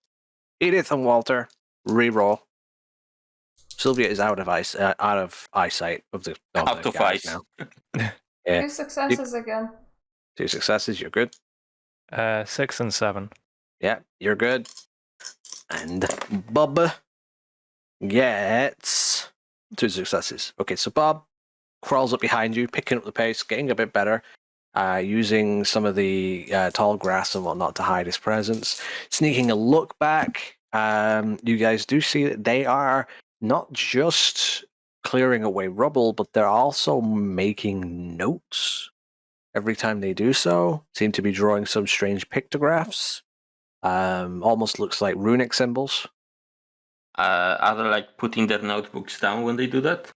Speaker 1: Edith and Walter re-roll. Sylvia is out of eyesight of the
Speaker 5: out of
Speaker 1: guys
Speaker 5: ice.
Speaker 1: now. Yeah.
Speaker 3: 2 successes again.
Speaker 1: 2 successes. You're good.
Speaker 4: 6 and 7.
Speaker 1: Yeah, you're good. And Bob gets 2 successes. Okay, so Bob crawls up behind you, picking up the pace, getting a bit better, using some of the tall grass and whatnot to hide his presence. Sneaking a look back, you guys do see that they are not just clearing away rubble, but they're also making notes. Every time they do so, seem to be drawing some strange pictographs. Almost looks like runic symbols.
Speaker 5: Are they like putting their notebooks down when they do that?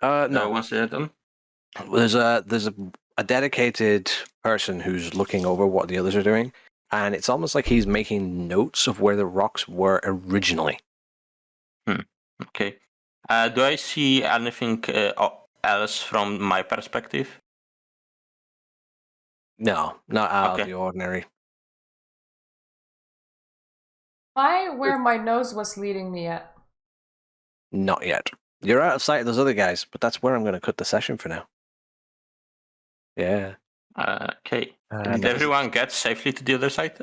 Speaker 1: No.
Speaker 5: Once they're done?
Speaker 1: There's a dedicated person who's looking over what the others are doing, and it's almost like he's making notes of where the rocks were originally.
Speaker 5: Okay. Do I see anything else from my perspective?
Speaker 1: No, not out of the ordinary.
Speaker 3: Where my nose was leading me at?
Speaker 1: Not yet. You're out of sight of those other guys, but that's where I'm going to cut the session for now. Yeah.
Speaker 5: Okay.
Speaker 4: And
Speaker 5: Did everyone get safely to the other side?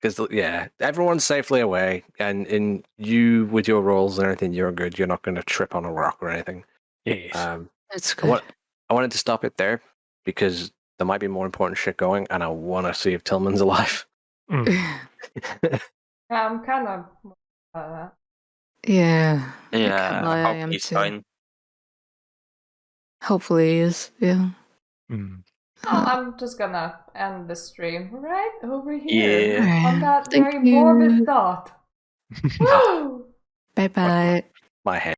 Speaker 1: Because, yeah, everyone's safely away, and in you, with your rolls and everything, you're good. You're not going to trip on a rock or anything.
Speaker 4: Yes.
Speaker 6: That's good.
Speaker 1: I wanted to stop it there, because there might be more important shit going, and I want to see if Tillman's alive.
Speaker 3: I'm kind of...
Speaker 6: Yeah. I
Speaker 5: Yeah,
Speaker 6: can't lie, I am
Speaker 5: he's
Speaker 6: too.
Speaker 5: fine.
Speaker 6: Hopefully he is, yeah.
Speaker 3: I'm just gonna end the stream right over here.
Speaker 5: Yeah.
Speaker 3: On that
Speaker 6: Thank
Speaker 3: very
Speaker 6: you.
Speaker 3: morbid thought. Woo!
Speaker 6: Bye-bye.
Speaker 1: My head.